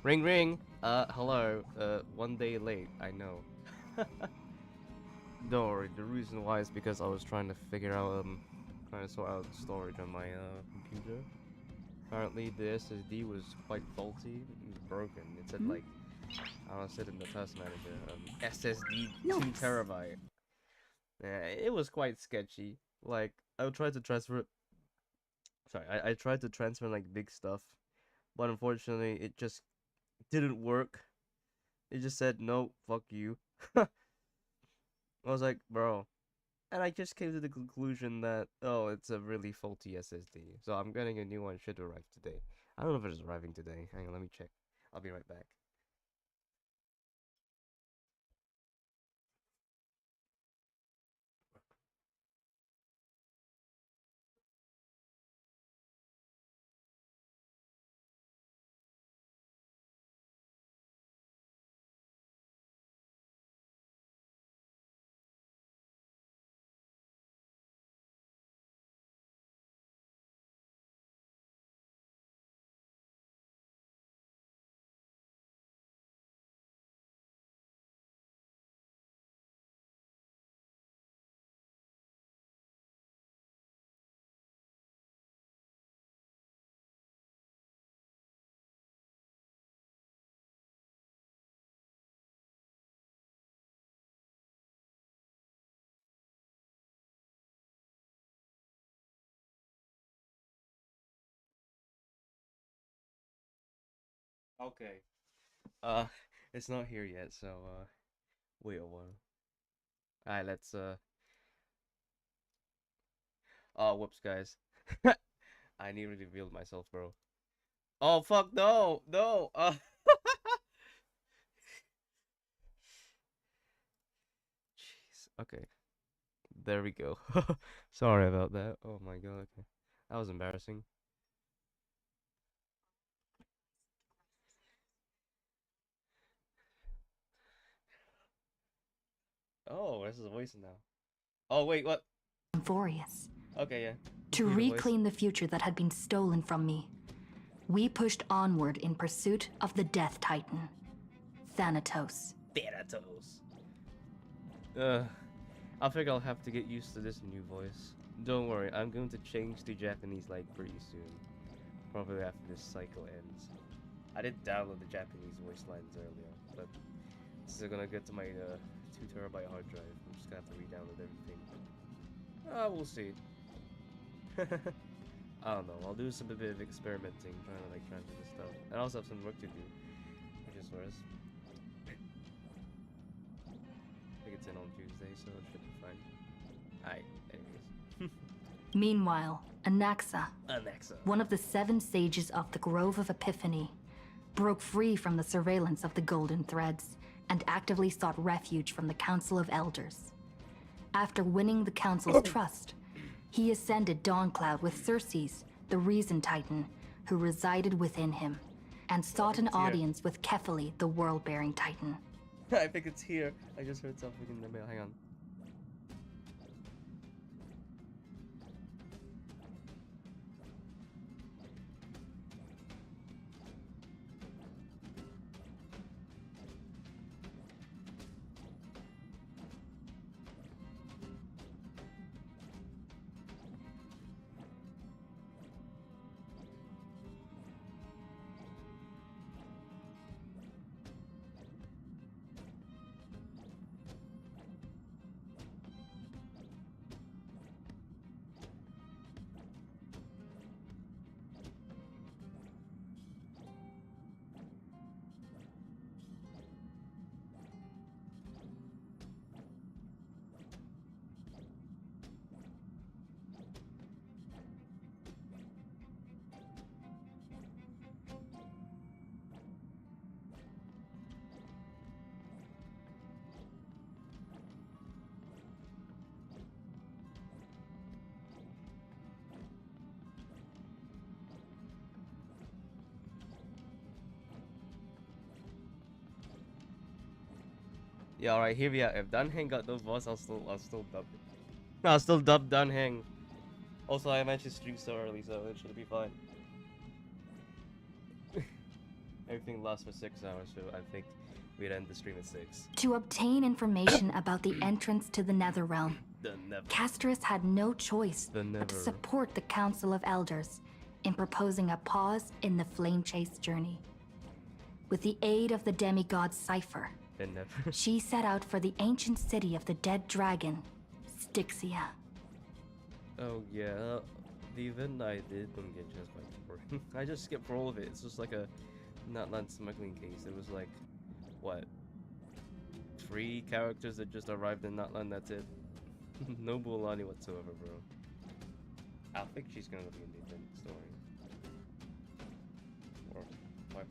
Ring ring. Hello. One day late. I know. Don't worry. The reason why is because I was trying to figure out trying to sort out storage on my computer. Apparently the SSD was quite faulty. It was broken. It said like I don't know, said in the task manager SSD 2 Notes. terabyte. Yeah, it was quite sketchy. Like I tried to transfer. Sorry, I tried to transfer like big stuff, but unfortunately it just didn't work. It just said no, fuck you. I was like, bro. And I just came to the conclusion that, oh, it's a really faulty SSD. So I'm getting a new one, should arrive today. I don't know if it's arriving today. Hang on, let me check. I'll be right back. Okay. Uh, it's not here yet, so, wait a while. Alright, let's, oh, whoops, guys. I nearly revealed myself, bro. Oh, fuck, no! No! Jeez. Okay. There we go. Sorry about that. Oh my god, okay. That was embarrassing. Oh, this is a voice now. Oh, wait, what? Amphoreus. Okay, yeah. To Give me the voice. reclaim the future that had been stolen from me, we pushed onward in pursuit of the Death Titan, Thanatos. Theratos. Uh, I think I'll have to get used to this new voice. Don't worry, I'm going to change to Japanese like pretty soon. Probably after this cycle ends. I did download the Japanese voice lines earlier, but this is gonna get to my 2 terabyte hard drive. I'm just gonna have to re-download everything. We'll see. I don't know. I'll do some bit of experimenting, trying to like transfer this stuff. I also have some work to do, which is worse. I think it's in on Tuesday, so it should be fine. Alright, anyways. Meanwhile, Anaxa, Alexa. one of the 7 sages of the Grove of Epiphany, broke free from the surveillance of the Golden Threads and actively sought refuge from the Council of Elders. After winning the Council's trust, he ascended Dawncloud with Circes, the Reason Titan, who resided within him, and sought an audience with Kephaly, the World-Bearing Titan. I think it's here. I just heard something in the mail. Hang on. Yeah, alright, here we are. If Dunhang got no voice, I'll still dub it. No, I'll still dub Dunhang. Also, I mentioned stream so early, so it should be fine. Everything lasts for 6 hours, so I think we'd end the stream at 6. To obtain information about the entrance to the Netherrealm, The never. Castris had no choice The but to never. support the Council of Elders in proposing a pause in the flame chase journey. With the aid of the demigod Cypher, The never. she set out for the ancient city of the dead dragon, Styxia. Oh yeah, the event I did on Genshin is quite important. I just skipped for all of it. It's just like a Nutland smuggling case. It was like, what? 3 characters that just arrived in Nutland, that's it. No Bulani whatsoever, bro. I think she's gonna be in the event story. Or 5.8.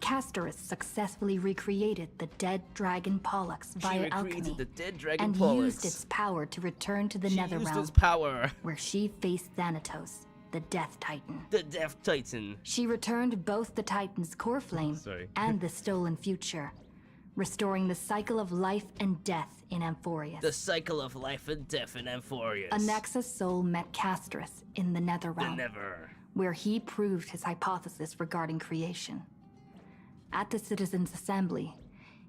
Castris successfully recreated the dead dragon Pollux via alchemy the dead dragon and Pollux. used its power to return to the She used Netherrealm, its power. where she faced Thanatos, the Death Titan. The Death Titan. She returned both the Titan's core flame Sorry. and the stolen future, restoring the cycle of life and death in Amphoreus. The cycle of life and death in Amphoreus. Anaxa's soul met Castris in the The Netherrealm, never. where he proved his hypothesis regarding creation. At the Citizens' Assembly,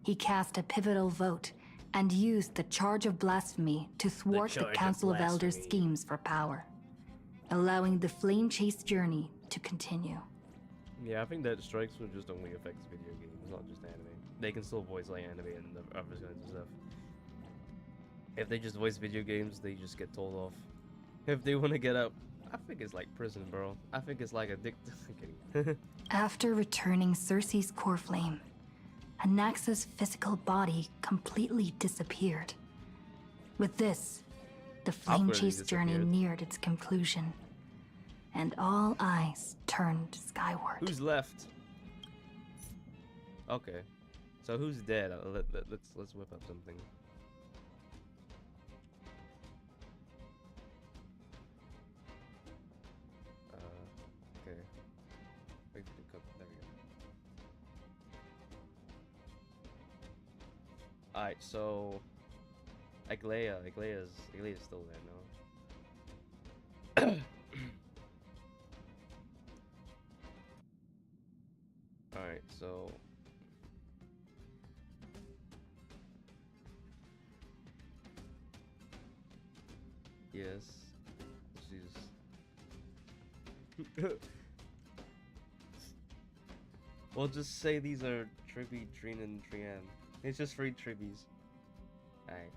he cast a pivotal vote and used the charge of blasphemy to thwart the charge of Council of Elders' blasphemy. schemes for power, allowing the flame chase journey to continue. Yeah, I think that strikes would just only affects video games, not just anime. They can still voice like anime and the other kinds of stuff. If they just voice video games, they just get told off. If they want to get out, I think it's like prison, bro. I think it's like addictive. I'm kidding. After returning Circe's core flame, Anaxa's physical body completely disappeared. With this, the flame Awkwardly chase journey disappeared. neared its conclusion, and all eyes turned skyward. Who's left? Okay, so who's dead? Let's whip up something. Okay. Wait for the cook. There we go. Alright, so Aglaea's still there now. Alright, so yes. She's we'll just say these are Tribby, Treen, and Trian. It's just 3 Tribbies. Alright.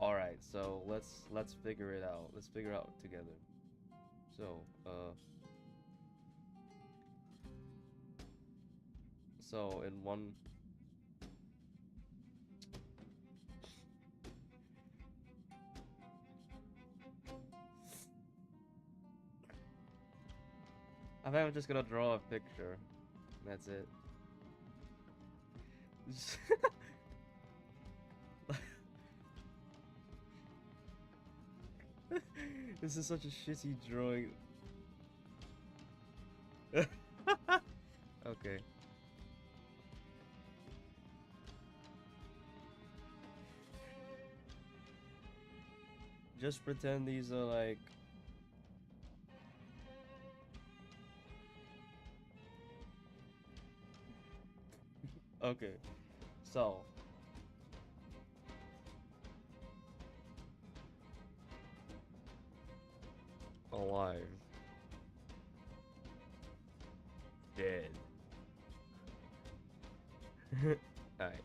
Alright, so let's figure it out. Let's figure it out together. So in one I think I'm just gonna draw a picture. That's it. This is such a shitty drawing. Okay. Just pretend these are like okay. So alive. Dead. Alright.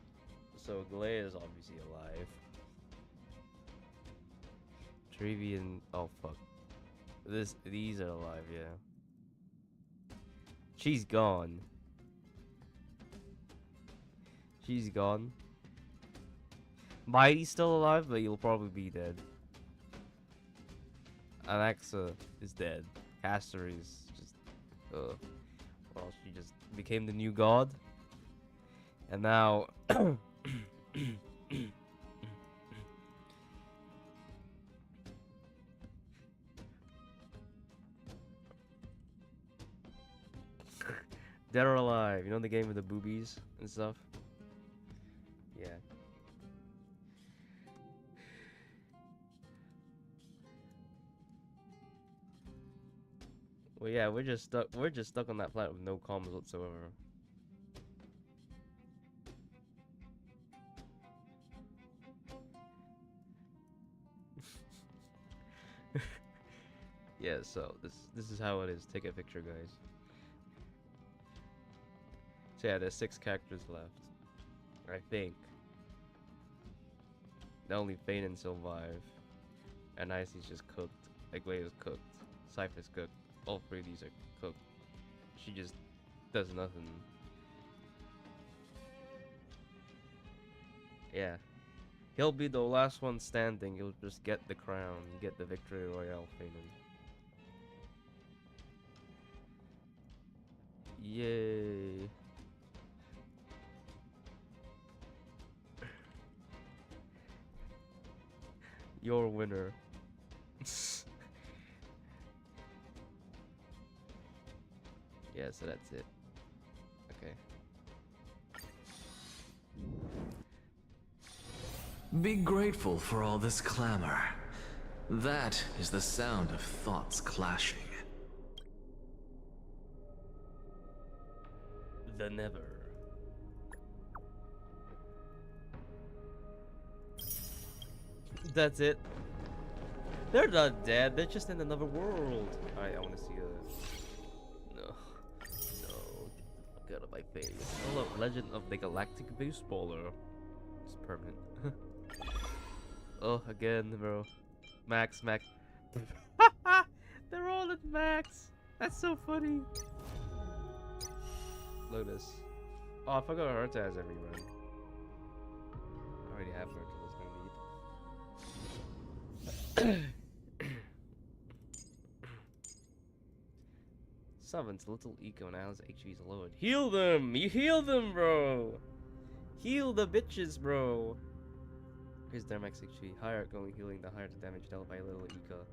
So Glea is obviously alive. Trevian, oh fuck. These are alive, yeah. She's gone. She's gone. Mighty's still alive, but he'll probably be dead. Alexa is dead. Castor is just, well, she just became the new god. And now, Dead or Alive. You know the game with the boobies and stuff? Yeah. Well, yeah, we're just stuck. We're just stuck on that planet with no comms whatsoever. Yeah, so this is how it is. Take a picture, guys. So yeah, there's 6 characters left. I think. Only Fane and survive. And Icy's just cooked. Eglea's cooked. Cypher's cooked. All 3 of these are cooked. She just does nothing. Yeah. He'll be the last one standing. He'll just get the crown. Get the victory royale, Fane. Yay. Your winner. Yeah, so that's it. Okay. Be grateful for all this clamor. That is the sound of thoughts clashing. The Never. That's it. They're not dead. They're just in another world. Alright, I want to see a. No. No. Get the fuck out of my face. Oh look, Legend of the Galactic Baseballer. It's permanent. Oh, again, bro. Max. They're all at max. That's so funny. Look at this. Oh, I forgot Herta has every run. I already have Herta. Summons little eco now his HP is lowered. Heal them! You heal them, bro! Heal the bitches, bro! Here's their max HP. Higher outgoing healing, the higher the damage dealt by a little eco.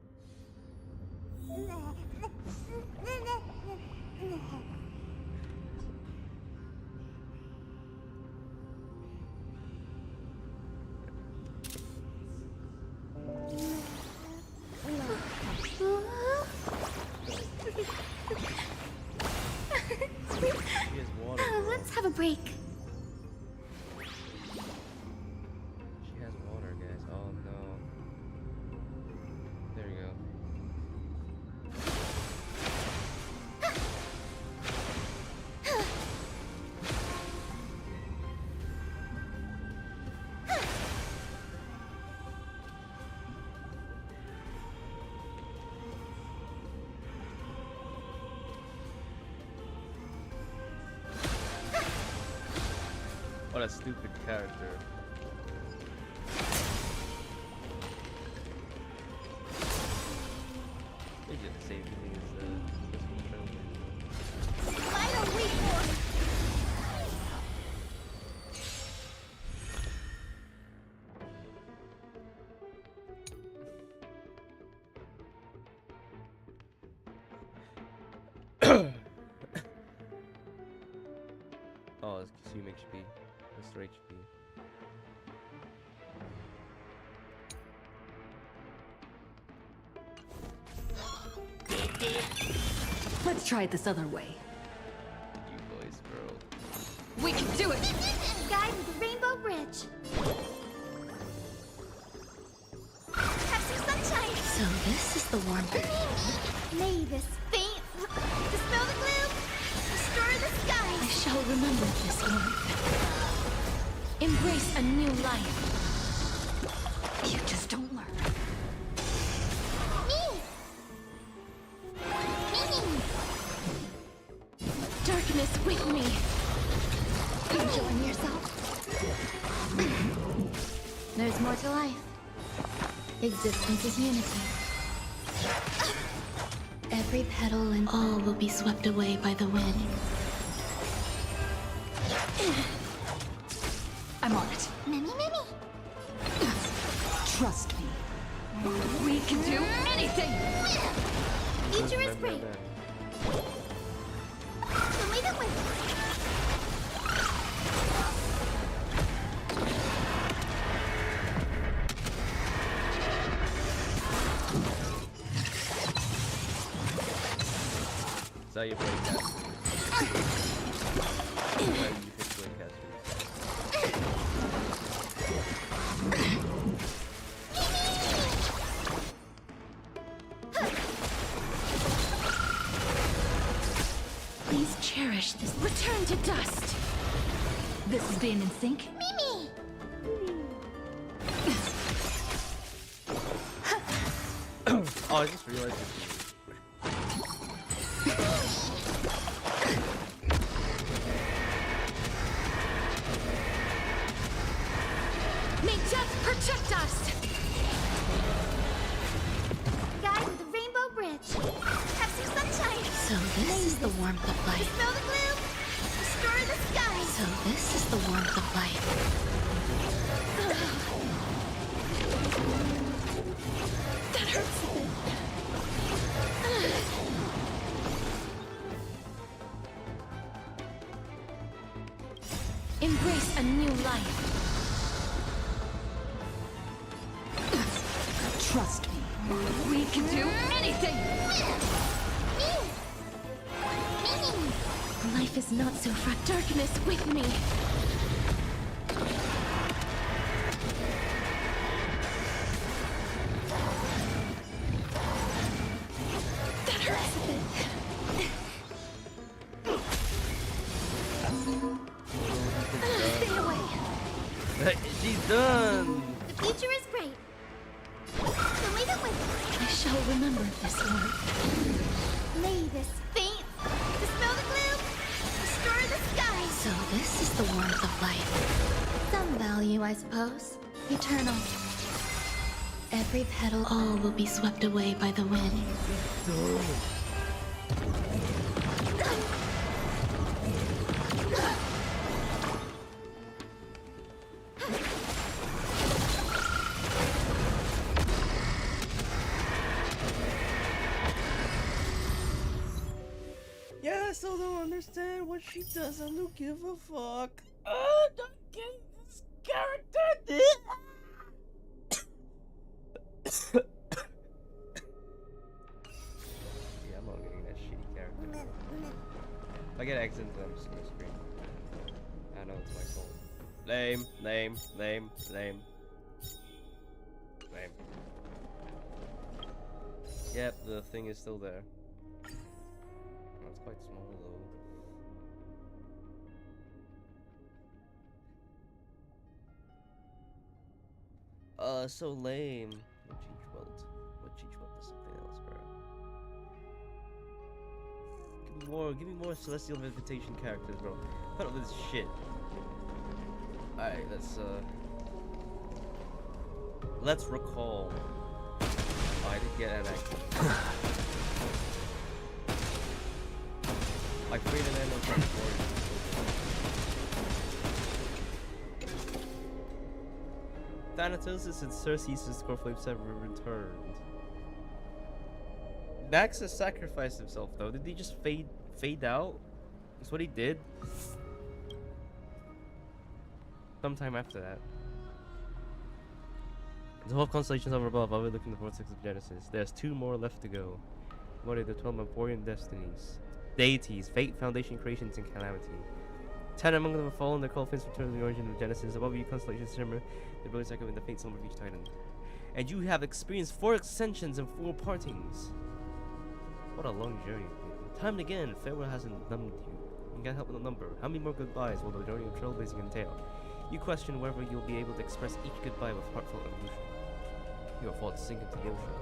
Let's have a break. She has water, guys. Oh no. There you go. What a stupid character. They did the same thing as this one. I don't wait for. Oh, it's consume HP. Restore HP. Let's try it this other way. You boys, bro. We can do it! Guide with the Rainbow Bridge. Have some sunshine. So this is the warmth. May this faint dispel the gloom, restore the I sky. shall remember this warmth. Embrace a new life. You just don't learn. Me. Darkness with me. Enjoying yourself. There's more to life. Existence is unity. Every petal and all will be swept away by the wind. I'm on it. Mimi. Trust me. We can do anything! Future is great. Then. So leave it with that your brain cast? You pick brain casters. Please cherish this. Return to dust. This is being in sync. Mimi! Oh, I just realized this. May death protect us! Guide with the rainbow bridge. Have some sunshine. So this is the warmth of life. Dispel the gloom. Restore the sky. So this is the warmth of life. That hurts a bit. Embrace a new life. Trust me. We can do anything! Life is not so fraught. Darkness with me. That hurts a bit. Stay away. She's done! The future is bright. So leave it with I shall remember this word. us. Lay this faint. Dispel the gloom. Restore the sky. So this is the warmth of life. Some value, I suppose. Eternal. Every petal, all will be swept away by the wind. Yeah, I still don't understand what she does. I don't give a fuck. I don't get this character. Yeah, I'm not getting that shitty character. If I get accents, I'm just gonna scream. I know it's my fault. Lame, lame, lame, lame. Lame. Yep, the thing is still there. Oh, it's quite small though. So lame. What cheech welt? What cheech welt is something else, bro? Give me more Celestial Invitation characters, bro. Put up with this shit. Alright, let's recall. Oh, I did get an action. I created an animal transport. Thanatos and Circe's core flames have returned. Naxus sacrificed himself though. Did he just fade out? That's what he did. Sometime after that. The 12 constellations over above, overlooking the vortex of Genesis. There's 2 more left to go. What are the 12 Amphorean destinies? Deities, fate, foundation, creations, and calamity. 10 among them have fallen, their called fins return to the origin of Genesis. Above you, constellations shimmer, the abilities echo in the faint slumber of each titan. And you have experienced 4 ascensions and 4 partings. What a long journey. Time and again, farewell hasn't numbed you. You can't help but number. How many more goodbyes will the journey of trailblazing entail? You question whether you'll be able to express each goodbye with heartfelt emotion. Your thoughts sink into the ocean.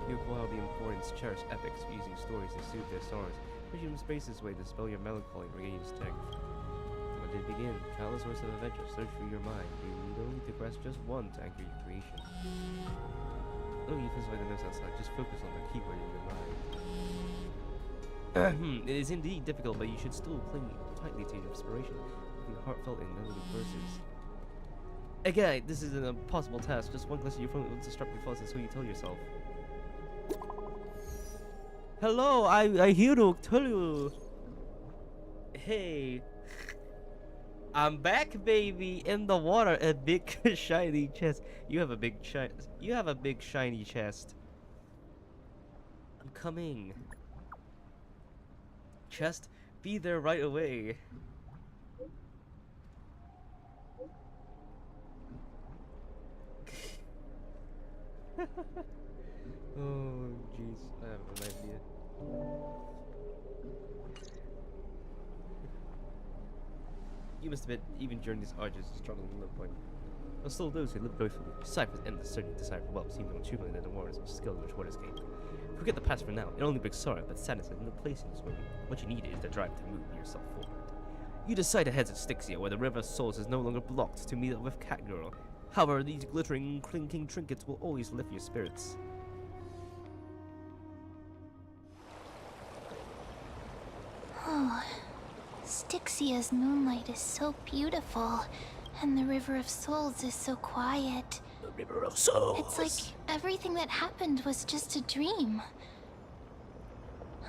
You recall how the importance cherished epics using stories to soothe their sorrows. Push you in space's way to dispel your melancholy and regain your strength. When they begin, countless sources of adventure search through your mind. You need only to press just one to anchor your creation. Don't you physically the notes outside, just focus on the keyword in your mind. It is indeed difficult, but you should still cling tightly to your inspiration, looking heartfelt and melodic verses. Again, this is an impossible task. Just one glance at your phone will disrupt your thoughts, and so you tell yourself. Hello, I here to tell you. Hey, I'm back, baby, in the water. A big shiny chest. You have a big shiny chest. I'm coming. Just be there right away. Oh, jeez. I have an idea. You must admit, even during these arduous struggling at no point. There are still those who live joyfully, ciphers endless searching to decipher wealth, seem unachievable in the warriors of skill which what escape. Forget the past for now. It only brings sorrow, but sadness has no place in this world. What you need is the drive to move yourself forward. You decide to head to Styxia, where the River of Souls is no longer blocked, to meet up with Catgirl. However, these glittering, clinking trinkets will always lift your spirits. Oh, Styxia's moonlight is so beautiful, and the River of Souls is so quiet. The River of Souls! It's like everything that happened was just a dream.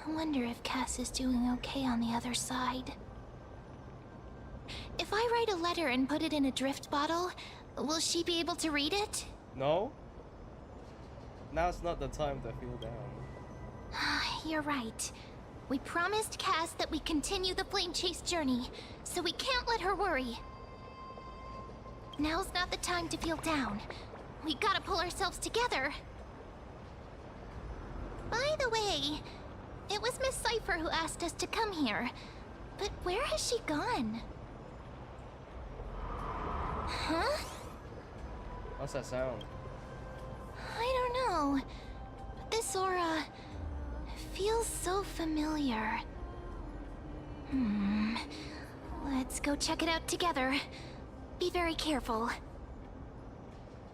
I wonder if Cass is doing okay on the other side. If I write a letter and put it in a drift bottle, will she be able to read it? No? Now's not the time to feel down. You're right. We promised Cass that we'd continue the flame chase journey, so we can't let her worry. Now's not the time to feel down. We gotta pull ourselves together. By the way, it was Miss Cypher who asked us to come here. But where has she gone? Huh? What's that sound? I don't know. But this aura feels so familiar. Let's go check it out together. Be very careful.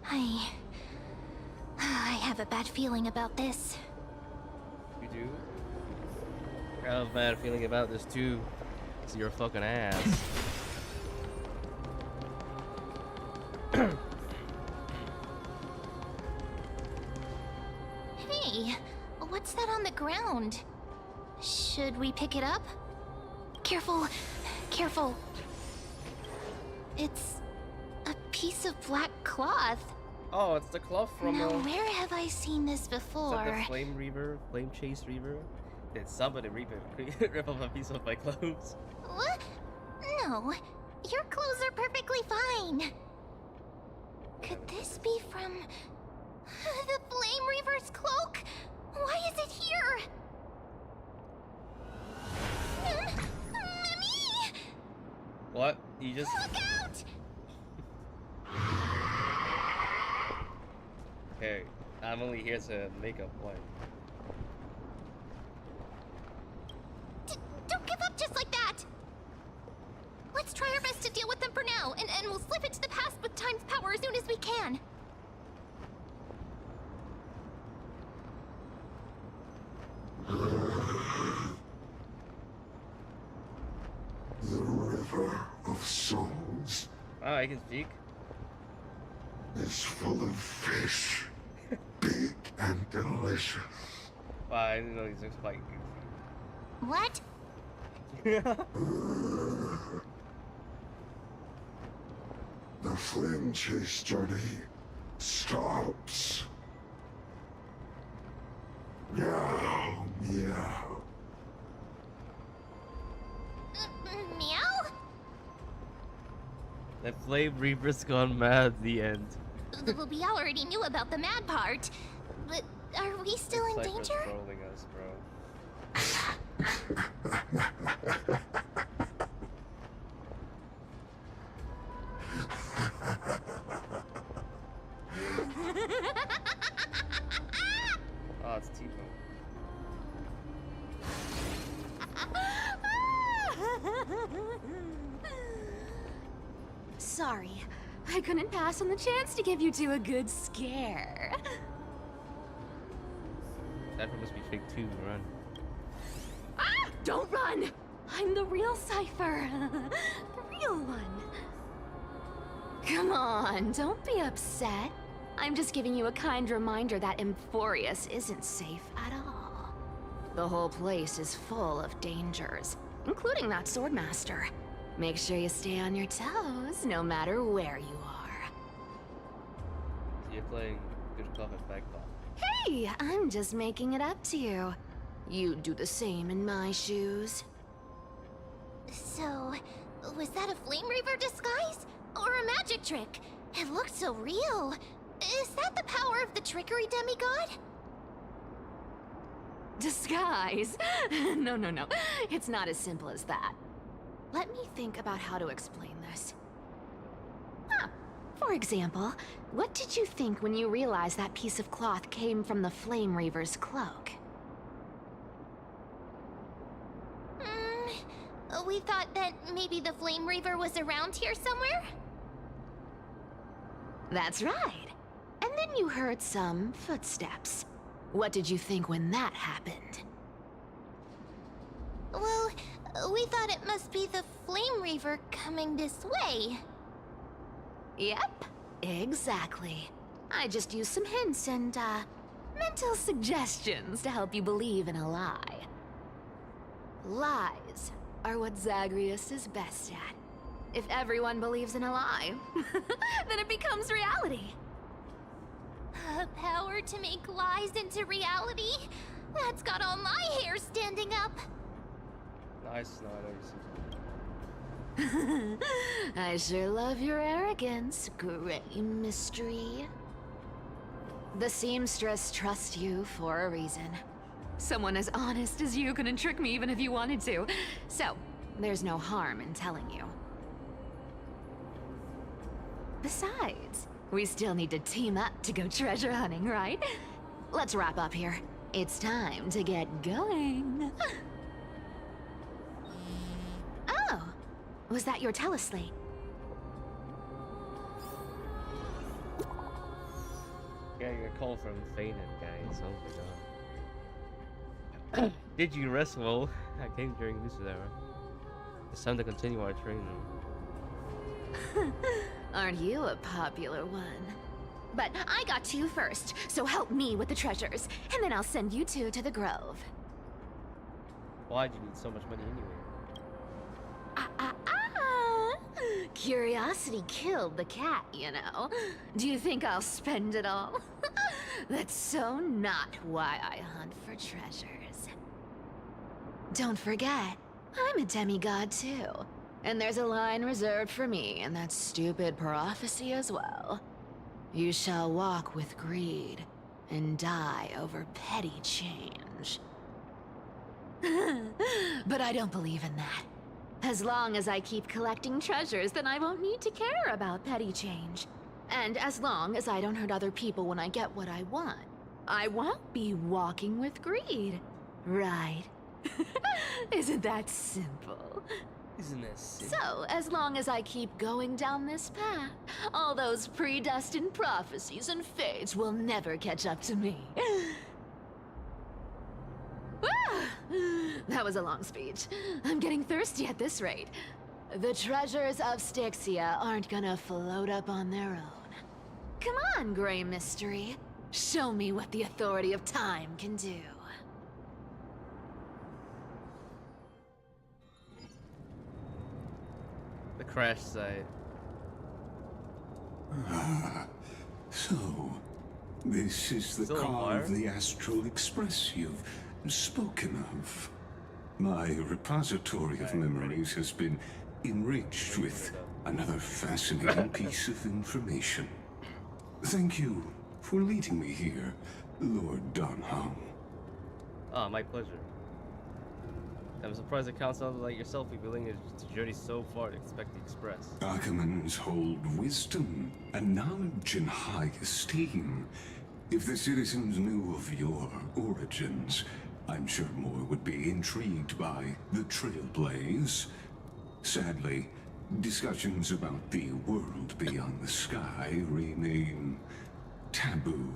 I have a bad feeling about this. You do? I have a bad feeling about this too. It's your fucking ass. Hey, what's that on the ground? Should we pick it up? Careful, careful. It's a piece of black cloth. Oh, it's the cloth from Now, where have I seen this Is before? that the Flame Reaver? Flame Chase Reaver? Did somebody rip off a piece of my clothes? What? No, your clothes are perfectly fine. Could this be from the Flame Reaver's cloak? Why is it here? Mimi! What? You just... Look out! Okay, I'm only here to make a point. Don't give up just like that! Let's try our best to deal with them for now, and we'll slip into the past with time's power as soon as we can. The River of Souls Ah, I can speak. is full of fish, big and delicious. Wow, I didn't know these are quite What? goofy. The flame chase journey stops. Meow, meow. Meow? The Flame Reaper's gone mad at the end. We already knew about the mad part, but are we still in Cypher's danger? trolling us, bro. Oh, it's T-Bone. Sorry, I couldn't pass on the chance to give you two a good scare. Cypher must be fake too, run. Ah! Don't run! I'm the real Cypher. The real one. Come on, don't be upset. I'm just giving you a kind reminder that Amphoreus isn't safe at all. The whole place is full of dangers, including that swordmaster. Make sure you stay on your toes, no matter where you are. You're playing good cop and bad cop. Hey, I'm just making it up to you. You'd do the same in my shoes. So, was that a Flame Reaver disguise? Or a magic trick? It looked so real. Is that the power of the trickery demigod? Disguise? No, no, no. It's not as simple as that. Let me think about how to explain this. For example, what did you think when you realized that piece of cloth came from the Flame Reaver's cloak? We thought that maybe the Flame Reaver was around here somewhere? That's right. And then you heard some footsteps. What did you think when that happened? Well, we thought it must be the Flame Reaver coming this way. Yep, exactly. I just used some hints and, mental suggestions to help you believe in a lie. Lies are what Zagreus is best at. If everyone believes in a lie, then it becomes reality. A power to make lies into reality? That's got all my hair standing up. Nice, no, I know you see. I sure love your arrogance, Gray Mystery. The seamstress trusts you for a reason. Someone as honest as you couldn't trick me even if you wanted to. So, there's no harm in telling you. Besides, we still need to team up to go treasure hunting, right? Let's wrap up here. It's time to get going. Oh, was that your teleslate? Yeah, you got a call from Fainted, guys. Oh my god. Did you rest well? I came during this era. It's time to continue our training. Aren't you a popular one? But I got to you first, so help me with the treasures, and then I'll send you two to the Grove. Why'd you need so much money anyway? Curiosity killed the cat, you know. Do you think I'll spend it all? That's so not why I hunt for treasures. Don't forget, I'm a demigod too. And there's a line reserved for me in that stupid prophecy as well. You shall walk with greed and die over petty change. But I don't believe in that. As long as I keep collecting treasures, then I won't need to care about petty change. And as long as I don't hurt other people when I get what I want, I won't be walking with greed. Right? Isn't that simple? Isn't that simple? So, as long as I keep going down this path, all those predestined prophecies and fates will never catch up to me. That was a long speech. I'm getting thirsty at this rate. The treasures of Styxia aren't gonna float up on their own. Come on, Gray Mystery. Show me what the authority of time can do. The crash site. So, this is the Still on car fire? of the Astral Express you've spoken of. My repository of memories has been enriched with another fascinating piece of information. Thank you for leading me here, Lord Donham. Ah, my pleasure. I'm surprised the council like yourself be willing to journey so far to expect the express. Archimans hold wisdom and knowledge in high esteem. If the citizens knew of your origins, I'm sure more would be intrigued by the Trailblaze. Sadly, discussions about the world beyond the sky remain taboo.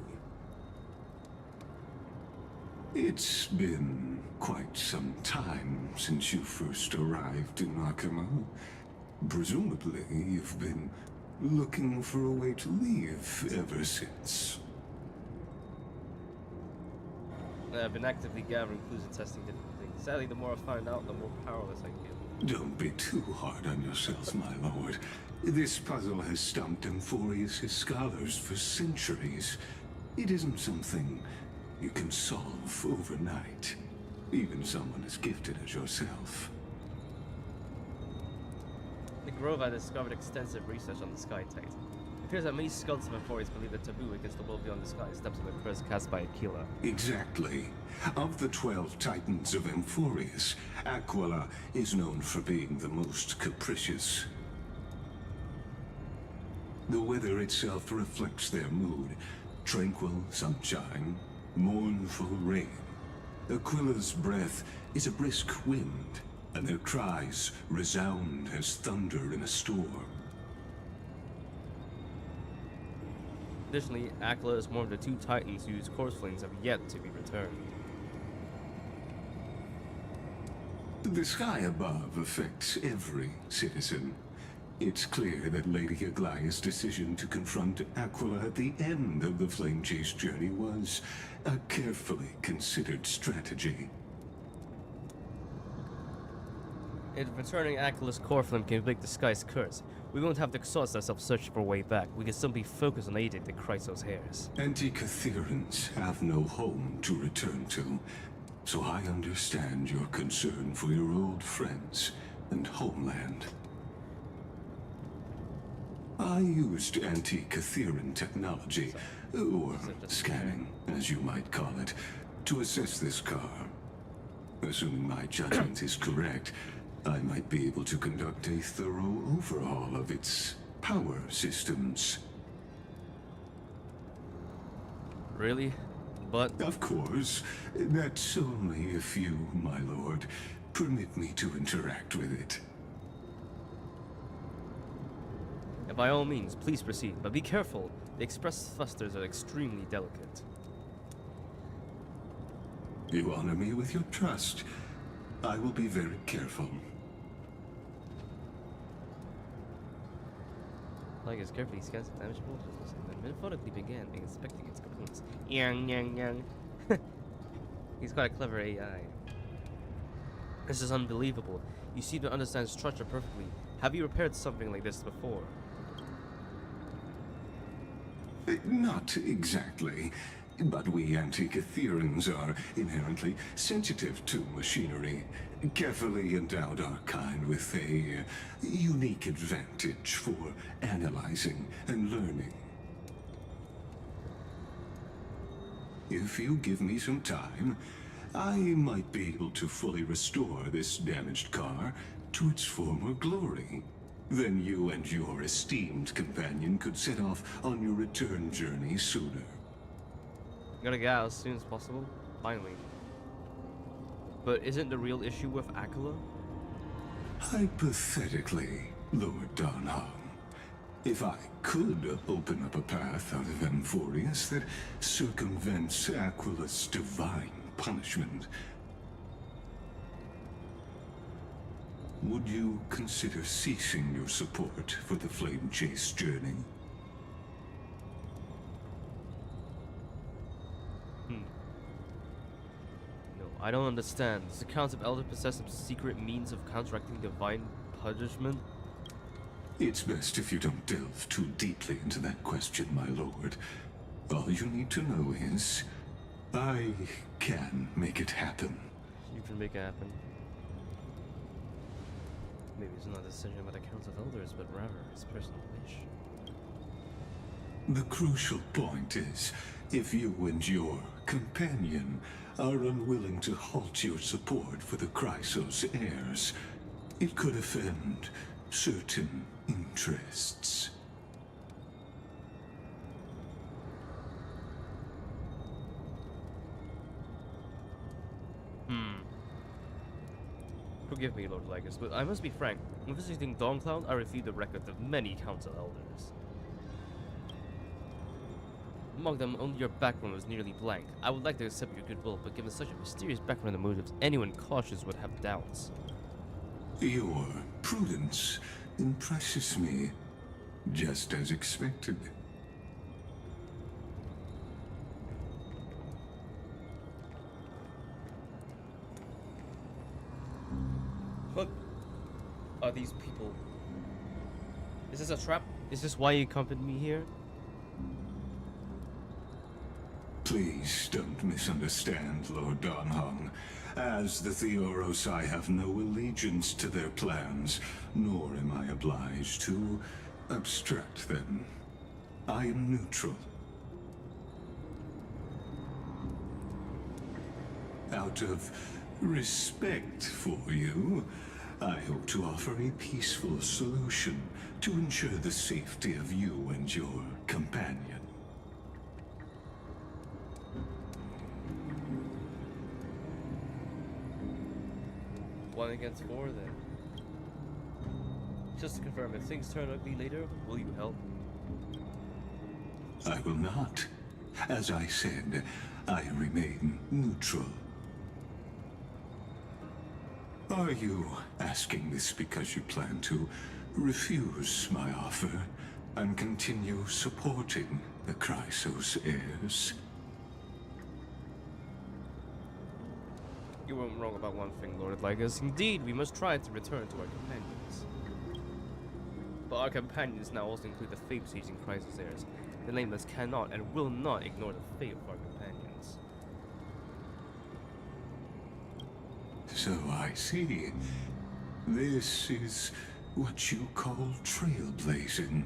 It's been quite some time since you first arrived in Akima. Presumably, you've been looking for a way to leave ever since. I've been actively gathering clues and testing different things. Sadly, the more I find out, the more powerless I feel. Don't be too hard on yourself, my lord. This puzzle has stumped Amphoreus' scholars for centuries. It isn't something you can solve overnight. Even someone as gifted as yourself. The Grove had discovered extensive research on the Sky Titan. It appears that many scouts of Amphoreus believe that taboo against the world beyond the sky stems from the curse cast by Aquila. Exactly. Of the 12 titans of Amphoreus, Aquila is known for being the most capricious. The weather itself reflects their mood. Tranquil sunshine, mournful rain. Aquila's breath is a brisk wind, and their cries resound as thunder in a storm. Additionally, Aquila is one of the 2 titans whose corpse flames have yet to be returned. The sky above affects every citizen. It's clear that Lady Aglaya's decision to confront Aquila at the end of the Flame Chase journey was a carefully considered strategy. If returning Aquila's core flame can break the sky's curse, we won't have to exhaust ourselves searching for a way back. We can simply focus on aiding the Chrysos heirs. Anti-Catherians have no home to return to, so I understand your concern for your old friends and homeland. I used anti-Catherian technology, or scanning, as you might call it, to assess this car. Assuming my judgment is correct, I might be able to conduct a thorough overhaul of its power systems. Really? But... Of course. That's only if you, my lord, permit me to interact with it. And by all means, please proceed, but be careful. The express thrusters are extremely delicate. You honor me with your trust. I will be very careful. Like as carefully scans the damaged portions and then methodically began inspecting its components. Yang. He's quite a clever AI. This is unbelievable. You seem to understand structure perfectly. Have you repaired something like this before? Not exactly. But we Anti-Catherians are inherently sensitive to machinery. Carefully endowed our kind with a unique advantage for analyzing and learning. If you give me some time, I might be able to fully restore this damaged car to its former glory. Then you and your esteemed companion could set off on your return journey sooner. Gotta get out as soon as possible. Finally. But isn't the real issue with Aquila? Hypothetically, Lord Donham, if I could open up a path out of Amphoreus that circumvents Aquila's divine punishment, would you consider ceasing your support for the Flame Chase journey? No, I don't understand. Does the Council of Elders possess some secret means of counteracting divine punishment? It's best if you don't delve too deeply into that question, my lord. All you need to know is, I can make it happen. You can make it happen. Maybe it's not a decision by the Council of Elders, but rather his personal wish. The crucial point is, if you and your companion are unwilling to halt your support for the Chrysos heirs, it could offend certain interests. Forgive me, Lord Lycus, but I must be frank. When visiting Dawncloud, I reviewed the records of many Council Elders. Among them, only your background was nearly blank. I would like to accept your goodwill, but given such a mysterious background and motives, anyone cautious would have doubts. Your prudence impresses me, just as expected. What are these people? Is this a trap? Is this why you accompanied me here? Please don't misunderstand, Lord Donhong. As the Theoros, I have no allegiance to their plans, nor am I obliged to obstruct them. I am neutral. Out of respect for you, I hope to offer a peaceful solution to ensure the safety of you and your companion. One against four, then. Just to confirm, if things turn ugly later, will you help? I will not. As I said, I remain neutral. Are you asking this because you plan to refuse my offer and continue supporting the Chrysos heirs? You weren't wrong about one thing, Lord Ligus. Indeed, we must try to return to our companions. But our companions now also include the fate-seeking Chrysos heirs. The Nameless cannot and will not ignore the fate of our companions. So I see. This is what you call trailblazing.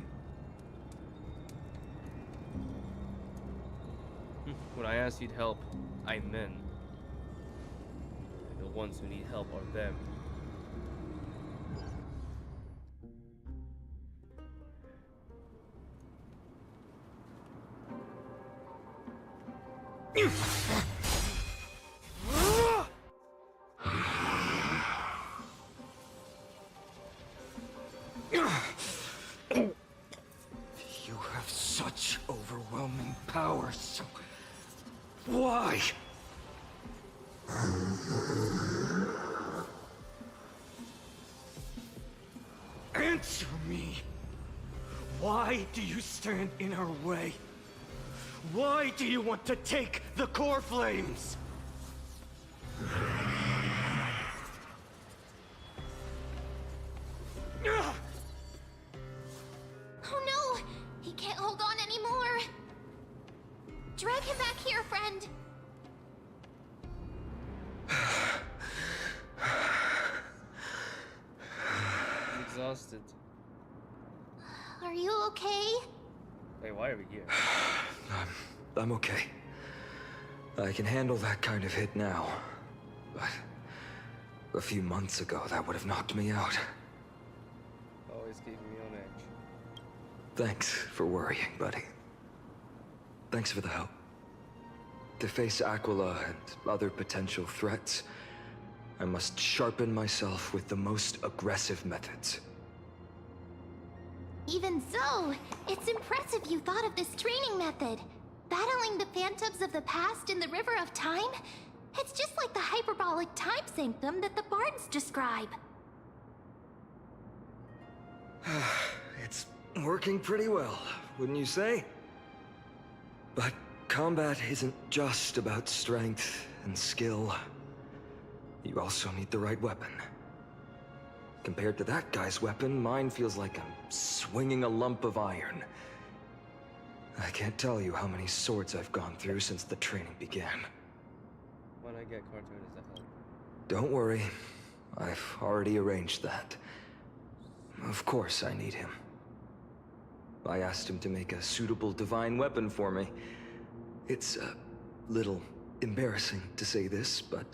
When I asked you to help, I meant. The ones who need help are them. You have such overwhelming power, so why? Answer me! Why do you stand in our way? Why do you want to take the core flames? Oh no! He can't hold on anymore! Drag him back here, friend! I'm exhausted. Are you okay? Wait, why are we here? I'm okay. I can handle that kind of hit now. But a few months ago, that would have knocked me out. Always keeping me on edge. Thanks for worrying, buddy. Thanks for the help. To face Aquila and other potential threats, I must sharpen myself with the most aggressive methods. Even so, it's impressive you thought of this training method. Battling the phantoms of the past in the River of Time? It's just like the hyperbolic time sanctum that the bards describe. It's working pretty well, wouldn't you say? But combat isn't just about strength and skill. You also need the right weapon. Compared to that guy's weapon, mine feels like I'm swinging a lump of iron. I can't tell you how many swords I've gone through since the training began. When I get Cartoonist to help. Don't worry. I've already arranged that. Of course I need him. I asked him to make a suitable divine weapon for me. It's a little embarrassing to say this, but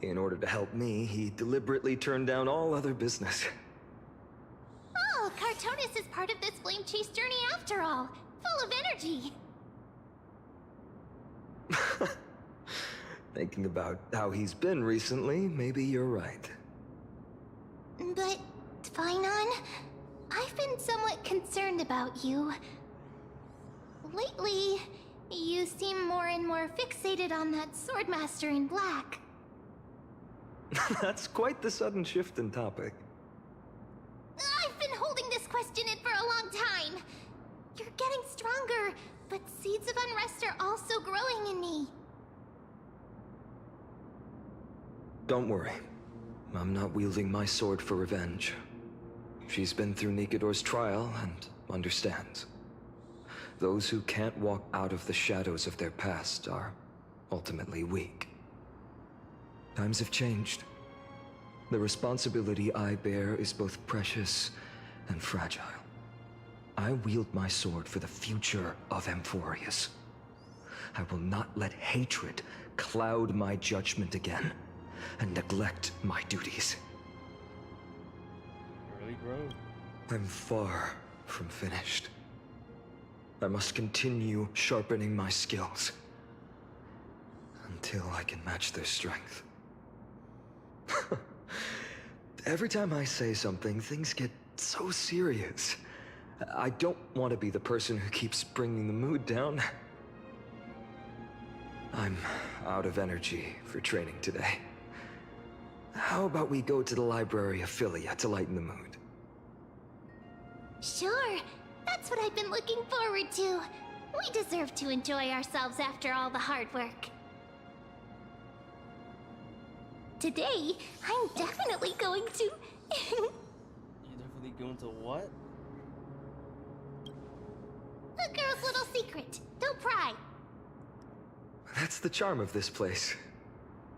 in order to help me, he deliberately turned down all other business. Oh, Cartoonist is part of this flame chase journey after all. Full of energy. Thinking about how he's been recently, maybe you're right. But, Tvinon, I've been somewhat concerned about you. Lately, you seem more and more fixated on that Swordmaster in black. That's quite the sudden shift in topic. I've been holding this question in for a long time. You're getting stronger, but seeds of unrest are also growing in me. Don't worry. I'm not wielding my sword for revenge. She's been through Nikodor's trial and understands. Those who can't walk out of the shadows of their past are ultimately weak. Times have changed. The responsibility I bear is both precious and fragile. I wield my sword for the future of Amphoreus. I will not let hatred cloud my judgment again, and neglect my duties. Really, bro? I'm far from finished. I must continue sharpening my skills until I can match their strength. Every time I say something, things get so serious. I don't want to be the person who keeps bringing the mood down. I'm out of energy for training today. How about we go to the library of Philia to lighten the mood? Sure, that's what I've been looking forward to. We deserve to enjoy ourselves after all the hard work. Today, I'm definitely going to... You're definitely going to what? A girl's little secret. Don't pry. That's the charm of this place.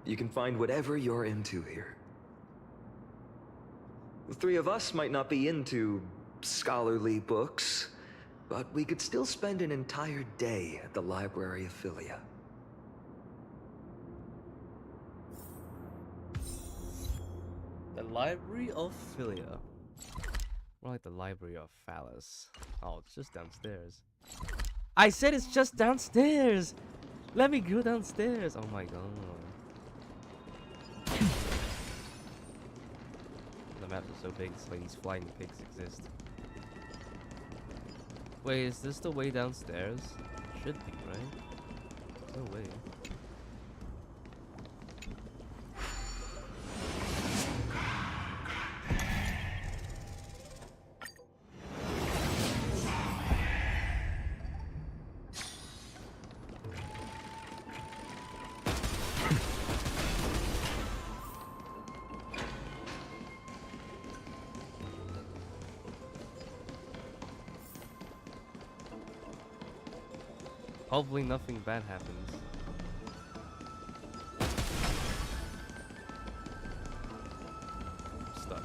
You can find whatever you're into here. The three of us might not be into scholarly books, but we could still spend an entire day at the Library of Philia. The Library of Philia. More like the Library of Phallus. Oh, it's just downstairs. I said it's just downstairs! Let me go downstairs! Oh my god. The map is so big, it's like these flying pigs exist. Wait, is this the way downstairs? Should be, right? No way. Hopefully nothing bad happens. I'm stuck.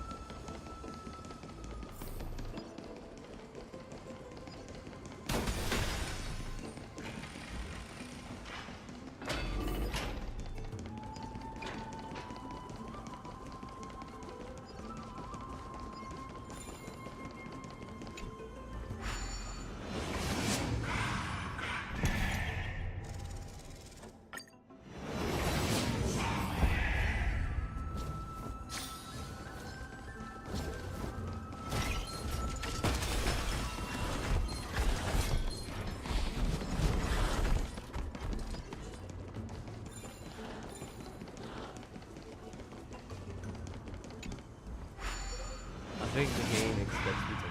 I think the game expects me to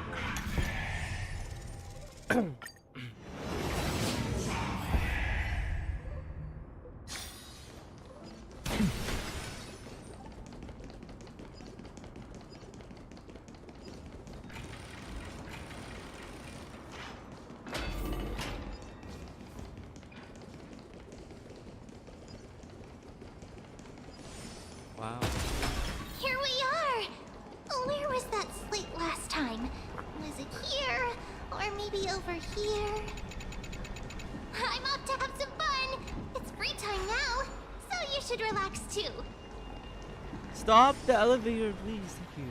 win. Wow. Here we are! Where was that slate last time? Was it here? Or maybe over here? I'm off to have some fun! It's free time now, so you should relax too. Stop the elevator, please. Thank you.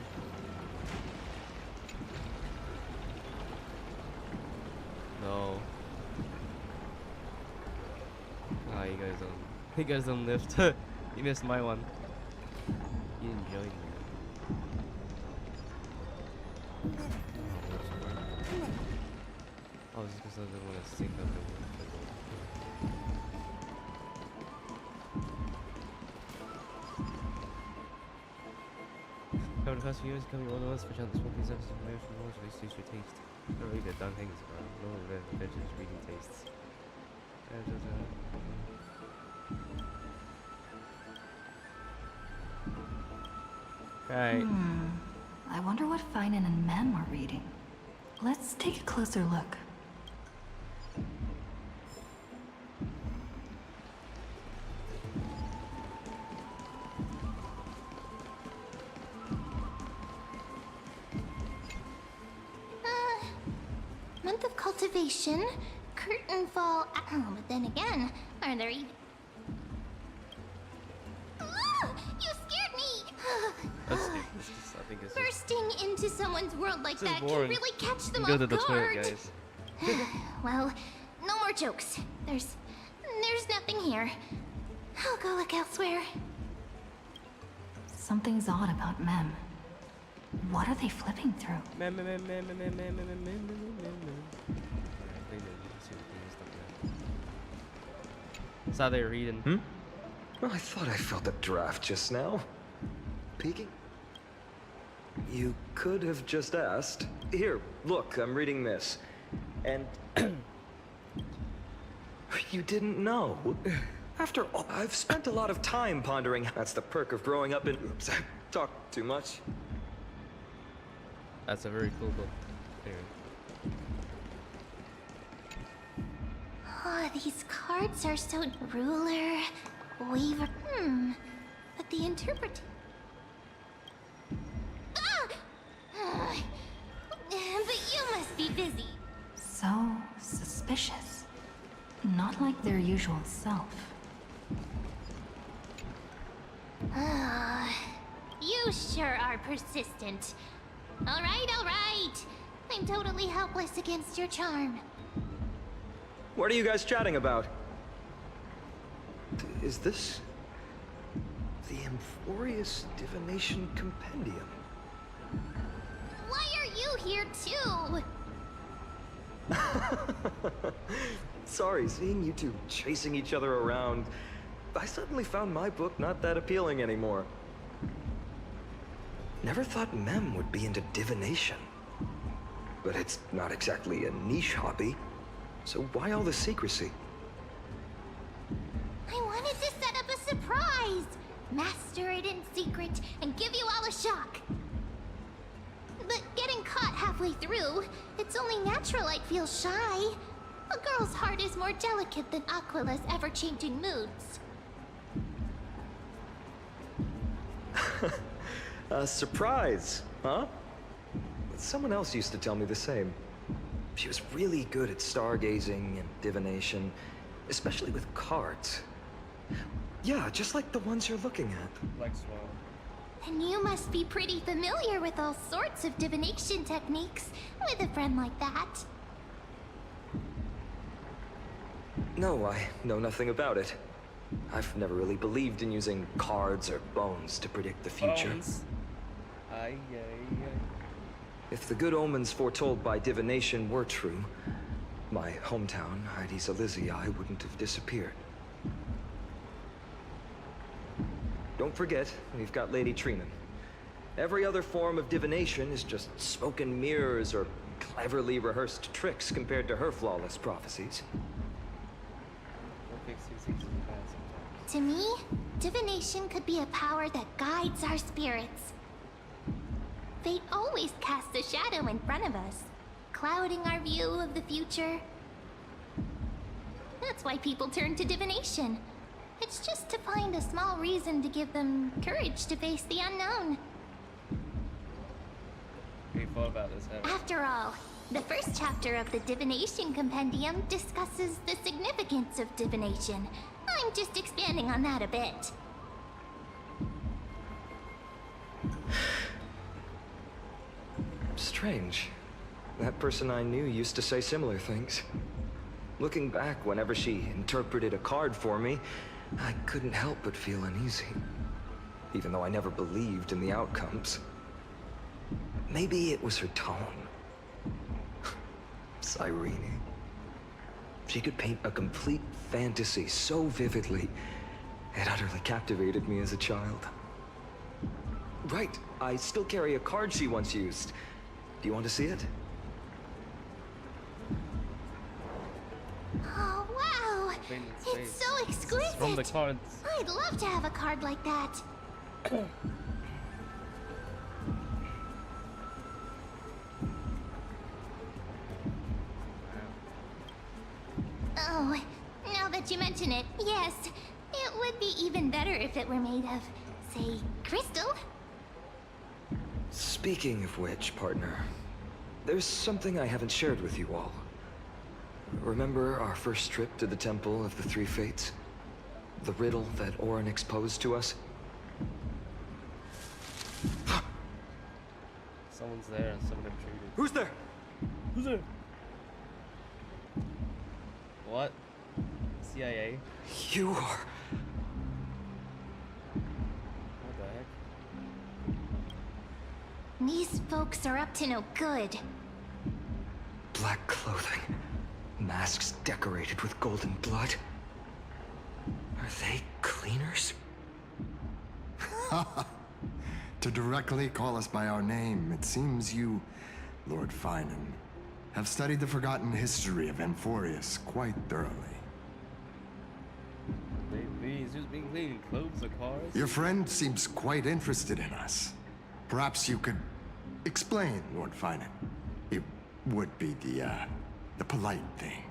No. Ah, you guys don't lift. You missed my one. You didn't join me. Oh, just because I didn't want to sync up the word. Over the past few years, coming on us for chance smoking services from my ocean knowledge of taste your taste. Not really the done things, bro. No one there, the bitches reading tastes. Right. I wonder what Finan and Men were reading. Let's take a closer look. cultivation, curtain fall. Oh, but then again, are there even. You scared me! Let's skip this. I think it's Bursting into someone's world like this is that can boring. really catch them Go off to the guard. toilet, guys. Well, no more jokes. There's nothing here. I'll go look elsewhere. Something's odd about Mem. What are they flipping through? That's how they're reading. Well, I thought I felt a draft just now. Peeking? You could have just asked. Here, look, I'm reading this. And... you didn't know. After all, I've spent a lot of time pondering. That's the perk of growing up in... Oops, I talked too much. That's a very cool book. Anyway. Oh, these cards are so... Ruler, Weaver... But the interpreter... Ah! But you must be busy. So suspicious. Not like their usual self. You sure are persistent. All right. I'm totally helpless against your charm. What are you guys chatting about? Is this... the Amphoreus Divination Compendium? Why are you here too? Sorry, seeing you two chasing each other around, I suddenly found my book not that appealing anymore. Never thought Mem would be into divination. But it's not exactly a niche hobby, so why all the secrecy? I wanted to set up a surprise! Master it in secret and give you all a shock. But getting caught halfway through, it's only natural I'd feel shy. A girl's heart is more delicate than Aquila's ever-changing moods. A surprise, huh? Someone else used to tell me the same. She was really good at stargazing and divination, especially with cards. Yeah, just like the ones you're looking at. Like Swan. And you must be pretty familiar with all sorts of divination techniques with a friend like that. No, I know nothing about it. I've never really believed in using cards or bones to predict the future. Bones. Aye. If the good omens foretold by divination were true, my hometown, Hydes Elysiae, wouldn't have disappeared. Don't forget, we've got Lady Trina. Every other form of divination is just smoke and mirrors or cleverly rehearsed tricks compared to her flawless prophecies. To me, divination could be a power that guides our spirits. Fate always casts a shadow in front of us, clouding our view of the future. That's why people turn to divination. It's just to find a small reason to give them courage to face the unknown. We thought about this, haven't we? After all, the first chapter of the Divination Compendium discusses the significance of divination. I'm just expanding on that a bit. Strange. That person I knew used to say similar things. Looking back, whenever she interpreted a card for me, I couldn't help but feel uneasy. Even though I never believed in the outcomes. Maybe it was her tone. Cyrene. She could paint a complete fantasy so vividly, it utterly captivated me as a child. Right, I still carry a card she once used. Do you want to see it? Oh, wow! It's so exquisite! From the cards. I'd love to have a card like that. Oh, now that you mention it, yes. It would be even better if it were made of, say, crystal. Speaking of which, partner, there's something I haven't shared with you all. remember our first trip to the Temple of the Three Fates? The riddle that Orynyx posed to us? Someone's there and someone intruded. Who's there? Who's there? What? CIA? You are... What the heck? These folks are up to no good. Black clothing. Masks decorated with golden blood. Are they cleaners? To directly call us by our name, it seems you, Lord Finan, have studied the forgotten history of Amphoreus quite thoroughly. He's just being clean clothes or cars. Your friend seems quite interested in us. Perhaps you could explain, Lord Finan. It would be the polite thing.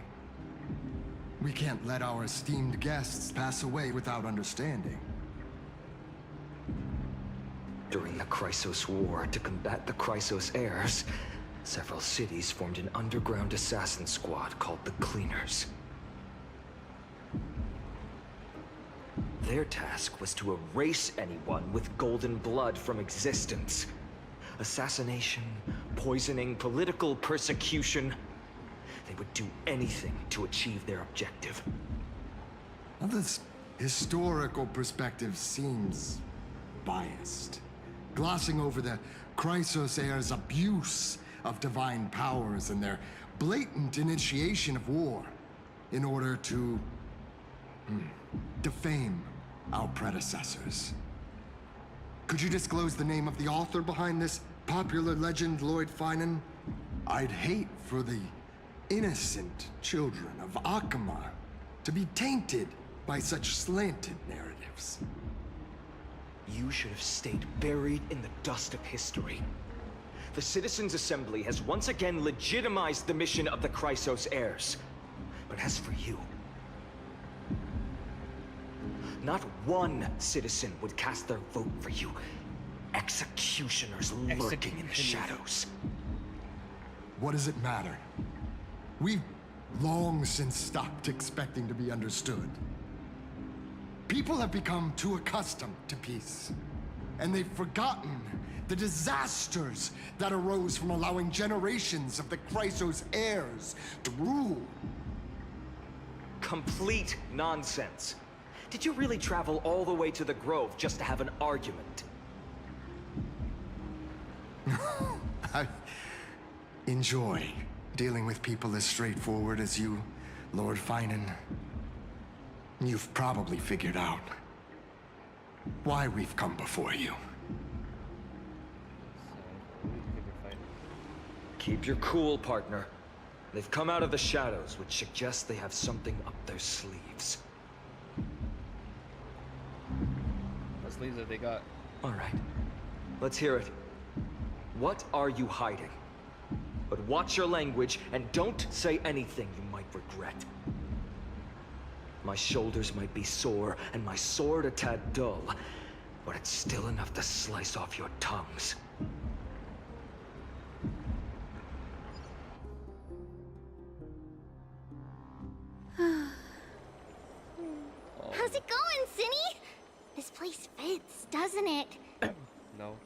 We can't let our esteemed guests pass away without understanding. During the Chrysos War, to combat the Chrysos heirs, several cities formed an underground assassin squad called the Cleaners. Their task was to erase anyone with golden blood from existence. Assassination, poisoning, political persecution. They would do anything to achieve their objective. Now, this historical perspective seems biased, glossing over the Chrysos heirs' abuse of divine powers and their blatant initiation of war in order to defame our predecessors. Could you disclose the name of the author behind this popular legend, Lord Finan? I'd hate for the innocent children of Akama to be tainted by such slanted narratives. You should have stayed buried in the dust of history. The Citizens' Assembly has once again legitimized the mission of the Chrysos heirs. But as for you, not one citizen would cast their vote for you. Executioners lurking in the shadows. What does it matter? We've long since stopped expecting to be understood. People have become too accustomed to peace, and they've forgotten the disasters that arose from allowing generations of the Chrysos heirs to rule. Complete nonsense. Did you really travel all the way to the Grove just to have an argument? I enjoy dealing with people as straightforward as you, Lord Finan. You've probably figured out why we've come before you. Keep your cool, partner. They've come out of the shadows, which suggests they have something up their sleeves. What sleeves have they got? All right. Let's hear it. What are you hiding? But watch your language and don't say anything you might regret. My shoulders might be sore and my sword a tad dull, but it's still enough to slice off your tongues. How's it going, Cinny? This place fits, doesn't it? No.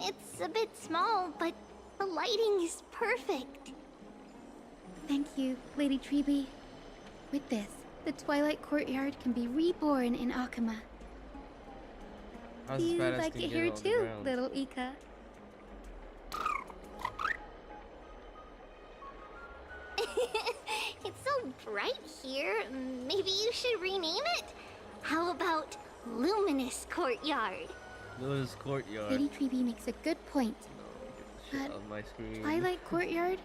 It's a bit small, but the lighting is perfect. Thank you, Lady Treeby. With this, the Twilight Courtyard can be reborn in Akama. How's this You'd badass like can it get here on the too, ground? little Ika. It's so bright here. Maybe you should rename it? How about Luminous Courtyard? Lily's courtyard. Lady Treeby makes a good point. Shit But on my screen. Twilight Courtyard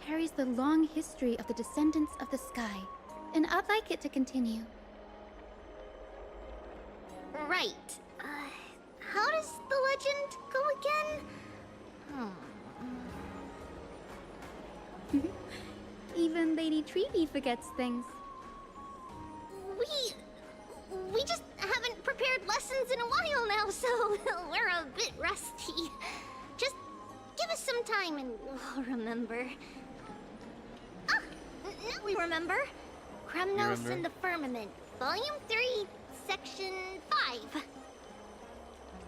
carries the long history of the descendants of the sky, and I'd like it to continue. Right. How does the legend go again? Even Lady Treeby forgets things. We just haven't prepared lessons in a while now, so we're a bit rusty. Just give us some time and we'll remember. Ah! Now we remember. Kremnos and the Firmament, Volume 3, Section 5.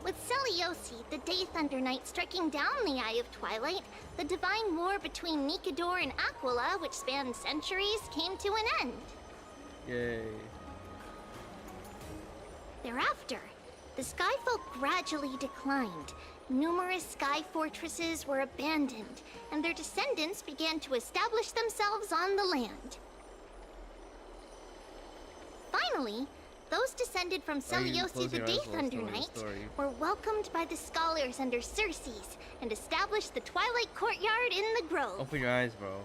With Celiosi, the Day Thunder Knight, striking down the Eye of Twilight, the divine war between Nikador and Aquila, which spanned centuries, came to an end. Yay. Thereafter, the Skyfolk gradually declined. Numerous sky fortresses were abandoned, and their descendants began to establish themselves on the land. Finally, those descended from Celiosi the Day Thunder Knight were welcomed by the scholars under Circes and established the Twilight Courtyard in the Grove. Open your eyes, bro.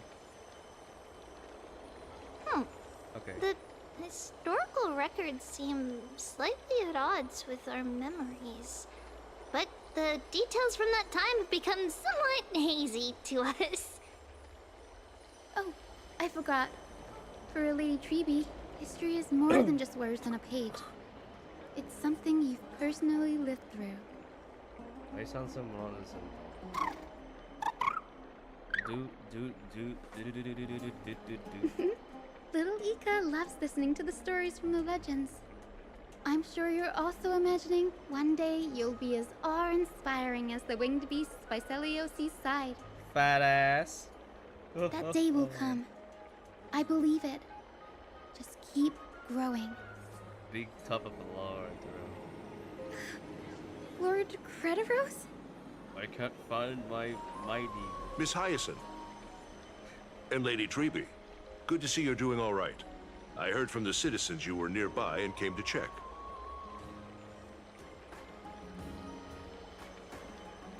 Okay. The historical records seem slightly at odds with our memories, but the details from that time have become somewhat hazy to us. Oh, I forgot. For a Lady Treby, history is more than just words on a page. It's something you've personally lived through. I sound so monotonous. Little Ika loves listening to the stories from the legends. I'm sure you're also imagining one day you'll be as awe-inspiring as the winged beasts by Celiosi's side. Fat ass. That day will come. I believe it. Just keep growing. Big tough of a lord, bro. Lord Crediros? I can't find my mighty. Miss Hyacinth. And Lady Treby. Good to see you're doing all right. I heard from the citizens you were nearby and came to check.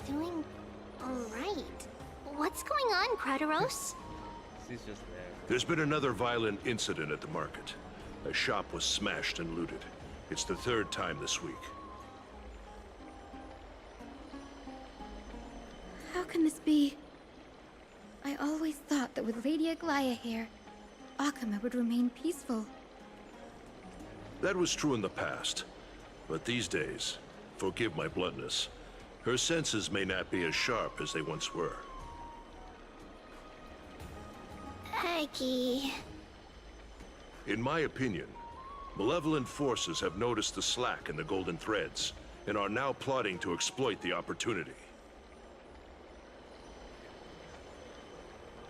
Doing alright. What's going on, Crediros? She's just there. There's been another violent incident at the market. A shop was smashed and looted. It's the third time this week. How can this be? I always thought that with Lady Aglaya here, Akama would remain peaceful. That was true in the past. But these days, forgive my bluntness, her senses may not be as sharp as they once were. Aggie. In my opinion, malevolent forces have noticed the slack in the Golden Threads and are now plotting to exploit the opportunity.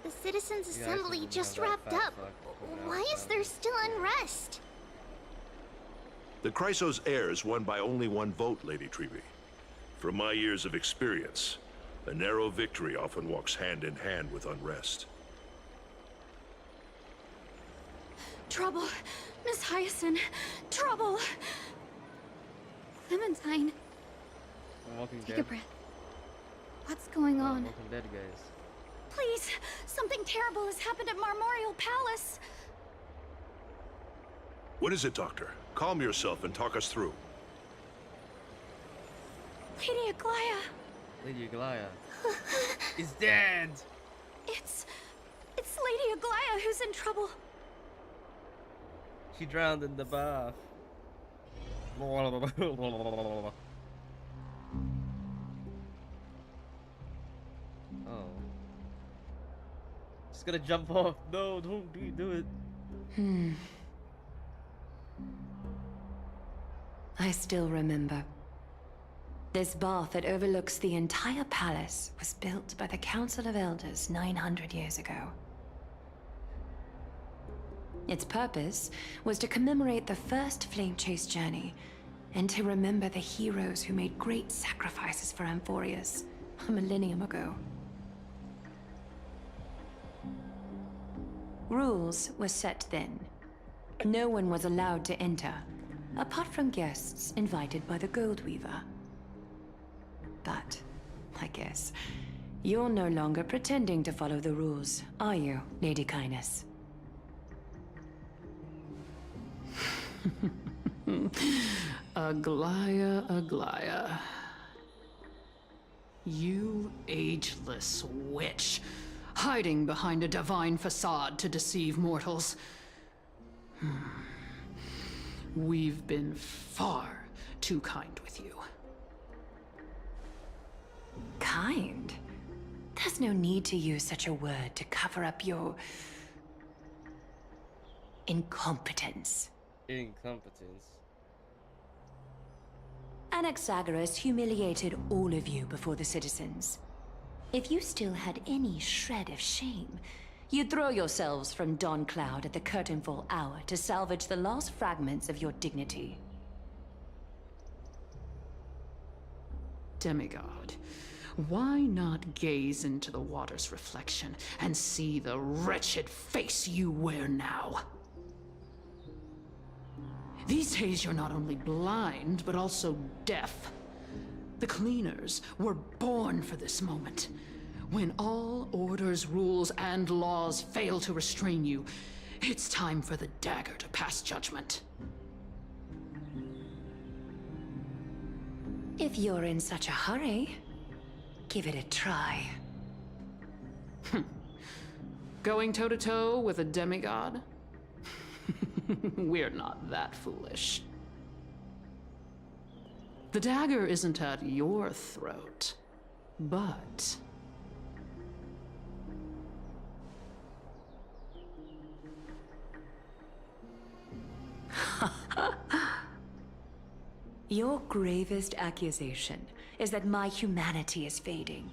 The Citizens' Assembly just wrapped up. Why is there still unrest? The Chrysos heirs won by only one vote, Lady Treby. From my years of experience, a narrow victory often walks hand in hand with unrest. Trouble! Miss Hyacinth! Trouble! Clementine, take a breath. What's going on? Walking Dead, guys. Please! Something terrible has happened at Marmorial Palace! What is it, Doctor? Calm yourself and talk us through. Lady Aglaya! Lady Aglaya is dead! It's Lady Aglaya who's in trouble. She drowned in the bath. Oh. Just gonna jump off. No, don't do it. I still remember. This bath that overlooks the entire palace was built by the Council of Elders 900 years ago. Its purpose was to commemorate the first flame chase journey and to remember the heroes who made great sacrifices for Amphoreus a millennium ago. Rules were set then. No one was allowed to enter, apart from guests invited by the Goldweaver. But, I guess, you're no longer pretending to follow the rules, are you, Lady Kindness? Aglaya, Aglaya. You ageless witch, hiding behind a divine facade to deceive mortals. We've been far too kind with you. Kind? There's no need to use such a word to cover up your incompetence. Incompetence. Anaxagoras humiliated all of you before the citizens. If you still had any shred of shame, you'd throw yourselves from Dawn Cloud at the curtainfall hour to salvage the last fragments of your dignity. Demigod, why not gaze into the water's reflection and see the wretched face you wear now? These days you're not only blind, but also deaf. The cleaners were born for this moment. When all orders, rules, and laws fail to restrain you, it's time for the dagger to pass judgment. If you're in such a hurry, give it a try. Going toe-to-toe with a demigod? We're not that foolish. The dagger isn't at your throat, but... Your gravest accusation is that my humanity is fading.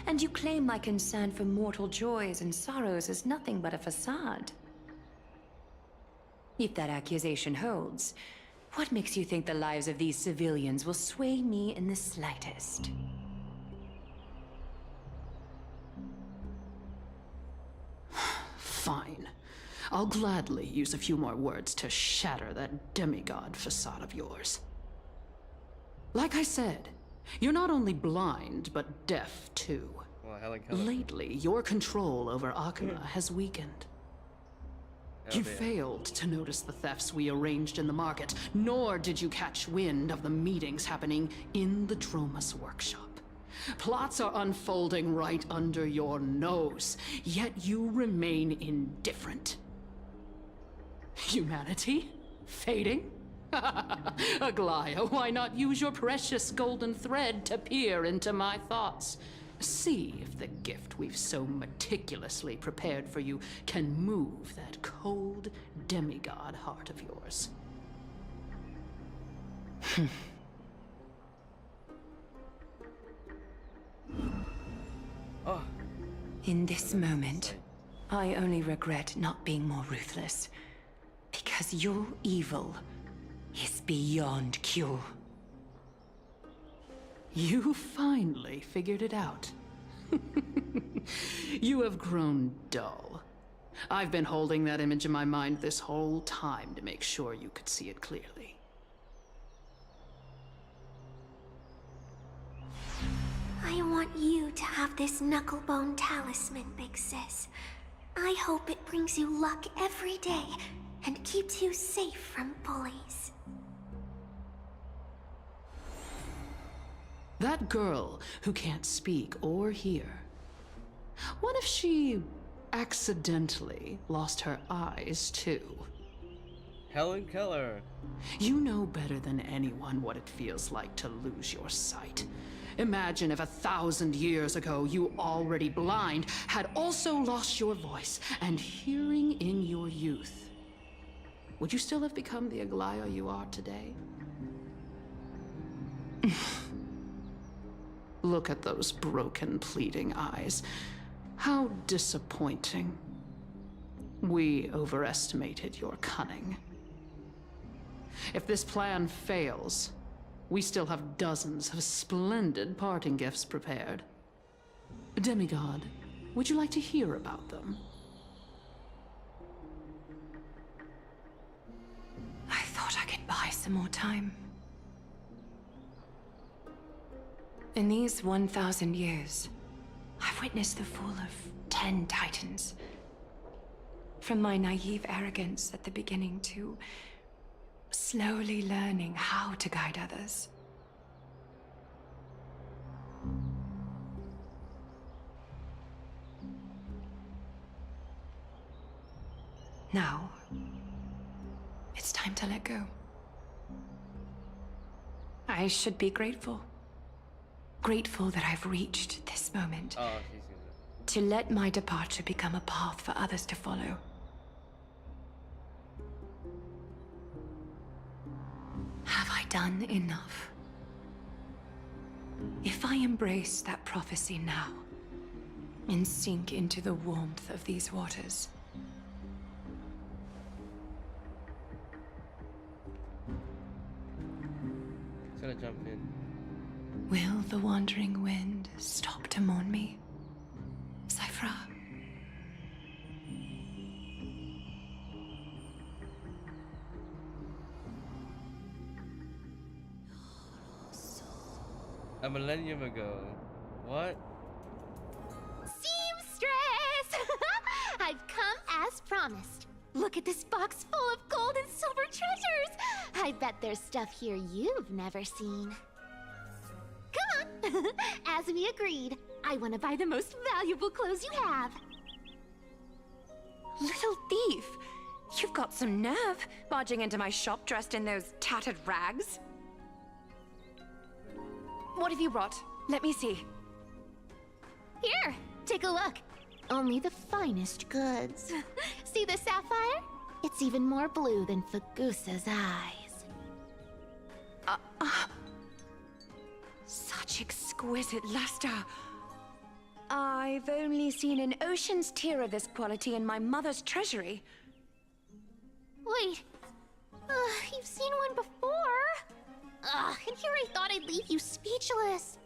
And you claim my concern for mortal joys and sorrows is nothing but a facade. If that accusation holds, what makes you think the lives of these civilians will sway me in the slightest? Fine. I'll gladly use a few more words to shatter that demigod facade of yours. Like I said, you're not only blind, but deaf too. Well, Lately, your control over Akuma has weakened. You failed to notice the thefts we arranged in the market, nor did you catch wind of the meetings happening in the Dromus workshop. Plots are unfolding right under your nose, yet you remain indifferent. Humanity? Fading? Aglaya, why not use your precious golden thread to peer into my thoughts? See if the gift we've so meticulously prepared for you can move that cold demigod heart of yours. In this moment, I only regret not being more ruthless. Because your evil is beyond cure. You finally figured it out. You have grown dull. I've been holding that image in my mind this whole time to make sure you could see it clearly. I want you to have this knucklebone talisman, Big Sis. I hope it brings you luck every day and keeps you safe from bullies. That girl who can't speak or hear. What if she accidentally lost her eyes too? Helen Keller. You know better than anyone what it feels like to lose your sight. Imagine if 1,000 years ago you, already blind, had also lost your voice and hearing in your youth. Would you still have become the Aglaya you are today? Look at those broken, pleading eyes. How disappointing. We overestimated your cunning. If this plan fails, we still have dozens of splendid parting gifts prepared. Demigod, would you like to hear about them? I thought I could buy some more time. In these 1,000 years, I've witnessed the fall of 10 titans. From my naive arrogance at the beginning to slowly learning how to guide others. Now, it's time to let go. I should be grateful. Grateful that I've reached this moment. To let my departure become a path for others to follow. done enough. If I embrace that prophecy now, and sink into the warmth of these waters, It's gonna jump in. will the wandering wind stop to mourn me, Cyphra? A millennium ago. What? Seamstress! I've come as promised. Look at this box full of gold and silver treasures! I bet there's stuff here you've never seen. Come on! As we agreed, I want to buy the most valuable clothes you have. Little thief! You've got some nerve, barging into my shop dressed in those tattered rags. What have you brought? Let me see. Here, take a look. Only the finest goods. See the sapphire? It's even more blue than Fagusa's eyes. Such exquisite luster. I've only seen an ocean's tier of this quality in my mother's treasury. Wait. You've seen one before. And here I thought I'd leave you speechless.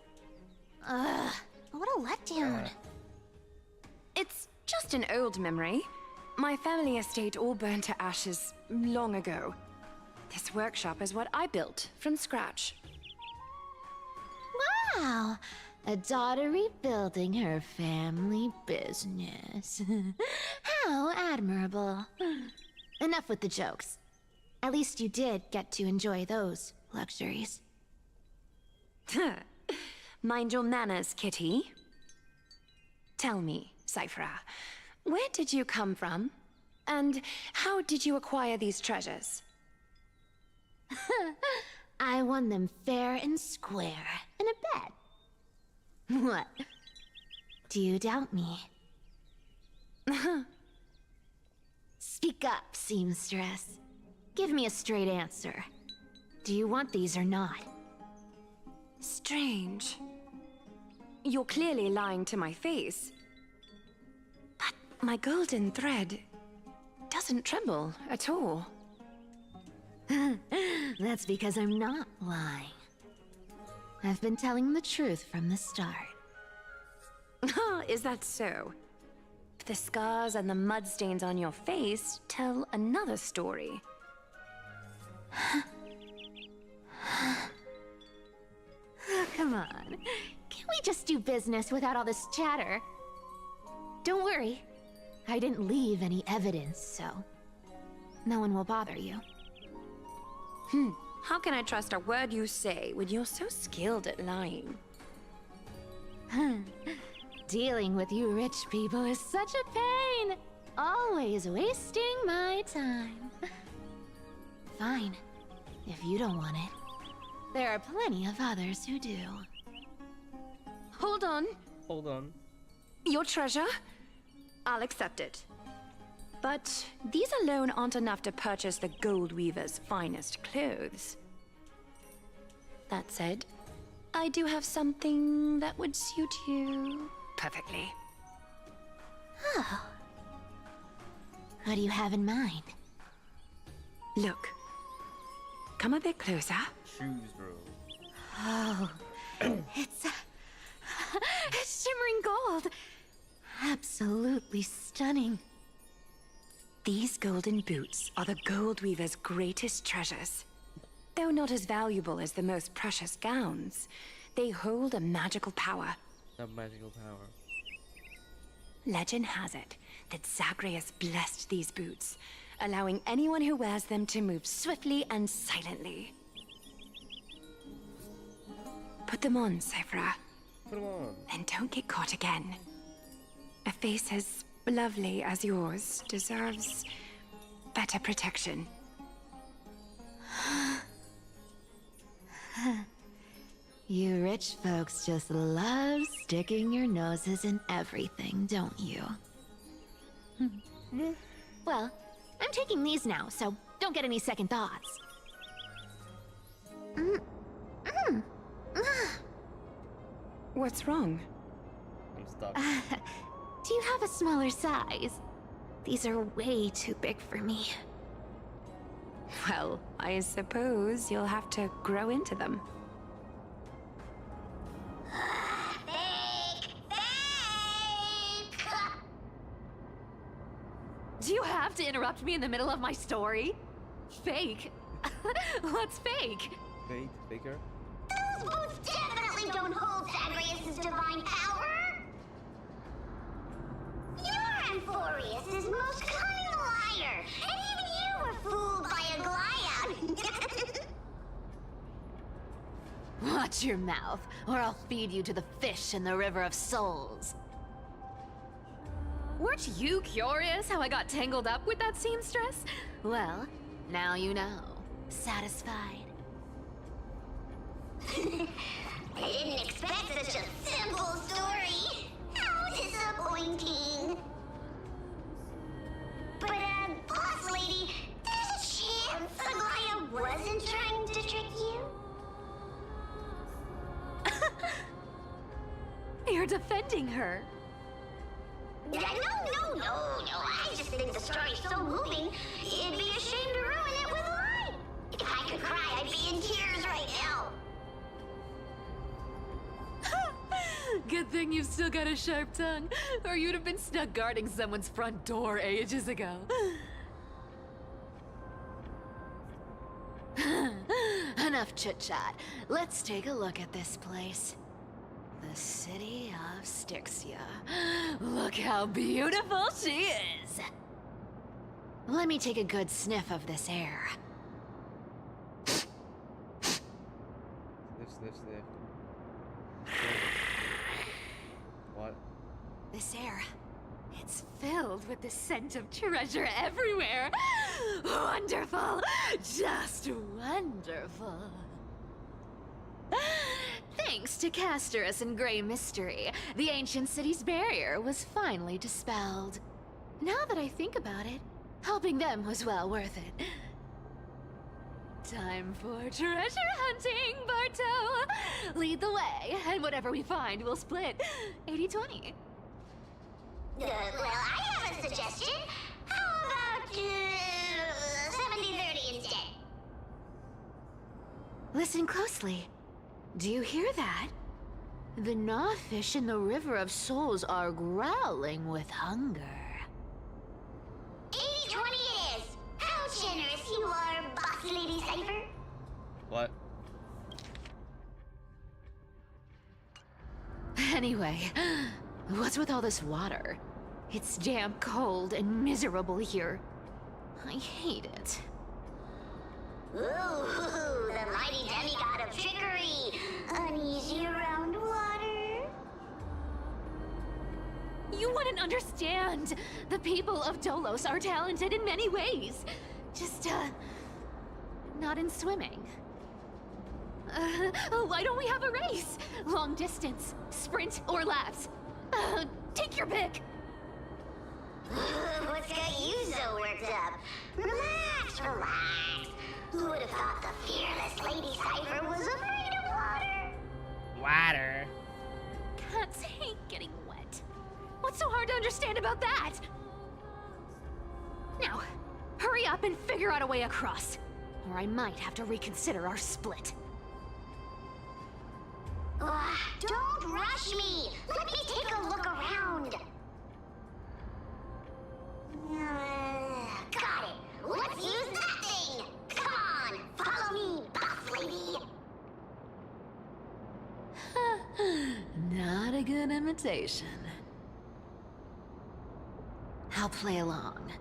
What a letdown. It's just an old memory. My family estate all burned to ashes long ago. This workshop is what I built from scratch. Wow. A daughter rebuilding her family business. How admirable. Enough with the jokes. At least you did get to enjoy those luxuries. Mind your manners, Kitty. Tell me, Cyphra, where did you come from? And how did you acquire these treasures? I won them fair and square in a bet. What? Do you doubt me? Speak up, seamstress. Give me a straight answer. Do you want these or not? Strange. You're clearly lying to my face. But my golden thread doesn't tremble at all. That's because I'm not lying. I've been telling the truth from the start. Is that so? The scars and the mud stains on your face tell another story. Come on. Can't we just do business without all this chatter? Don't worry. I didn't leave any evidence, so no one will bother you. How can I trust a word you say when you're so skilled at lying? Dealing with you rich people is such a pain. Always wasting my time. Fine, if you don't want it. There are plenty of others who do. Hold on. Hold on. Your treasure? I'll accept it. But these alone aren't enough to purchase the Gold Weaver's finest clothes. That said, I do have something that would suit you perfectly. Oh. What do you have in mind? Look. Come a bit closer. Shoes, bro. Oh, it's shimmering gold. Absolutely stunning. These golden boots are the Gold Weaver's greatest treasures. Though not as valuable as the most precious gowns, they hold a magical power. That magical power. Legend has it that Zagreus blessed these boots, allowing anyone who wears them to move swiftly and silently. Put them on, Cyphra. Put them on. And don't get caught again. A face as lovely as yours deserves better protection. You rich folks just love sticking your noses in everything, don't you? Well, I'm taking these now, so don't get any second thoughts. What's wrong? I'm stuck. Do you have a smaller size? These are way too big for me. Well, I suppose you'll have to grow into them. Fake! Fake! Do you have to interrupt me in the middle of my story? Fake? What's fake? Fake? Faker? Those boots definitely don't hold Zagreus' divine power! You're Amphoreus' most cunning liar! And even you were fooled by a Glyad! Watch your mouth, or I'll feed you to the fish in the River of Souls. Weren't you curious how I got tangled up with that seamstress? Well, now you know. Satisfied? I didn't expect such a simple story. How disappointing. But, boss lady, there's a chance Aglaya wasn't trying to trick you? You're defending her. No. I just think the story's so moving, it'd be a shame to ruin it with a lie. If I could cry, I'd be in tears right now. Good thing you've still got a sharp tongue, or you'd have been stuck guarding someone's front door ages ago. Enough chit-chat. Let's take a look at this place. The city of Styxia. Look how beautiful she is! Let me take a good sniff of this air. Sniff, sniff, sniff. What? This air, it's filled with the scent of treasure everywhere. Wonderful! Just wonderful. Thanks to Castorus and Grey Mystery, the ancient city's barrier was finally dispelled. Now that I think about it, helping them was well worth it. Time for treasure hunting, Barto! Lead the way, and whatever we find, we'll split 80-20. Well, I have a suggestion. How about, 70-30 instead? Listen closely. Do you hear that? The gnawfish in the River of Souls are growling with hunger. 80-20 it is! How generous you are, Boss Lady Cypher! What? Anyway, what's with all this water? It's damp, cold, and miserable here. I hate it. Ooh, the mighty demigod of trickery! Uneasy around water? You wouldn't understand! The people of Dolos are talented in many ways. Just, not in swimming. Why don't we have a race? Long distance, sprint, or laps? Take your pick! What's got you so worked up? Relax, relax. Who would have thought the fearless Lady Cypher was afraid of water? Water. Cats hate getting wet. What's so hard to understand about that? Now, hurry up and figure out a way across, or I might have to reconsider our split. Don't rush me! Let me take a look around! Got it! Let's use that thing! Come on! Follow me, boss lady! Not a good imitation. I'll play along.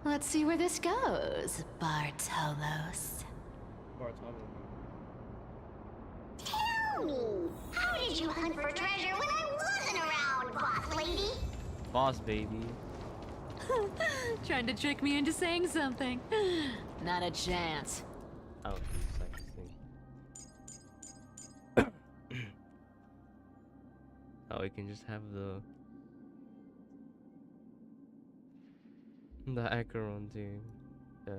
Let's see where this goes, Bartolos. Tell me, how did you hunt for treasure when I wasn't around, boss lady? Boss baby. Trying to trick me into saying something. Not a chance. Oh, oh, we can just have the Acheron team. Yeah.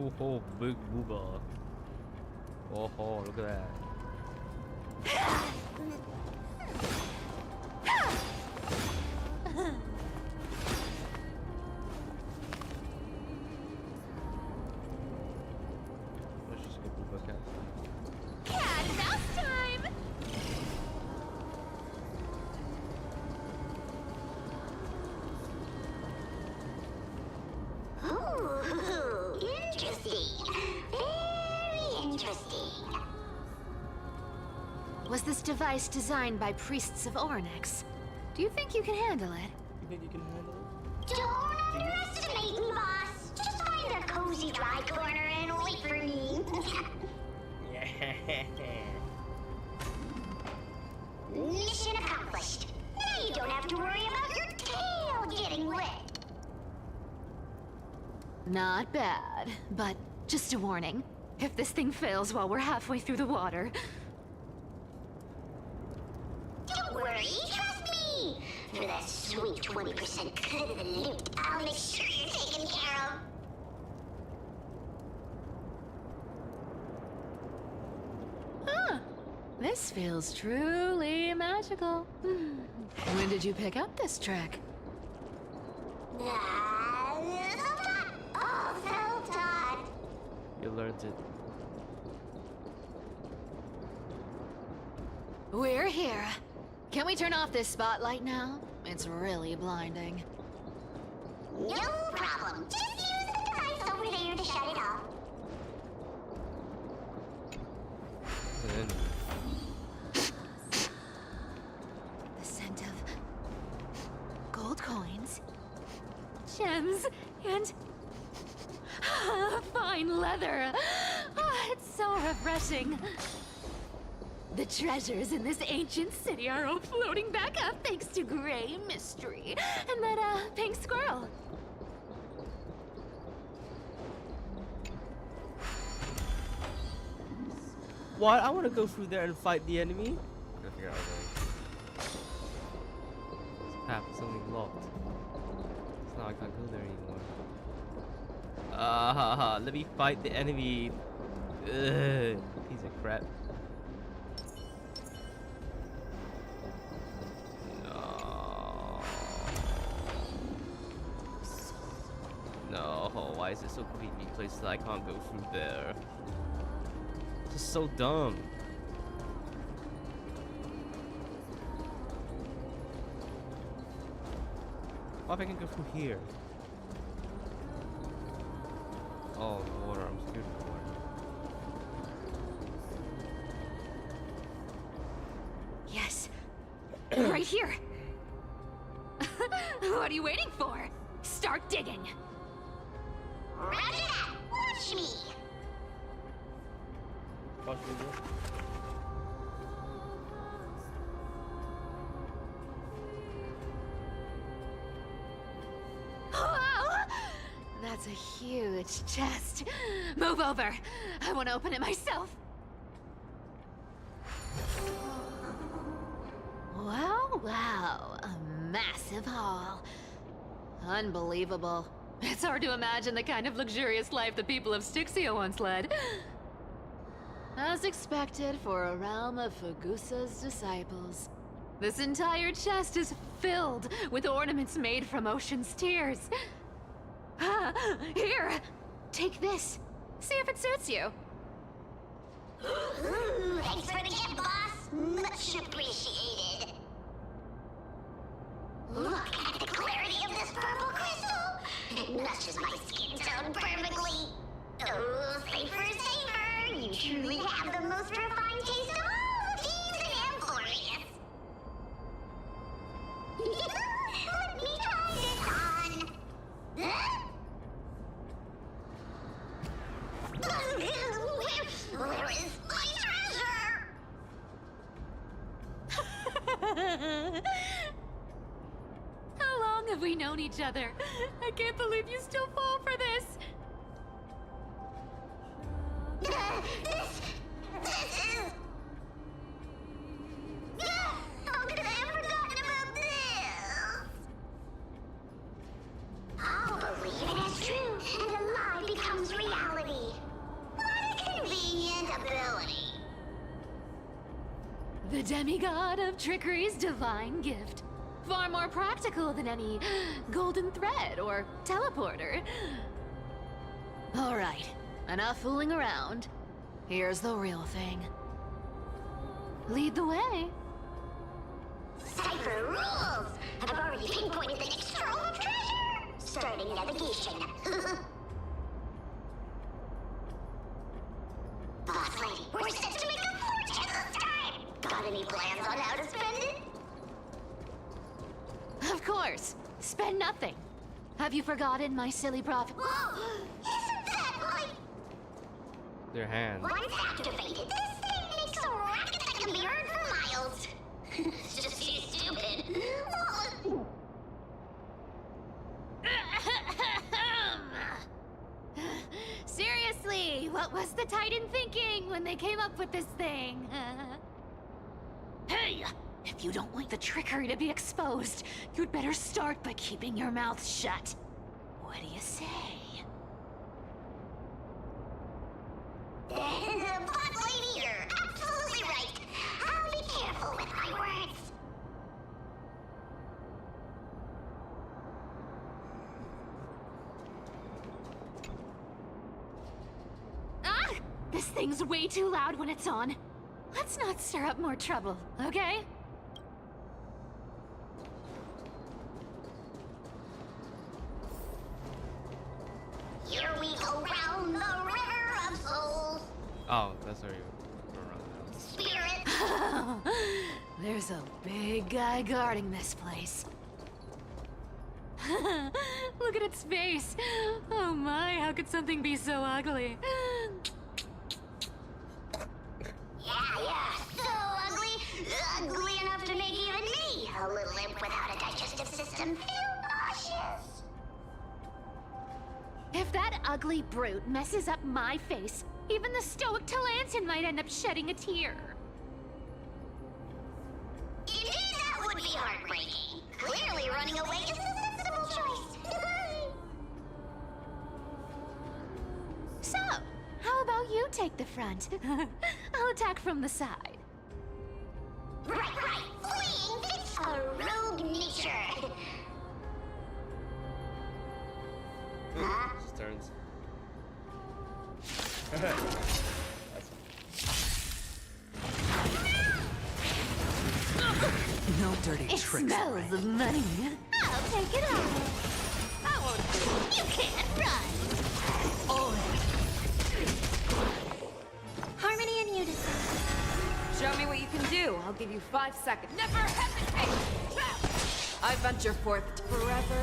Oh, big booba. Oh, look at that. Let's just go booba cast. Cat mouse time! Ooh, interesting. Very interesting. Was this device designed by priests of Ornyx? Do you think you can handle it? You think you can handle it? Don't underestimate me, boss. Just find a cozy dry corner and wait for me. Mission accomplished. Now you don't have to worry about your tail getting wet. Not bad, but just a warning. If this thing fails while we're halfway through the water... Don't worry, trust me. For that sweet 20% cut of the loot, I'll make sure you're taken care of. Huh. This feels truly magical. When did you pick up this trick? Self-taught. You learned it. We're here. Can we turn off this spotlight now? It's really blinding. No problem. Just use the device over there to shut it off. The scent of gold coins, gems, and fine leather. It's so refreshing. The treasures in this ancient city are all floating back up thanks to Grey Mystery and that pink squirrel. What? I want to go through there and fight the enemy. I'm gonna figure out a way. This path is only locked. So now I can't go there anymore. Let me fight the enemy. Ugh, piece of crap. No, why is it so creepy place that I can't go through there? It's just so dumb. What if I can go through here? Oh, water, I'm scared of water. Yes, right here. What are you waiting for? Start digging. Roger that. Watch me. Watch me, bro. Wow! That's a huge chest. Move over. I want to open it myself. Wow, a massive haul. Unbelievable. It's hard to imagine the kind of luxurious life the people of Styxia once led. As expected for a realm of Fagusa's disciples. This entire chest is filled with ornaments made from ocean's tears. Here, take this. See if it suits you. Ooh, thanks for the gift, boss. Much appreciated. Look at the clarity of this purple crystal. It matches my skin tone perfectly. Oh, safer, safer. You truly have the most refined taste of all the thieves in Amphoreus. Let me try this on. Where is my treasure? How long have we known each other? I can't believe you still fall for this. This is... How could I have forgotten about this? I'll believe it as true, and a lie becomes reality. The demigod of trickery's divine gift. Far more practical than any golden thread or teleporter. Alright, enough fooling around. Here's the real thing. Lead the way. Cypher rules! I've already pinpointed the next trove of treasure! Starting navigation. Boss lady, we're set to make a fortune this time! Got any plans on how to spend it? Of course. Spend nothing. Have you forgotten my silly prophet? Whoa! Isn't that like... Their hands. Once activated, this thing makes a racket that can be heard for miles. It's just too stupid. Seriously, what was the Titan thinking when they came up with this thing? Hey! If you don't want the trickery to be exposed, you'd better start by keeping your mouth shut. What do you say? Boss lady, you're absolutely right. I'll be careful with my words. Ah! This thing's way too loud when it's on. Let's not stir up more trouble, okay? Here we go round the river of souls. Oh, that's where you go around Spirit. There's a big guy guarding this place. Look at its face. Oh my, how could something be so ugly? Yeah, so ugly. Ugly enough to make even me, a little imp without a digestive system, feel nauseous. If that ugly brute messes up my face, even the stoic Talantin might end up shedding a tear. Indeed, that would be heartbreaking. Clearly running away is the sensible choice. So, how about you take the front? I'll attack from the side. Right. Fleeing fits a rogue nature. Huh? Just turns. No dirty It tricks. smells Right? of money. I'll take it off. I won't do. You can't run. Oh, Harmony and unison. Show me what you can do. I'll give you 5 seconds. Never hesitate! I venture forth forever.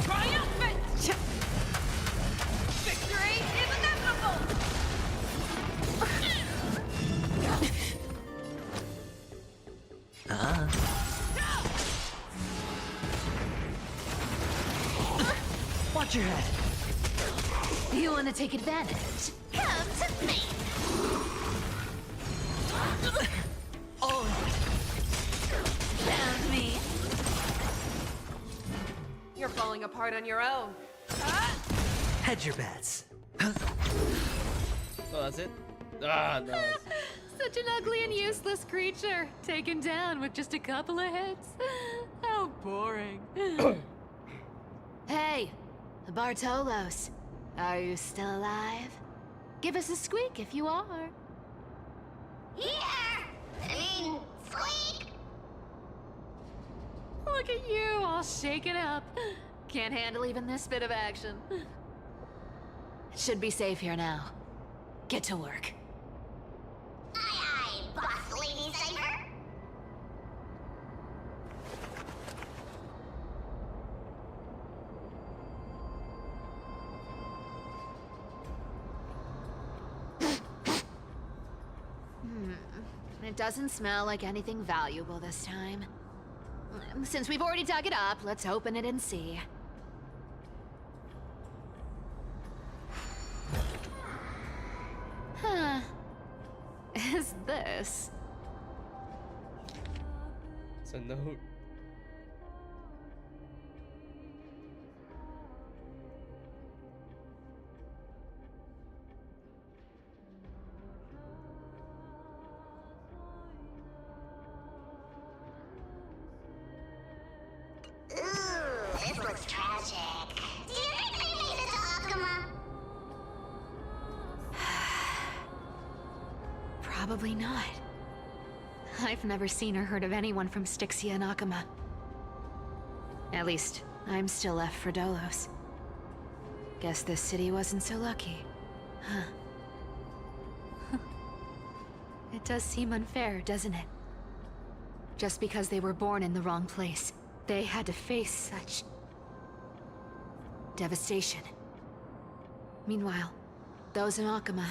Triumphant! Victory is inevitable! watch your head. You want to take advantage? Come to me. Oh, Found me. You're falling apart on your own. hedge your bets. Oh, that's it? Ah, no. Such an ugly and useless creature, taken down with just a couple of hits. How boring. Hey, Bartolos, are you still alive? Give us a squeak if you are. Here! Squeak! Look at you, all shaken up. Can't handle even this bit of action. It should be safe here now. Get to work. Aye, boss lady Cypher. It doesn't smell like anything valuable this time. Since we've already dug it up, let's open it and see. Huh. Is this? It's a note. Probably not. I've never seen or heard of anyone from Styxia and Akama. At least, I'm still left for Dolos. Guess this city wasn't so lucky. Huh. It does seem unfair, doesn't it? Just because they were born in the wrong place, they had to face such devastation. Meanwhile, those in Akama,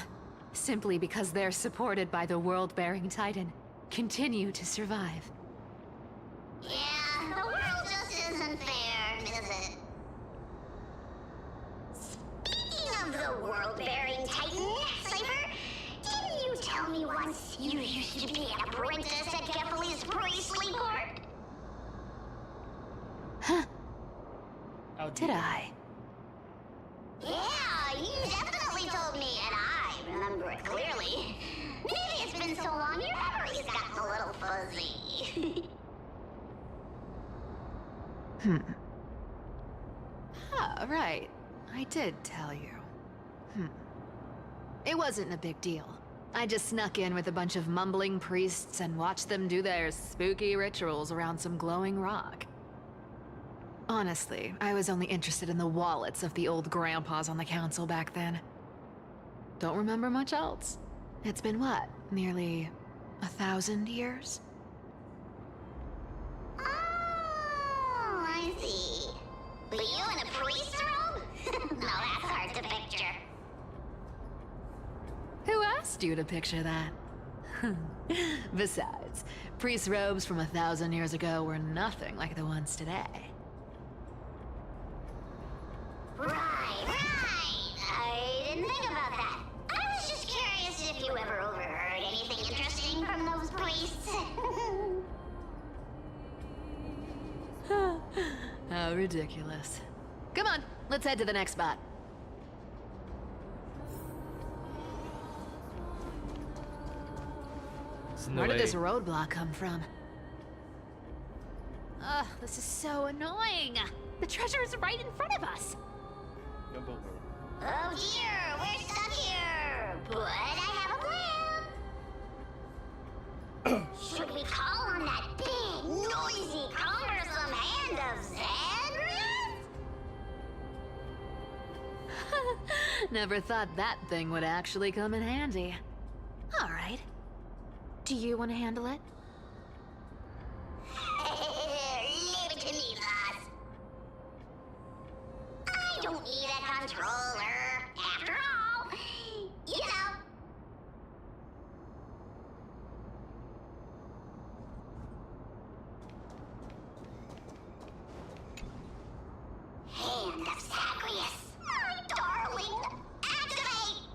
simply because they're supported by the world-bearing Titan, continue to survive. Yeah, the world just isn't fair, is it? Speaking of the world-bearing Titan, Cypher, didn't you tell me once you used to be an apprentice at Kephal's priestly court? Huh. Did I? Yeah, you definitely told me, and I remember it clearly. Maybe it's been so long your memory's gotten a little fuzzy. Ah, right. I did tell you. It wasn't a big deal. I just snuck in with a bunch of mumbling priests and watched them do their spooky rituals around some glowing rock. Honestly, I was only interested in the wallets of the old grandpas on the council back then. Don't remember much else. It's been what, nearly 1,000 years? Oh, I see. But you in a priest robe? No, that's hard to picture. Who asked you to picture that? Besides, priest robes from 1,000 years ago were nothing like the ones today. Right. I didn't think about that. I was just curious if you ever overheard anything interesting from those priests. How ridiculous. Come on, let's head to the next spot. Where did this roadblock come from? Ugh, this is so annoying. The treasure is right in front of us. Oh dear, we're stuck here. But I have a plan. Should we call on that big, noisy, cumbersome hand of Xandris? Never thought that thing would actually come in handy. All right. Do you want to handle it? Leave it to me, boss. I don't need a controller. After all, you know. Hand of Zagreus. My darling. Activate!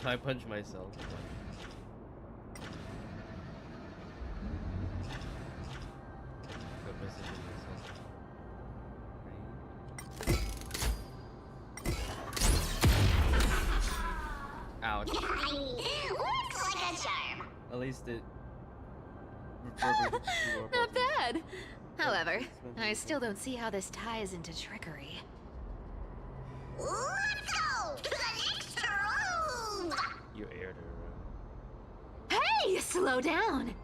I punch myself. Ouch. Looks like a charm. At least it... Not bad. However, I still don't see how this ties into trickery. Let's go to the next room. You aired her. Hey, slow down.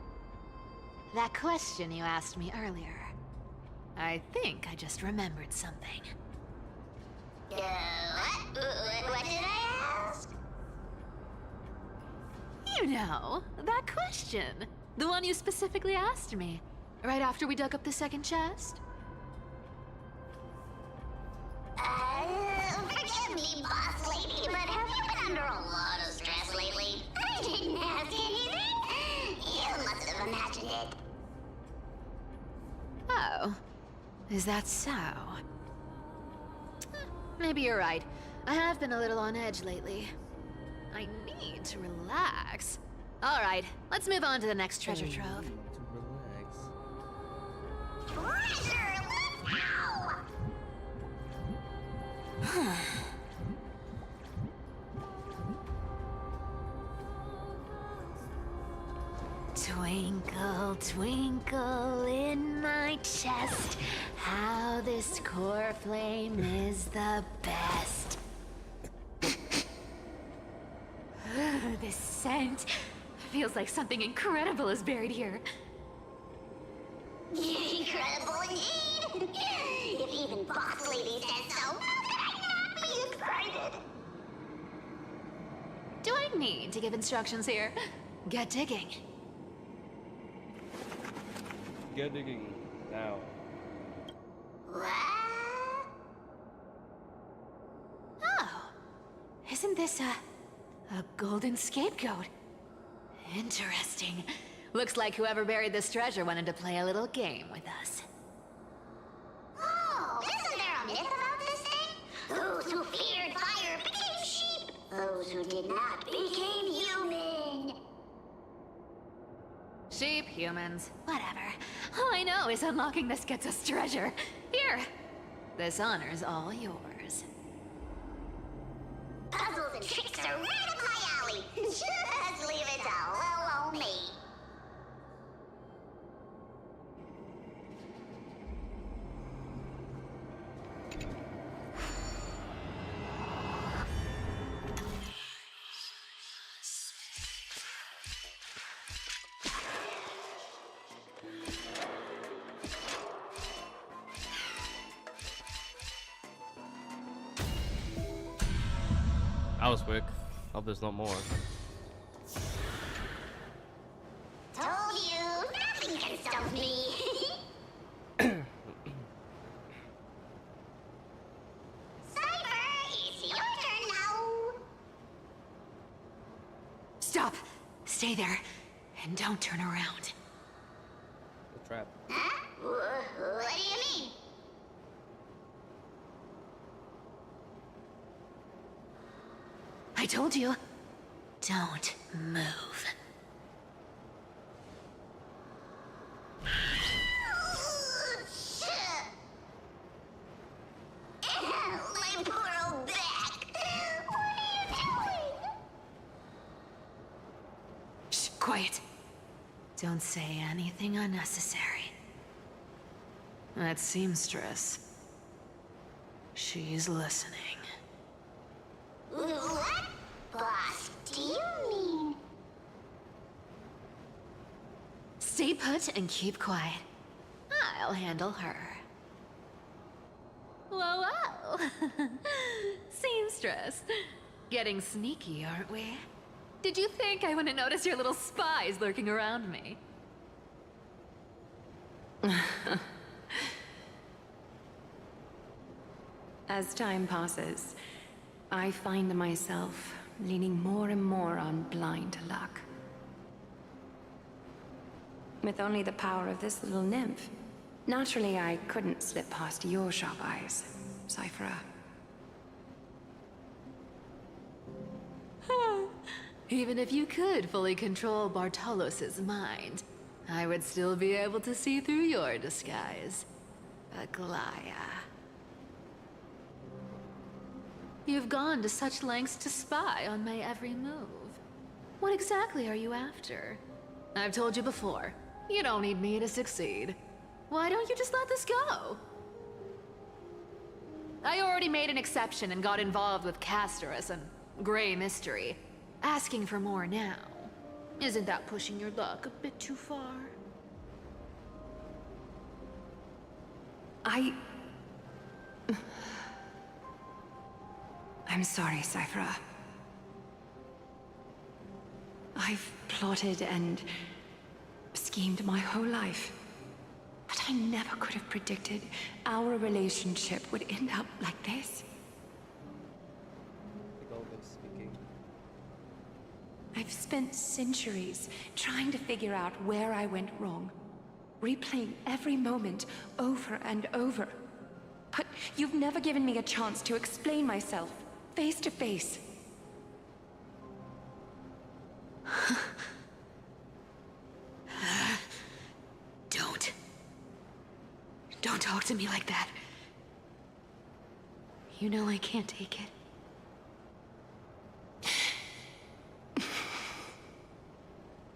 That question you asked me earlier. I think I just remembered something. What? What did I ask? You know, that question. The one you specifically asked me. Right after we dug up the second chest. Forgive me, boss lady, but have you been under a lot of stress lately? I didn't ask anything. You must have imagined it. Oh. Is that so? Maybe you're right. I have been a little on edge lately. I need to relax. All right, let's move on to the next treasure trove. Treasure, let's go! Twinkle, twinkle in my chest, how this core flame is the best. This scent feels like something incredible is buried here. Incredible indeed! If even Boss Lady says so, how could I not be excited? Do I need to give instructions here? Get digging. Get digging now. What? Oh, isn't this a golden scapegoat? Interesting. Looks like whoever buried this treasure wanted to play a little game with us. Oh, isn't there a myth about this thing? Those who feared fire became sheep. Those who did not became human. Sheep, humans, whatever. All I know is unlocking this gets us treasure. Here, this honor's all yours. Puzzles and tricks are right up my alley. Just leave it to little old me. That was quick. Hope there's not more. Told you, nothing can stop me. Cypher, it's your turn now. Stop! Stay there, and don't turn around. The trap. Huh? What do you mean? I told you, don't move. My poor old back. What are you doing? Shh, quiet. Don't say anything unnecessary. That seamstress. She's listening. What? Boss, do you mean? Stay put and keep quiet. I'll handle her. Whoa, whoa! Seamstress. Getting sneaky, aren't we? Did you think I wouldn't notice your little spies lurking around me? As time passes, I find myself leaning more and more on blind luck. With only the power of this little nymph, naturally I couldn't slip past your sharp eyes, Cyphera. Even if you could fully control Bartolos's mind, I would still be able to see through your disguise. Aglaya. You've gone to such lengths to spy on my every move. What exactly are you after? I've told you before, you don't need me to succeed. Why don't you just let this go? I already made an exception and got involved with Castorus and Grey Mystery. Asking for more now. Isn't that pushing your luck a bit too far? I'm sorry, Cyphera. I've plotted and schemed my whole life. But I never could have predicted our relationship would end up like this. I've spent centuries trying to figure out where I went wrong, replaying every moment over and over. But you've never given me a chance to explain myself, face to face. Don't talk to me like that. You know I can't take it.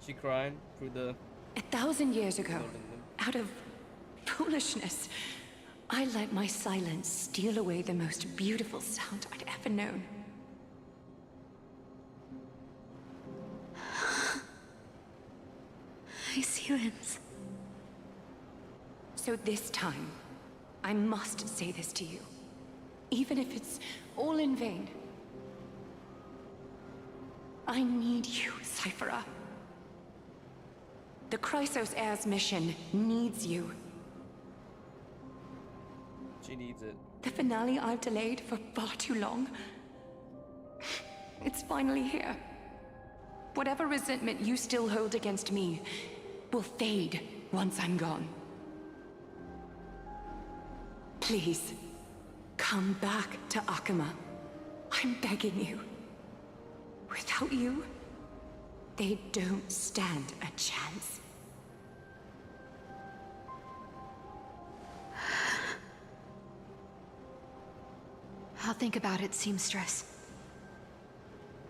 she crying through the... 1,000 years ago, out of foolishness, I let my silence steal away the most beautiful sound I'd ever known. My silence. So this time, I must say this to you, even if it's all in vain. I need you, Cyphera. The Chrysos Heirs mission needs you. She needs it. The finale I've delayed for far too long. It's finally here. Whatever resentment you still hold against me will fade once I'm gone. Please, come back to Akama. I'm begging you. Without you, they don't stand a chance. I'll think about it, seamstress.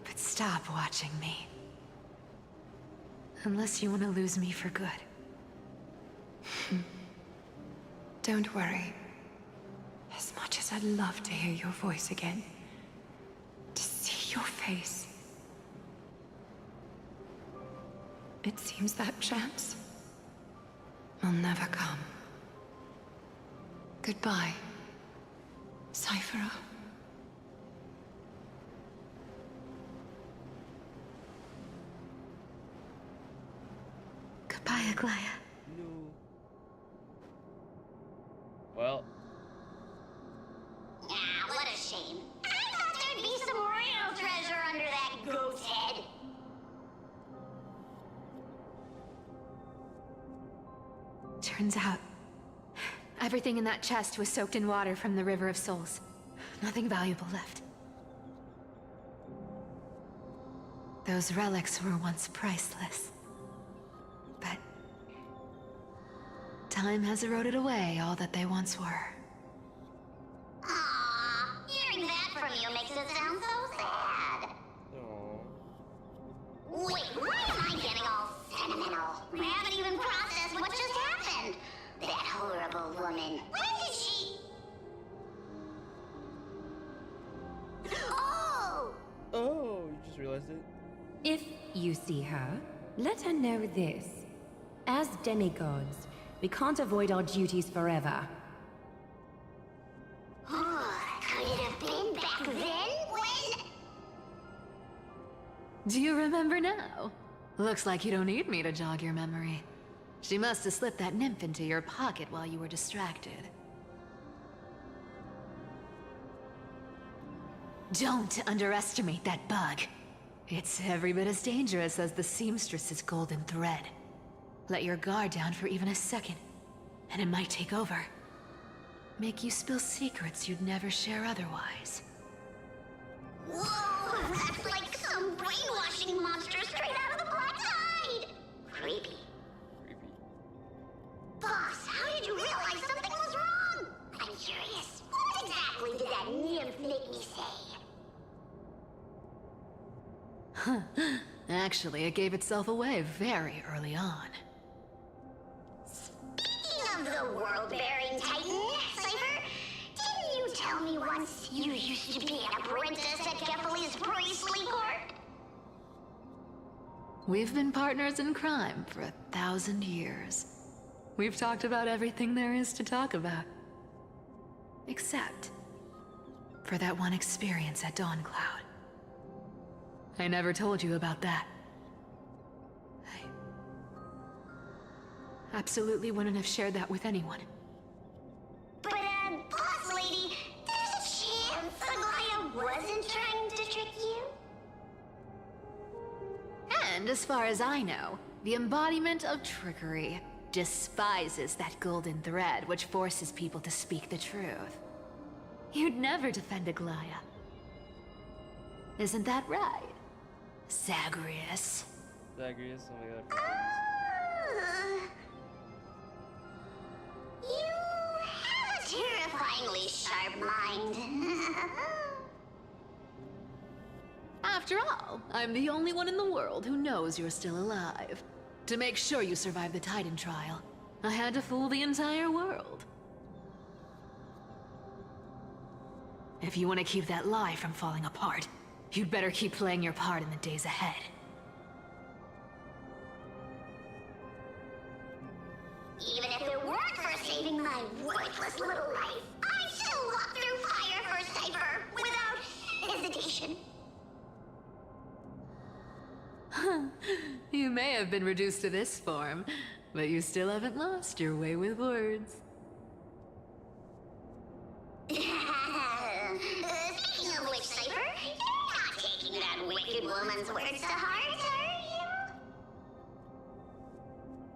But stop watching me. Unless you want to lose me for good. Don't worry. As much as I'd love to hear your voice again, to see your face, it seems that chance will never come. Goodbye, Cyphera. Goodbye, Aglaya. No. Well. Ah, what a shame. I thought there'd be some real treasure under that goat's head. Turns out, everything in that chest was soaked in water from the River of Souls. Nothing valuable left. Those relics were once priceless. But time has eroded away all that they once were. Aww, hearing that from you makes it sound so sad. Aww. Wait, why am I getting all sentimental? I haven't even processed what just happened. That horrible woman. When did she... Oh! Oh, you just realized it? If you see her, let her know this. As demigods, we can't avoid our duties forever. Could it have been back then when... Do you remember now? Looks like you don't need me to jog your memory. She must have slipped that nymph into your pocket while you were distracted. Don't underestimate that bug. It's every bit as dangerous as the seamstress's golden thread. Let your guard down for even a second, and it might take over. Make you spill secrets you'd never share otherwise. Whoa, that's like some brainwashing monster straight out of the Black Tide! Creepy. Boss, how did you realize something was wrong? I'm curious. What exactly did that nymph make me say? Actually, it gave itself away very early on. Speaking of the world-bearing titan, Cypher, didn't you tell me once you used to be an apprentice at Kefali's priestly court? We've been partners in crime for 1,000 years. We've talked about everything there is to talk about. Except for that one experience at Dawncloud. I never told you about that. I absolutely wouldn't have shared that with anyone. But, boss lady, there's a chance Aglaya wasn't trying to trick you? And as far as I know, the embodiment of trickery despises that golden thread which forces people to speak the truth. You'd never defend Aglaya. Isn't that right, Zagreus? Zagreus, oh my god. You have a terrifyingly sharp mind. After all, I'm the only one in the world who knows you're still alive. To make sure you survive the Titan trial, I had to fool the entire world. If you want to keep that lie from falling apart, you'd better keep playing your part in the days ahead. Even if it weren't for saving my worthless little life, I'd still walk through fire for Cypher without hesitation. You may have been reduced to this form, but you still haven't lost your way with words. Speaking of which, Cypher, you're not taking that wicked woman's words to heart, are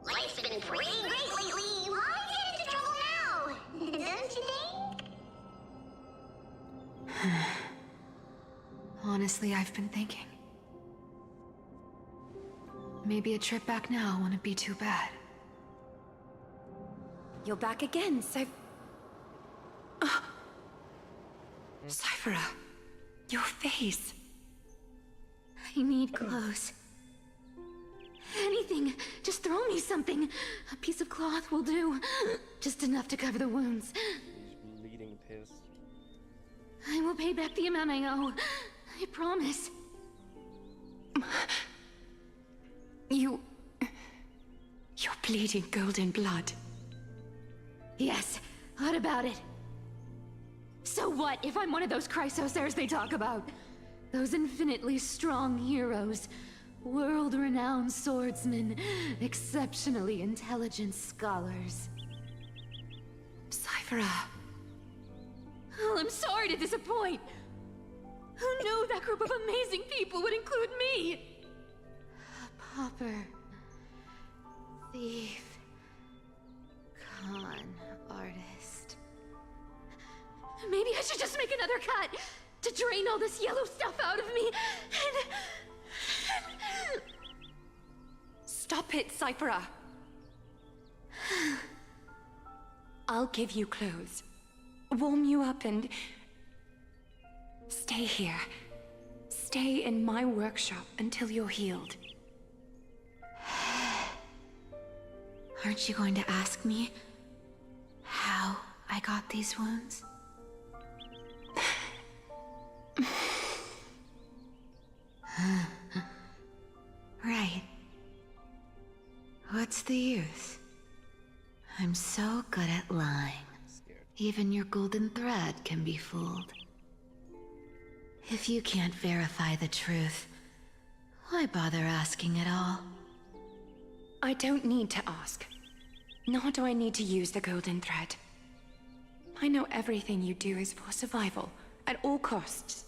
you? Life's been pretty great lately. Why get into trouble now? Don't you think? Honestly, I've been thinking. Maybe a trip back now wouldn't be too bad. You're back again, Cyphera, your face. I need clothes. Anything. Just throw me something. A piece of cloth will do. Just enough to cover the wounds. He's bleeding piss. I will pay back the amount I owe. I promise. You're bleeding golden blood. Yes, what about it? So what if I'm one of those Chrysosairs they talk about? Those infinitely strong heroes, world-renowned swordsmen, exceptionally intelligent scholars. Cyphera. Oh, I'm sorry to disappoint. Who knew that group of amazing people would include me? A pauper, thief, con artist. Maybe I should just make another cut to drain all this yellow stuff out of me and... Stop it, Cyphera. I'll give you clothes, warm you up, and stay here. Stay in my workshop until you're healed. Aren't you going to ask me how I got these wounds? Right. What's the use? I'm so good at lying. Even your golden thread can be fooled. If you can't verify the truth, why bother asking at all? I don't need to ask. Nor do I need to use the golden thread. I know everything you do is for survival, at all costs.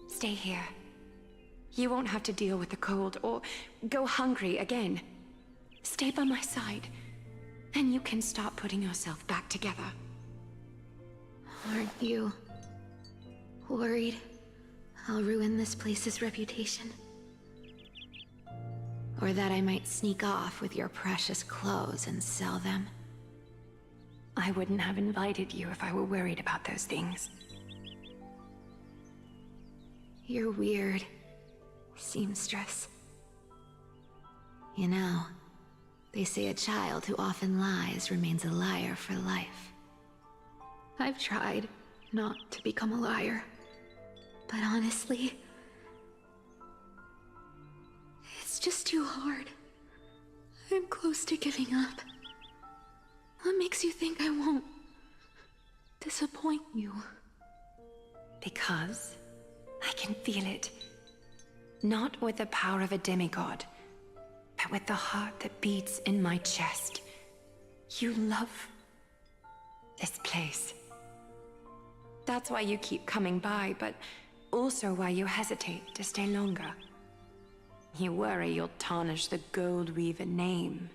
Stay here. You won't have to deal with the cold or go hungry again. Stay by my side, and you can start putting yourself back together. Aren't you worried I'll ruin this place's reputation? Or that I might sneak off with your precious clothes and sell them? I wouldn't have invited you if I were worried about those things. You're weird, seamstress. You know, they say a child who often lies remains a liar for life. I've tried not to become a liar, but honestly, it's just too hard. I'm close to giving up. What makes you think I won't disappoint you? Because I can feel it. Not with the power of a demigod, but with the heart that beats in my chest. You love this place. That's why you keep coming by, but also why you hesitate to stay longer. You worry you'll tarnish the Gold Weaver name.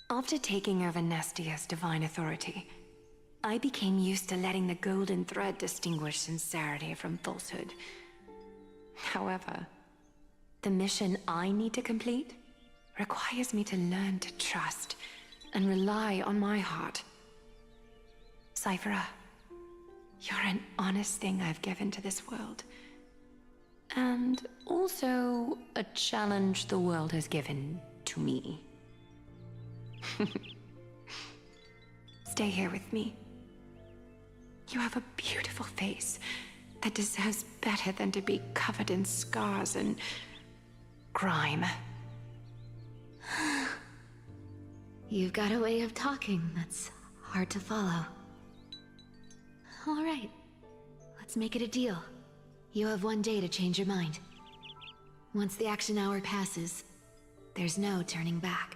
After taking over Nestia's divine authority, I became used to letting the golden thread distinguish sincerity from falsehood. However, the mission I need to complete requires me to learn to trust and rely on my heart. Cyphera, You're an honest thing I've given to this world. And also a challenge the world has given to me. Stay here with me. You have a beautiful face that deserves better than to be covered in scars and grime. You've got a way of talking that's hard to follow. All right, let's make it a deal. You have 1 day to change your mind. Once the action hour passes, there's no turning back.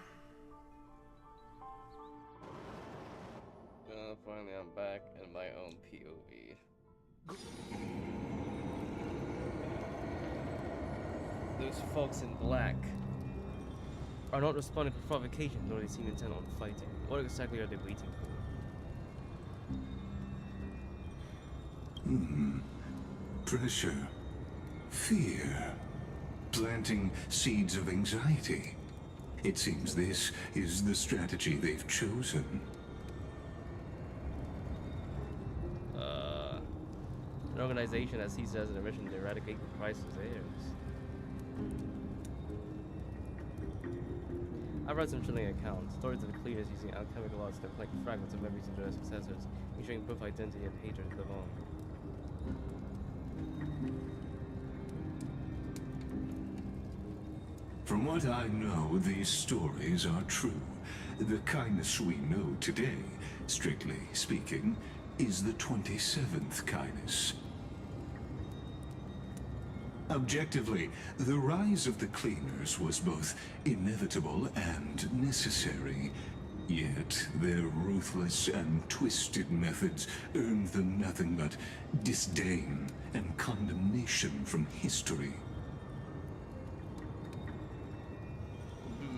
Finally, I'm back in my own POV. Those folks in black are not responding to provocation, nor they seem intent on fighting. What exactly are they waiting for? Pressure. Fear. Planting seeds of anxiety. It seems this is the strategy they've chosen. An organization that sees it as a mission to eradicate the Christ's heirs. I've read some chilling accounts, stories of the cleaners using alchemical arts to collect fragments of memories into their successors, ensuring both identity and hatred live on. From what I know, these stories are true. The kindness we know today, strictly speaking, is the 27th kindness. Objectively, the rise of the cleaners was both inevitable and necessary. Yet, their ruthless and twisted methods earned them nothing but disdain and condemnation from history.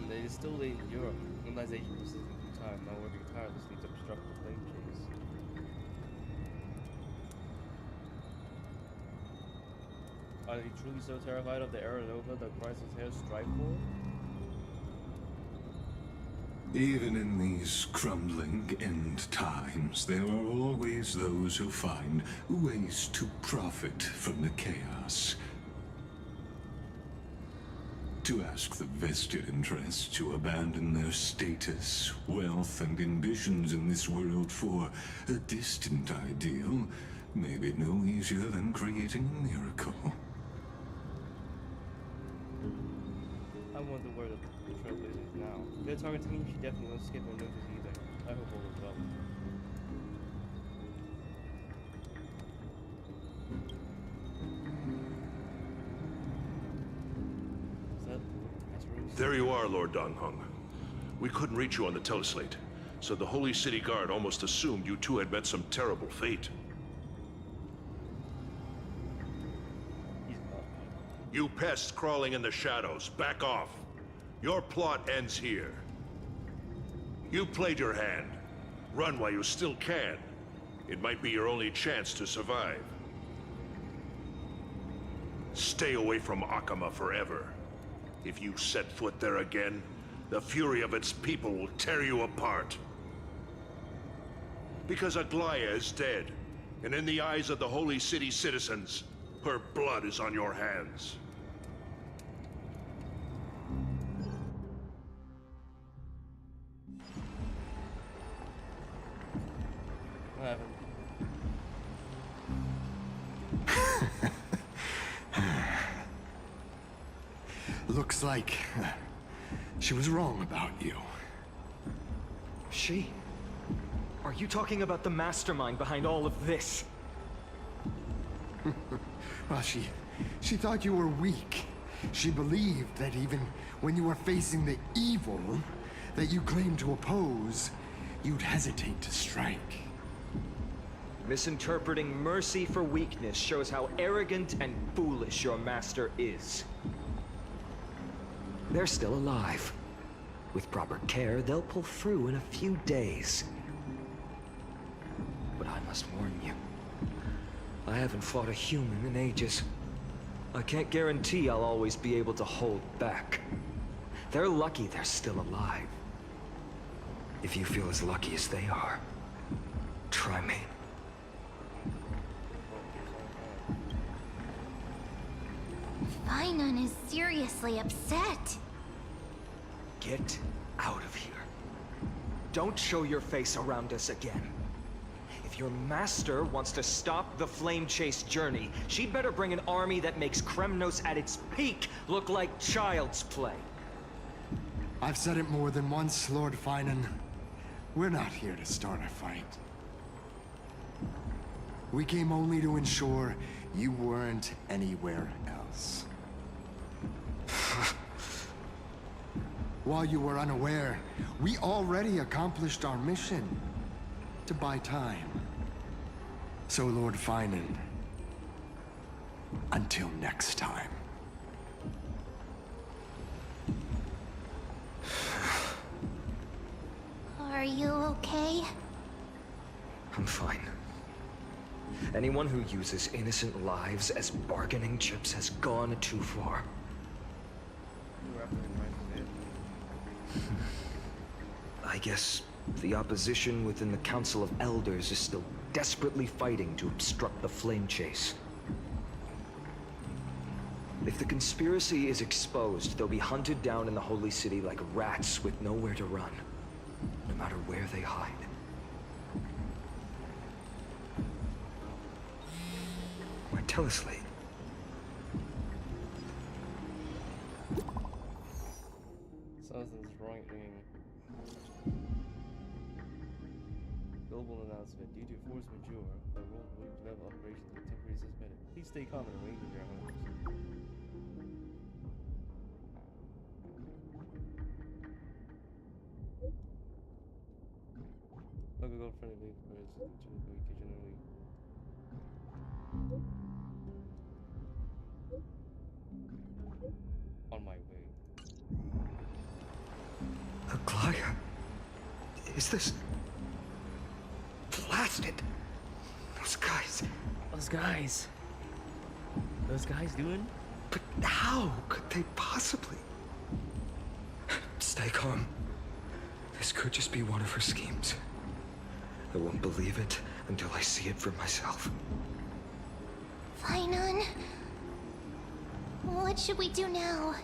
They still in Europe. Organization persisted through time, now working tirelessly to obstruct the flame chase. Are they truly so terrified of the era Nova that Christ's heirs strive for? Even in these crumbling end times, there are always those who find ways to profit from the chaos. To ask the vested interests to abandon their status, wealth, and ambitions in this world for a distant ideal may be no easier than creating a miracle. I wonder where the Trailblazer is now. If they're targeting me, she definitely won't skip no notice either. I hope all is well. There you are, Lord Donghung. We couldn't reach you on the teleslate, so the Holy City Guard almost assumed you two had met some terrible fate. You pests crawling in the shadows, back off. Your plot ends here. You played your hand. Run while you still can. It might be your only chance to survive. Stay away from Akama forever. If you set foot there again, the fury of its people will tear you apart. Because Aglaya is dead, and in the eyes of the Holy City citizens, her blood is on your hands. What happened? Looks like she was wrong about you. She? Are you talking about the mastermind behind all of this? Well, she thought you were weak. She believed that even when you were facing the evil that you claimed to oppose, you'd hesitate to strike. Misinterpreting mercy for weakness shows how arrogant and foolish your master is. They're still alive. With proper care, they'll pull through in a few days. But I must warn you. I haven't fought a human in ages. I can't guarantee I'll always be able to hold back. They're lucky they're still alive. If you feel as lucky as they are, try me. Finon is seriously upset. Get out of here. Don't show your face around us again. If your master wants to stop the flame chase journey, she'd better bring an army that makes Kremnos at its peak look like child's play. I've said it more than once, Lord Finon. We're not here to start a fight. We came only to ensure you weren't anywhere else. While you were unaware, we already accomplished our mission to buy time. So, Lord Finon, until next time. Are you okay? I'm fine. Anyone who uses innocent lives as bargaining chips has gone too far. I guess the opposition within the Council of Elders is still desperately fighting to obstruct the flame chase. If the conspiracy is exposed, they'll be hunted down in the Holy City like rats with nowhere to run, no matter where they hide. Why, Teleslate? Something's wrong. Global announcement. Due to force majeure, the world level operations will temporarily suspended. Please stay calm and remain in your homes. Local girlfriend leave because occasionally. On my way. Aglaya? Is this... blasted? Those guys... Those guys doing? But how could they possibly... Stay calm. This could just be one of her schemes. I won't believe it until I see it for myself. Finon? What should we do now?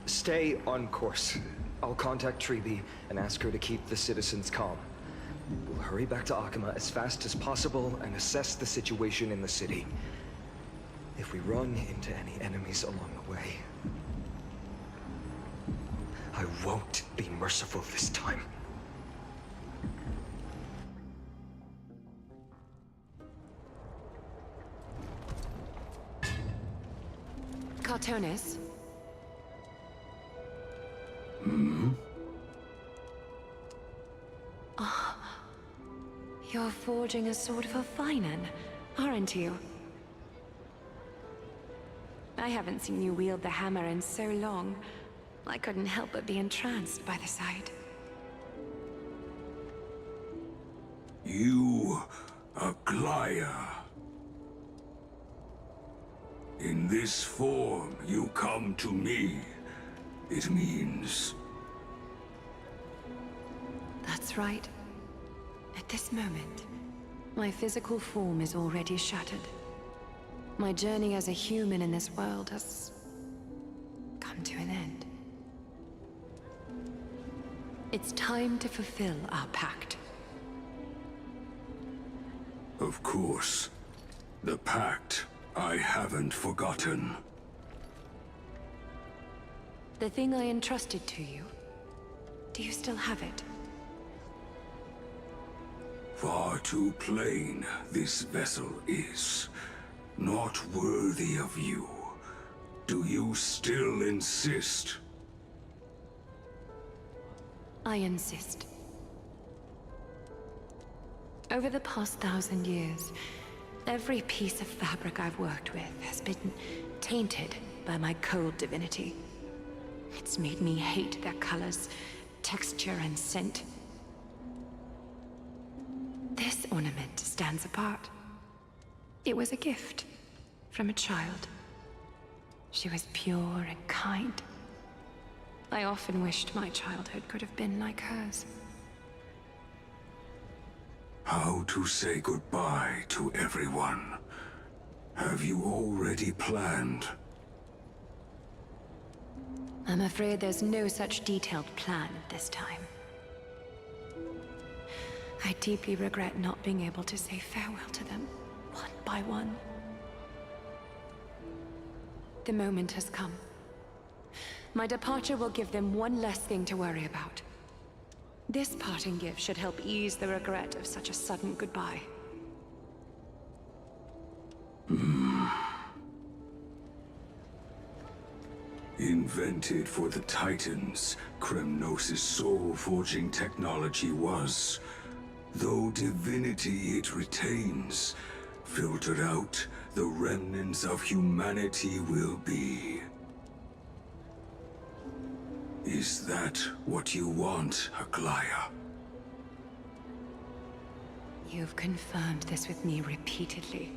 Stay on course. I'll contact Treeby and ask her to keep the citizens calm. We'll hurry back to Akama as fast as possible and assess the situation in the city. If we run into any enemies along the way, I won't be merciful this time. Cartonis? Oh, you're forging a sword for Finon, aren't you? I haven't seen you wield the hammer in so long. I couldn't help but be entranced by the sight. You, Aglaya. In this form, you come to me. It means... That's right. At this moment, my physical form is already shattered. My journey as a human in this world has come to an end. It's time to fulfill our pact. Of course. The pact I haven't forgotten. The thing I entrusted to you, do you still have it? Far too plain this vessel is. Not worthy of you. Do you still insist? I insist. Over the past 1,000 years, every piece of fabric I've worked with has been tainted by my cold divinity. It's made me hate their colors, texture, and scent. This ornament stands apart. It was a gift from a child. She was pure and kind. I often wished my childhood could have been like hers. How to say goodbye to everyone? Have you already planned? I'm afraid there's no such detailed plan at this time. I deeply regret not being able to say farewell to them, one by one. The moment has come. My departure will give them one less thing to worry about. This parting gift should help ease the regret of such a sudden goodbye. Invented for the Titans, Kremnos' soul-forging technology was, though divinity it retains, filtered out, the remnants of humanity will be. Is that what you want, Aglaya? You've confirmed this with me repeatedly.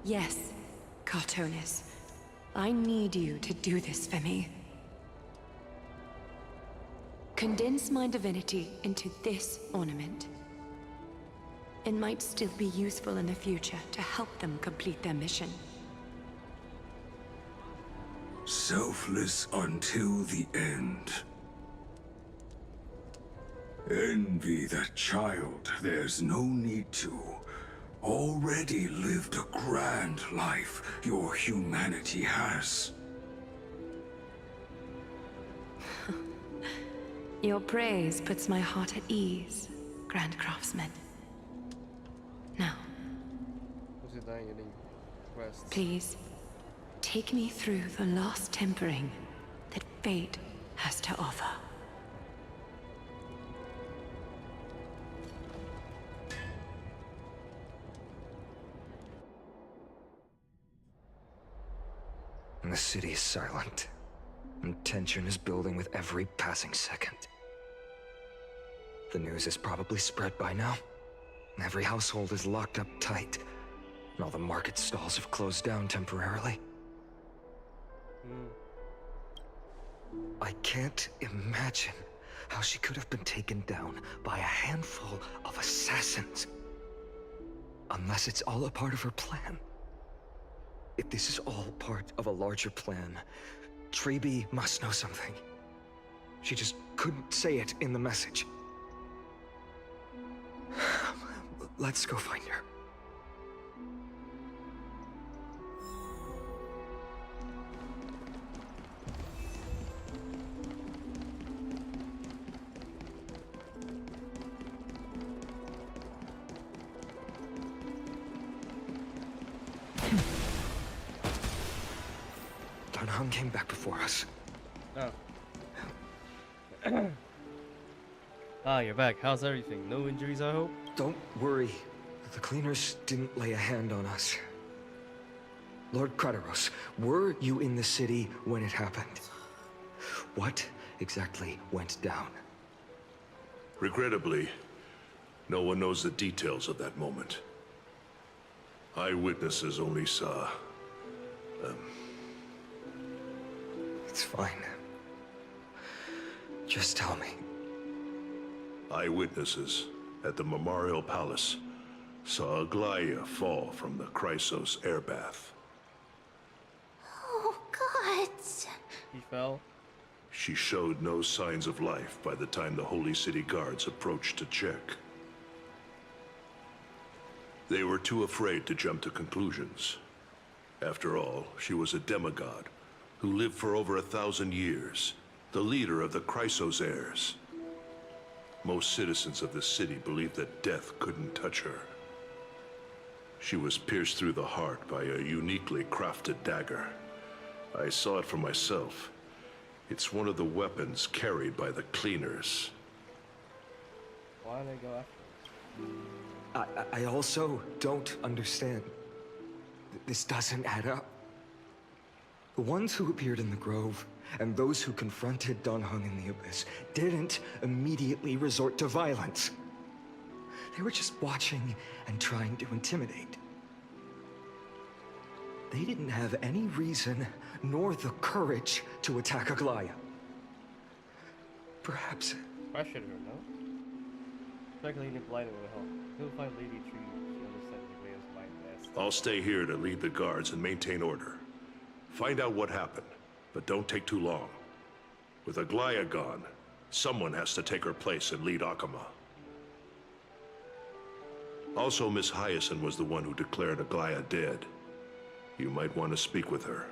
Yes, Cartonis. I need you to do this for me. Condense my divinity into this ornament. It might still be useful in the future to help them complete their mission. Selfless until the end. Envy that child, there's no need to. Already lived a grand life your humanity has. Your praise puts my heart at ease, Grand Craftsman. Now, please, take me through the last tempering that fate has to offer. The city is silent, and tension is building with every passing second. The news is probably spread by now. Every household is locked up tight, and all the market stalls have closed down temporarily. I can't imagine how she could have been taken down by a handful of assassins. Unless it's all a part of her plan. If this is all part of a larger plan, Treeby must know something. She just couldn't say it in the message. Let's go find her. Darnham came back before us. Oh. Ah, you're back. How's everything? No injuries, I hope? Don't worry. The cleaners didn't lay a hand on us. Lord Crateros, were you in the city when it happened? What exactly went down? Regrettably, no one knows the details of that moment. Eyewitnesses only saw... It's fine. Just tell me. Eyewitnesses at the Memorial Palace saw Aglaya fall from the Chrysos airbath. Oh, gods. He fell? She showed no signs of life by the time the Holy City Guards approached to check. They were too afraid to jump to conclusions. After all, she was a demigod who lived for over 1,000 years, the leader of the Chrysos heirs. Most citizens of the city believed that death couldn't touch her. She was pierced through the heart by a uniquely crafted dagger. I saw it for myself. It's one of the weapons carried by the cleaners. Why did they go after I also don't understand. This doesn't add up. The ones who appeared in the Grove and those who confronted Dunhung in the Abyss didn't immediately resort to violence. They were just watching and trying to intimidate. They didn't have any reason nor the courage to attack Aglaya. Perhaps... I should have no? Speculating blinded will help. He'll find Lady Tree. She understands the way of mind best. I'll stay here to lead the guards and maintain order. Find out what happened, but don't take too long. With Aglaya gone, someone has to take her place and lead Akama. Also, Miss Hyacinth was the one who declared Aglaya dead. You might want to speak with her.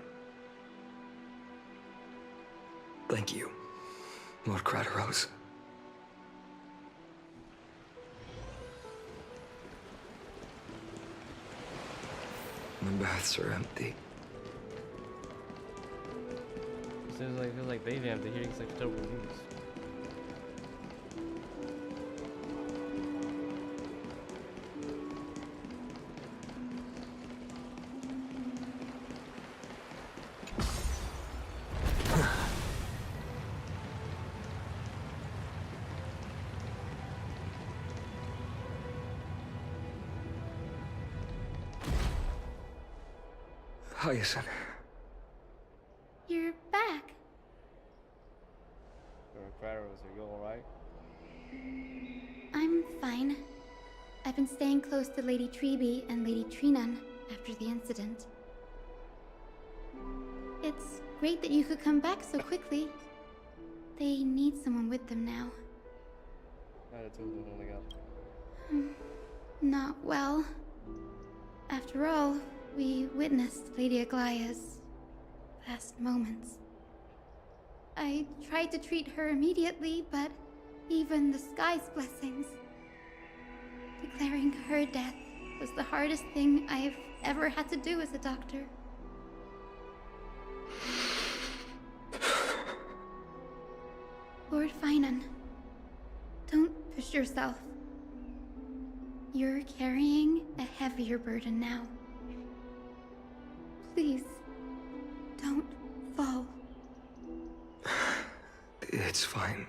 Thank you, Lord Crateros. The baths are empty. Feels like baby after hearing such terrible news. Hyacinth. You're back. Crateros, are you alright? I'm fine. I've been staying close to Lady Treeby and Lady Trinan after the incident. It's great that you could come back so quickly. They need someone with them now. Not well. After all, we witnessed Lady Aglaya's last moments. I tried to treat her immediately, but even the sky's blessings. Declaring her death was the hardest thing I've ever had to do as a doctor. Lord Finan, don't push yourself. You're carrying a heavier burden now. Please, don't fall. It's fine.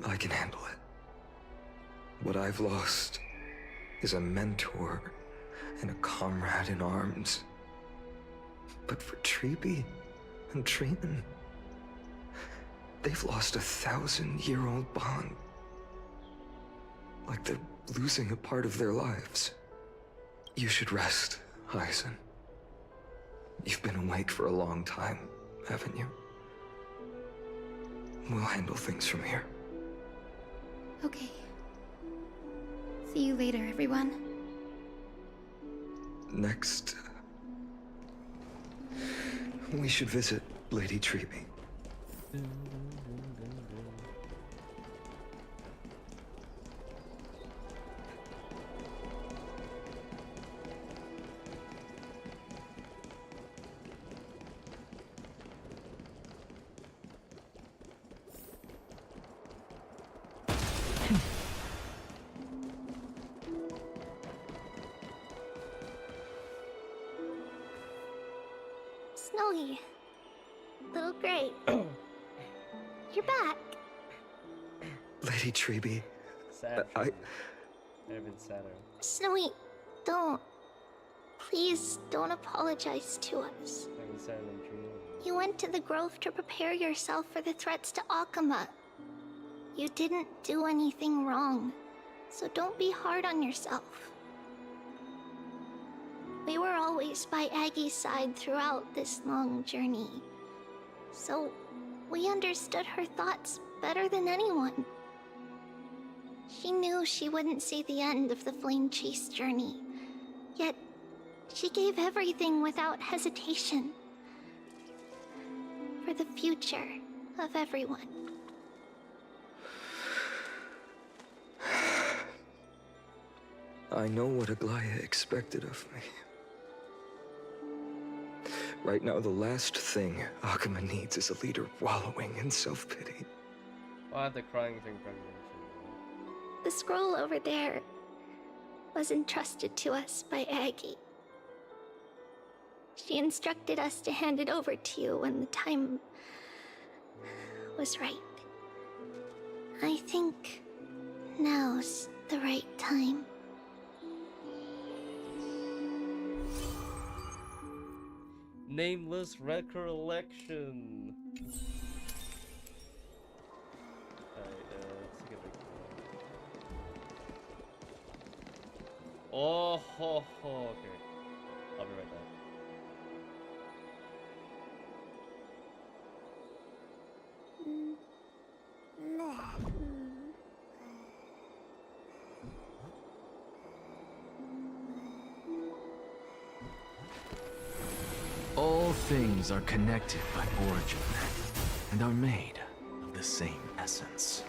I can handle it. What I've lost is a mentor and a comrade in arms. But for Treeby and Trinan, they've lost a 1,000-year-old bond. Like they're losing a part of their lives. You should rest, Hyacinth. You've been awake for a long time, haven't you? We'll handle things from here. Okay. See you later, everyone. Next, we should visit Lady Treeby. Snowy. Little Gray. You're back. Lady Treeby. Sad. I've been sadder. Snowy, don't. Please don't apologize to us. I've been sadder than Trina. You went to the grove to prepare yourself for the threats to Akama. You didn't do anything wrong, so don't be hard on yourself. We were always by Aggie's side throughout this long journey, so we understood her thoughts better than anyone. She knew she wouldn't see the end of the Flame Chase journey, yet she gave everything without hesitation for the future of everyone. I know what Aglaya expected of me. Right now, the last thing Akama needs is a leader wallowing in self-pity. I'll have the crying thing from you. The scroll over there was entrusted to us by Aggie. She instructed us to hand it over to you when the time was right. I think now's the right time. Nameless recollection. Let's take a break. Oh, okay. I'll be right back. All things are connected by origin, and are made of the same essence.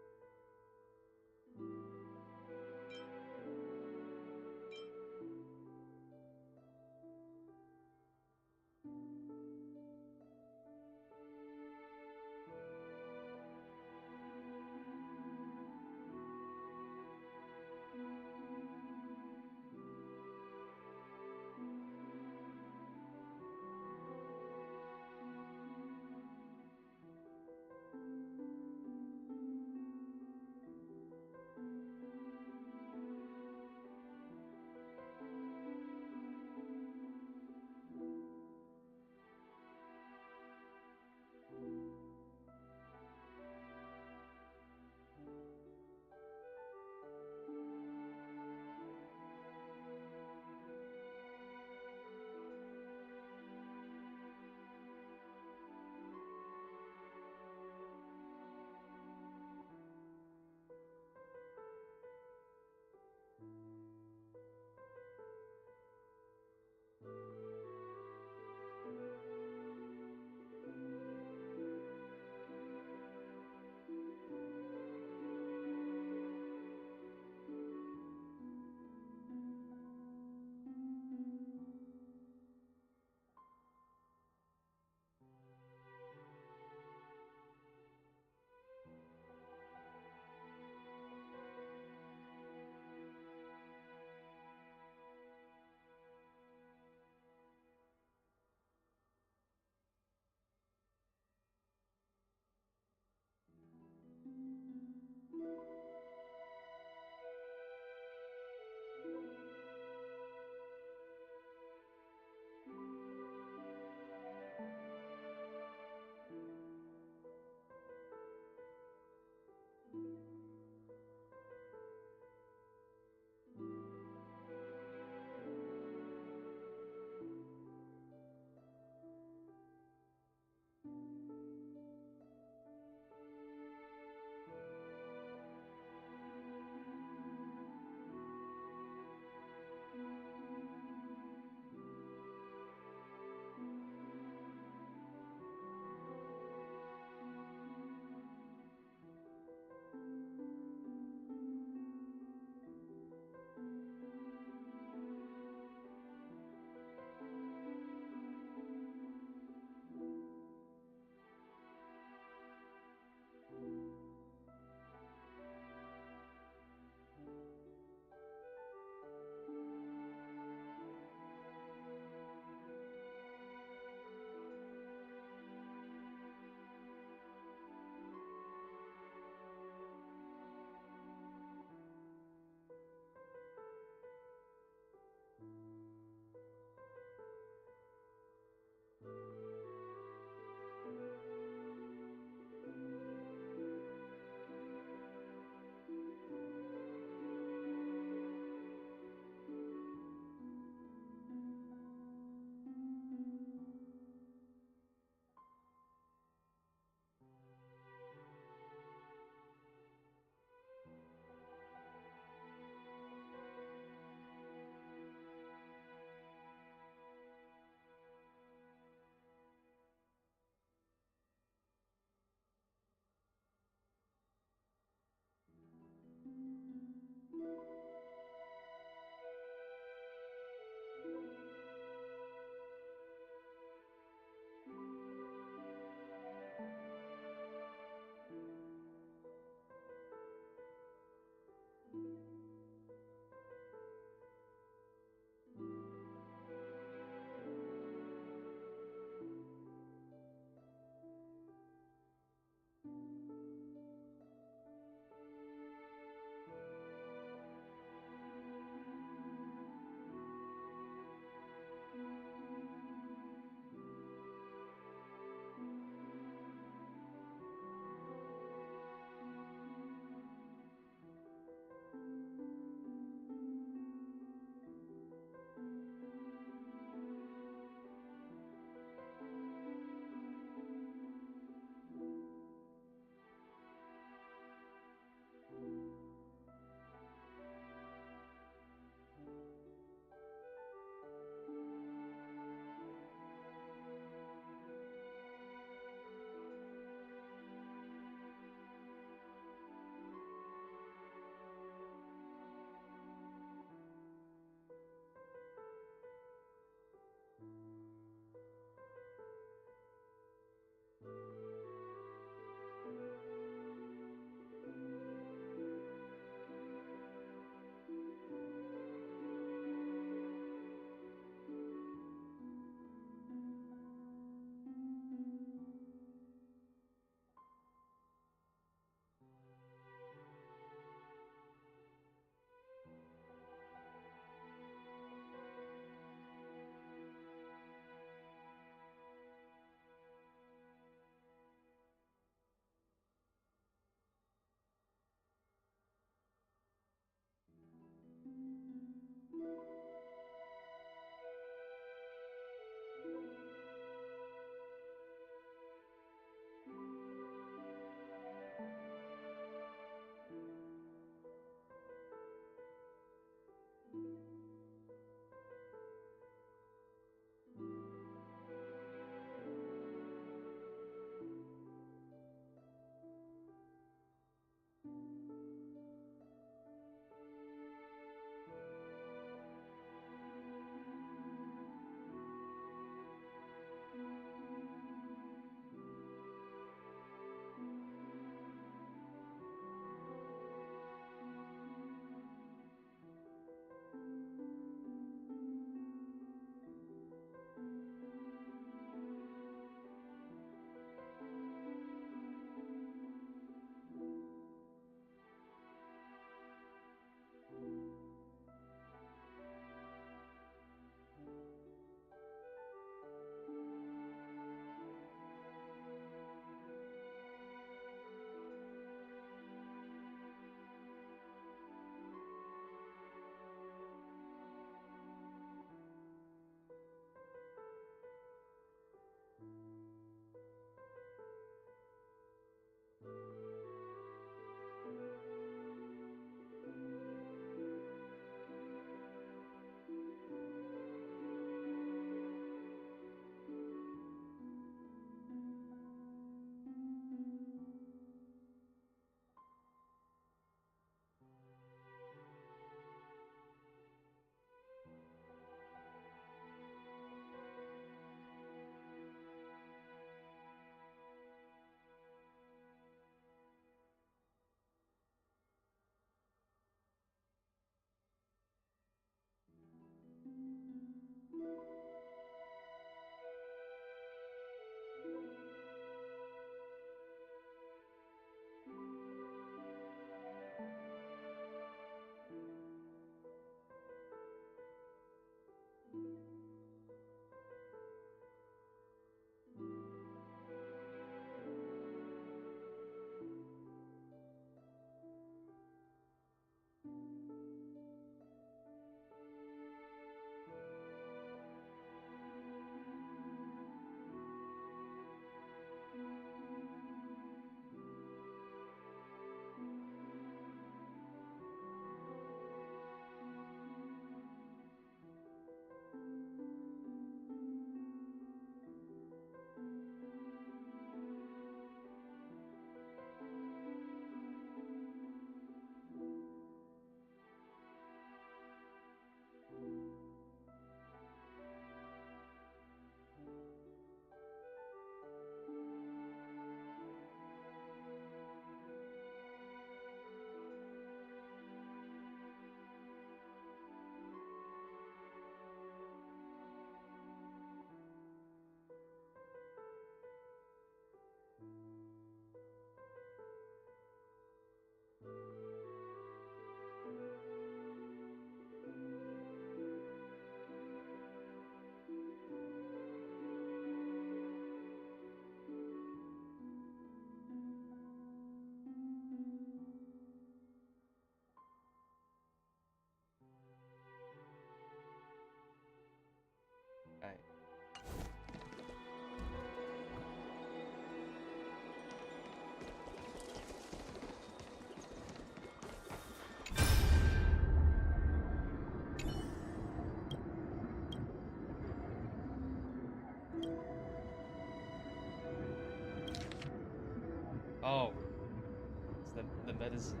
medicine.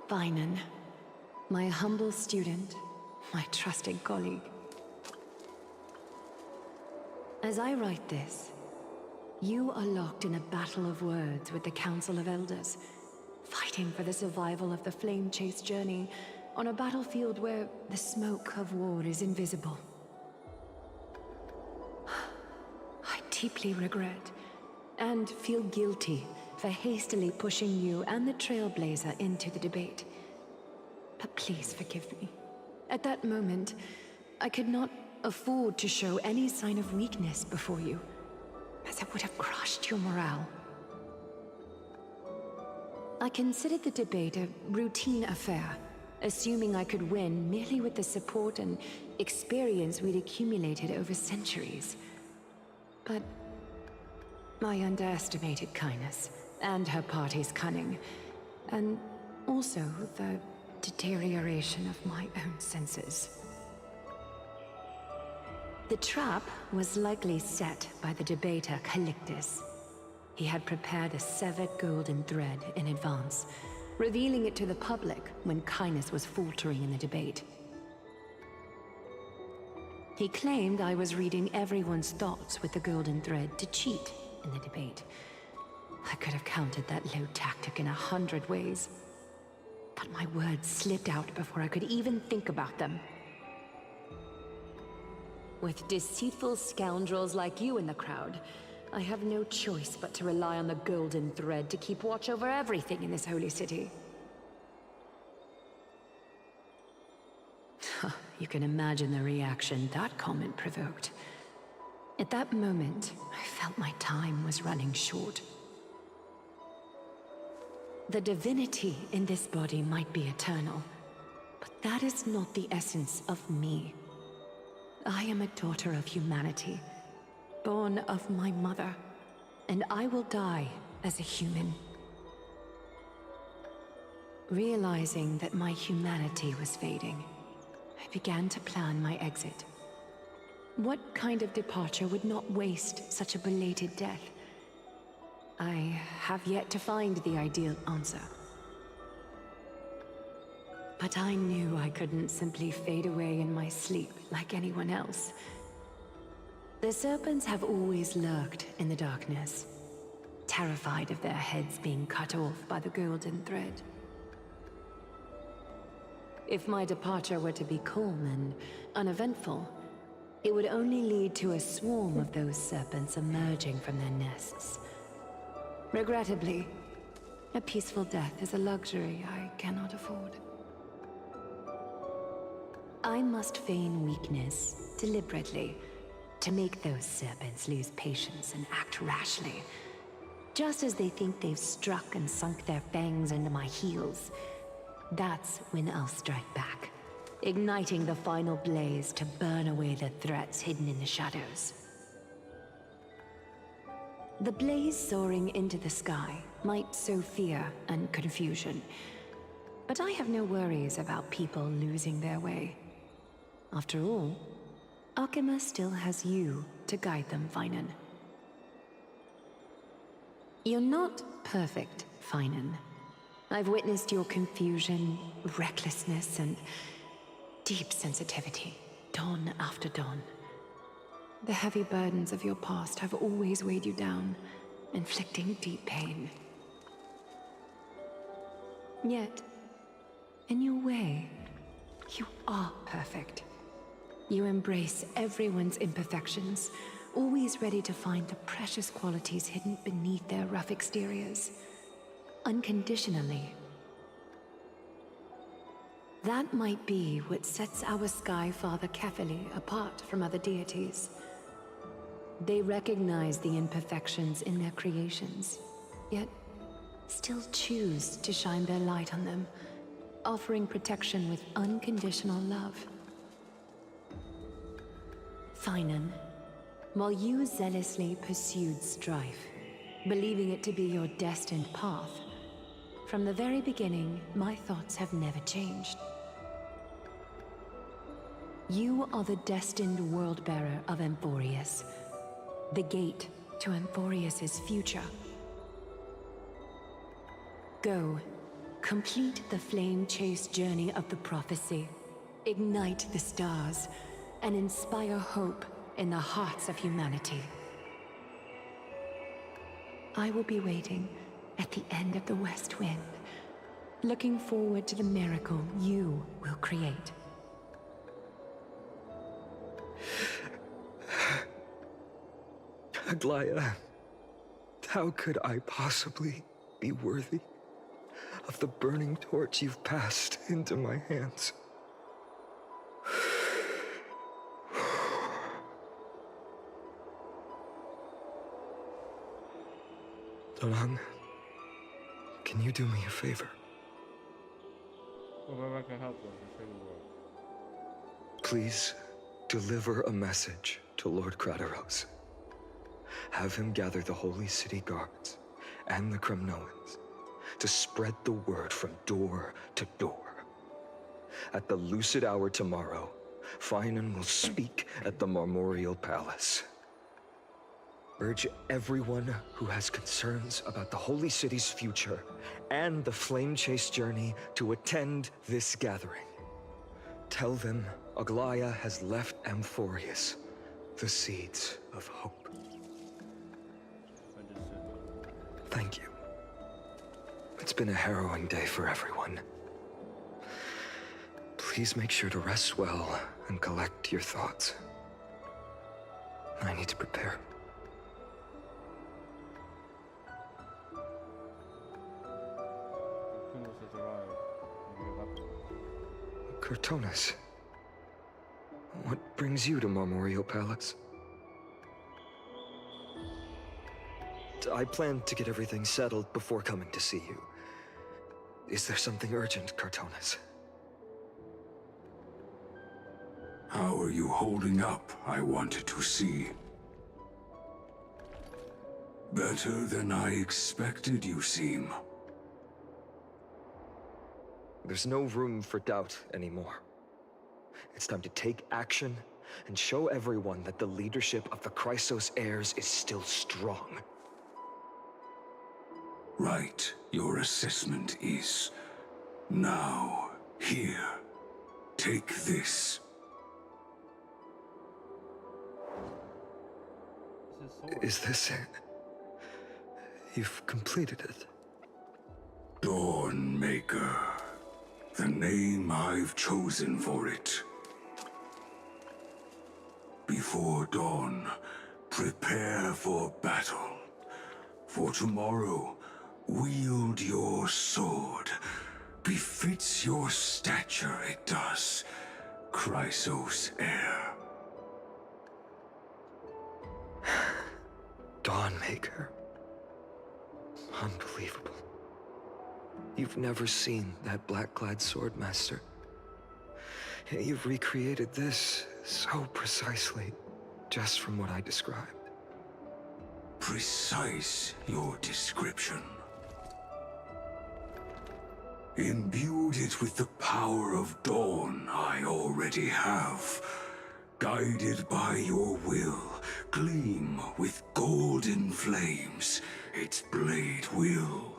Finan, my humble student, my trusted colleague. As I write this, you are locked in a battle of words with the Council of Elders, fighting for the survival of the Flame Chase journey on a battlefield where the smoke of war is invisible. I deeply regret and feel guilty for hastily pushing you and the Trailblazer into the debate. But please forgive me. At that moment, I could not afford to show any sign of weakness before you, as it would have crushed your morale. I considered the debate a routine affair, assuming I could win merely with the support and experience we'd accumulated over centuries. But I underestimated Kindness and her party's cunning, and also the deterioration of my own senses. The trap was likely set by the debater Calictus. He had prepared a severed golden thread in advance, revealing it to the public when Kindness was faltering in the debate. He claimed I was reading everyone's thoughts with the golden thread to cheat in the debate. I could have countered that low tactic in 100 ways, but my words slipped out before I could even think about them. With deceitful scoundrels like you in the crowd, I have no choice but to rely on the golden thread to keep watch over everything in this holy city. You can imagine the reaction that comment provoked. At that moment, I felt my time was running short. The divinity in this body might be eternal, but that is not the essence of me. I am a daughter of humanity, born of my mother, and I will die as a human. Realizing that my humanity was fading, I began to plan my exit. What kind of departure would not waste such a belated death? I have yet to find the ideal answer. But I knew I couldn't simply fade away in my sleep like anyone else. The serpents have always lurked in the darkness, terrified of their heads being cut off by the golden thread. If my departure were to be calm and uneventful, it would only lead to a swarm of those serpents emerging from their nests. Regrettably, a peaceful death is a luxury I cannot afford. I must feign weakness deliberately to make those serpents lose patience and act rashly. Just as they think they've struck and sunk their fangs into my heels, that's when I'll strike back, igniting the final blaze to burn away the threats hidden in the shadows. The blaze soaring into the sky might sow fear and confusion, but I have no worries about people losing their way. After all, Alchema still has you to guide them, Finan. You're not perfect, Finan. I've witnessed your confusion, recklessness, and deep sensitivity, dawn after dawn. The heavy burdens of your past have always weighed you down, inflicting deep pain. Yet, in your way, you are perfect. You embrace everyone's imperfections, always ready to find the precious qualities hidden beneath their rough exteriors. Unconditionally. That might be what sets our Sky Father Kefili apart from other deities. They recognize the imperfections in their creations, yet still choose to shine their light on them, offering protection with unconditional love. Finan, while you zealously pursued strife, believing it to be your destined path, from the very beginning, my thoughts have never changed. You are the destined world-bearer of Amphoreus, the gate to Amphoreus' future. Go, complete the flame-chased journey of the prophecy, ignite the stars, and inspire hope in the hearts of humanity. I will be waiting at the end of the West Wind, looking forward to the miracle you will create. Aglaya, how could I possibly be worthy of the burning torch you've passed into my hands? Donang, can you do me a favor? Whoever can help us, the same world. Please deliver a message to Lord Krateros. Have him gather the Holy City guards and the Kremnoans to spread the word from door to door. At the lucid hour tomorrow, Finan will speak at the Marmorial Palace. Urge everyone who has concerns about the Holy City's future and the Flame Chase journey to attend this gathering. Tell them Aglaya has left Amphoreus the seeds of hope. Thank you. It's been a harrowing day for everyone. Please make sure to rest well and collect your thoughts. I need to prepare. Cortonas, what brings you to Marmorial Palace? I planned to get everything settled before coming to see you. Is there something urgent, Cortonas? How are you holding up, I wanted to see. Better than I expected, you seem. There's no room for doubt anymore. It's time to take action and show everyone that the leadership of the Chrysos heirs is still strong. Right, your assessment is. Now, here. Take this. Is this it? You've completed it. Dawnmaker. The name I've chosen for it. Before dawn, prepare for battle. For tomorrow, wield your sword. Befits your stature, it does. Chrysos heir. Dawnmaker. Unbelievable. You've never seen that black-clad swordmaster. You've recreated this so precisely, just from what I described. Precise, your description. Imbued it with the power of dawn I already have. Guided by your will, gleam with golden flames, its blade will.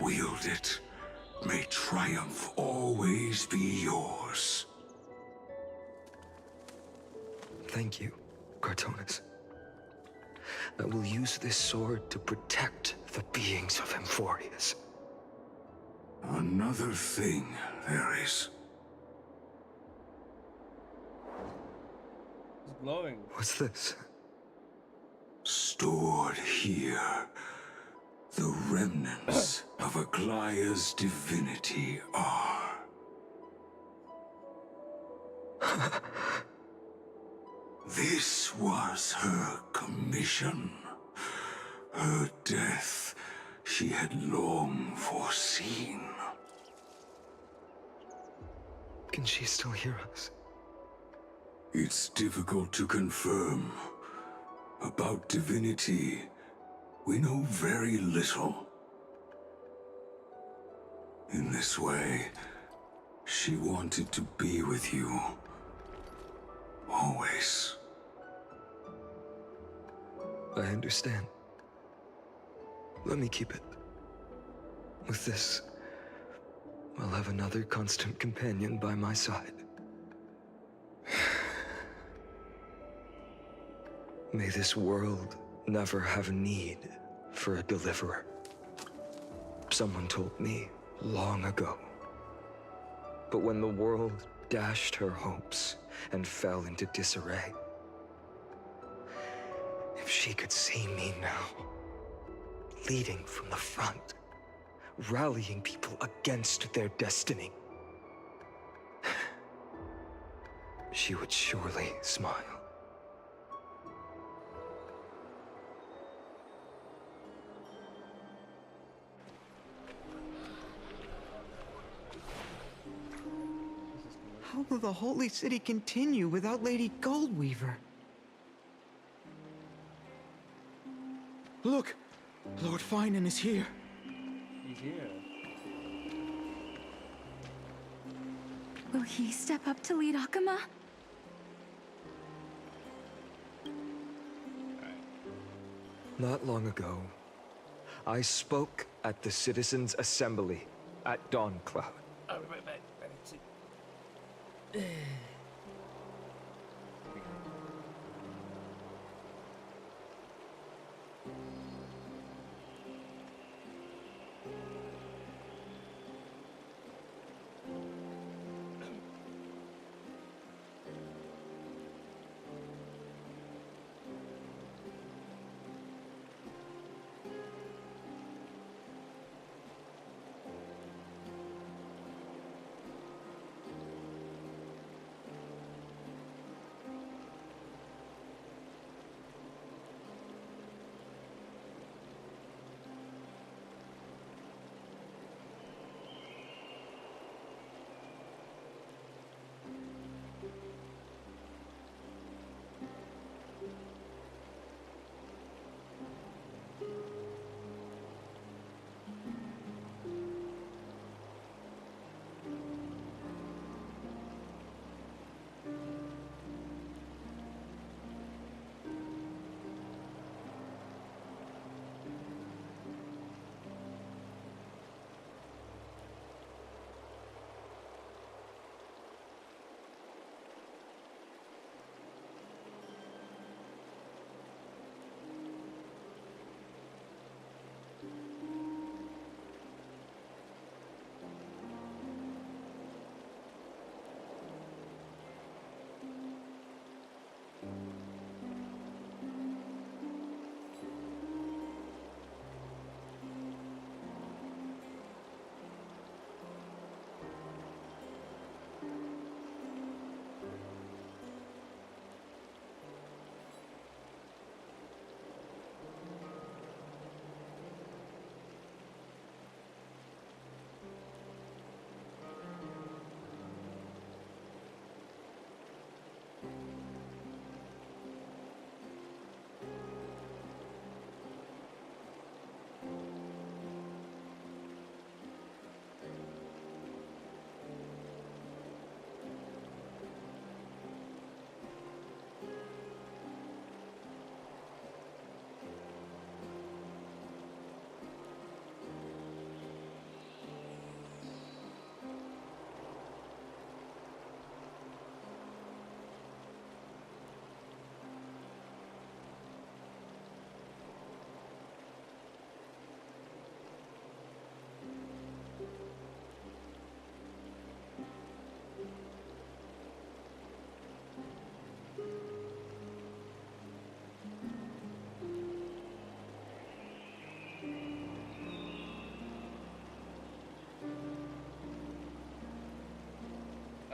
Wield it. May triumph always be yours. Thank you, Cortonas. I will use this sword to protect the beings of Amphoreus. Another thing there is. It's glowing. What's this? Stored here. The remnants of Aglaya's divinity are. This was her commission. Her death she had long foreseen. Can she still hear us? It's difficult to confirm. About divinity, we know very little. In this way, she wanted to be with you. Always. I understand. Let me keep it. With this, I'll have another constant companion by my side. May this world never have need for a deliverer. Someone told me long ago. But when the world dashed her hopes and fell into disarray, if she could see me now, leading from the front, rallying people against their destiny, she would surely smile. How will the Holy City continue without Lady Goldweaver? Look! Lord Finan is here. He's here. Will he step up to lead Akama? Not long ago, I spoke at the Citizens' Assembly at Dawncloud. I'll be right back. I need to...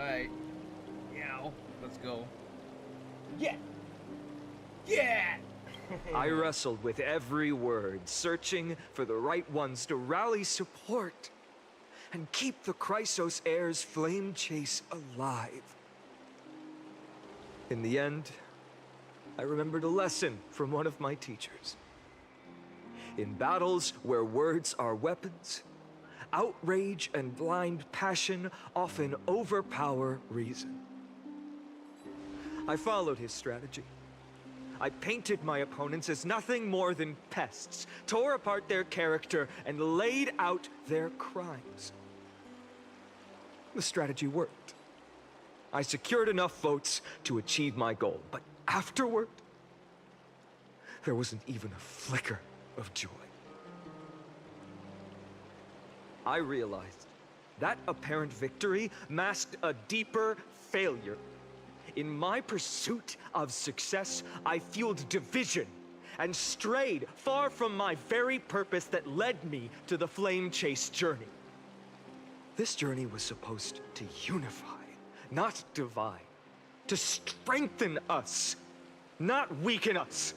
Alright. Yeah. Let's go. Yeah! Yeah! I wrestled with every word, searching for the right ones to rally support and keep the Chrysos Heir's flame chase alive. In the end, I remembered a lesson from one of my teachers. In battles where words are weapons, outrage and blind passion often overpower reason. I followed his strategy. I painted my opponents as nothing more than pests, tore apart their character, and laid out their crimes. The strategy worked. I secured enough votes to achieve my goal, but afterward, there wasn't even a flicker of joy. I realized that apparent victory masked a deeper failure. In my pursuit of success, I fueled division and strayed far from my very purpose that led me to the flame chase journey. This journey was supposed to unify, not divide, to strengthen us, not weaken us.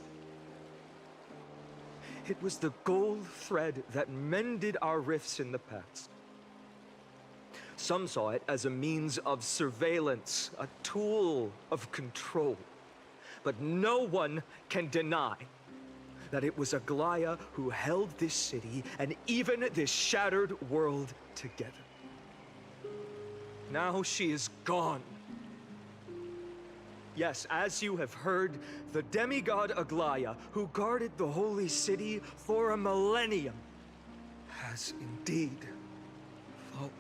It was the gold thread that mended our rifts in the past. Some saw it as a means of surveillance, a tool of control. But no one can deny that it was Aglaya who held this city and even this shattered world together. Now she is gone. Yes, as you have heard, the demigod Aglaya, who guarded the holy city for a millennium, has indeed fallen.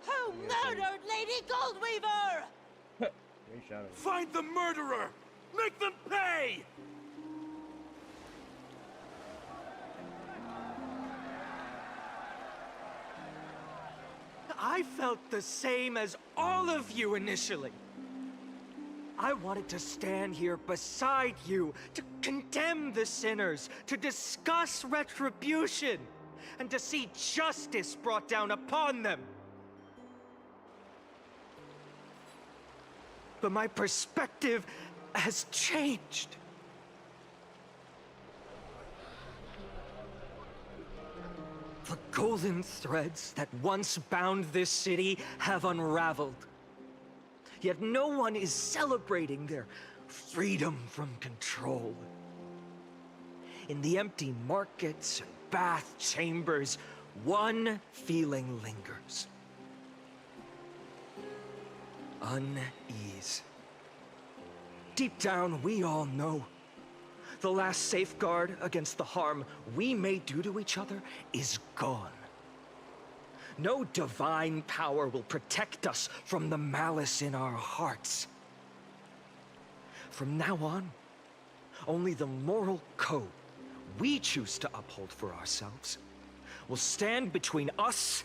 Who murdered Lady Goldweaver? Find the murderer! Make them pay! I felt the same as all of you initially. I wanted to stand here beside you, to condemn the sinners, to discuss retribution, and to see justice brought down upon them. But my perspective has changed. The golden threads that once bound this city have unraveled. Yet no one is celebrating their freedom from control. In the empty markets and bath chambers, one feeling lingers. Unease. Deep down, we all know the last safeguard against the harm we may do to each other is gone. No divine power will protect us from the malice in our hearts. From now on, only the moral code we choose to uphold for ourselves will stand between us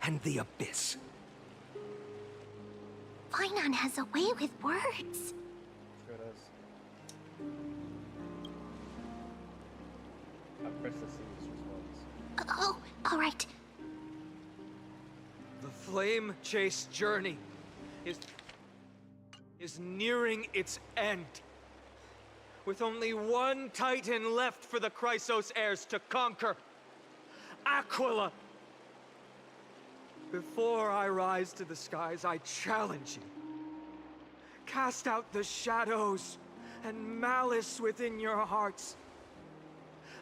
and the abyss. Finon has a way with words. Sure does. I pressed the serious response. Oh, all right. The flame chase journey is nearing its end. With only one titan left for the Chrysos heirs to conquer. Aquila! Before I rise to the skies, I challenge you. Cast out the shadows and malice within your hearts.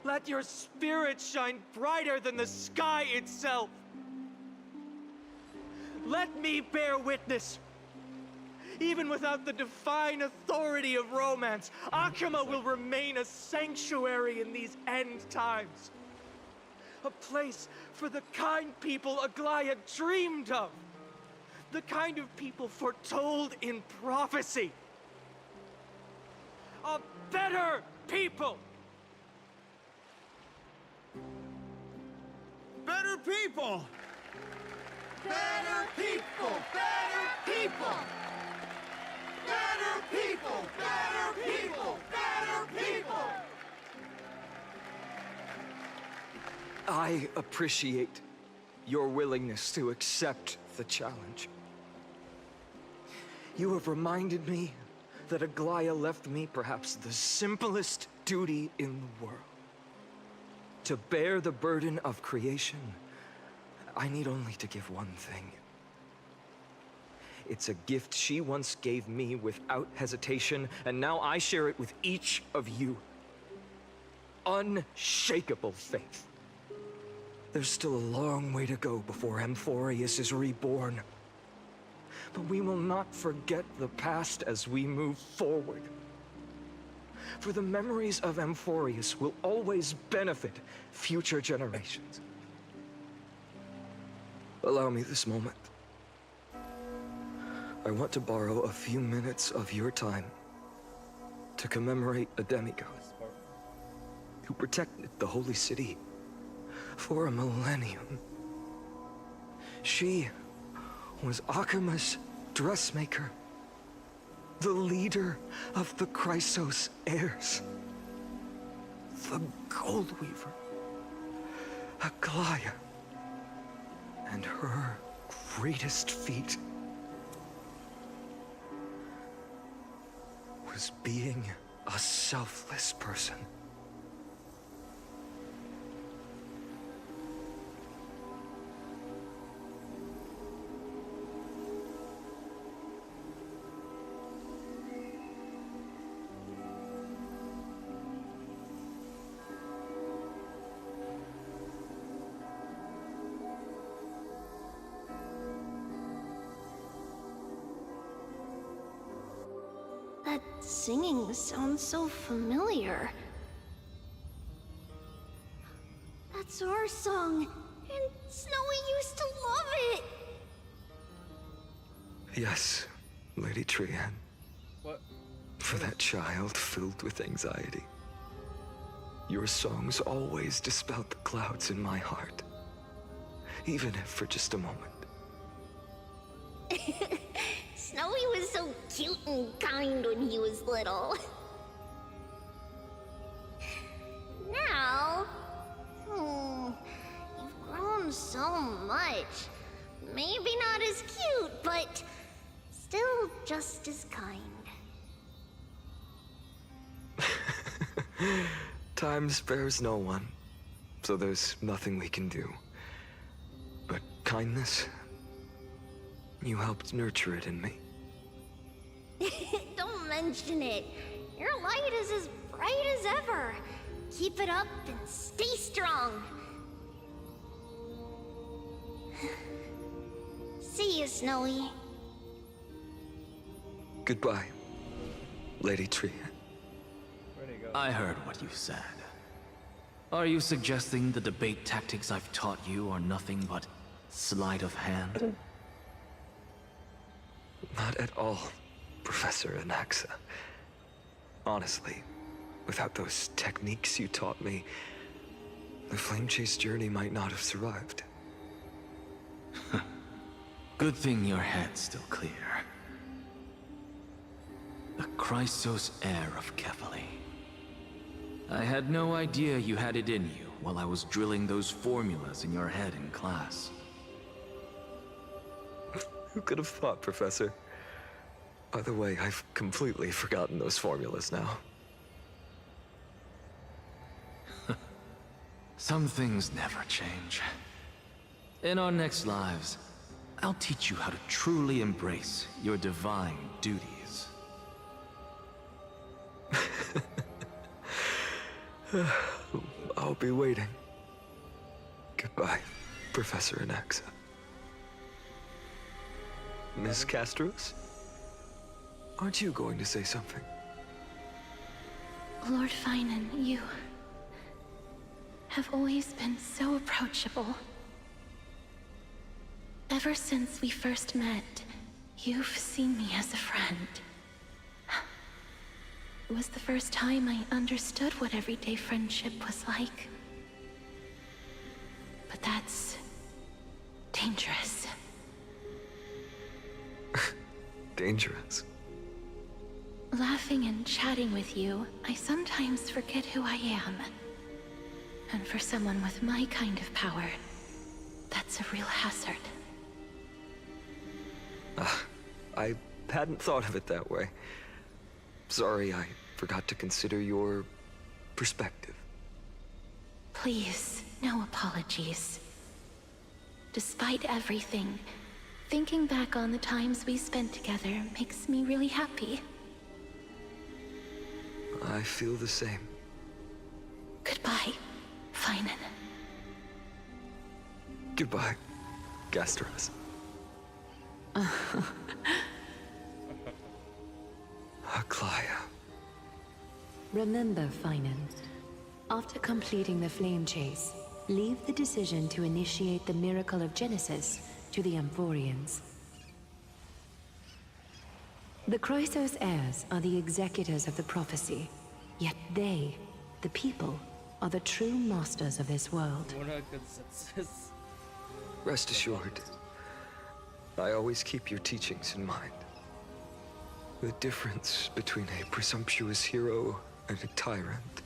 Let your spirit shine brighter than the sky itself. Let me bear witness. Even without the divine authority of romance, Akima will remain a sanctuary in these end times. A place for the kind people Aglaya dreamed of. The kind of people foretold in prophecy. A better people! Better people! Better people! Better people! Better people! Better people! Better people! I appreciate your willingness to accept the challenge. You have reminded me that Aglaya left me perhaps the simplest duty in the world. To bear the burden of creation, I need only to give one thing. It's a gift she once gave me without hesitation, and now I share it with each of you. Unshakable faith. There's still a long way to go before Amphoreus is reborn. But we will not forget the past as we move forward. For the memories of Amphoreus will always benefit future generations. Allow me this moment. I want to borrow a few minutes of your time to commemorate a demigod who protected the holy city for a millennium. She was Akima's dressmaker, the leader of the Chrysos heirs, the Gold Weaver, Aglaya, and her greatest feat was being a selfless person. That singing sounds so familiar. That's our song, and Snowy used to love it! Yes, Lady Trian. What? For that child filled with anxiety. Your songs always dispelled the clouds in my heart. Even if for just a moment. Snowy was so cute and kind when he was little. Now... you've grown so much. Maybe not as cute, but still just as kind. Time spares no one, so there's nothing we can do. But kindness, you helped nurture it in me. Don't mention it. Your light is as bright as ever. Keep it up and stay strong. See you, Snowy. Goodbye, Lady Trian. I heard what you said. Are you suggesting the debate tactics I've taught you are nothing but sleight of hand? Not at all, Professor Anaxa. Honestly, without those techniques you taught me, the Flame Chase journey might not have survived. Good thing your head's still clear. The Chrysos heir of Kefali. I had no idea you had it in you while I was drilling those formulas in your head in class. Who could have thought, Professor? By the way, I've completely forgotten those formulas now. Some things never change. In our next lives, I'll teach you how to truly embrace your divine duties. I'll be waiting. Goodbye, Professor Anaxa. Miss Castros? Aren't you going to say something? Lord Finan, you have always been so approachable. Ever since we first met, you've seen me as a friend. It was the first time I understood what everyday friendship was like. But that's dangerous. Dangerous? Laughing and chatting with you, I sometimes forget who I am. And for someone with my kind of power, That's a real hazard. I hadn't thought of it that way. Sorry, I forgot to consider your perspective. Please, no apologies. Despite everything, thinking back on the times we spent together makes me really happy. I feel the same. Goodbye, Finan. Goodbye, Gastros. Aglaya. Remember, Finan, after completing the flame chase, leave the decision to initiate the miracle of Genesis to the Amphoreans. The Chrysos heirs are the executors of the prophecy, yet they, the people, are the true masters of this world. Rest assured, I always keep your teachings in mind. The difference between a presumptuous hero and a tyrant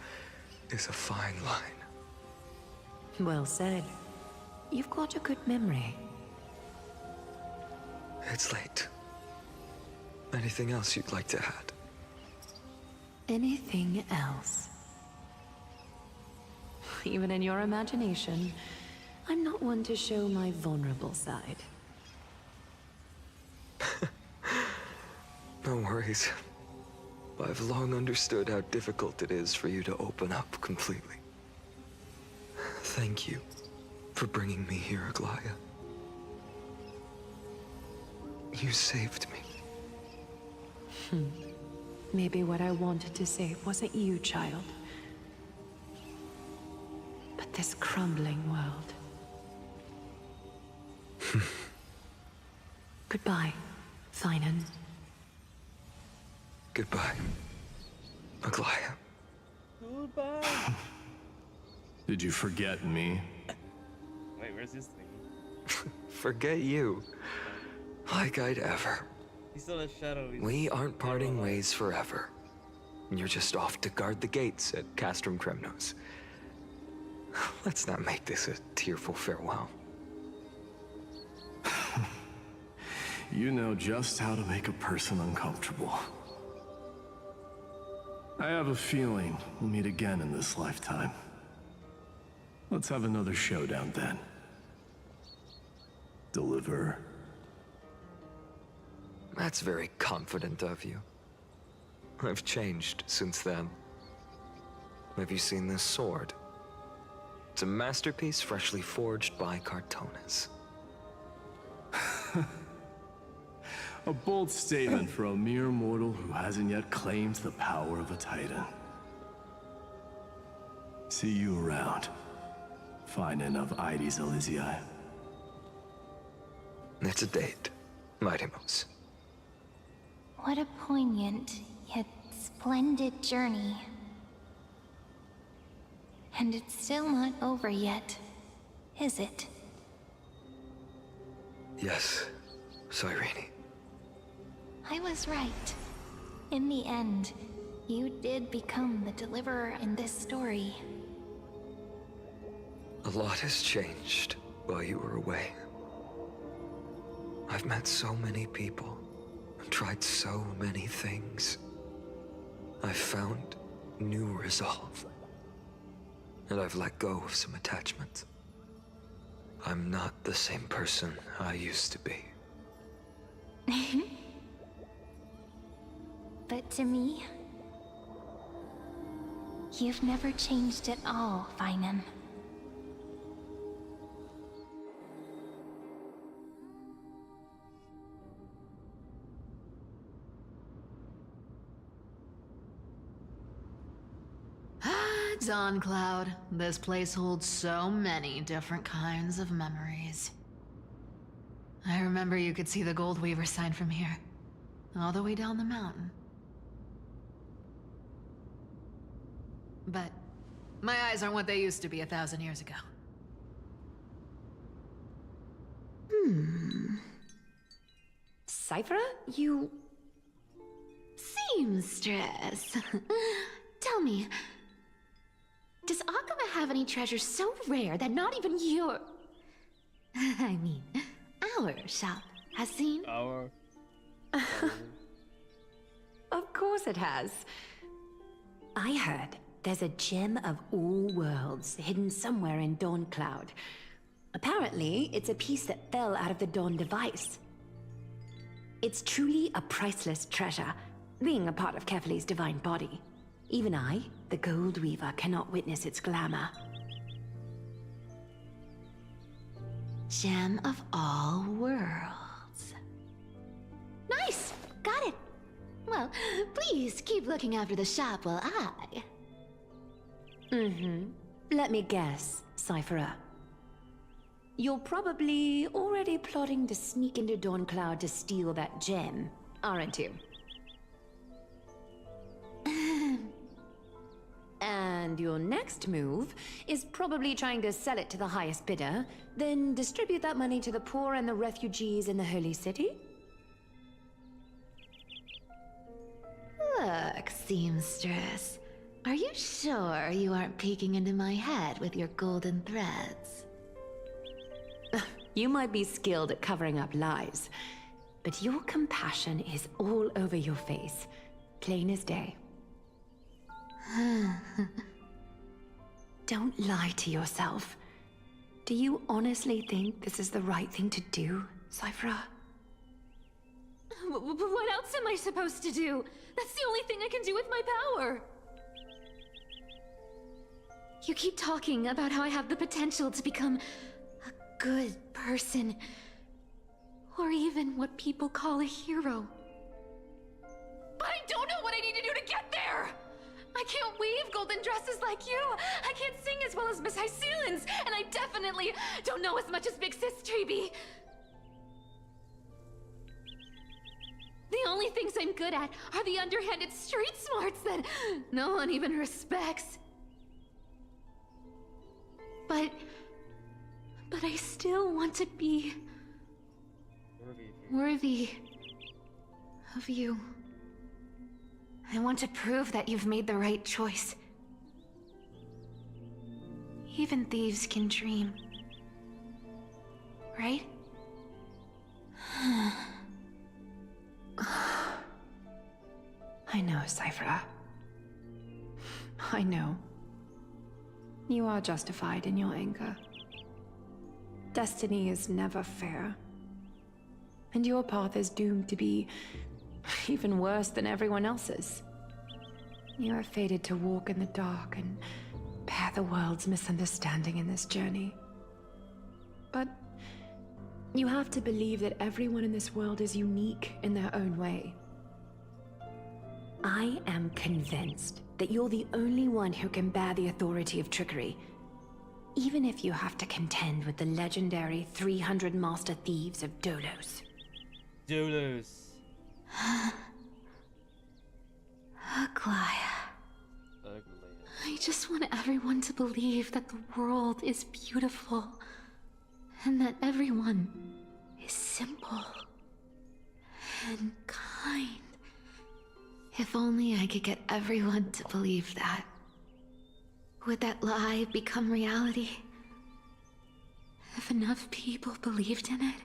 is a fine line. Well said. You've got a good memory. It's late. Anything else you'd like to add? Anything else? Even in your imagination, I'm not one to show my vulnerable side. No worries. I've long understood how difficult it is for you to open up completely. Thank you for bringing me here, Aglaya. You saved me. Maybe what I wanted to say wasn't you, child, but this crumbling world. Goodbye, Finan. Goodbye, Aglaya. Goodbye. Did you forget me? Wait, where's this thing? Forget you. Like I'd ever. He's still a shadow. We aren't parting ways forever. You're just off to guard the gates at Castrum Kremnos. Let's not make this a tearful farewell. You know just how to make a person uncomfortable. I have a feeling we'll meet again in this lifetime. Let's have another showdown then. Deliver. That's very confident of you. I've changed since then. Have you seen this sword? It's a masterpiece freshly forged by Cartonis. A bold statement for a mere mortal who hasn't yet claimed the power of a titan. See you around. Finan of Ides Elysiae. It's a date, Mightimos. What a poignant, yet splendid journey. And it's still not over yet, is it? Yes, Cyrene. I was right. In the end, you did become the deliverer in this story. A lot has changed while you were away. I've met so many people, and tried so many things. I've found new resolve. And I've let go of some attachment. I'm not the same person I used to be. But to me, you've never changed at all, Finan. Dawn Cloud. This place holds so many different kinds of memories. I remember you could see the Gold Weaver sign from here, all the way down the mountain. But my eyes aren't what they used to be 1,000 years ago. Cyphera, you... Seamstress. Tell me, does Akaba have any treasures so rare that not even your... I mean, our shop has seen. Our. Of course it has. I heard there's a gem of all worlds hidden somewhere in Dawn Cloud. Apparently, it's a piece that fell out of the Dawn device. It's truly a priceless treasure, being a part of Kefali's divine body. Even I, the Gold Weaver, cannot witness its glamour. Gem of all worlds. Nice! Got it! Well, please keep looking after the shop while I... Let me guess, Cypherer. You're probably already plotting to sneak into Dawn Cloud to steal that gem, aren't you? And your next move is probably trying to sell it to the highest bidder, then distribute that money to the poor and the refugees in the Holy City? Look, seamstress. Are you sure you aren't peeking into my head with your golden threads? You might be skilled at covering up lies, but your compassion is all over your face, plain as day. Don't lie to yourself. Do you honestly think this is the right thing to do, Cypher? What else am I supposed to do? That's the only thing I can do with my power. You keep talking about how I have the potential to become a good person. Or even what people call a hero. But I don't know what I need to do to get there! I can't weave golden dresses like you! I can't sing as well as Miss Hyceelens! And I definitely don't know as much as Big Sis Treeby! The only things I'm good at are the underhanded street smarts that no one even respects. But I still want to be worthy of you. I want to prove that you've made the right choice. Even thieves can dream. Right? I know, Cypher. I know. You are justified in your anger. Destiny is never fair. And your path is doomed to be even worse than everyone else's. You are fated to walk in the dark and bear the world's misunderstanding in this journey. But you have to believe that everyone in this world is unique in their own way. I am convinced that you're the only one who can bear the authority of trickery, even if you have to contend with the legendary 300 master thieves of Dolos. Dolos. Aglaya. I just want everyone to believe that the world is beautiful. And that everyone is simple. And kind. If only I could get everyone to believe that. Would that lie become reality? If enough people believed in it,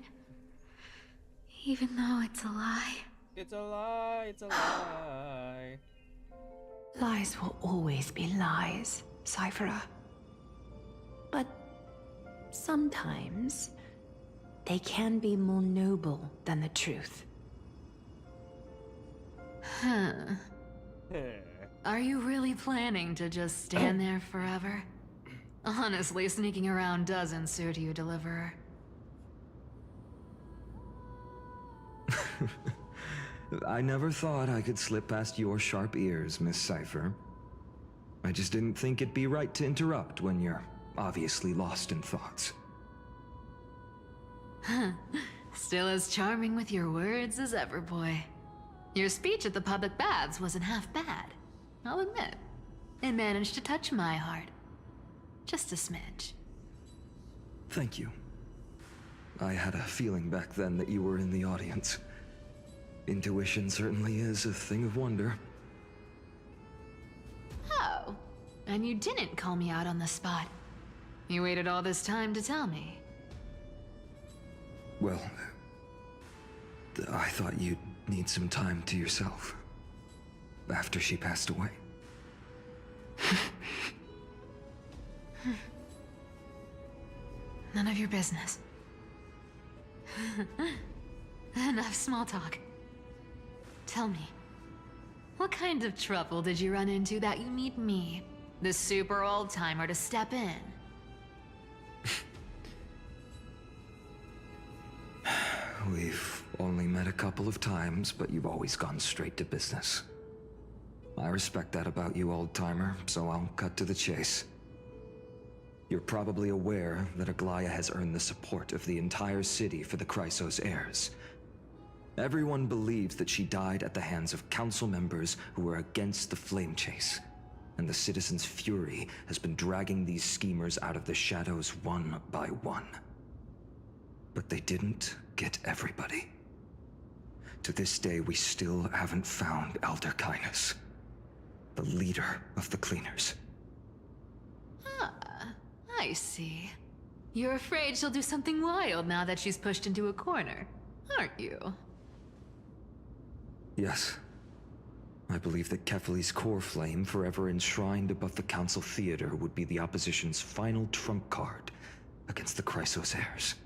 even though it's a lie. It's a lie, it's a lie. Lies will always be lies, Cypherer. But sometimes they can be more noble than the truth. Huh. Are you really planning to just stand there forever? Honestly, sneaking around doesn't suit you, Deliverer. I never thought I could slip past your sharp ears, Miss Cypher. I just didn't think it'd be right to interrupt when you're obviously lost in thoughts. Huh. Still as charming with your words as ever, boy. Your speech at the public baths wasn't half bad. I'll admit. It managed to touch my heart. Just a smidge. Thank you. I had a feeling back then that you were in the audience. Intuition certainly is a thing of wonder. Oh, and you didn't call me out on the spot. You waited all this time to tell me. Well, I thought you'd need some time to yourself. After she passed away. None of your business. Enough small talk. Tell me, what kind of trouble did you run into that you need me, the super old-timer, to step in? We've only met a couple of times, but you've always gone straight to business. I respect that about you, old-timer, so I'll cut to the chase. You're probably aware that Aglaya has earned the support of the entire city for the Chrysos heirs. Everyone believes that she died at the hands of council members who were against the flame chase, and the citizens' fury has been dragging these schemers out of the shadows one by one. But they didn't get everybody. To this day, we still haven't found Elder Kynus, the leader of the Cleaners. Ah, I see. You're afraid she'll do something wild now that she's pushed into a corner, aren't you? Yes. I believe that Kefali's core flame, forever enshrined above the Council Theater, would be the opposition's final trump card against the Chrysos heirs.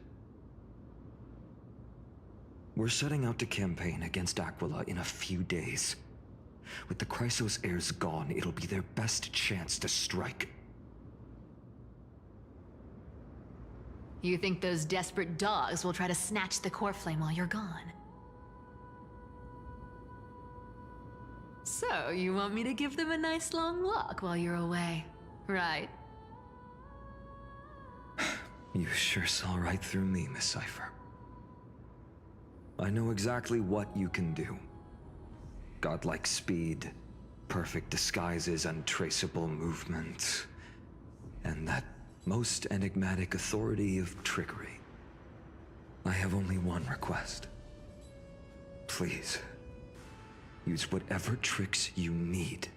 We're setting out to campaign against Aquila in a few days. With the Chrysos heirs gone, it'll be their best chance to strike. You think those desperate dogs will try to snatch the core flame while you're gone? So, you want me to give them a nice long walk while you're away, right? You sure saw right through me, Miss Cypher. I know exactly what you can do. Godlike speed, perfect disguises, untraceable movement, and that most enigmatic authority of trickery. I have only one request. Please, use whatever tricks you need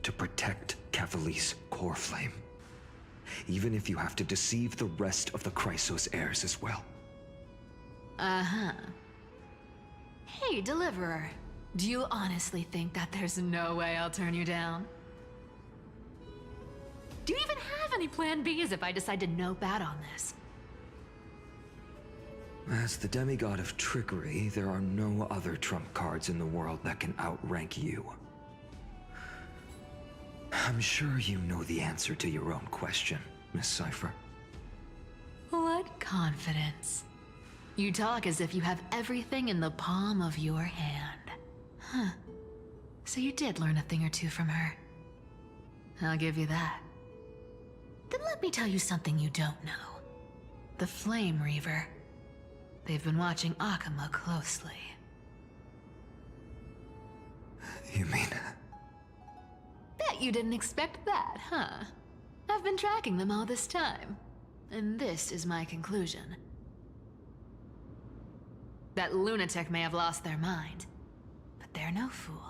to protect Kefali's core flame. Even if you have to deceive the rest of the Chrysos heirs as well. Uh-huh. Hey, Deliverer. Do you honestly think that there's no way I'll turn you down? Do you even have any plan Bs if I decide to nope out on this? As the demigod of trickery, there are no other trump cards in the world that can outrank you. I'm sure you know the answer to your own question, Miss Cypher. What confidence. You talk as if you have everything in the palm of your hand. Huh. So you did learn a thing or two from her. I'll give you that. Then let me tell you something you don't know. The Flame Reaver. They've been watching Akama closely. You mean... Bet you didn't expect that, huh? I've been tracking them all this time. And this is my conclusion. That lunatic may have lost their mind, but they're no fool.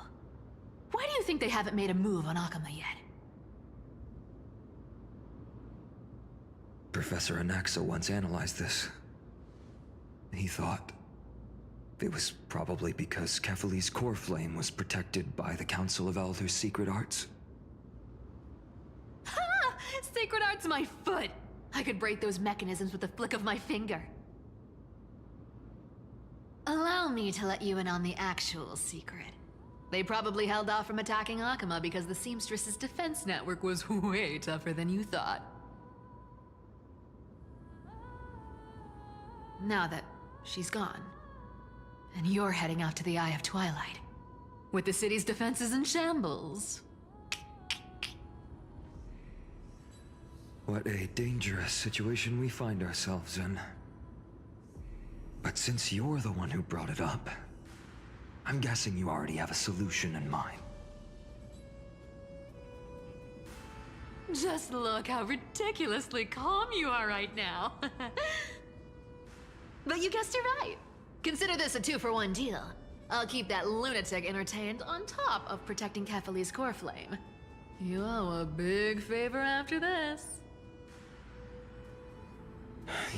Why do you think they haven't made a move on Akama yet? Professor Anaxa once analyzed this. He thought it was probably because Kefali's core flame was protected by the Council of Elders' secret arts. Ha! Sacred art's my foot! I could break those mechanisms with a flick of my finger. Allow me to let you in on the actual secret. They probably held off from attacking Akama because the Seamstress's defense network was way tougher than you thought. Now that she's gone, and you're heading out to the Eye of Twilight, with the city's defenses in shambles. What a dangerous situation we find ourselves in. But since you're the one who brought it up, I'm guessing you already have a solution in mind. Just look how ridiculously calm you are right now. But you guessed it right. Consider this a 2-for-1 deal. I'll keep that lunatic entertained on top of protecting Kefali's core flame. You owe a big favor after this.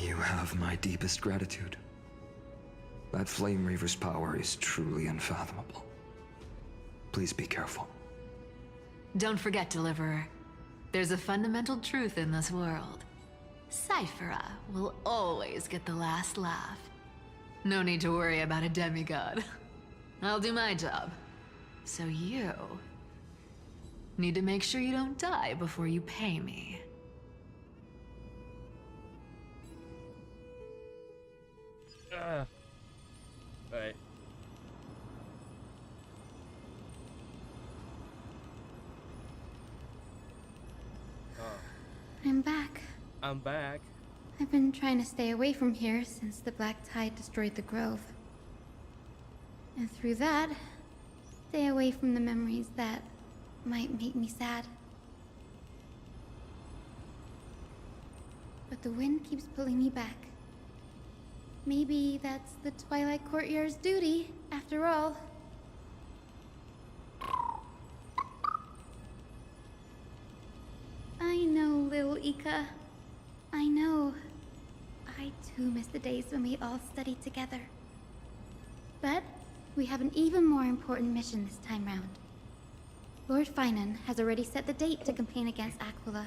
You have my deepest gratitude. That Flame Reaver's power is truly unfathomable. Please be careful. Don't forget, Deliverer. There's a fundamental truth in this world. Cyphera will always get the last laugh. No need to worry about a demigod. I'll do my job. So you need to make sure you don't die before you pay me. Right. I'm back. I'm back. I've been trying to stay away from here since the Black Tide destroyed the Grove. And through that, stay away from the memories that might make me sad. But the wind keeps pulling me back. Maybe that's the Twilight Courtyard's duty, after all. I know, little Ika. I know. I too miss the days when we all studied together. But we have an even more important mission this time round. Lord Finan has already set the date to campaign against Aquila.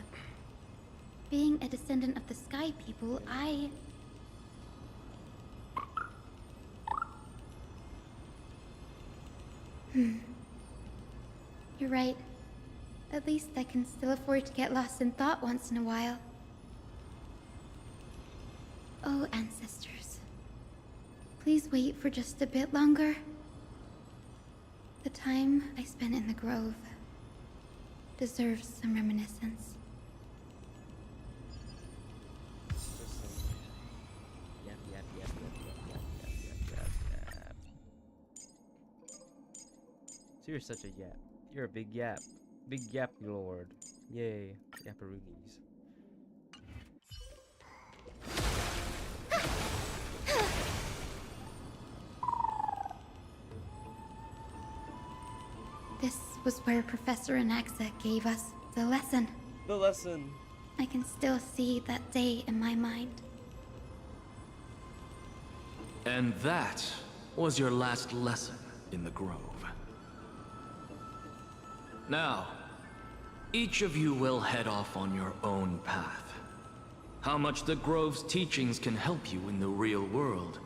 Being a descendant of the Sky People, You're right. At least I can still afford to get lost in thought once in a while. Oh, ancestors. Please wait for just a bit longer. The time I spent in the Grove deserves some reminiscence. So you're such a yap. You're a big yap. Big yap lord. Yay. Yapparoonies. This was where Professor Anaxa gave us the lesson. The lesson. I can still see that day in my mind. And that was your last lesson in the Grove. Now, each of you will head off on your own path. How much the Grove's teachings can help you in the real world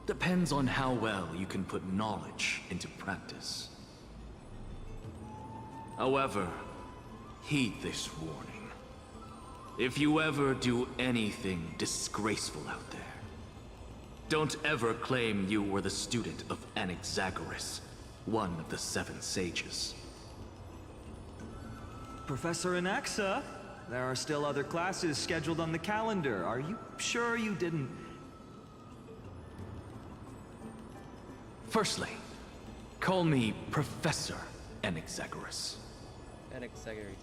depends on how well you can put knowledge into practice. However, heed this warning. If you ever do anything disgraceful out there, don't ever claim you were the student of Anaxagoras, one of the 7 sages. Professor Anaxa, there are still other classes scheduled on the calendar. Are you sure you didn't... Firstly, call me Professor Anaxagoras. Anaxagoras.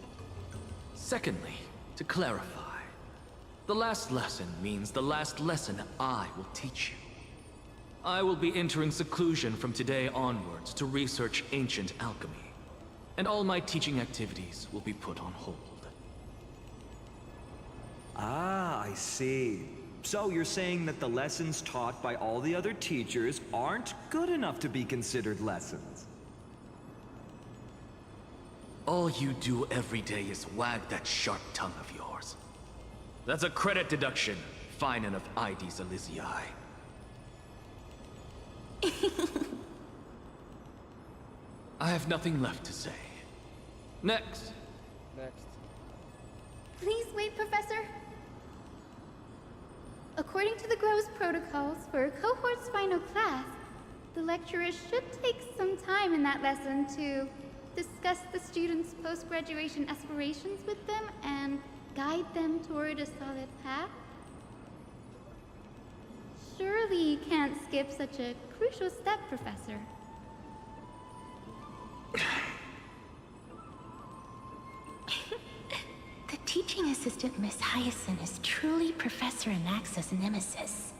Secondly, to clarify, the last lesson means the last lesson I will teach you. I will be entering seclusion from today onwards to research ancient alchemy, and all my teaching activities will be put on hold. Ah, I see. So you're saying that the lessons taught by all the other teachers aren't good enough to be considered lessons? All you do every day is wag that sharp tongue of yours. That's a credit deduction, Finan of Ides Elysiae. I have nothing left to say. Next. Please wait, Professor. According to the Grove's protocols for a cohort's final class, the lecturer should take some time in that lesson to discuss the students' post-graduation aspirations with them and guide them toward a solid path. Surely you can't skip such a crucial step, Professor. The teaching assistant, Miss Hyacinth, is truly Professor Anaxa's nemesis.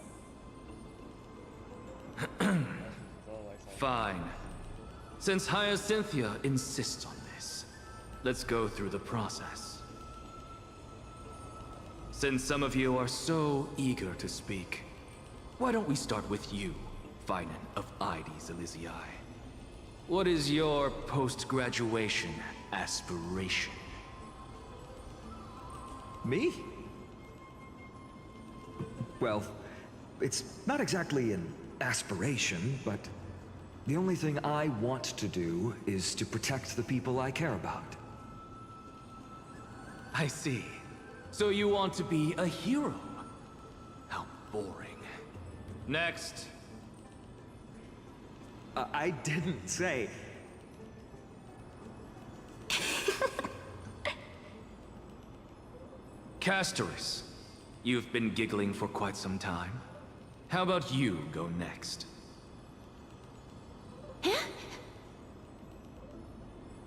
Fine. Since Hyacinthia insists on this, let's go through the process. Since some of you are so eager to speak, why don't we start with you, Finan of Ides Elysiae. What is your post-graduation aspiration? Me? Well, it's not exactly an aspiration, but the only thing I want to do is to protect the people I care about. I see. So you want to be a hero? How boring. Next. I didn't say... Castoris, you've been giggling for quite some time. How about you go next?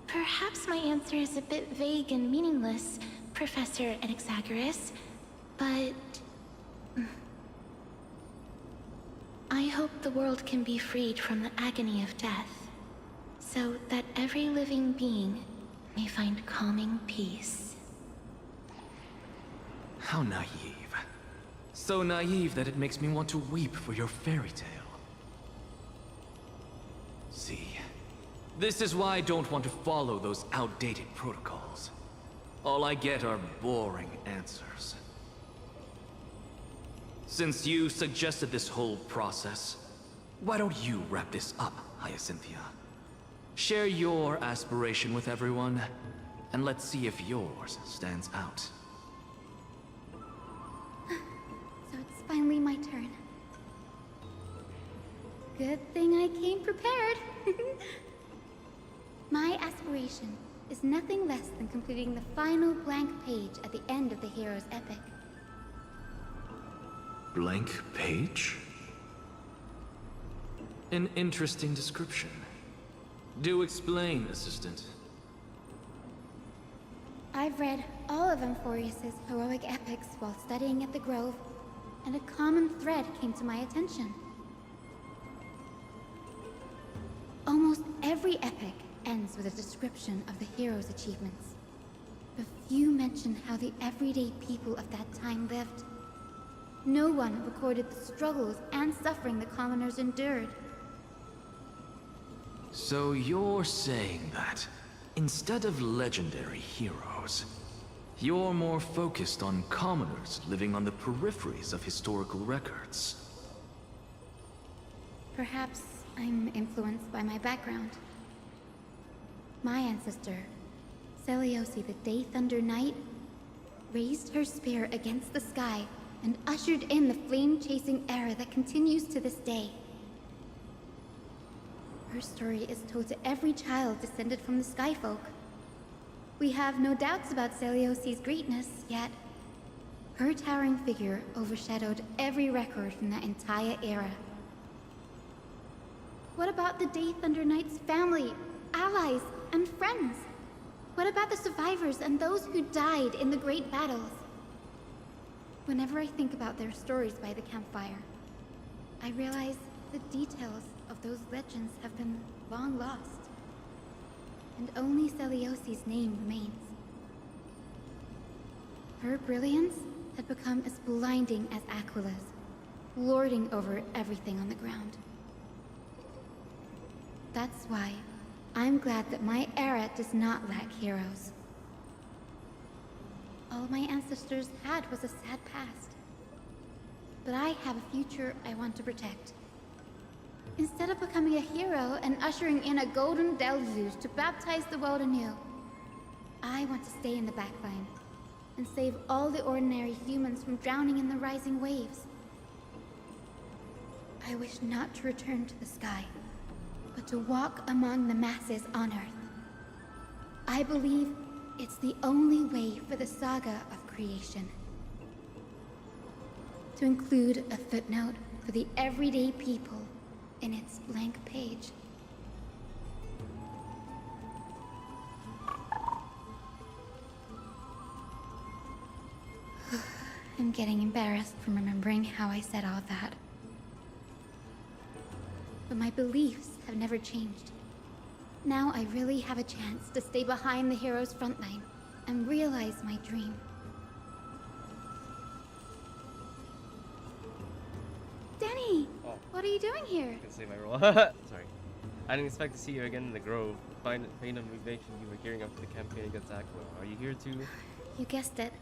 Perhaps my answer is a bit vague and meaningless, Professor Anaxagoras, but... I hope the world can be freed from the agony of death, so that every living being may find calming peace. How naive. So naive that it makes me want to weep for your fairy tale. See, this is why I don't want to follow those outdated protocols. All I get are boring answers. Since you suggested this whole process, why don't you wrap this up, Hyacinthia? Share your aspiration with everyone, and let's see if yours stands out. So it's finally my turn. Good thing I came prepared. My aspiration is nothing less than completing the final blank page at the end of the hero's epic. Blank page? An interesting description. Do explain, Assistant. I've read all of Amphoreus' heroic epics while studying at the Grove, and a common thread came to my attention. Almost every epic ends with a description of the hero's achievements. But few mention how the everyday people of that time lived. No one recorded the struggles and suffering the commoners endured. So you're saying that, instead of legendary heroes, you're more focused on commoners living on the peripheries of historical records. Perhaps I'm influenced by my background. My ancestor, Seliosi the Day Thunder Knight, raised her spear against the sky and ushered in the flame-chasing era that continues to this day. Her story is told to every child descended from the Skyfolk. We have no doubts about Seliosi's greatness, yet her towering figure overshadowed every record from that entire era. What about the Day Thunder Knight's family, allies, and friends? What about the survivors and those who died in the great battles? Whenever I think about their stories by the campfire, I realize the details of those legends have been long lost, and only Seliosi's name remains. Her brilliance had become as blinding as Aquila's, lording over everything on the ground. That's why I'm glad that my era does not lack heroes. All my ancestors had was a sad past. But I have a future I want to protect. Instead of becoming a hero and ushering in a golden deluge to baptize the world anew, I want to stay in the backline and save all the ordinary humans from drowning in the rising waves. I wish not to return to the sky, but to walk among the masses on Earth. I believe it's the only way for the saga of creation. To include a footnote for the everyday people in its blank page. I'm getting embarrassed from remembering how I said all that. But my beliefs have never changed. Now I really have a chance to stay behind the hero's front line and realize my dream. Danny! Oh. What are you doing here? I can say my role. Sorry. I didn't expect to see you again in the Grove. Find of motivation you were gearing up for the campaign against Aquila. Are you here to... You guessed it.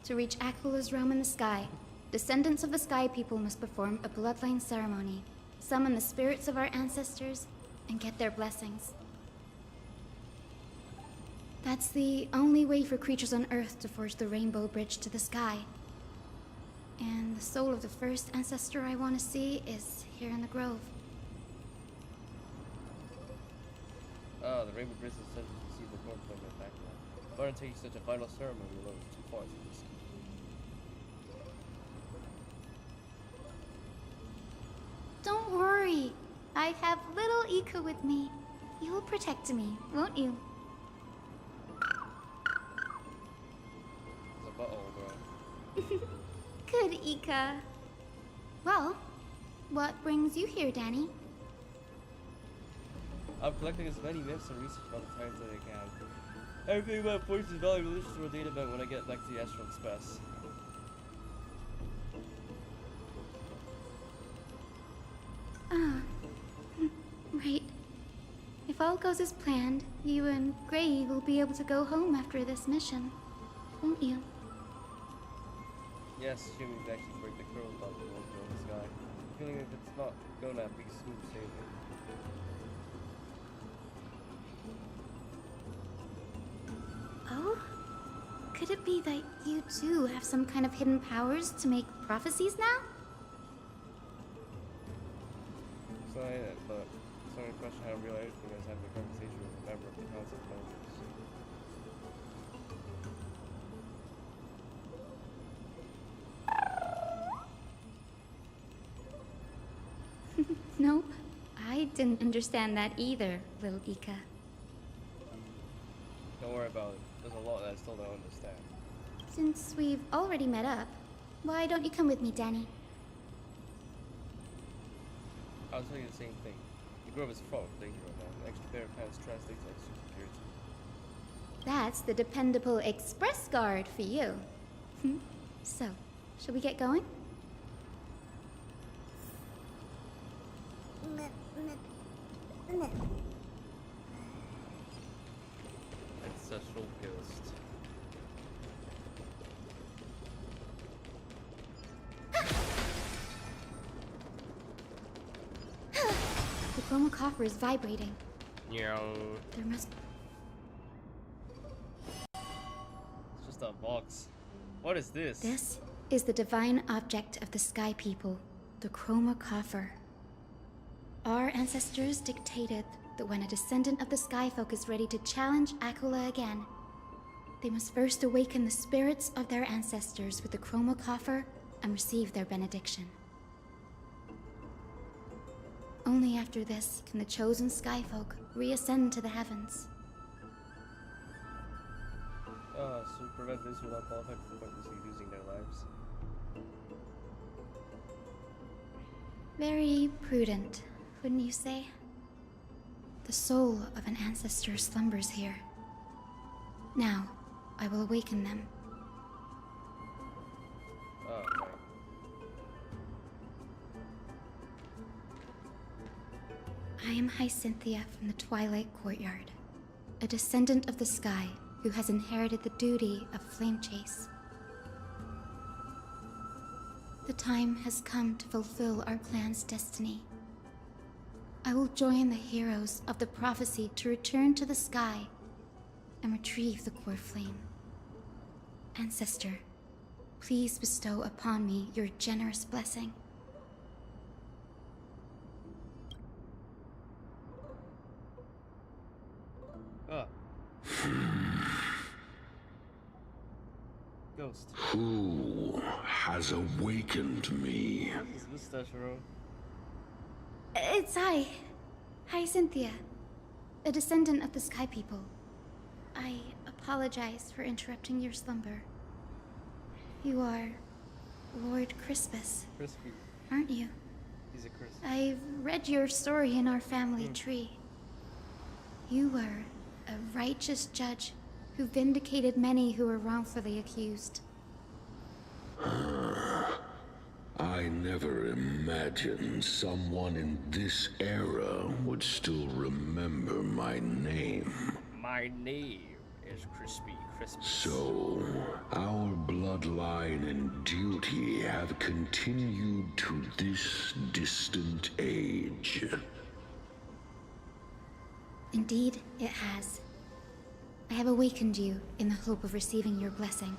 To reach Aquila's realm in the sky, descendants of the Sky People must perform a bloodline ceremony, summon the spirits of our ancestors, and get their blessings. That's the only way for creatures on Earth to forge the Rainbow Bridge to the sky. And the soul of the first ancestor I want to see is here in the Grove. Ah, the Rainbow Bridge is sent to receive the corn flame of Aquila. But undertaking such a final ceremony alone is too far to risk. Don't worry. I have little Ika with me. You will protect me, won't you? It's a butthole, bro. Good, Ika. Well, what brings you here, Danny? I'm collecting as many myths and research about the Titans that I can. Everything about Fortune's Valley will listen to a data bank when I get back to the Astral Express. Ah, right. If all goes as planned, you and Gray will be able to go home after this mission, won't you? Yes, assuming we actually break the curls about the world in the sky. Feeling like it's not gonna be smooth sailing. Oh? Could it be that you too have some kind of hidden powers to make prophecies now? It's not it, but it's only a question I realized when I was having a conversation with a member of the Council of Elders. Nope. I didn't understand that either, little Ika. Don't worry about it. There's a lot that I still don't understand. Since we've already met up, why don't you come with me, Danny? I'll tell you the same thing. The Grove is fraught with danger right now. An extra pair of hands translates to extra security. That's the dependable express guard for you. So, shall we get going? Ancestral Ghost. The chroma coffer is vibrating. Yeah. There must... It's just a box. What is this? This is the divine object of the Sky People, the chroma coffer. Our ancestors dictated that when a descendant of the Skyfolk is ready to challenge Aquila again, they must first awaken the spirits of their ancestors with the chroma coffer and receive their benediction. Only after this can the chosen Skyfolk reascend to the heavens. So to prevent this who are not qualified for purposely losing their lives. Very prudent, wouldn't you say? The soul of an ancestor slumbers here. Now, I will awaken them. Oh, right. I am Hyacinthia from the Twilight Courtyard, a descendant of the sky who has inherited the duty of flame chase. The time has come to fulfill our clan's destiny. I will join the heroes of the prophecy to return to the sky and retrieve the core flame. Ancestor, please bestow upon me your generous blessing. Ghost. Who has awakened me? Is this Teshiro? It's Hyacinthia, a descendant of the Sky People. I apologize for interrupting your slumber. You are Lord Crispus, Crispy. aren't you? He's a Crispy. I've read your story in our family tree. You were a righteous judge who vindicated many who were wrongfully accused. I I never imagined someone in this era would still remember my name. My name is Crispy Christmas. So, our bloodline and duty have continued to this distant age. Indeed, it has. I have awakened you in the hope of receiving your blessing.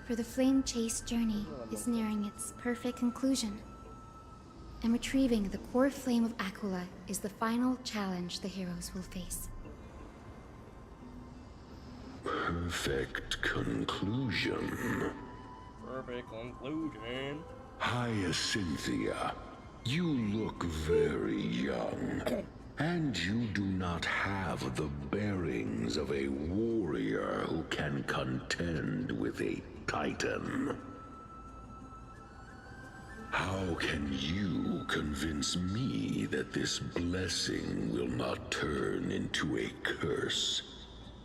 For the Flame Chase journey is nearing its perfect conclusion, and retrieving the core flame of Aquila is the final challenge the heroes will face. Perfect conclusion. Perfect conclusion. Hyacinthia, you look very young, and you do not have the bearings of a warrior who can contend with a titan. How can you convince me that this blessing will not turn into a curse,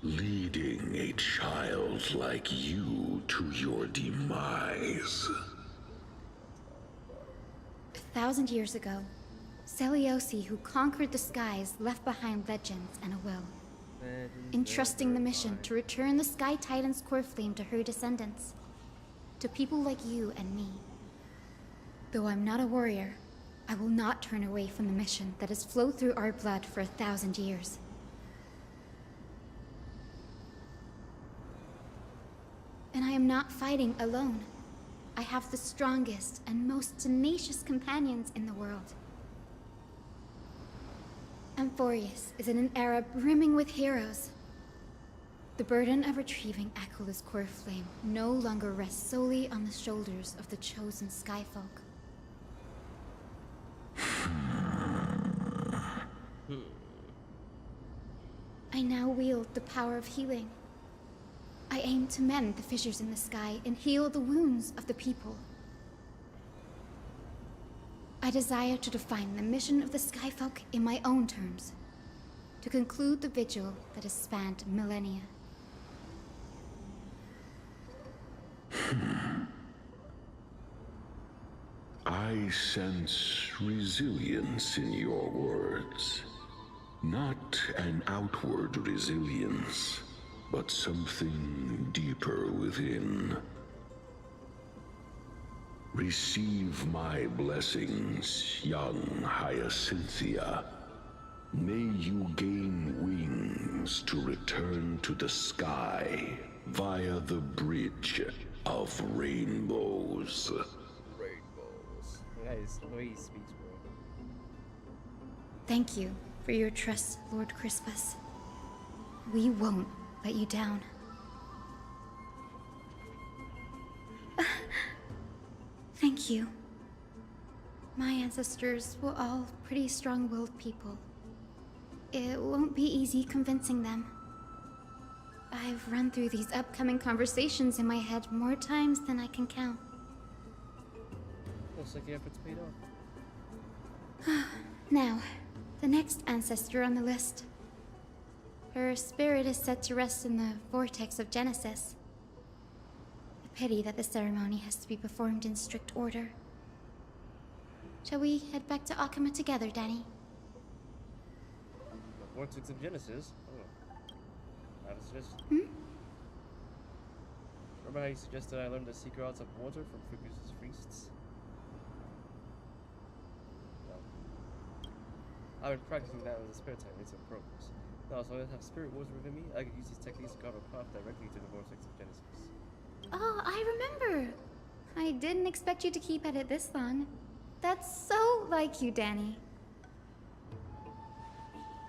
leading a child like you to your demise? 1,000 years ago, Seliosi, who conquered the skies, left behind legends and a will, entrusting the mission to return the Sky Titan's core flame to her descendants, to people like you and me. Though I'm not a warrior, I will not turn away from the mission that has flowed through our blood for 1,000 years. And I am not fighting alone. I have the strongest and most tenacious companions in the world. Amphoreus is in an era brimming with heroes. The burden of retrieving Aquila's core flame no longer rests solely on the shoulders of the chosen Skyfolk. I now wield the power of healing. I aim to mend the fissures in the sky and heal the wounds of the people. I desire to define the mission of the Skyfolk in my own terms, to conclude the vigil that has spanned millennia. I sense resilience in your words. Not an outward resilience, but something deeper within. Receive my blessings, young Hyacinthia. May you gain wings to return to the sky via the bridge of rainbows. Guys, the way he speaks, bro. Thank you for your trust, Lord Crispus. We won't let you down. Thank you. My ancestors were all pretty strong-willed people. It won't be easy convincing them. I've run through these upcoming conversations in my head more times than I can count. Looks like the effort's paid off. Now, the next ancestor on the list. Her spirit is set to rest in the vortex of Genesis. A pity that the ceremony has to be performed in strict order. Shall we head back to Akama together, Danny? The vortex of Genesis? Oh. I have a suggestion. Remember how you suggested I learn the secret arts of water from Fuku's priests? I've been practicing that in the spare time, it's in progress. Now, so I have spirit wars within me, I can use these techniques to guide a path directly to the vortex of Genesis. Oh, I remember! I didn't expect you to keep at it this long. That's so like you, Danny.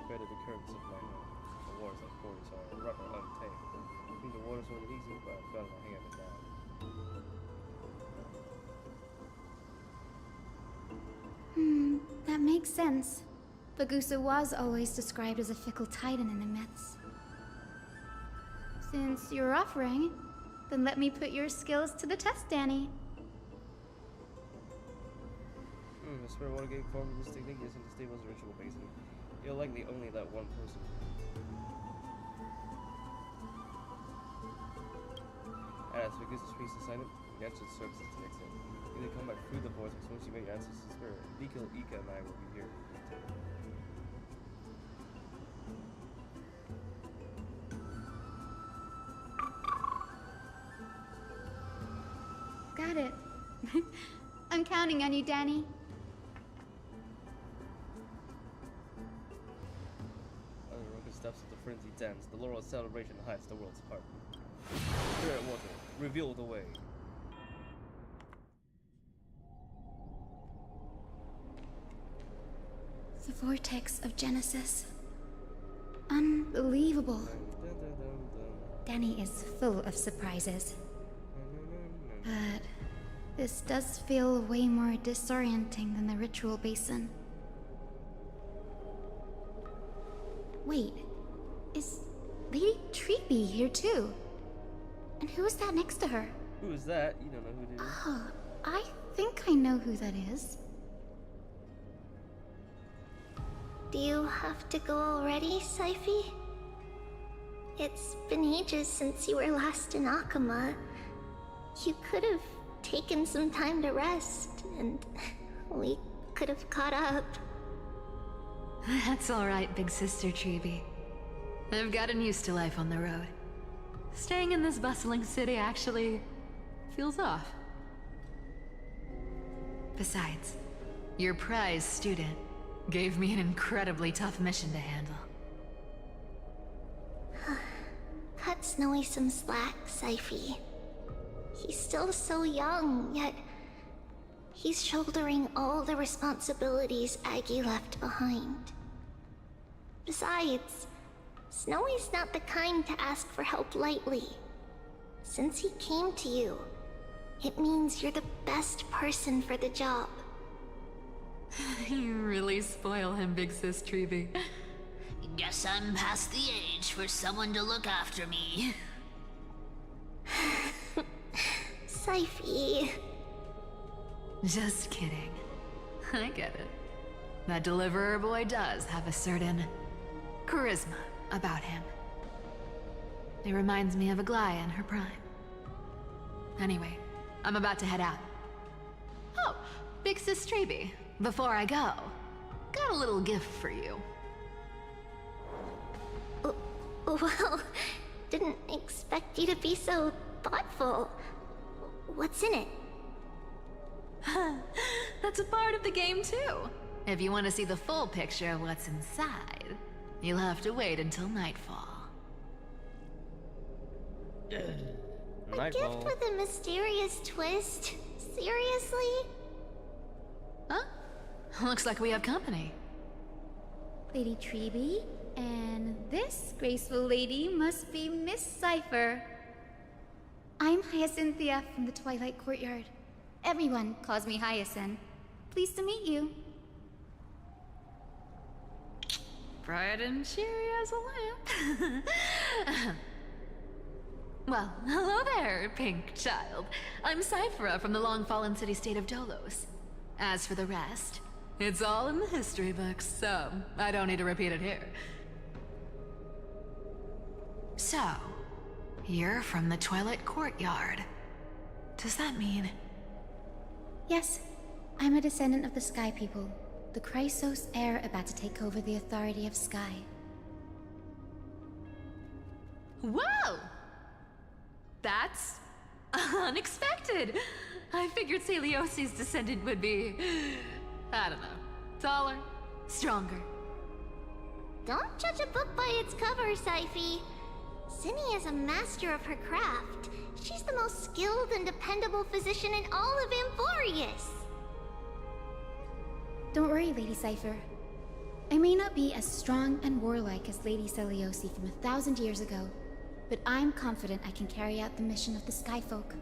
Better the currents of my the waters, of course, are rather untamed. I think the waters weren't easy, but I've got my hang of it now. That makes sense. Bagusa was always described as a fickle titan in the myths. Since you're offering, then let me put your skills to the test, Danny. The spirit water gate formed in this technique isn't the stable's ritual basin. You'll likely only let one person. Has Vicus' priest assigned? The answer serves as the next step. Either come back through the vortex once you make your answers to spirit. Bikil, Ika, and I will be here. Got it. I'm counting on you, Danny. Roka steps with the frenzy dance. The laurel celebration hides the world's heart. Spirit water, reveal the way. The vortex of Genesis. Unbelievable. Danny is full of surprises. But this does feel way more disorienting than the ritual basin. Wait, is Lady Treeby here too? And who is that next to her? Who is that? You don't know who it is. Oh, I think I know who that is. Do you have to go already, Syphi? It's been ages since you were last in Akama. You could have taken some time to rest, and we could have caught up. That's alright, big sister Treeby. I've gotten used to life on the road. Staying in this bustling city actually feels off. Besides, your prize student gave me an incredibly tough mission to handle. Cut Snowy some slack, Syphi. He's still so young, yet he's shouldering all the responsibilities Aggie left behind. Besides, Snowy's not the kind to ask for help lightly. Since he came to you, it means you're the best person for the job. You really spoil him, big sis Treeby. Guess I'm past the age for someone to look after me. Syphi. Just kidding. I get it. That deliverer boy does have a certain charisma about him. It reminds me of Aglaya in her prime. Anyway, I'm about to head out. Oh, big sis Treeby, before I go, got a little gift for you. Well, didn't expect you to be so thoughtful. What's in it? That's a part of the game too. If you want to see the full picture of what's inside, you'll have to wait until nightfall. A gift with a mysterious twist? Seriously? Huh? Looks like we have company. Lady Treeby, and this graceful lady must be Miss Cypher. I'm Hyacinthia from the Twilight Courtyard. Everyone calls me Hyacinth. Pleased to meet you. Bright and cheery as a lamp. Well, hello there, pink child. I'm Cyphera from the long-fallen city-state of Dolos. As for the rest, it's all in the history books, so I don't need to repeat it here. So, you're from the Twilight Courtyard. Does that mean... Yes, I'm a descendant of the Sky People, the Chrysos heir about to take over the authority of Sky. Whoa! That's unexpected. I figured Celiosi's descendant would be, I don't know, taller, stronger. Don't judge a book by its cover, Syphi. Zinni is a master of her craft. She's the most skilled and dependable physician in all of Amphoreus. Don't worry, Lady Cypher. I may not be as strong and warlike as Lady Celiosi from 1,000 years ago, but I'm confident I can carry out the mission of the Skyfolk.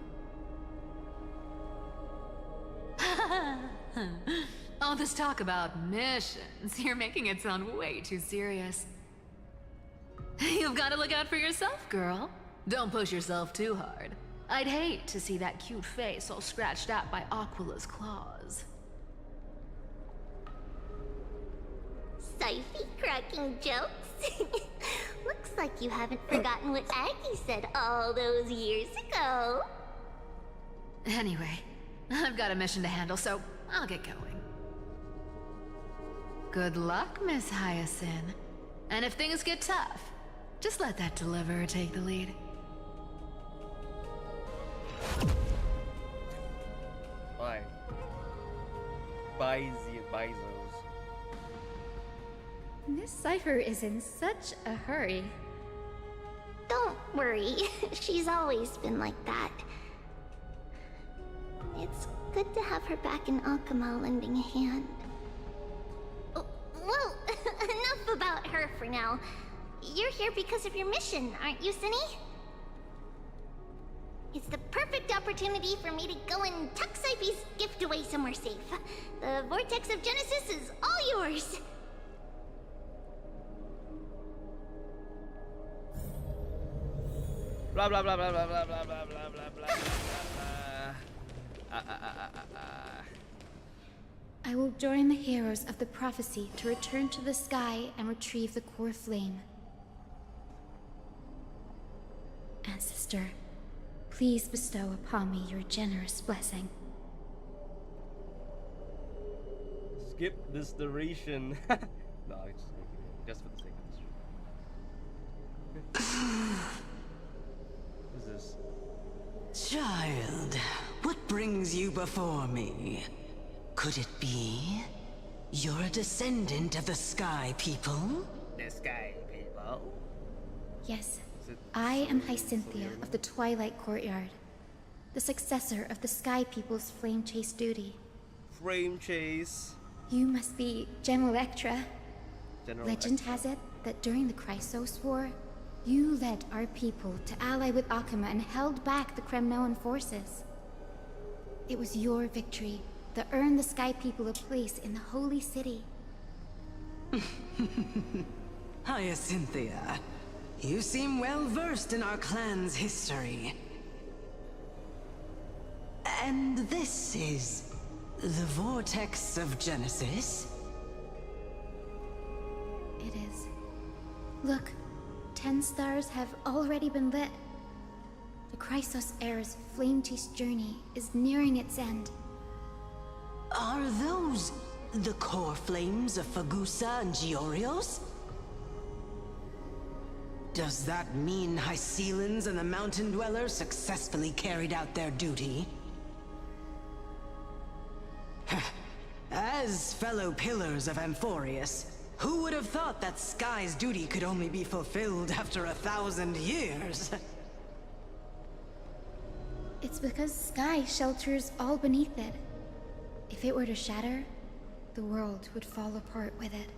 All this talk about missions, you're making it sound way too serious. You've got to look out for yourself, girl. Don't push yourself too hard. I'd hate to see that cute face all scratched out by Aquila's claws. Syphi cracking jokes? Looks like you haven't forgotten what Aggie said all those years ago. Anyway, I've got a mission to handle, so I'll get going. Good luck, Miss Hyacinth. And if things get tough, just let that deliverer take the lead. Fine. Bizos. Miss Cypher is in such a hurry. Don't worry, she's always been like that. It's good to have her back in Akama lending a hand. Oh, well, enough about her for now. You're here because of your mission, aren't you, Cinny? It's the perfect opportunity for me to go and tuck Sipey's gift away somewhere safe. The Vortex of Genesis is all yours. Blah blah blah blah blah blah blah blah blah blah blah blah. I will join the heroes of the prophecy to return to the sky and retrieve the core flame. Ancestor, please bestow upon me your generous blessing. Skip this duration. No, I just make it just for the sake of this. What is this? Child, what brings you before me? Could it be you're a descendant of the Sky People? The Sky People? Yes, I am Hyacinthia of the Twilight Courtyard, the successor of the Sky People's Flame Chase duty. Flame Chase. You must be General Electra. Legend Electra. has it that during the Chrysos War, you led our people to ally with Akama and held back the Kremnoan forces. It was your victory that earned the Sky People a place in the Holy City. Hyacinthia, you seem well versed in our clan's history. And this is the Vortex of Genesis? It is. Look, 10 stars have already been lit. The Chrysos era's flame chase journey is nearing its end. Are those the core flames of Fagusa and Giorios? Does that mean Hycelans and the Mountain Dwellers successfully carried out their duty? As fellow pillars of Amphoreus, who would have thought that Sky's duty could only be fulfilled after 1,000 years? It's because Sky shelters all beneath it. If it were to shatter, the world would fall apart with it.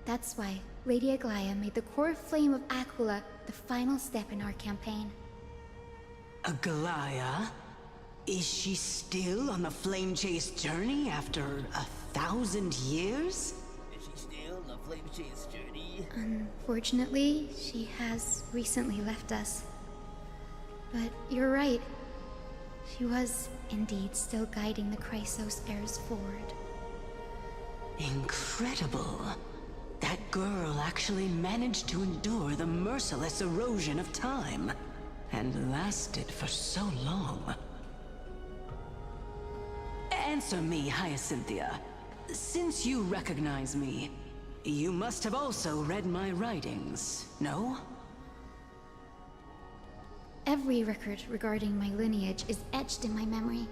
That's why Lady Aglaya made the core flame of Aquila the final step in our campaign. Aglaya? Is she still on the flame chase journey after 1,000 years? Is she still on the flame chase journey? Unfortunately, she has recently left us. But you're right. She was indeed still guiding the Chrysos heirs forward. Incredible. That girl actually managed to endure the merciless erosion of time, and lasted for so long. Answer me, Hyacinthia. Since you recognize me, you must have also read my writings, no? Every record regarding my lineage is etched in my memory,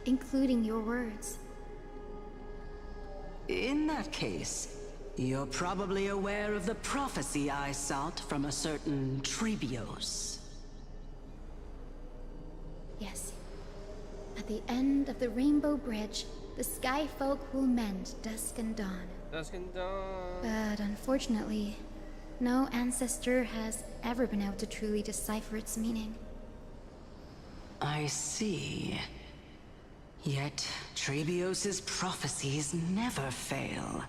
including your words. In that case, you're probably aware of the prophecy I sought from a certain Trebios. Yes. At the end of the Rainbow Bridge, the Sky Folk will mend dusk and dawn. Dusk and dawn. But unfortunately, no ancestor has ever been able to truly decipher its meaning. I see. Yet, Trebios' prophecies never fail.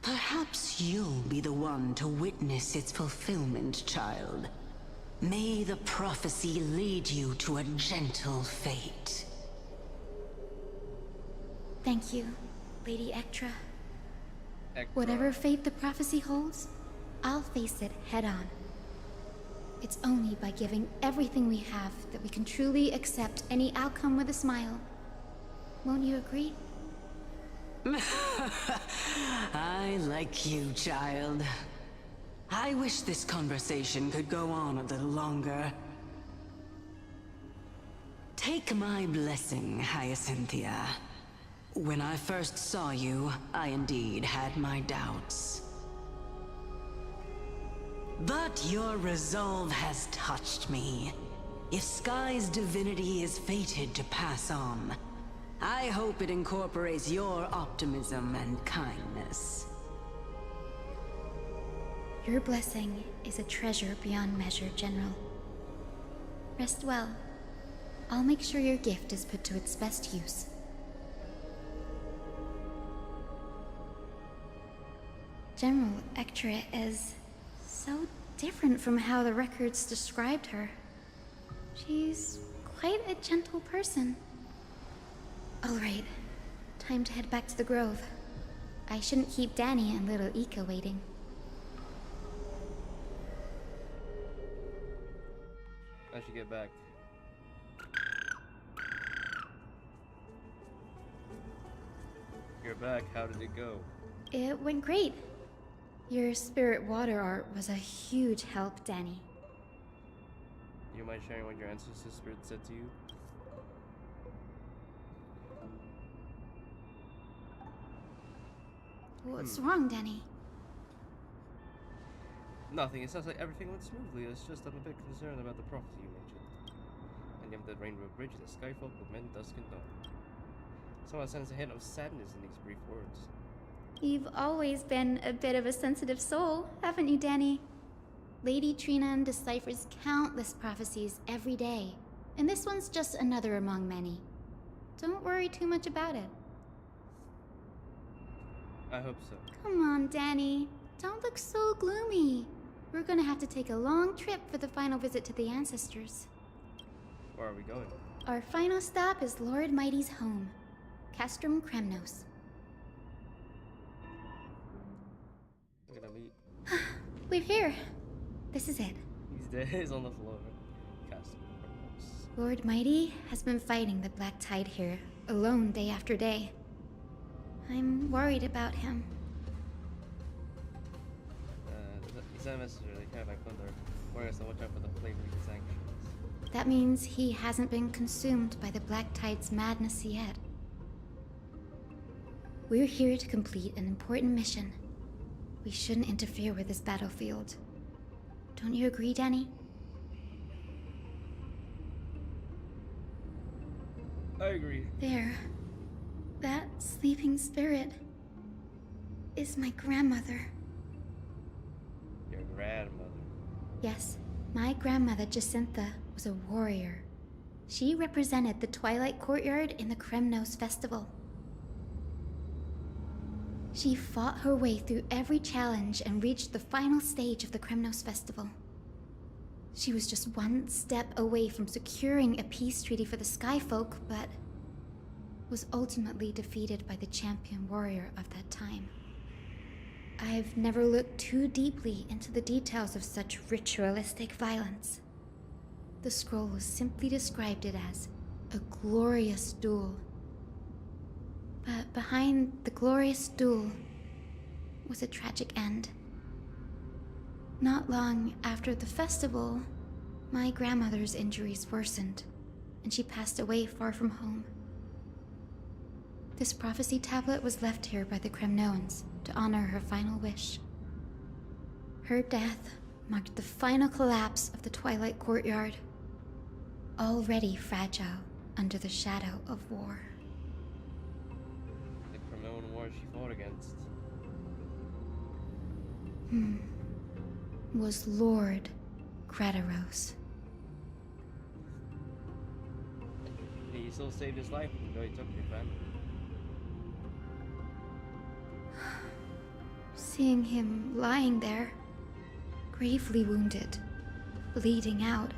Perhaps you'll be the one to witness its fulfillment, child. May the prophecy lead you to a gentle fate. Thank you, Lady Ectra. Whatever fate the prophecy holds, I'll face it head on. It's only by giving everything we have that we can truly accept any outcome with a smile. Won't you agree? I like you, child. I wish this conversation could go on a little longer. Take my blessing, Hyacinthia. When I first saw you, I indeed had my doubts. But your resolve has touched me. If Sky's divinity is fated to pass on, I hope it incorporates your optimism and kindness. Your blessing is a treasure beyond measure, General. Rest well. I'll make sure your gift is put to its best use. General Ectra is so different from how the records described her. She's quite a gentle person. All right, time to head back to the Grove. I shouldn't keep Danny and little Ika waiting. I should get back. You're back. How did it go? It went great. Your spirit water art was a huge help, Danny. You mind sharing what your ancestor spirit said to you? What's wrong, Danny? Nothing. It sounds like everything went smoothly. It's just I'm a bit concerned about the prophecy you mentioned. And you have the Rainbow Bridge, the Skyfolk will mend dusk and dawn. Someone sense a hint of sadness in these brief words. You've always been a bit of a sensitive soul, haven't you, Danny? Lady Trinan deciphers countless prophecies every day, and this one's just another among many. Don't worry too much about it. I hope so. Come on, Danny. Don't look so gloomy. We're gonna have to take a long trip for the final visit to the ancestors. Where are we going? Our final stop is Lord Mighty's home, Castrum Kremnos. We're gonna meet. We're here. This is it. He's dead. He's on the floor. Castrum Kremnos. Lord Mighty has been fighting the Black Tide here, alone day after day. I'm worried about him. He sent a messenger. They can't find Thunder. Warning us to watch out for the flame leaking sanctions. That means he hasn't been consumed by the Black Tide's madness yet. We're here to complete an important mission. We shouldn't interfere with this battlefield. Don't you agree, Danny? I agree. There. That sleeping spirit is my grandmother. Your grandmother. Yes, my grandmother Jacintha was a warrior. She represented the Twilight Courtyard in the Kremnos Festival. She fought her way through every challenge and reached the final stage of the Kremnos Festival. She was just one step away from securing a peace treaty for the Skyfolk, but was ultimately defeated by the champion warrior of that time. I've never looked too deeply into the details of such ritualistic violence. The scroll simply described it as a glorious duel. But behind the glorious duel was a tragic end. Not long after the festival, my grandmother's injuries worsened, and she passed away far from home. This prophecy tablet was left here by the Kremnoans to honor her final wish. Her death marked the final collapse of the Twilight Courtyard, already fragile under the shadow of war. The Kremnon war she fought against. Was Lord Gradaros. He still saved his life, even though he took your family. Seeing him lying there, gravely wounded, bleeding out,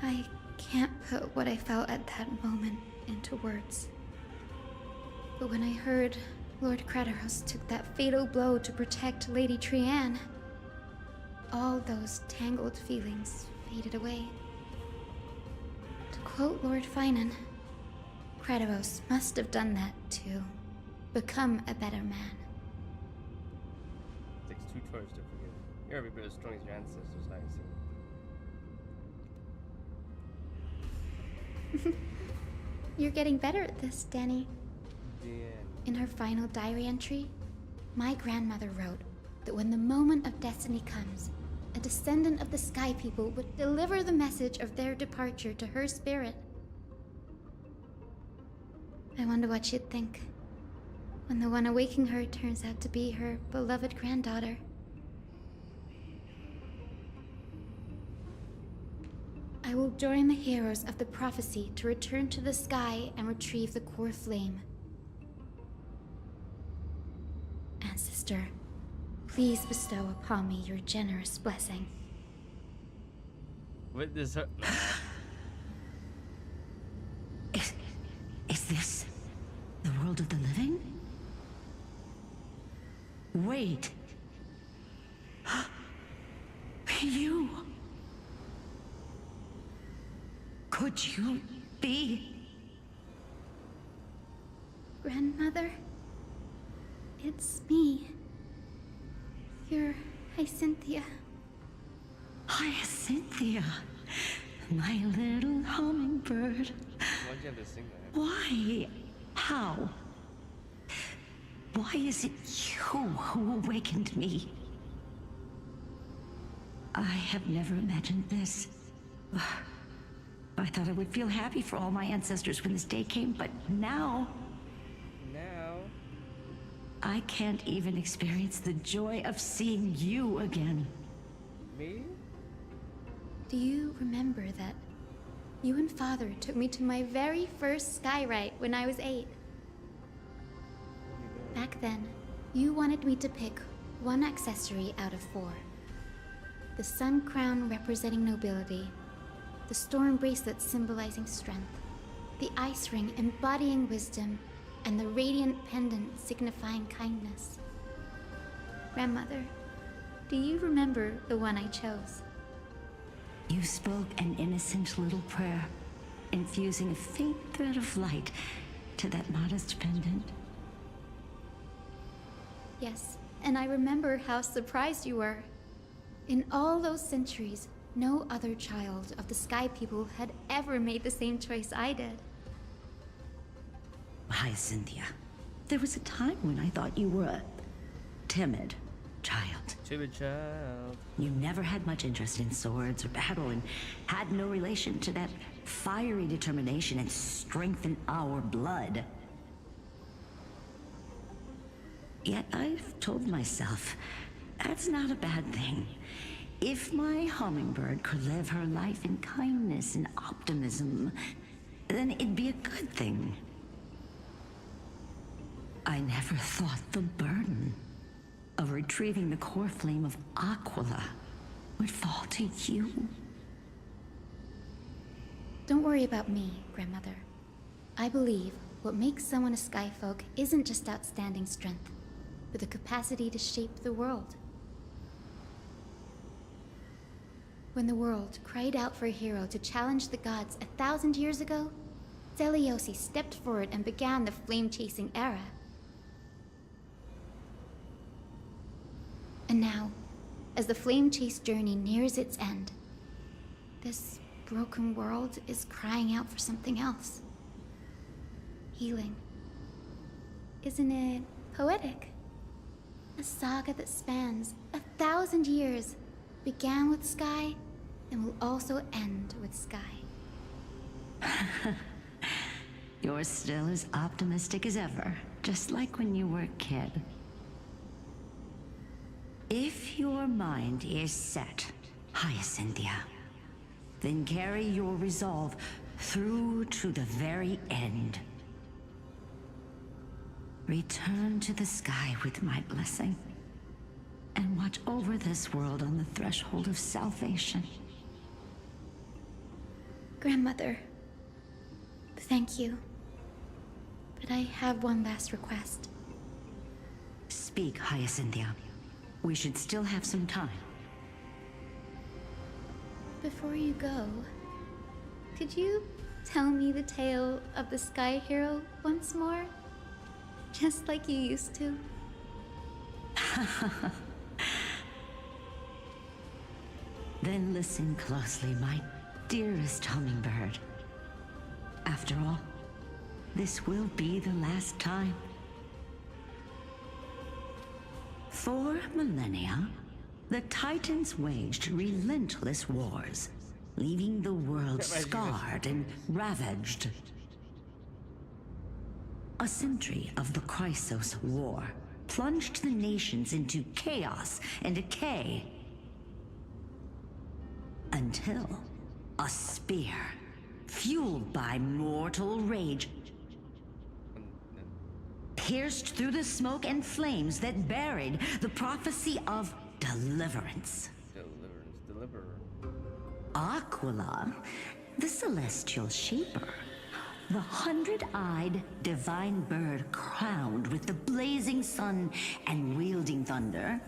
I can't put what I felt at that moment into words. But when I heard Lord Gradaros took that fatal blow to protect Lady Trian, all those tangled feelings faded away. To quote Lord Finan, Kratos must have done that to become a better man. It takes 2 turns to forgive. You're every bit as strong as your ancestors, I see. You're getting better at this, Danny. Danny. In her final diary entry, my grandmother wrote that when the moment of destiny comes, a descendant of the Sky People would deliver the message of their departure to her spirit. I wonder what she'd think when the one awaking her turns out to be her beloved granddaughter. I will join the heroes of the prophecy to return to the sky and retrieve the core flame. Ancestor, please bestow upon me your generous blessing. Witness her. Is this the world of the living? Wait. You. Could you be? Grandmother? It's me. You're Hyacinthia. Hyacinthia. My little hummingbird. Why'd you have to sing that? Why? How? Why is it you who awakened me? I have never imagined this. I thought I would feel happy for all my ancestors when this day came, but now... I can't even experience the joy of seeing you again. Me? Do you remember that you and Father took me to my very first skyrite when I was 8? Back then, you wanted me to pick one accessory out of 4. The sun crown representing nobility, the storm bracelet symbolizing strength, the ice ring embodying wisdom, and the radiant pendant signifying kindness. Grandmother, do you remember the one I chose? You spoke an innocent little prayer, infusing a faint thread of light to that modest pendant. Yes, and I remember how surprised you were. In all those centuries, no other child of the Sky People had ever made the same choice I did. Hyacinthia, there was a time when I thought you were a timid child. Timid child. You never had much interest in swords or battle and had no relation to that fiery determination and strength in our blood. Yet I've told myself, that's not a bad thing. If my hummingbird could live her life in kindness and optimism, then it'd be a good thing. I never thought the burden of retrieving the core flame of Aquila would fall to you. Don't worry about me, Grandmother. I believe what makes someone a Skyfolk isn't just outstanding strength, but the capacity to shape the world. When the world cried out for a hero to challenge the gods 1,000 years ago, Zeliosi stepped forward and began the flame-chasing era. And now, as the flame chase journey nears its end, this broken world is crying out for something else. Healing. Isn't it poetic? A saga that spans 1,000 years, began with Sky, and will also end with Sky. You're still as optimistic as ever, just like when you were a kid. If your mind is set, Hyacinthia, then carry your resolve through to the very end. Return to the sky with my blessing, and watch over this world on the threshold of salvation. Grandmother, thank you. But I have one last request. Speak, Hyacinthia. We should still have some time. before you go, could you tell me the tale of the Sky Hero once more? Just like you used to. Then listen closely, my dearest hummingbird. After all, this will be the last time. For millennia, the Titans waged relentless wars, leaving the world scarred and ravaged. A century of the Chrysos War plunged the nations into chaos and decay. Until a spear, fueled by mortal rage, pierced through the smoke and flames that buried the prophecy of deliverance. Deliverer. Aquila, the celestial shaper, the 100-eyed divine bird crowned with the blazing sun and wielding thunder.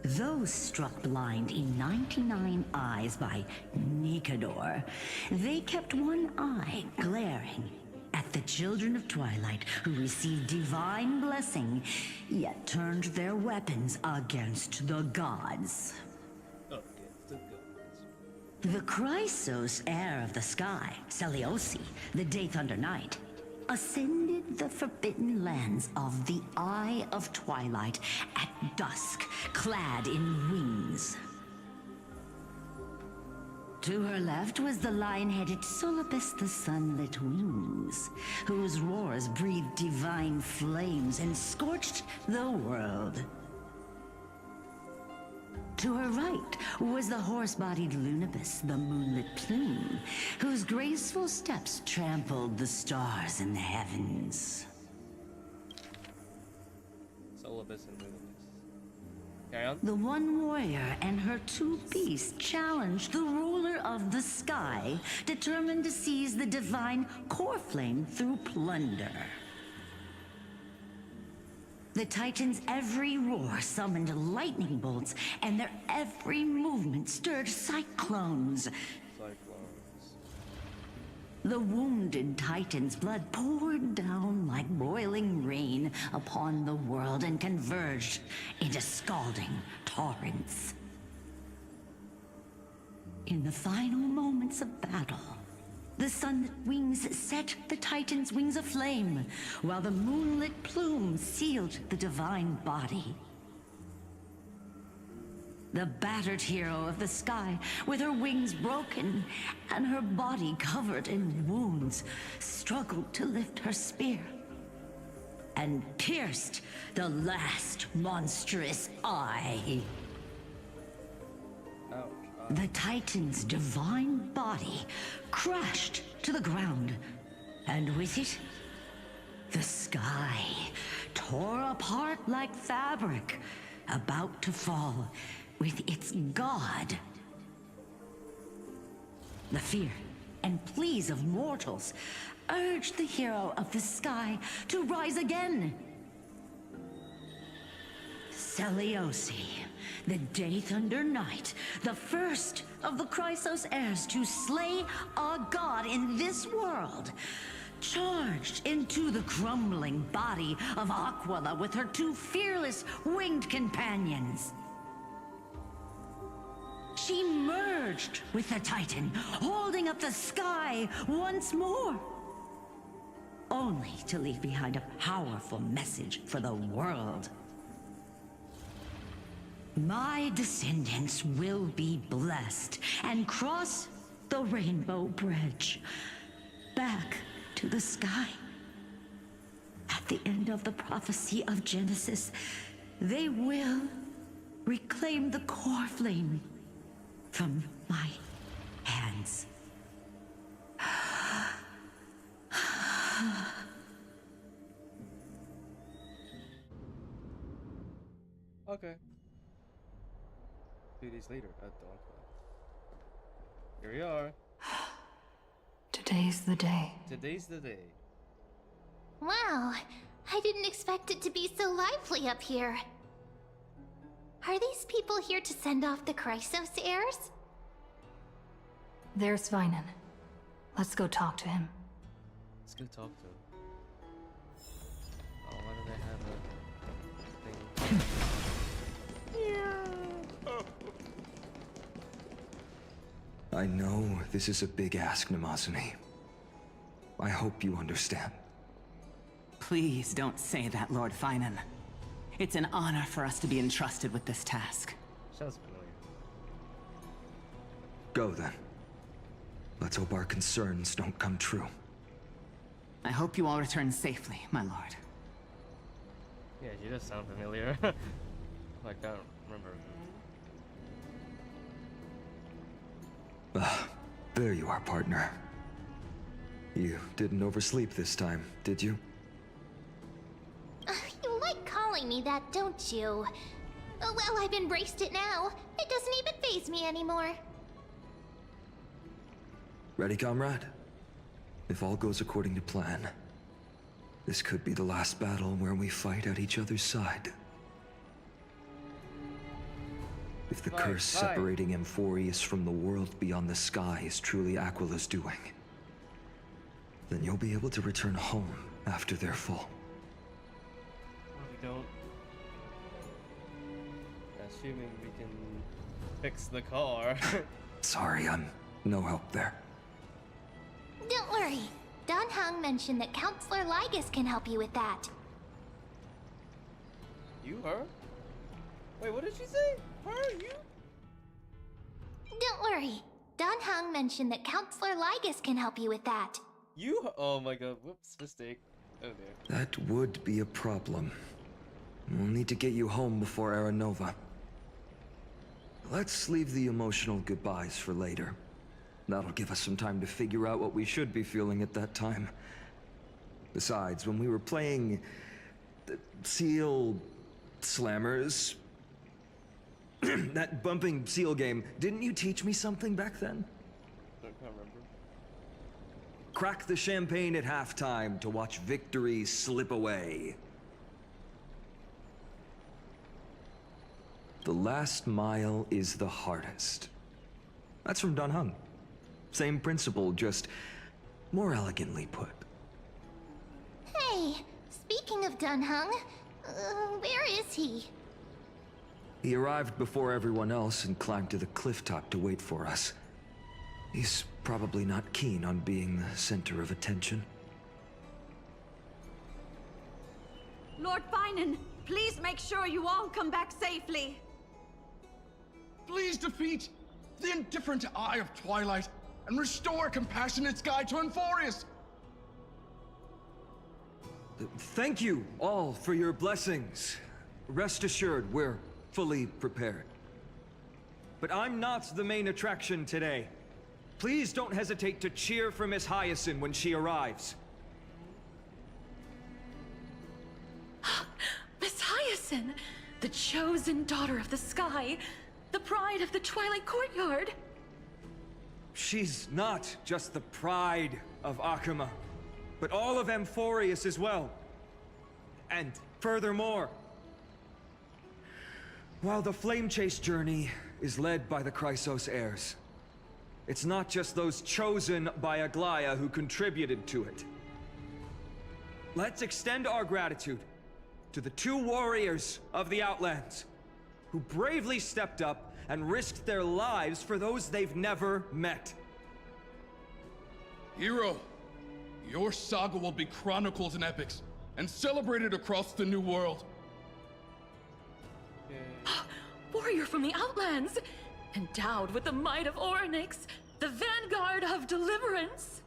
Those struck blind in 99 eyes by Nicanor, they kept one eye glaring at the children of Twilight who received divine blessing, yet turned their weapons against the gods. The Chrysos heir of the sky, Seliosi, the Day Thunder Knight, ascended the forbidden lands of the Eye of Twilight at dusk, clad in wings. To her left was the lion-headed Solibus the Sunlit Wings, whose roars breathed divine flames and scorched the world. To her right was the horse-bodied Lunibus, the Moonlit Plume, whose graceful steps trampled the stars in the heavens. Solibus and Lunibus. Carry on. The one warrior and her two beasts challenged the ruler of the sky, determined to seize the divine core flame through plunder. The Titans' every roar summoned lightning bolts, and their every movement stirred cyclones. The wounded Titan's blood poured down like boiling rain upon the world and converged into scalding torrents. In the final moments of battle, the sunlit wings set the Titan's wings aflame, while the moonlit plume sealed the divine body. The battered hero of the sky, with her wings broken and her body covered in wounds, struggled to lift her spear and pierced the last monstrous eye. The Titan's divine body crashed to the ground, and with it, the sky tore apart like fabric, about to fall with its god. The fear and pleas of mortals urged the hero of the sky to rise again. Seliosi, the Day Thunder Knight, the first of the Chrysos heirs to slay a god in this world, charged into the crumbling body of Aquila with her two fearless winged companions. She merged with the Titan, holding up the sky once more, only to leave behind a powerful message for the world. My descendants will be blessed and cross the Rainbow Bridge back to the sky. At the end of the prophecy of Genesis, they will reclaim the core flame from my hands. Okay. 2 days later at Dawn. Here we are. Today's the day. Today's the day. Wow, I didn't expect it to be so lively up here. Are these people here to send off the Chrysos heirs? There's Vinan. Let's go talk to him. Let's go talk to him. Oh, why do they have a thing? I know this is a big ask, Namazuni. I hope you understand. Please don't say that, Lord Finan. It's an honor for us to be entrusted with this task. Sounds familiar. Go then. Let's hope our concerns don't come true. I hope you all return safely, my lord. Yeah, she does sound familiar. I can't remember. There you are, partner. You didn't oversleep this time, did you? You like calling me that, don't you? Oh, well, I've embraced it now. It doesn't even faze me anymore. Ready, comrade? If all goes according to plan, this could be the last battle where we fight at each other's side. If the curse separating Amphoreus from the world beyond the sky is truly Aquila's doing, then you'll be able to return home after their fall. We don't. Assuming we can fix the car. Sorry, I'm no help there. Don't worry. Don Hung mentioned that Counselor Lygus can help you with that. You, her? Wait, what did she say? Her, you? Don't worry. Don Hung mentioned that Counselor Lygus can help you with that. You? Oh my god, whoops, mistake. Oh dear. That would be a problem. We'll need to get you home before Aranova. Let's leave the emotional goodbyes for later. That'll give us some time to figure out what we should be feeling at that time. Besides, when we were playing the Seal Slammers, that bumping seal game, didn't you teach me something back then? I can't remember. Crack the champagne at halftime to watch victory slip away. The last mile is the hardest. That's from Don Hung. Same principle, just more elegantly put. Hey, speaking of Don Hung, where is he? He arrived before everyone else and climbed to the cliff top to wait for us. He's probably not keen on being the center of attention. Lord Finan, please make sure you all come back safely. Please defeat the indifferent Eye of Twilight and restore compassionate sky to Amphoreus. Thank you all for your blessings. Rest assured, we're fully prepared. But I'm not the main attraction today. Please don't hesitate to cheer for Miss Hyacinth when she arrives. Miss Hyacinth, the chosen daughter of the sky, the pride of the Twilight Courtyard. She's not just the pride of Akuma, but all of Amphoreus as well. And furthermore, while the Flame Chase journey is led by the Chrysos heirs, it's not just those chosen by Aglaya who contributed to it. Let's extend our gratitude to the 2 warriors of the Outlands who bravely stepped up and risked their lives for those they've never met. Hero, your saga will be chronicled in epics and celebrated across the New World. Warrior from the Outlands, endowed with the might of Orynyx, the vanguard of deliverance.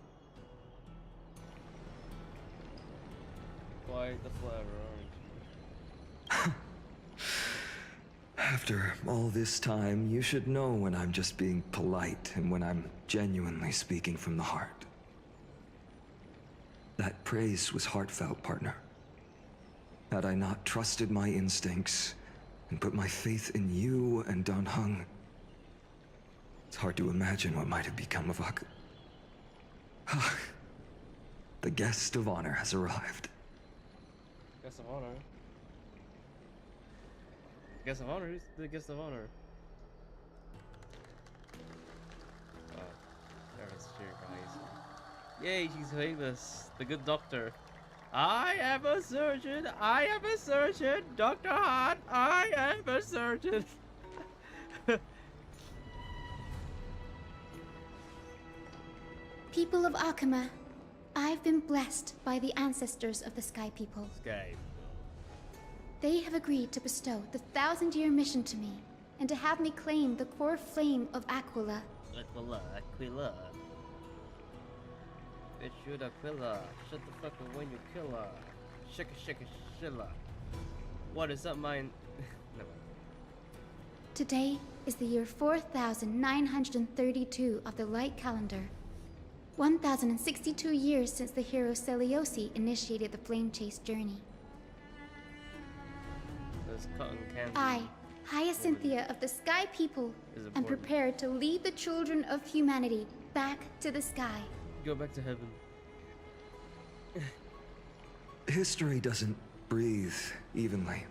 Why the flower orange? After all this time, you should know when I'm just being polite and when I'm genuinely speaking from the heart. That praise was heartfelt, partner. Had I not trusted my instincts and put my faith in you and Don Hung, it's hard to imagine what might have become of Ak. The guest of honor has arrived. Guest of honor? Guest of honor? Who's the guest of honor? Oh, there's Sheer guys. Yay, she's famous. The good doctor. I am a surgeon. I am a surgeon. Dr. Han, I am a surgeon. People of Akama, I've been blessed by the ancestors of the Sky People. Sky. They have agreed to bestow the 1,000-year mission to me, and to have me claim the core flame of Aquila. Aquila. Bitch, shoot Aquila. Shut the fuck up when you kill her. Shaka shaka shilla. What is that mine? No. Today is the year 4,932 of the light calendar. 1,062 years since the hero Seliosi initiated the flame chase journey. There's cotton candy. I, Hyacinthia of the Sky People, am prepared to lead the children of humanity back to the sky. Go back to heaven. History doesn't breathe evenly.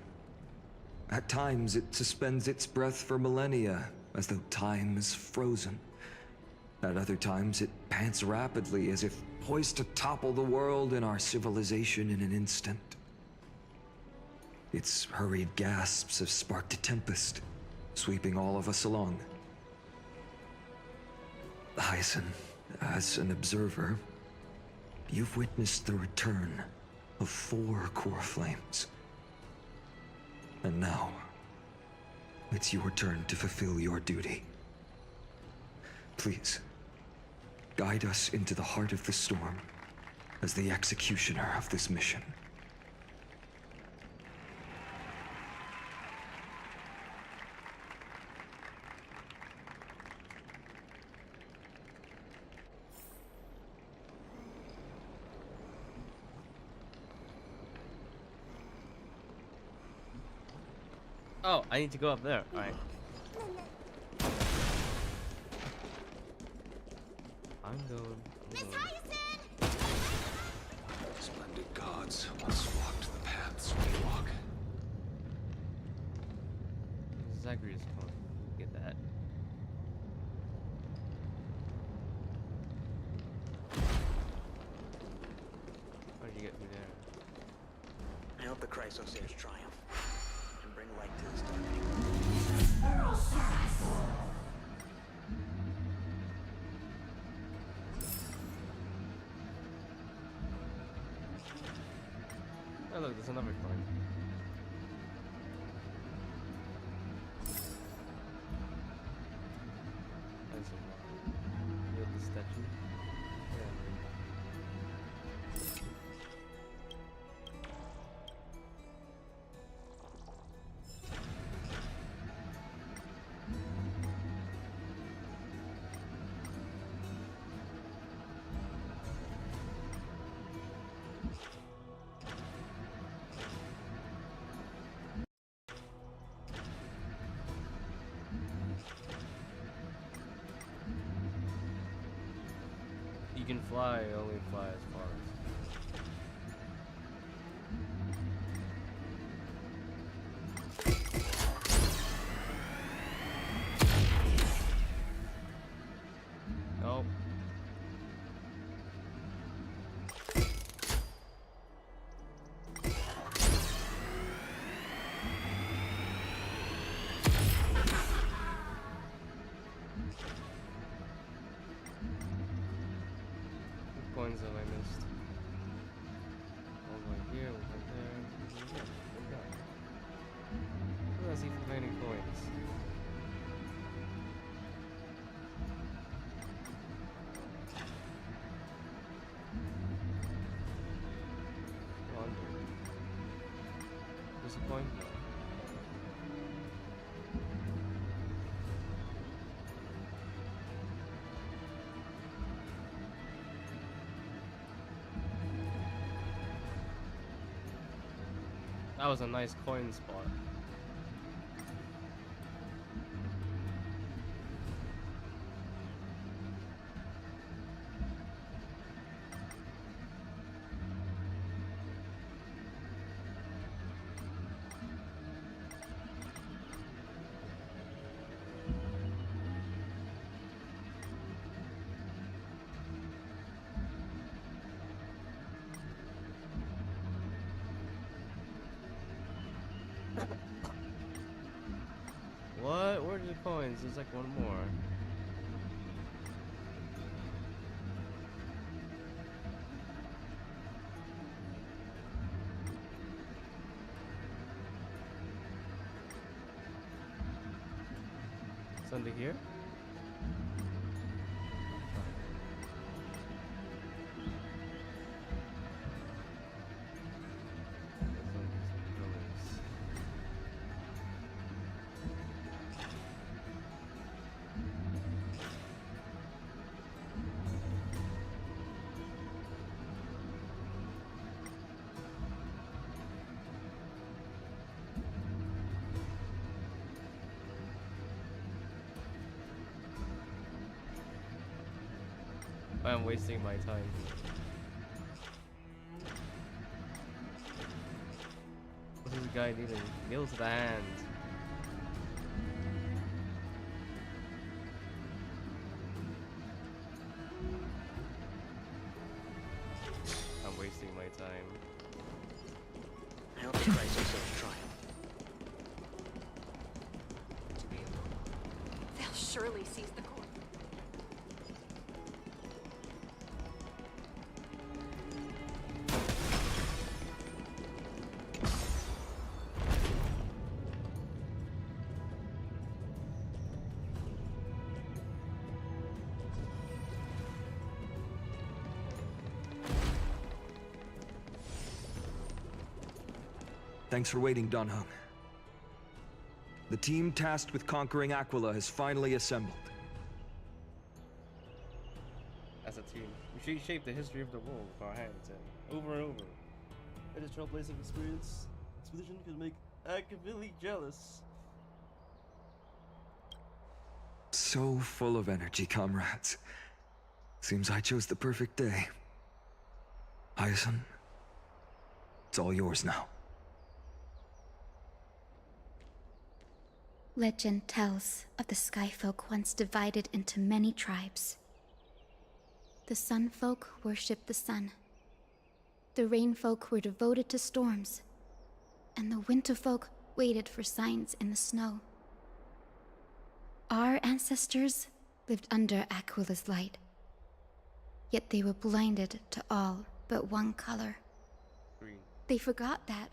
At times, it suspends its breath for millennia, as though time is frozen. At other times, it pants rapidly, as if poised to topple the world and our civilization in an instant. Its hurried gasps have sparked a tempest, sweeping all of us along. Hyacinth, as an observer, you've witnessed the return of 4 core flames. And now, it's your turn to fulfill your duty. Please, guide us into the heart of the storm as the executioner of this mission. Oh, I need to go up there. Alright. I'm going. Splendid gods once walked the paths we walk. Zacharias point. Get that. How did you get me there? I hope the Chrysosairs triumph and bring light to this dark. Oh look, there's another coin. That's a build the statue. Yeah. You can fly, only fly as far as. Nope. What coins have I missed? One right here, one right there. Let's see if we have any coins. Come on. There's a coin? No. That was a nice coin spot. What? Where are the coins? There's like one more. It's under here? I'm wasting my time. What's this guy needing? Nail to the hand. I'm wasting my time. I hope the Chrysos Heirs triumph. They'll surely seize the coin. Thanks for waiting, Dunhung. The team tasked with conquering Aquila has finally assembled. As a team, we reshape the history of the world with our hands and over. It is a trailblazing experience. Expedition could make actively jealous. So full of energy, comrades. Seems I chose the perfect day. Hyacin, it's all yours now. Legend tells of the Skyfolk once divided into many tribes. The Sunfolk worshipped the sun. The Rainfolk were devoted to storms. And the Winterfolk waited for signs in the snow. Our ancestors lived under Aquila's light. Yet they were blinded to all but one color. Green. They forgot that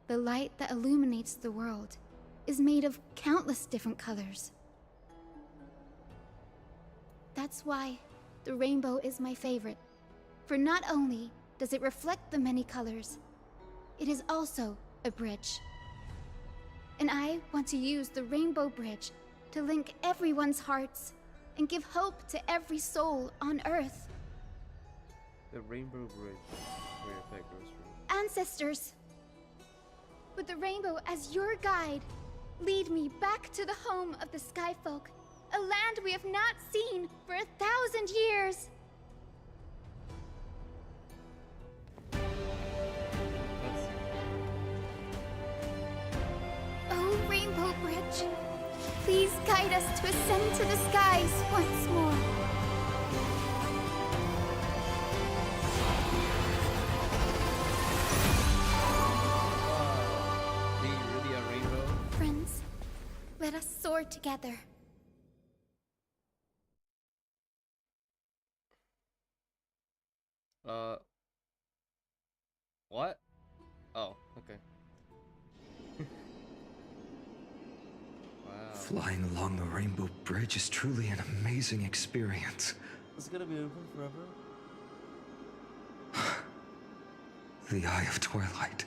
the light that illuminates the world is made of countless different colors. That's why the rainbow is my favorite. For not only does it reflect the many colors, it is also a bridge. And I want to use the Rainbow Bridge to link everyone's hearts and give hope to every soul on Earth. The Rainbow Bridge. Where your pet goes through. Ancestors, with the rainbow as your guide, lead me back to the home of the Skyfolk, a land we have not seen for 1,000 years. Oh, Rainbow Bridge, please guide us to ascend to the skies once more. Really a rainbow? Friends, let us soar together. What? Oh, okay. Wow. Flying along the Rainbow Bridge is truly an amazing experience. It's gonna be open forever? The Eye of Twilight.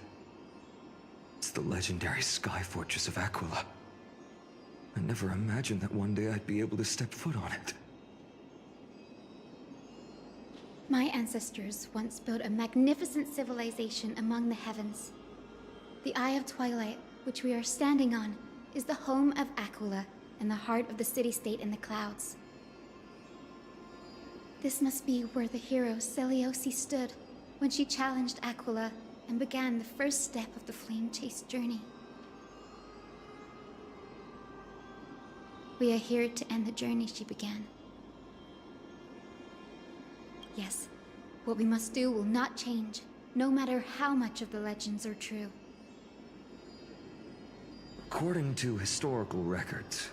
It's the legendary sky fortress of Aquila. I never imagined that one day I'd be able to step foot on it. My ancestors once built a magnificent civilization among the heavens. The Eye of Twilight, which we are standing on, is the home of Aquila and the heart of the city-state in the clouds. This must be where the hero Seliosi stood when she challenged Aquila and began the first step of the Flame Chase journey. We are here to end the journey she began. Yes, what we must do will not change, no matter how much of the legends are true. According to historical records,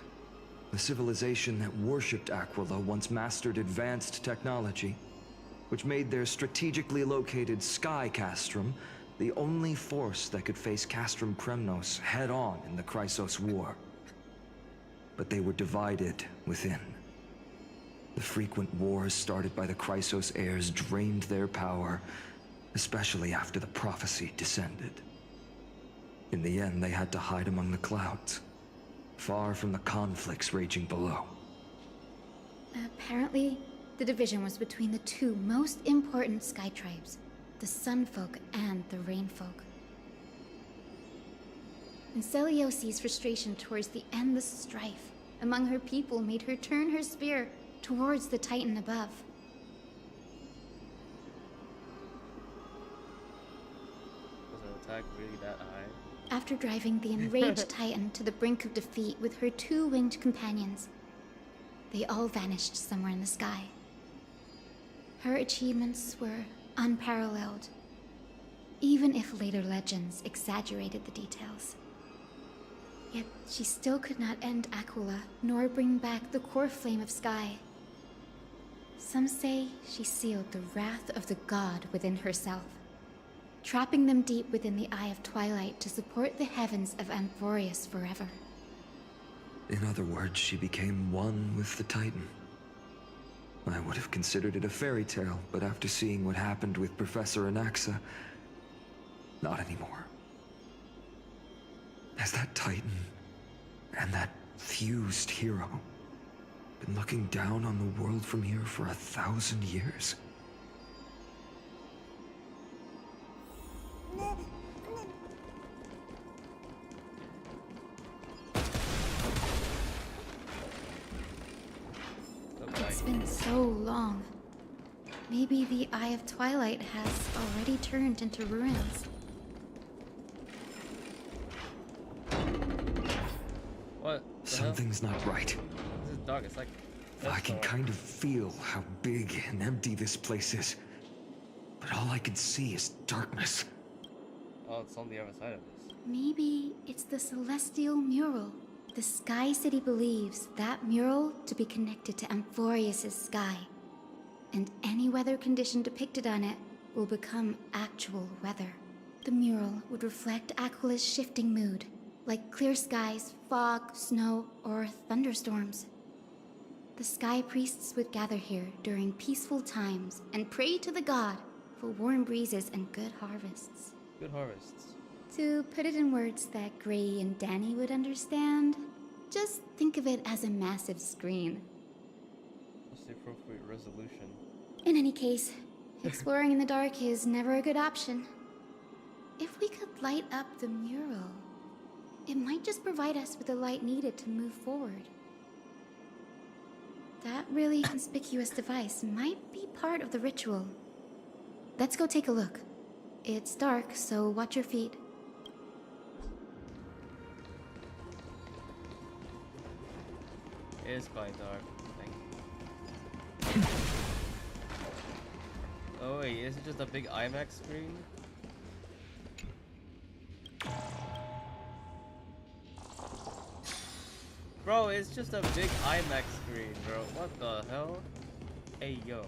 the civilization that worshipped Aquila once mastered advanced technology, which made their strategically located Sky Castrum the only force that could face Castrum Kremnos head-on in the Chrysos War. But they were divided within. The frequent wars started by the Chrysos heirs drained their power, especially after the prophecy descended. In the end, they had to hide among the clouds, far from the conflicts raging below. Apparently, the division was between the two most important sky tribes, the Sunfolk and the Rainfolk. And Celiosi's frustration towards the endless strife among her people made her turn her spear towards the Titan above. Was her attack really that high? After driving the enraged Titan to the brink of defeat with her two winged companions, they all vanished somewhere in the sky. Her achievements were unparalleled, even if later legends exaggerated the details. Yet she still could not end Aquila, nor bring back the core flame of Sky. Some say she sealed the wrath of the god within herself, trapping them deep within the Eye of Twilight to support the heavens of Amphoreus forever. In other words, she became one with the Titan. I would have considered it a fairy tale, but after seeing what happened with Professor Anaxa, not anymore. Has that Titan and that fused hero been looking down on the world from here for 1,000 years? It's been so long. Maybe the Eye of Twilight has already turned into ruins. What? Something's not right. This is dark. It's like I can kind of feel how big and empty this place is. But all I can see is darkness. Oh, it's on the other side of this. Maybe it's the celestial mural. The Sky City believes that mural to be connected to Amphoreus' sky. And any weather condition depicted on it will become actual weather. The mural would reflect Aquila's shifting mood, like clear skies, fog, snow, or thunderstorms. The Sky Priests would gather here during peaceful times and pray to the god for warm breezes and good harvests. Good harvests. To put it in words that Gray and Danny would understand, just think of it as a massive screen. What's the appropriate resolution? In any case, exploring in the dark is never a good option. If we could light up the mural, it might just provide us with the light needed to move forward. That really conspicuous device might be part of the ritual. Let's go take a look. It's dark, so watch your feet. It is quite dark, I think. Oh wait, is it just a big IMAX screen? Bro, it's just a big IMAX screen, bro. What the hell? Hey, yo.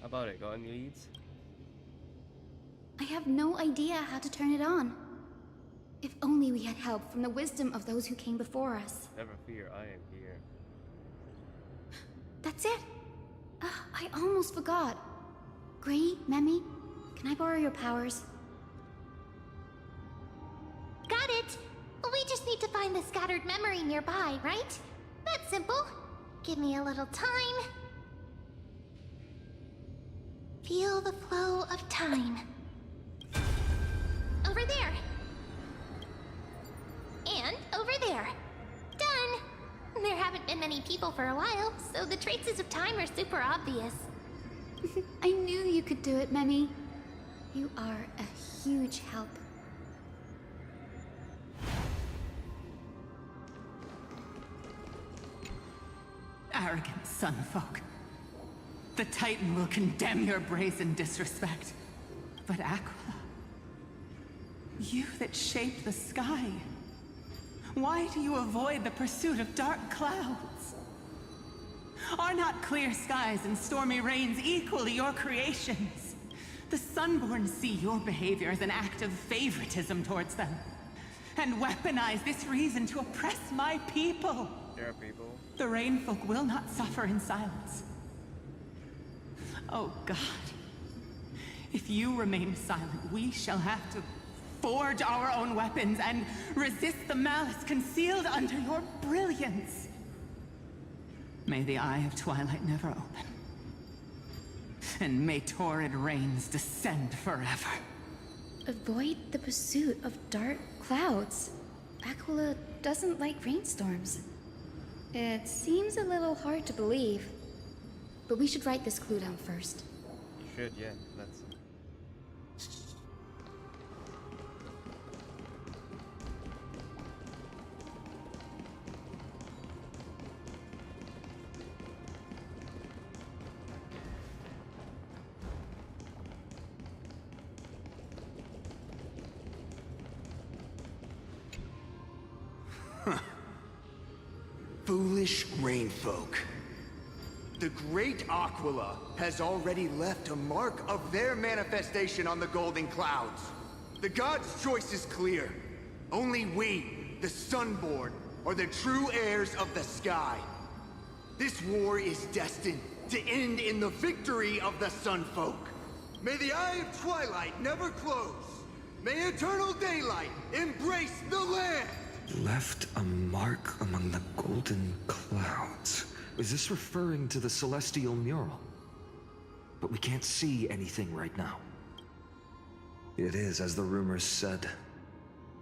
How about it? Got any leads? I have no idea how to turn it on. If only we had help from the wisdom of those who came before us. Never fear, I am here. That's it! I almost forgot. Gray, Memi, can I borrow your powers? Got it! We just need to find the scattered memory nearby, right? That's simple. Give me a little time. Feel the flow of time. Over there. And over there. Done! There haven't been many people for a while, so the traces of time are super obvious. I knew you could do it, Memi. You are a huge help. Arrogant sunfolk. The Titan will condemn your brazen disrespect. But Aquila, you that shaped the sky, why do you avoid the pursuit of dark clouds? Are not clear skies and stormy rains equally your creations? The Sunborn see your behavior as an act of favoritism towards them, and weaponize this reason to oppress my people. There are people. The Rainfolk will not suffer in silence. Oh God. If you remain silent, we shall have to forge our own weapons and resist the malice concealed under your brilliance. May the Eye of Twilight never open. And may torrid rains descend forever. Avoid the pursuit of dark clouds. Aquila doesn't like rainstorms. It seems a little hard to believe. But we should write this clue down first. Should, yeah. Let's. Foolish rainfolk. The great Aquila has already left a mark of their manifestation on the golden clouds. The god's choice is clear. Only we, the Sunborn, are the true heirs of the sky. This war is destined to end in the victory of the Sunfolk. May the Eye of Twilight never close. May eternal daylight embrace the land! Left a mark among the golden clouds. Is this referring to the celestial mural? But we can't see anything right now. It is, as the rumors said.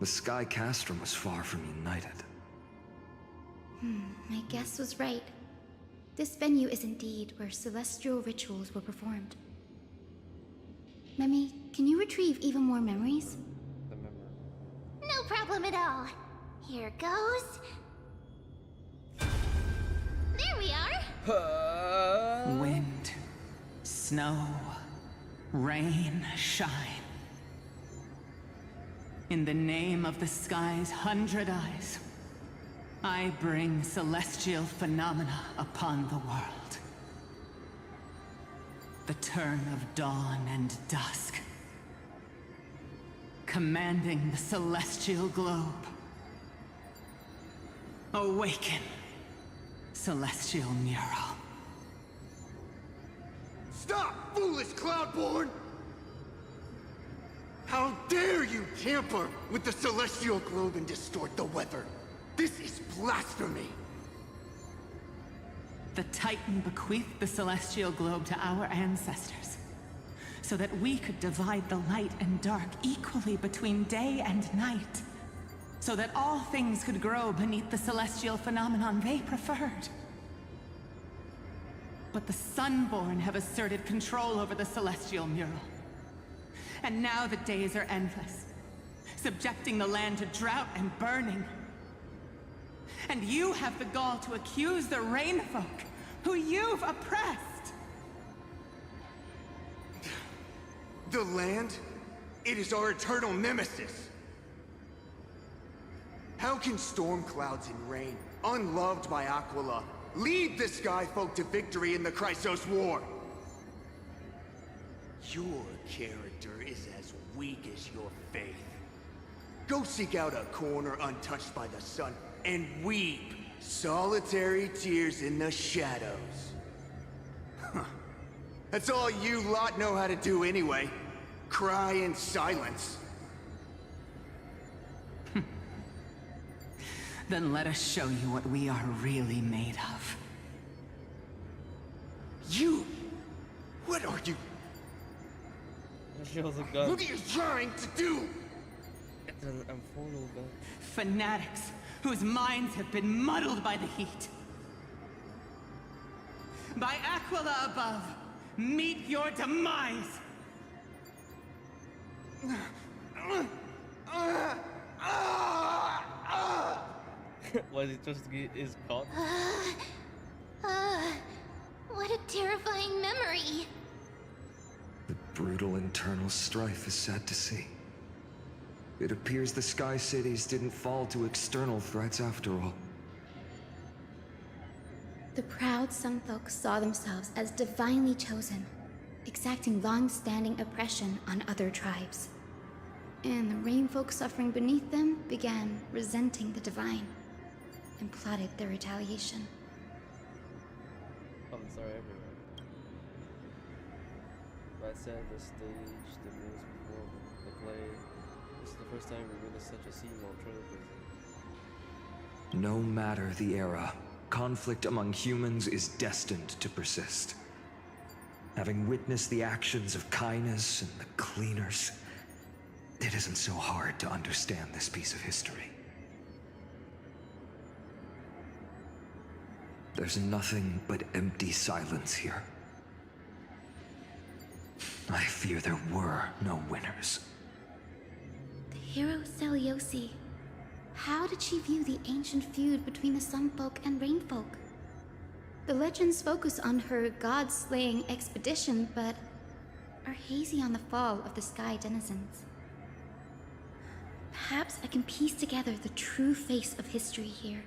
The Sky Castrum was far from united. My guess was right. This venue is indeed where celestial rituals were performed. Memi, can you retrieve even more memories? No problem at all. Here goes. There we are. Wind, snow, rain, shine. In the name of the sky's 100 eyes, I bring celestial phenomena upon the world. The turn of dawn and dusk, commanding the celestial globe. Awaken, celestial mural. Stop, foolish Cloudborn! How dare you tamper with the celestial globe and distort the weather? This is blasphemy! The Titan bequeathed the celestial globe to our ancestors, so that we could divide the light and dark equally between day and night, so that all things could grow beneath the celestial phenomenon they preferred. But the Sunborn have asserted control over the celestial mural. And now the days are endless, subjecting the land to drought and burning. And you have the gall to accuse the Rainfolk, who you've oppressed! The land? It is our eternal nemesis! How can storm clouds and rain, unloved by Aquila, lead the Skyfolk to victory in the Chrysos War? Your character is as weak as your faith. Go seek out a corner untouched by the sun and weep solitary tears in the shadows. That's all you lot know how to do anyway. Cry in silence. Then let us show you what we are really made of. You? What are you? What are you trying to do? It's an Amphoreus gun. Fanatics whose minds have been muddled by the heat. By Aquila above, meet your demise! Was it just is caught? What a terrifying memory. The brutal internal strife is sad to see. It appears the Sky Cities didn't fall to external threats after all. The proud Sunfolk saw themselves as divinely chosen, exacting long-standing oppression on other tribes. And the Rainfolk suffering beneath them began resenting the divine, and plotted their retaliation. Comments are everywhere. That said, the stage, the moves before the play. This is the first time we witnessed such a scene while trailblazing. No matter the era, conflict among humans is destined to persist. Having witnessed the actions of Kindness and the Cleaners, it isn't so hard to understand this piece of history. There's nothing but empty silence here. I fear there were no winners. The hero Seliosi. How did she view the ancient feud between the Sunfolk and Rainfolk? The legends focus on her god-slaying expedition, but are hazy on the fall of the Sky Denizens. Perhaps I can piece together the true face of history here.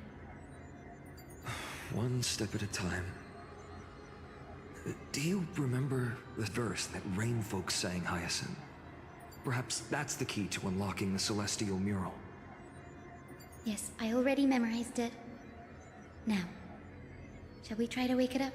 One step at a time. Do you remember the verse that Rainfolk sang, Hyacinth? Perhaps that's the key to unlocking the Celestial Mural. Yes, I already memorized it. Now, shall we try to wake it up?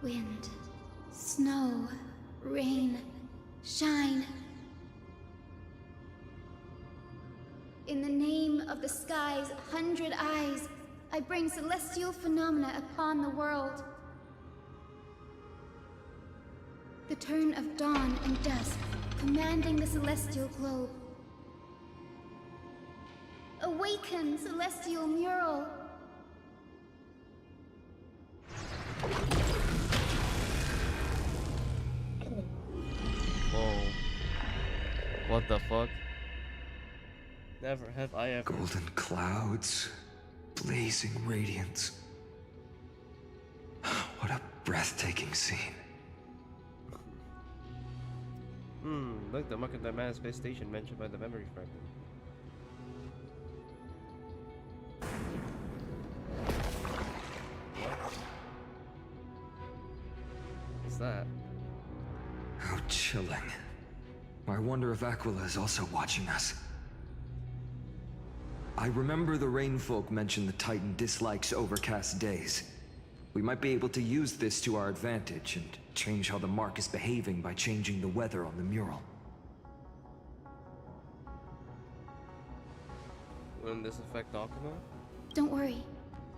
Wind, snow, rain, shine. In the name of the sky's 100 eyes, I bring celestial phenomena upon the world. The turn of dawn and dusk, commanding the celestial globe. Awaken, celestial mural! Whoa. What the fuck? Never have I ever. Golden clouds, blazing radiance. What a breathtaking scene. Look, the mark of the man space station mentioned by the memory fragment. What's that? How chilling. I wonder if Aquila is also watching us. I remember the Rainfolk mentioned the Titan dislikes overcast days. We might be able to use this to our advantage and change how the mark is behaving by changing the weather on the mural. Wouldn't this affect Akuma? Don't worry.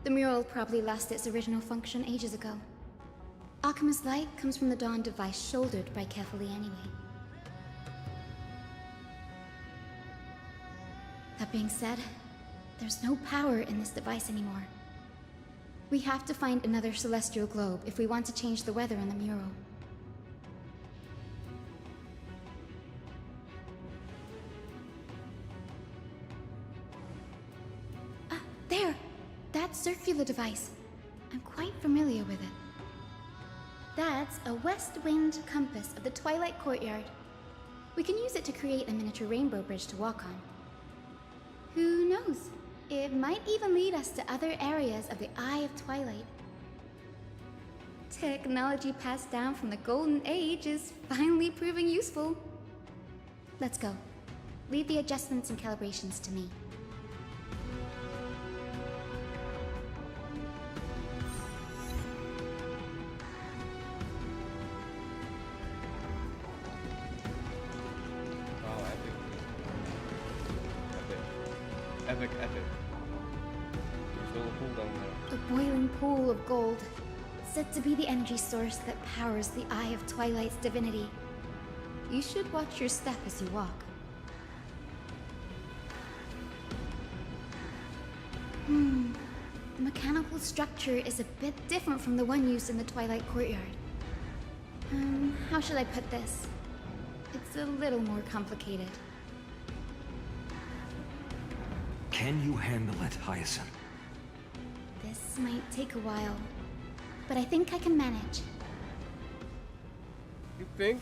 The mural probably lost its original function ages ago. Akuma's light comes from the Dawn device shouldered by Carefully anyway. That being said, there's no power in this device anymore. We have to find another celestial globe if we want to change the weather on the mural. Ah, there! That circular device. I'm quite familiar with it. That's a west wind compass of the Twilight Courtyard. We can use it to create a miniature rainbow bridge to walk on. Who knows? It might even lead us to other areas of the Eye of Twilight. Technology passed down from the Golden Age is finally proving useful. Let's go. Leave the adjustments and calibrations to me. Epic. Epic. There's no pool down there. A boiling pool of gold, said to be the energy source that powers the Eye of Twilight's divinity. You should watch your step as you walk. The mechanical structure is a bit different from the one used in the Twilight Courtyard. How should I put this? It's a little more complicated. Can you handle it, Hyacinth? This might take a while, but I think I can manage. You think?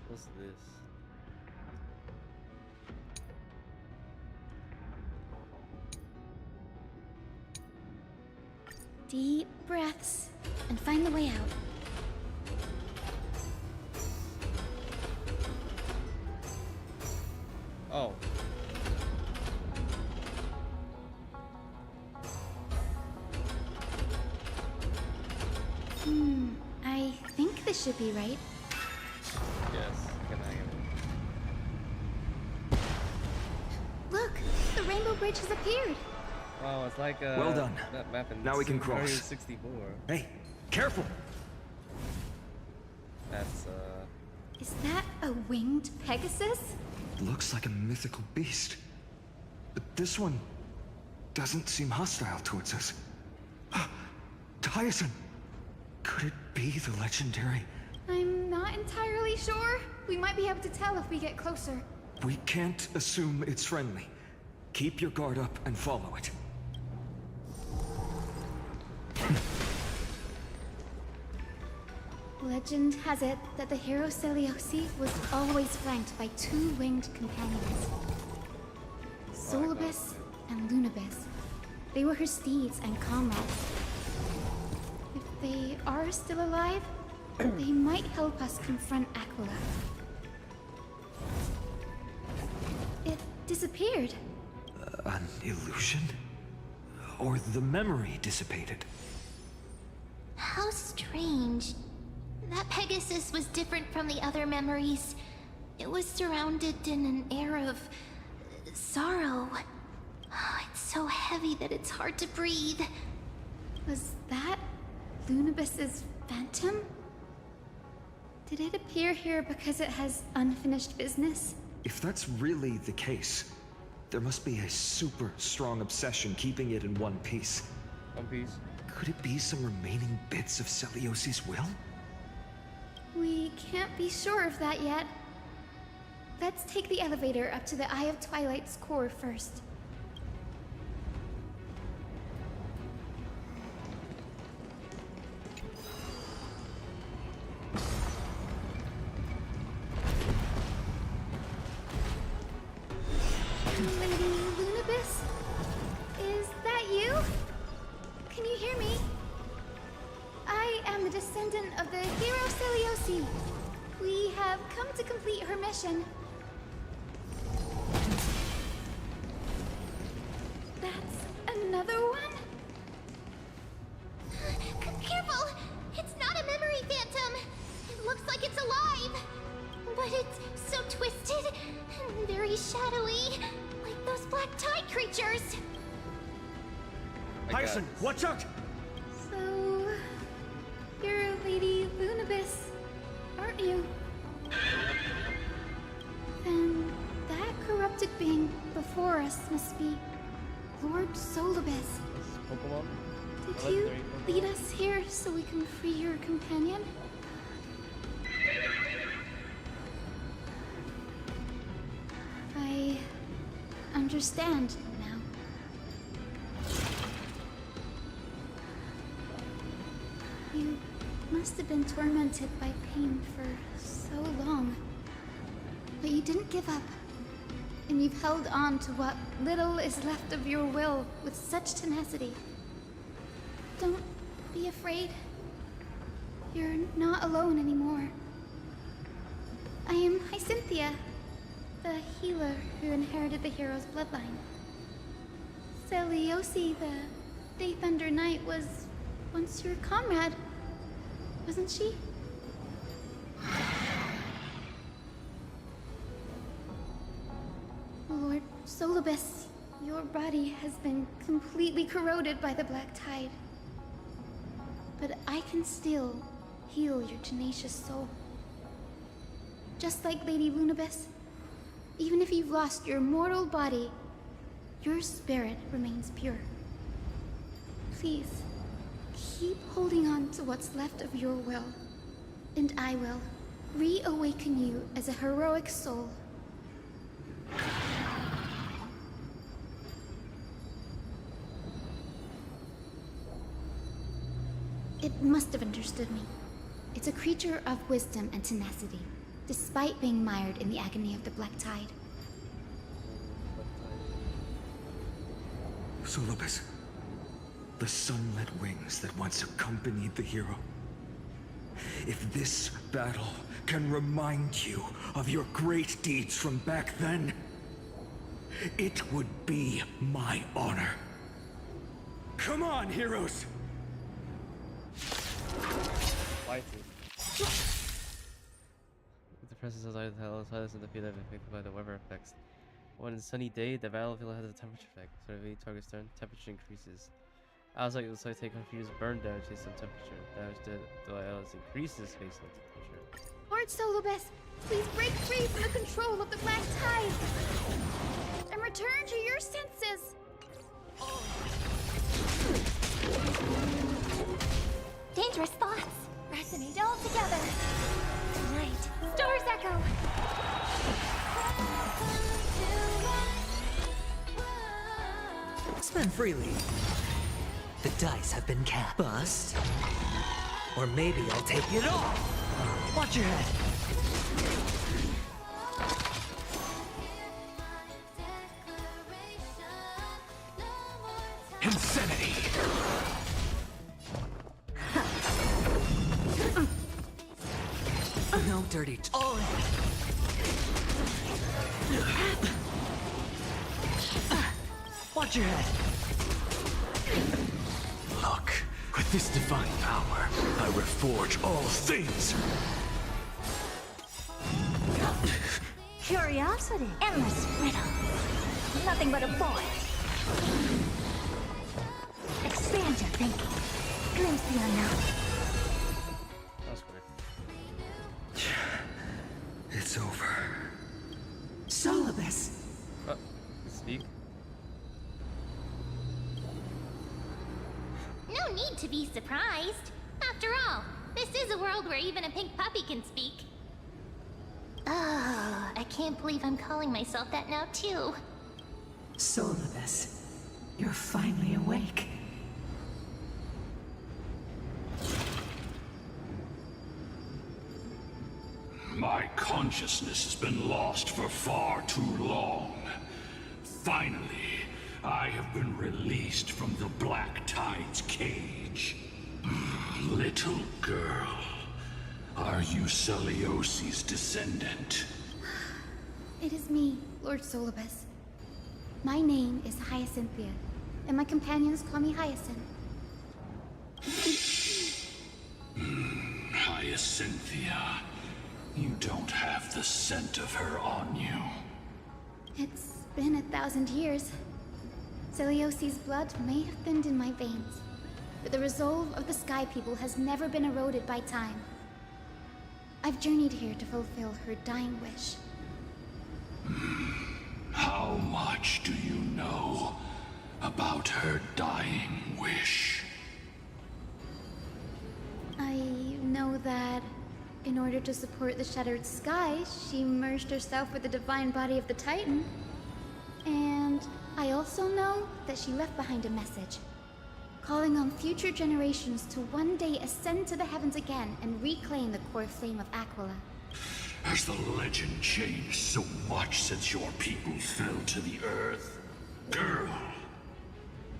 What's this? Deep breaths and find the way out. Oh. I think this should be right. Yes. Can I get it? Look, the rainbow bridge has appeared. Wow, it's like well done. That map in Now we can Super Mario cross. 64. Hey, careful! That's Is that a winged Pegasus? Looks like a mythical beast. But this one doesn't seem hostile towards us. Tyson! Could it be the legendary? I'm not entirely sure. We might be able to tell if we get closer. We can't assume it's friendly. Keep your guard up and follow it. Legend has it that the hero Celiosi was always flanked by two winged companions. Solibus and Lunibus. They were her steeds and comrades. If they are still alive, they might help us confront Aquila. It disappeared. An illusion? Or the memory dissipated? How strange. That Pegasus was different from the other memories. It was surrounded in an air of sorrow. Oh, it's so heavy that it's hard to breathe. Was that Lunibus's phantom? Did it appear here because it has unfinished business? If that's really the case, there must be a super strong obsession keeping it in one piece. One Piece. Could it be some remaining bits of Celiosi's will? We can't be sure of that yet. Let's take the elevator up to the Eye of Twilight's core first. Lady Lunibus? Is that you? Can you hear me? I am the descendant of the hero Celiosi. We have come to complete her mission. That's another one? Careful! It's not a memory phantom! It looks like it's alive! But it's so twisted and very shadowy, like those black tide creatures! Tyson, watch out! So, you're Lady Lunibus, aren't you? Then that corrupted being before us must be Lord Solibus. Pokemon? Did you lead us here so we can free your companion? I understand now. You must have been tormented by pain for so long. But you didn't give up. And you've held on to what little is left of your will with such tenacity. Don't be afraid. You're not alone anymore. I am Hyacinthia, the healer who inherited the hero's bloodline. Celiosi, the Day Thunder Knight, was once your comrade, wasn't she? Solibus, your body has been completely corroded by the Black Tide. But I can still heal your tenacious soul. Just like Lady Lunibus, even if you've lost your mortal body, your spirit remains pure. Please, keep holding on to what's left of your will, and I will reawaken you as a heroic soul. It must have understood me. It's a creature of wisdom and tenacity, despite being mired in the agony of the Black Tide. Solibus, the sunlit wings that once accompanied the hero. If this battle can remind you of your great deeds from back then, it would be my honor. Come on, heroes! With the presence of the silence in the field affected by the weather effects. On a sunny day, the battlefield has a temperature effect. So if any target's turn, temperature increases. Outside, you'll start take confused burn damage based on temperature. Damage to the ILS increases based on temperature. Lord Solibus, please break free from the control of the Black Tide and return to your senses. Dangerous thoughts resonate all together. Tonight, stars echo. Spend freely. The dice have been cast. Bust. Or maybe I'll take it all. Watch your head. Insanity! No dirty all in. Watch your head. Look, with this divine power, I reforge all things. Curiosity. Endless riddle. Nothing but a void. Expand your thinking. Glimpse the unknown. That's great. It's over. Solibus. Speak. No need to be surprised. After all, this is a world where even a pink puppy can speak. Oh, I can't believe I'm calling myself that now, too. Solibus, you're finally awake. My consciousness has been lost for far too long. Finally, I have been released from the Black Tide's cage. Little girl, are you Celiosi's descendant? It is me, Lord Solibus. My name is Hyacinthia, and my companions call me Hyacinth. Hyacinthia, you don't have the scent of her on you. It's been 1,000 years. Celiosi's blood may have thinned in my veins, but the resolve of the Sky People has never been eroded by time. I've journeyed here to fulfill her dying wish. How much do you know about her dying wish? I know that in order to support the shattered sky, she merged herself with the divine body of the Titan. And I also know that she left behind a message, calling on future generations to one day ascend to the heavens again and reclaim the core flame of Aquila. Has the legend changed so much since your people fell to the earth? Girl,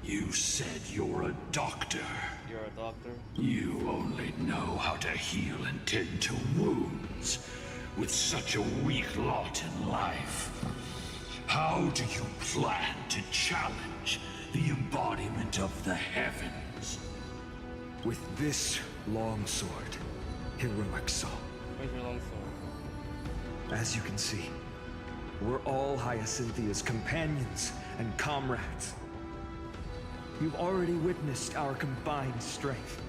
you said you're a doctor. You're a doctor? You only know how to heal and tend to wounds with such a weak lot in life. How do you plan to challenge the embodiment of the heavens? With this long sword, heroic soul. Where's your long sword? As you can see, We're all Hyacinthia's companions and comrades. You've already witnessed our combined strength.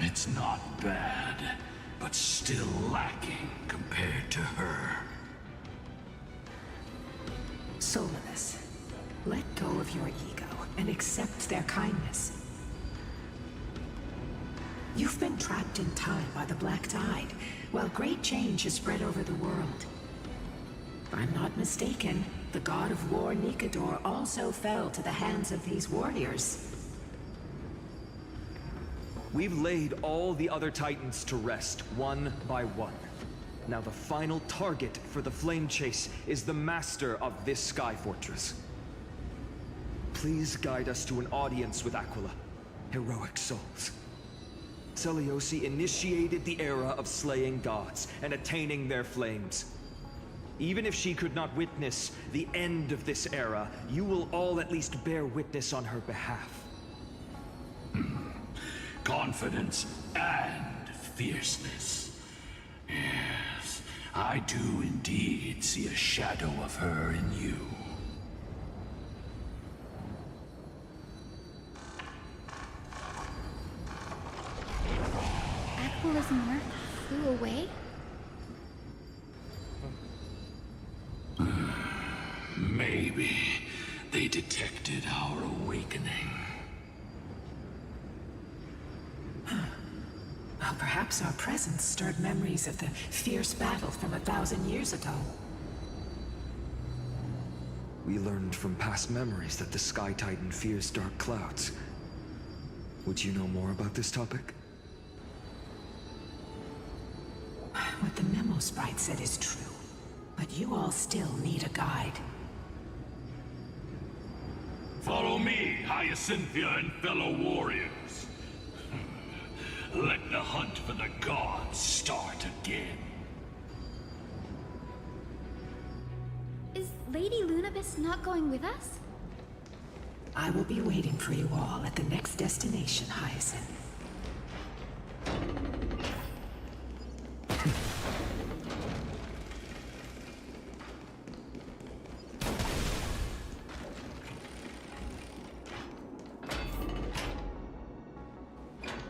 It's not bad, but still lacking compared to her. Solomonus, let go of your ego and accept their kindness. You've been trapped in time by the Black Tide, while great change has spread over the world. If I'm not mistaken, the god of war Nikador also fell to the hands of these warriors. We've laid all the other Titans to rest, one by one. Now the final target for the Flame Chase is the master of this Sky Fortress. Please guide us to an audience with Aquila, heroic souls. Seliosi initiated the era of slaying gods and attaining their flames. Even if she could not witness the end of this era, you will all at least bear witness on her behalf. Confidence and fierceness. Yes, I do indeed see a shadow of her in you. Aquila's mark flew away? Maybe they detected our awakening. Well, perhaps our presence stirred memories of the fierce battle from 1,000 years ago. We learned from past memories that the Sky Titan fears dark clouds. Would you know more about this topic? What the memo sprite said is true, but you all still need a guide. Follow me, Hyacinthia and fellow warriors. Let the hunt for the gods start again. Is Lady Lunabis not going with us? I will be waiting for you all at the next destination, Hyacinth.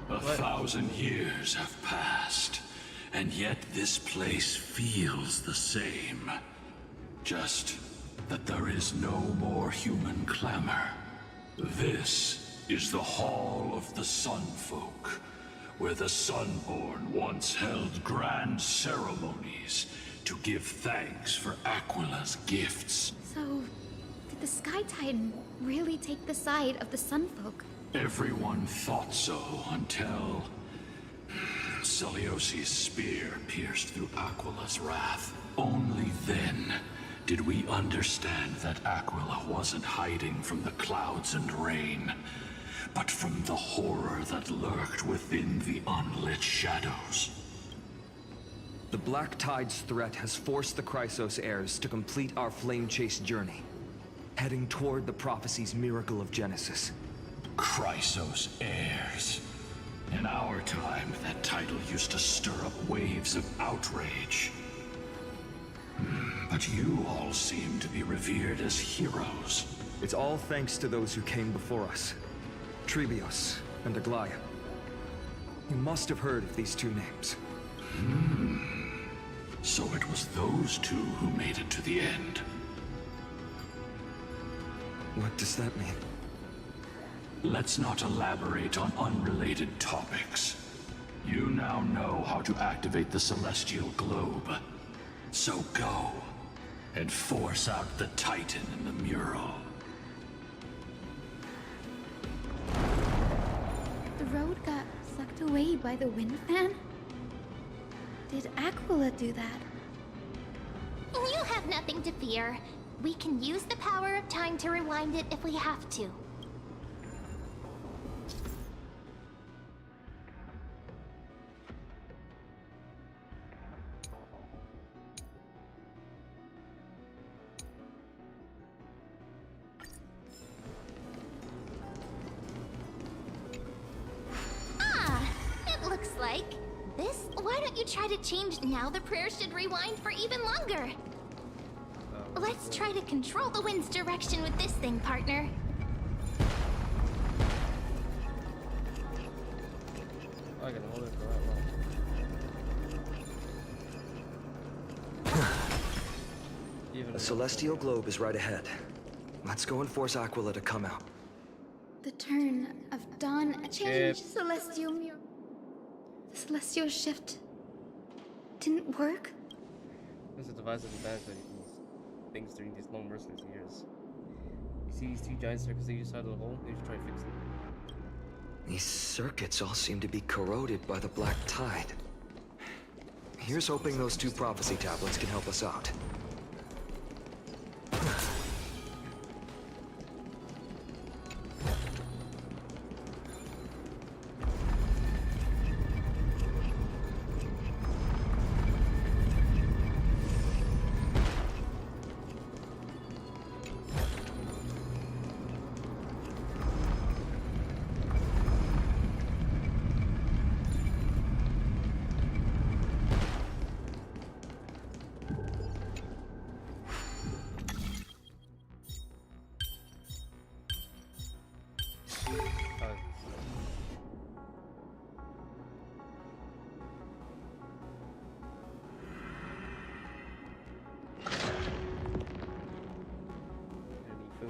1,000 years have passed, and yet this place feels the same. Just that there is no more human clamor. This is the Hall of the Sunfolk, where the Sunborn once held grand ceremonies to give thanks for Aquila's gifts. So, did the Sky Titan really take the side of the Sunfolk? Everyone thought so until Seliosi's spear pierced through Aquila's wrath. Only then did we understand that Aquila wasn't hiding from the clouds and rain, but from the horror that lurked within the unlit shadows. The Black Tide's threat has forced the Chrysos heirs to complete our flame chase journey, heading toward the prophecy's miracle of Genesis. Chrysos heirs. In our time, that title used to stir up waves of outrage. But you all seem to be revered as heroes. It's all thanks to those who came before us. Trebios and Aglaia. You must have heard of these two names. So it was those two who made it to the end. What does that mean? Let's not elaborate on unrelated topics. You now know how to activate the celestial globe. So go, and force out the Titan in the mural. The road got sucked away by the wind fan? Did Aquila do that? You have nothing to fear. We can use the power of time to rewind it if we have to. Looks like this, why don't you try to change now? The prayer should rewind for even longer. Let's try to control the wind's direction with this thing, partner. I can hold it for that long. The celestial globe is right ahead. Let's go and force Aquila to come out. The turn of dawn change, celestial mirror. The celestial shift didn't work. This is a divisive advantage of these things during these long merciless years. You see these two giant circuits on each side of the hole? You should try to fix them. These circuits all seem to be corroded by the black tide. Here's hoping those two prophecy tablets can help us out.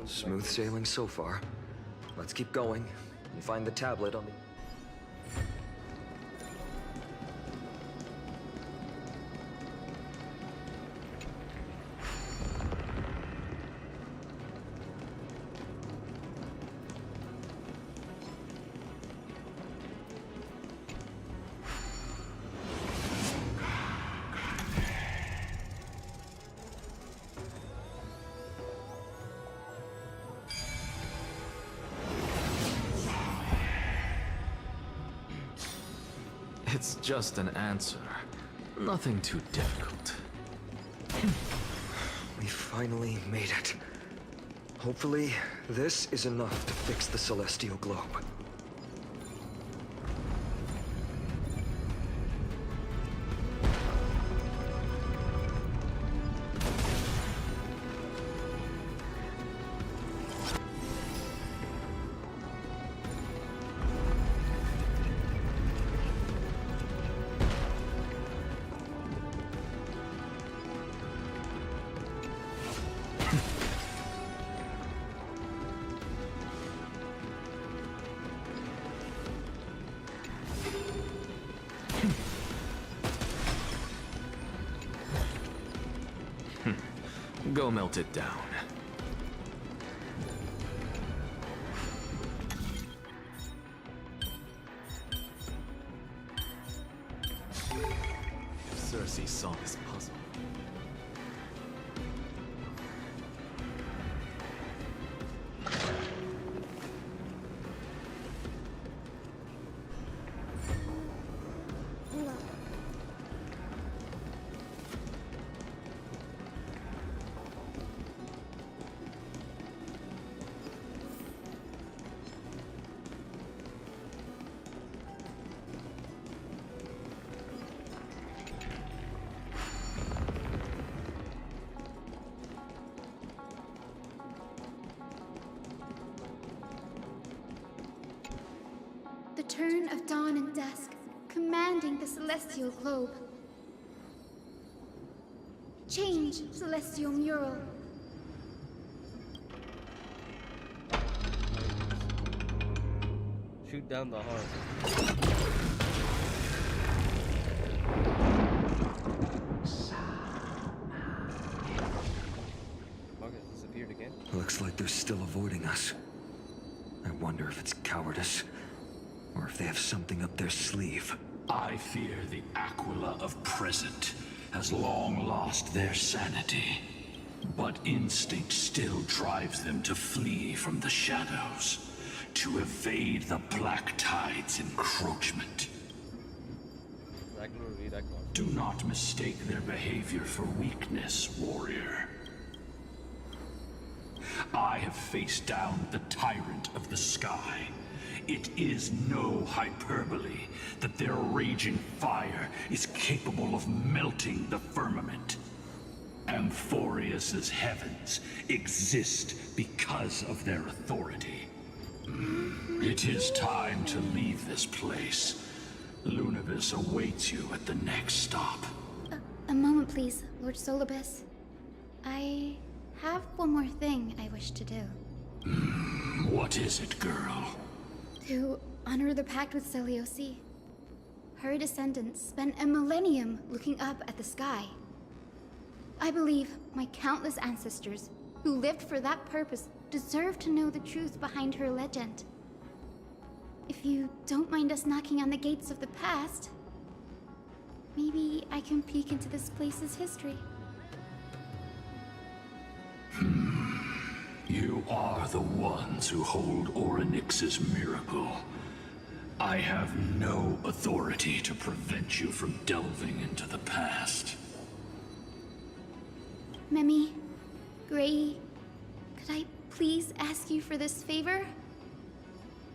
Smooth sailing so far. Let's keep going and find the tablet on the... It's just an answer. Nothing too difficult. We finally made it. Hopefully, this is enough to fix the celestial globe. Go melt it down. If Cersei saw this puzzle. The turn of dawn and dusk, commanding the celestial globe. Change, celestial mural. Shoot down the heart. Marcus disappeared again. Looks like they're still avoiding us. I wonder if it's cowardice, or if they have something up their sleeve. I fear the Aquila of present has long lost their sanity. But instinct still drives them to flee from the shadows, to evade the Black Tide's encroachment. Do not mistake their behavior for weakness, warrior. I have faced down the tyrant of the sky. It is no hyperbole that their raging fire is capable of melting the firmament. Amphoreus's heavens exist because of their authority. It is time to leave this place. Lunavis awaits you at the next stop. A moment, please, Lord Solibus. I have one more thing I wish to do. What is it, girl? To honor the pact with Selioci. Her descendants spent a millennium looking up at the sky. I believe my countless ancestors who lived for that purpose deserve to know the truth behind her legend. If you don't mind us knocking on the gates of the past, maybe I can peek into this place's history. You are the ones who hold Orynyx's miracle. I have no authority to prevent you from delving into the past. Memi, Gray, could I please ask you for this favor?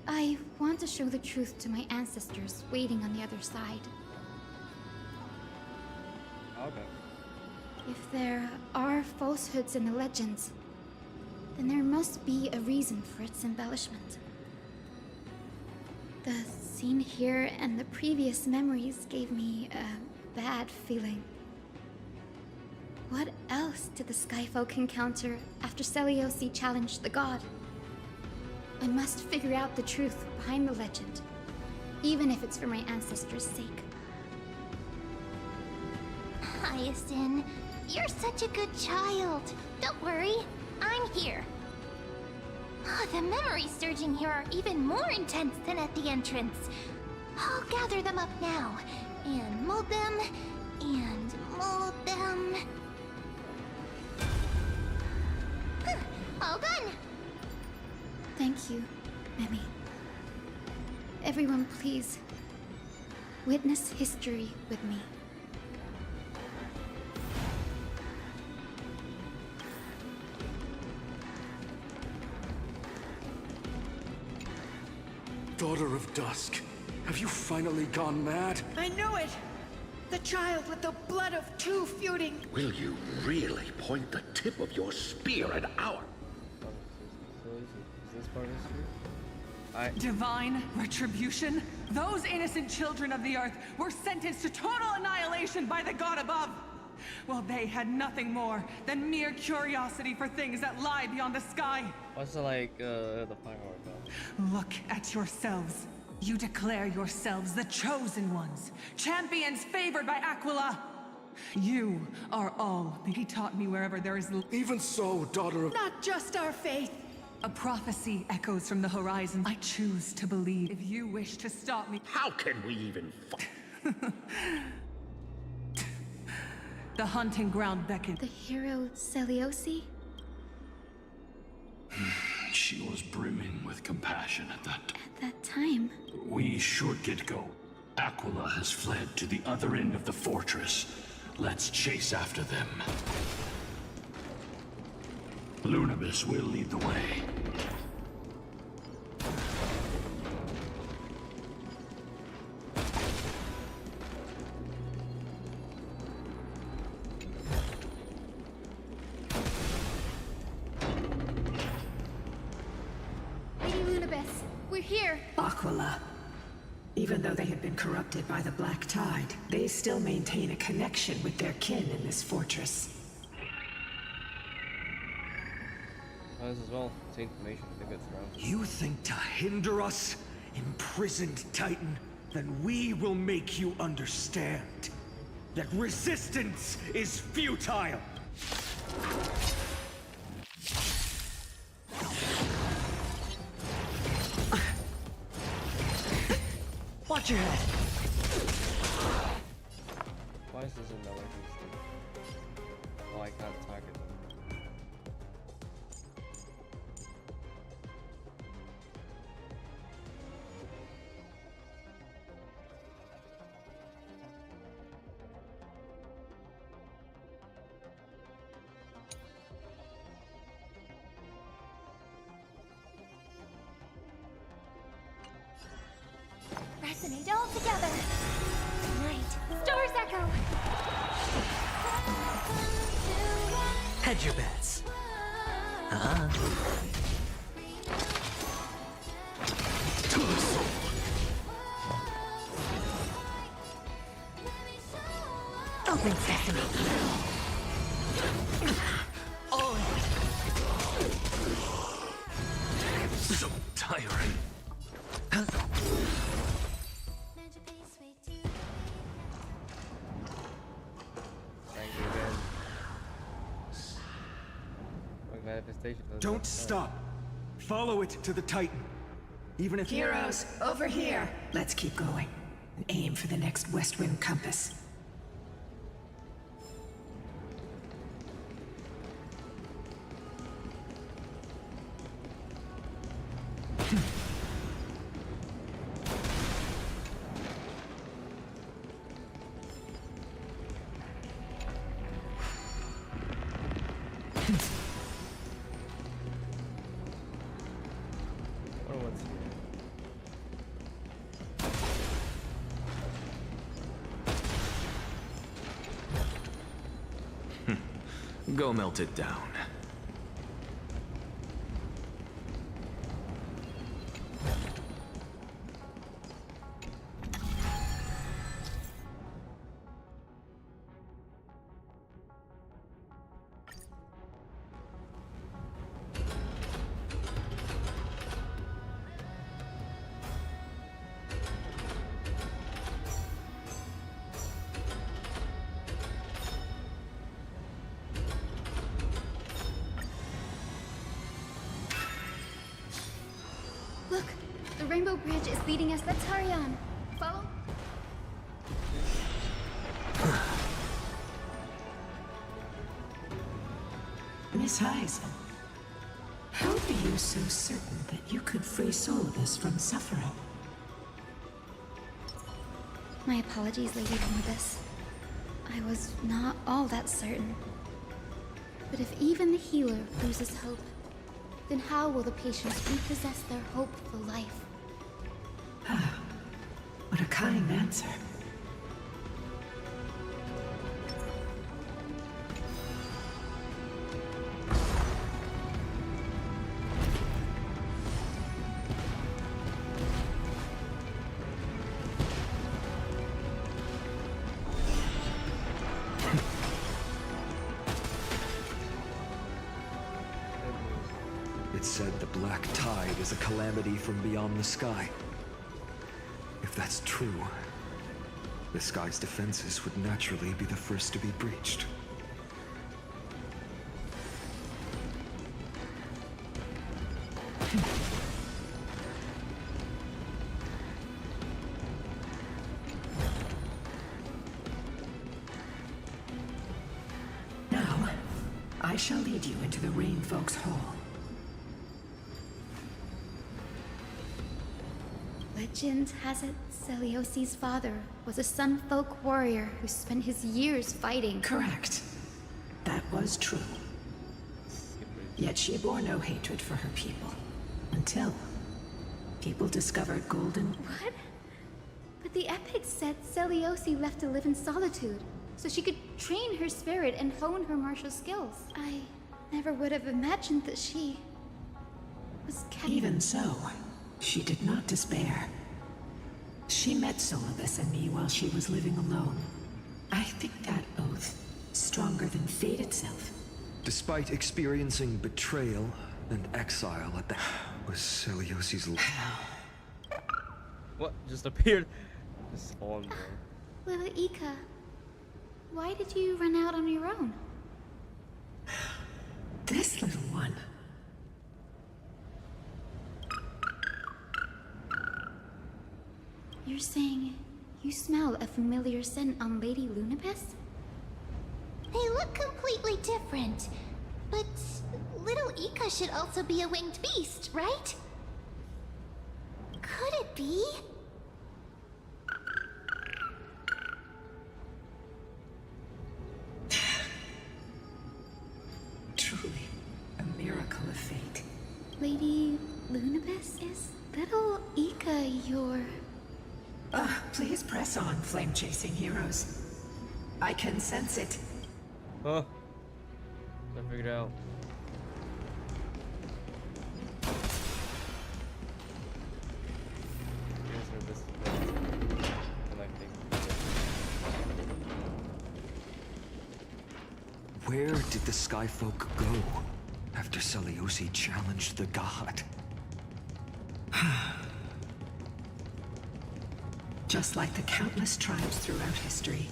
I want to show the truth to my ancestors waiting on the other side. Okay. If there are falsehoods in the legends, then there must be a reason for its embellishment. The scene here and the previous memories gave me a bad feeling. What else did the Skyfolk encounter after Selioci challenged the god? I must figure out the truth behind the legend, even if it's for my ancestors' sake. Hyacinth, you're such a good child. Don't worry, I'm here. Oh, the memories surging here are even more intense than at the entrance. I'll gather them up now, and mold them, and mold them. All done! Thank you, Memi. Everyone, please, witness history with me. Daughter of Dusk, have you finally gone mad? I knew it! The child with the blood of two feuding. Will you really point the tip of your spear at our... Is this part of history? Divine retribution? Those innocent children of the earth were sentenced to total annihilation by the god above. Well, they had nothing more than mere curiosity for things that lie beyond the sky. What's the firework about? Look at yourselves. You declare yourselves the chosen ones, champions favored by Aquila. You are all. He taught me wherever there is... Even so, daughter of... Not just our faith. A prophecy echoes from the horizon. I choose to believe. If you wish to stop me... How can we even The hunting ground beckons. The hero Selioci? She was brimming with compassion at that time. At that time? We should get going. Aquila has fled to the other end of the fortress. Let's chase after them. Lunavis will lead the way. Lady Lunabis, we're here! Aquila. Even though they have been corrupted by the Black Tide, they still maintain a connection with their kin in this fortress. Might as well take information if it gets around. You think to hinder us, imprisoned Titan? Then we will make you understand that resistance is futile! Watch your head! Why is this another thing? Oh, I can't target them. resonate all together. Right. Stars echo. Hedge your bets. Uh-huh. Open sesame. Oh. So tiring. Thank you again. Manifestation. Don't stop. Follow it to the Titan. Even if... Heroes, over here. Let's keep going. And aim for the next West Rim compass. Oh, what's here? Go melt it down. Look, the Rainbow Bridge is leading us. Let's hurry on. Follow. Miss Heisen, how are you so certain that you could free Solidus from suffering? My apologies, Lady Morbus. I was not all that certain. But if even the healer loses hope, then how will the patients repossess their hope for life? What a kind answer. It's said the Black Tide is a calamity from beyond the sky. If that's true, the sky's defenses would naturally be the first to be breached. Now, I shall lead you into the Rain Folk's Hall. Legend has it Celiosi's father was a Sun Folk warrior who spent his years fighting. Correct. That was true. Yet she bore no hatred for her people. Until people discovered Golden... What? But the epics said Celiosi left to live in solitude, so she could train her spirit and hone her martial skills. I never would have imagined that she was kept... Even so, she did not despair. She met Solidus and me while she was living alone. I think that oath is stronger than fate itself. Despite experiencing betrayal and exile at the... was Celiosi's... What just appeared? Just spawned, bro. Little Ika, why did you run out on your own? This little one. You're saying you smell a familiar scent on Lady Lunabis? They look completely different. But little Ika should also be a winged beast, right? Could it be? Truly, a miracle of fate. Lady Lunabis, is little Ika your Please press on, flame-chasing heroes. I can sense it. Huh. I figured out. Here's where this is connecting. Where did the Skyfolk go after Seleucid challenged the god? Just like the countless tribes throughout history,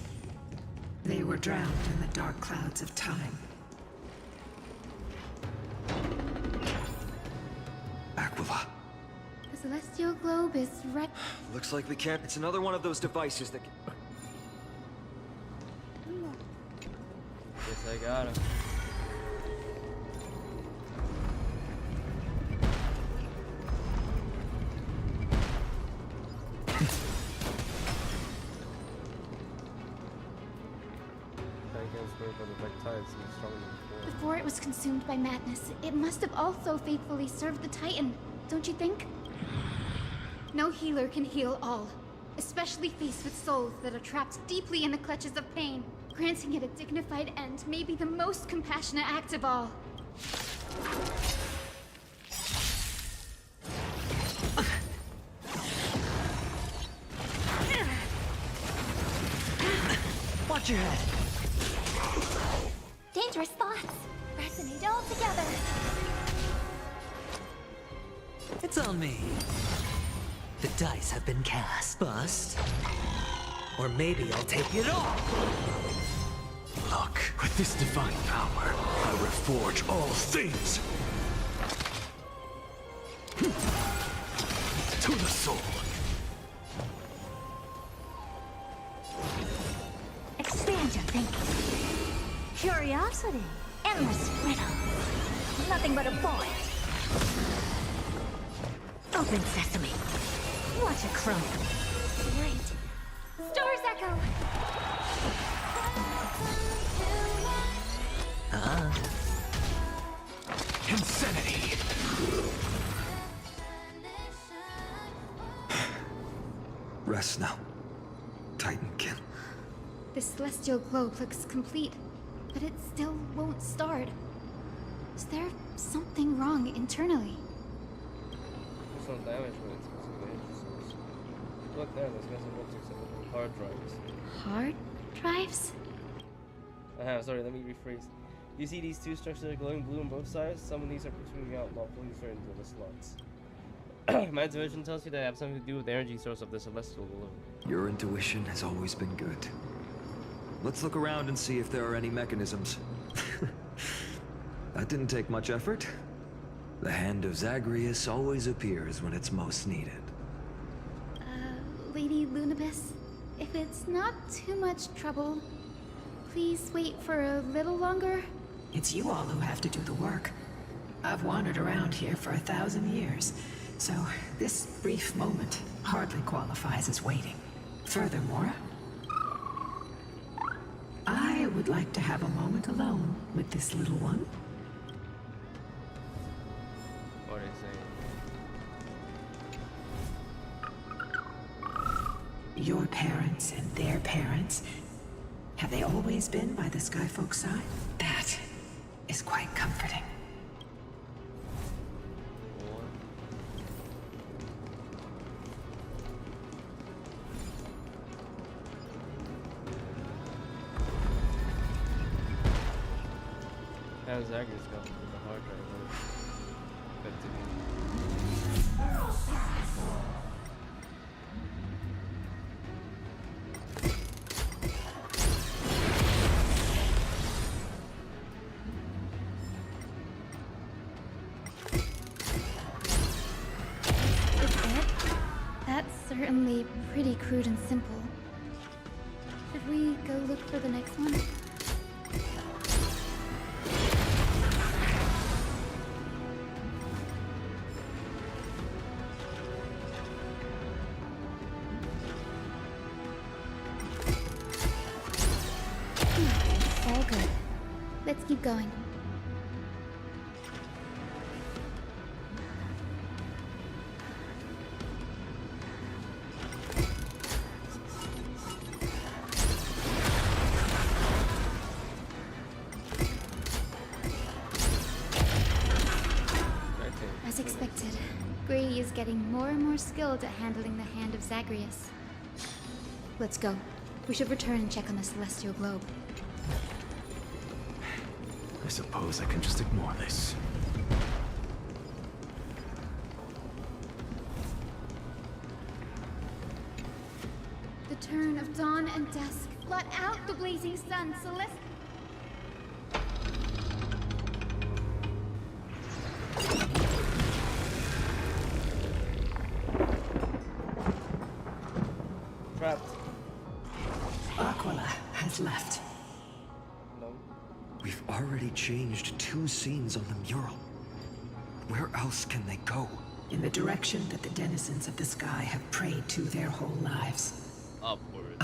they were drowned in the dark clouds of time. Aquila. The celestial globe is right. Looks like we can't. It's another one of those devices that. Guess I got him. Before it was consumed by madness, it must have also faithfully served the Titan, don't you think? No healer can heal all, especially faced with souls that are trapped deeply in the clutches of pain. Granting it a dignified end may be the most compassionate act of all. Watch your head. Dangerous thoughts. Resonate all together. It's on me. The dice have been cast. Bust. Or maybe I'll take it all. Look, with this divine power, I reforge all things. To the soul. Expand your thinking. Curiosity. Endless riddle. Nothing but a void. Open sesame. Watch it crumble. Great. Stars echo. Insanity. Rest now, Titankin. The celestial globe looks complete, but it still won't start. Is there something wrong internally? There's some damage when it's missing the energy source. Look there, there's missing objects and hard drives. Hard drives? Sorry, let me rephrase. You see these two structures glowing blue on both sides? Some of these are protruding out, not fully certain to the slots. My intuition tells you that I have something to do with the energy source of the celestial globe. Your intuition has always been good. Let's look around and see if there are any mechanisms. That didn't take much effort. The hand of Zagreus always appears when it's most needed. Lady Lunibus, if it's not too much trouble, please wait for a little longer. It's you all who have to do the work. I've wandered around here for 1,000 years, so this brief moment hardly qualifies as waiting. Furthermore, I would like to have a moment alone with this little one. What are you saying? Your parents and their parents, have they always been by the Skyfolk side? That is quite comforting. How's Zagreus going with the hard drive? Good to me. That's certainly pretty crude and simple. Should we go look for the next one? All good. Let's keep going. As expected, Grady is getting more and more skilled at handling the hand of Zagreus. Let's go. We should return and check on the celestial globe. I suppose I can just ignore this. The turn of dawn and dusk. Blot out the blazing sun, Celeste. Trapped. Aquila has left. No. We've already changed 2 scenes on the mural. Where else can they go? In the direction that the denizens of the sky have prayed to their whole lives. Upward.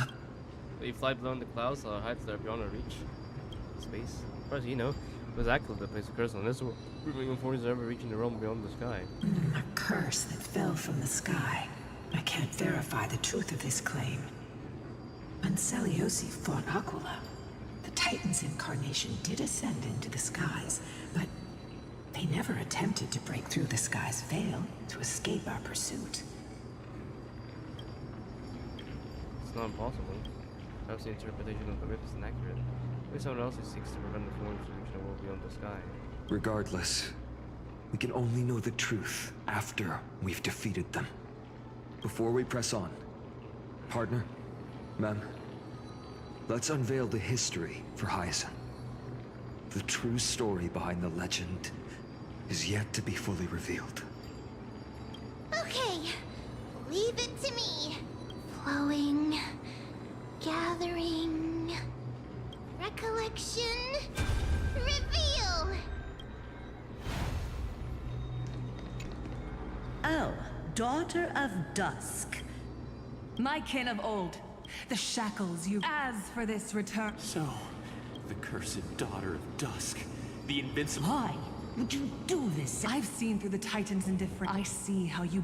We fly beyond the clouds, our heights that are beyond our reach. Space. As far as you know, it was Aquila that placed a curse on this world, proving Amphoreus ever reaching the realm beyond the sky. A curse that fell from the sky. I can't verify the truth of this claim. When Seliosi fought Aquila, the Titan's incarnation did ascend into the skies, but they never attempted to break through the sky's veil to escape our pursuit. It's not impossible. Perhaps the interpretation of the myth is inaccurate. Maybe someone else who seeks to prevent the forms from reaching a world beyond the sky. Regardless, we can only know the truth after we've defeated them. Before we press on, partner, ma'am, let's unveil the history for Hyacinth. The true story behind the legend is yet to be fully revealed. Okay, leave it to me. Flowing, gathering, recollection, reveal! Oh, daughter of dusk. My kin of old. The shackles you... As for this return... So, the cursed daughter of dusk. The invincible... Why would you do this? I've seen through the Titans' indifference. I see how you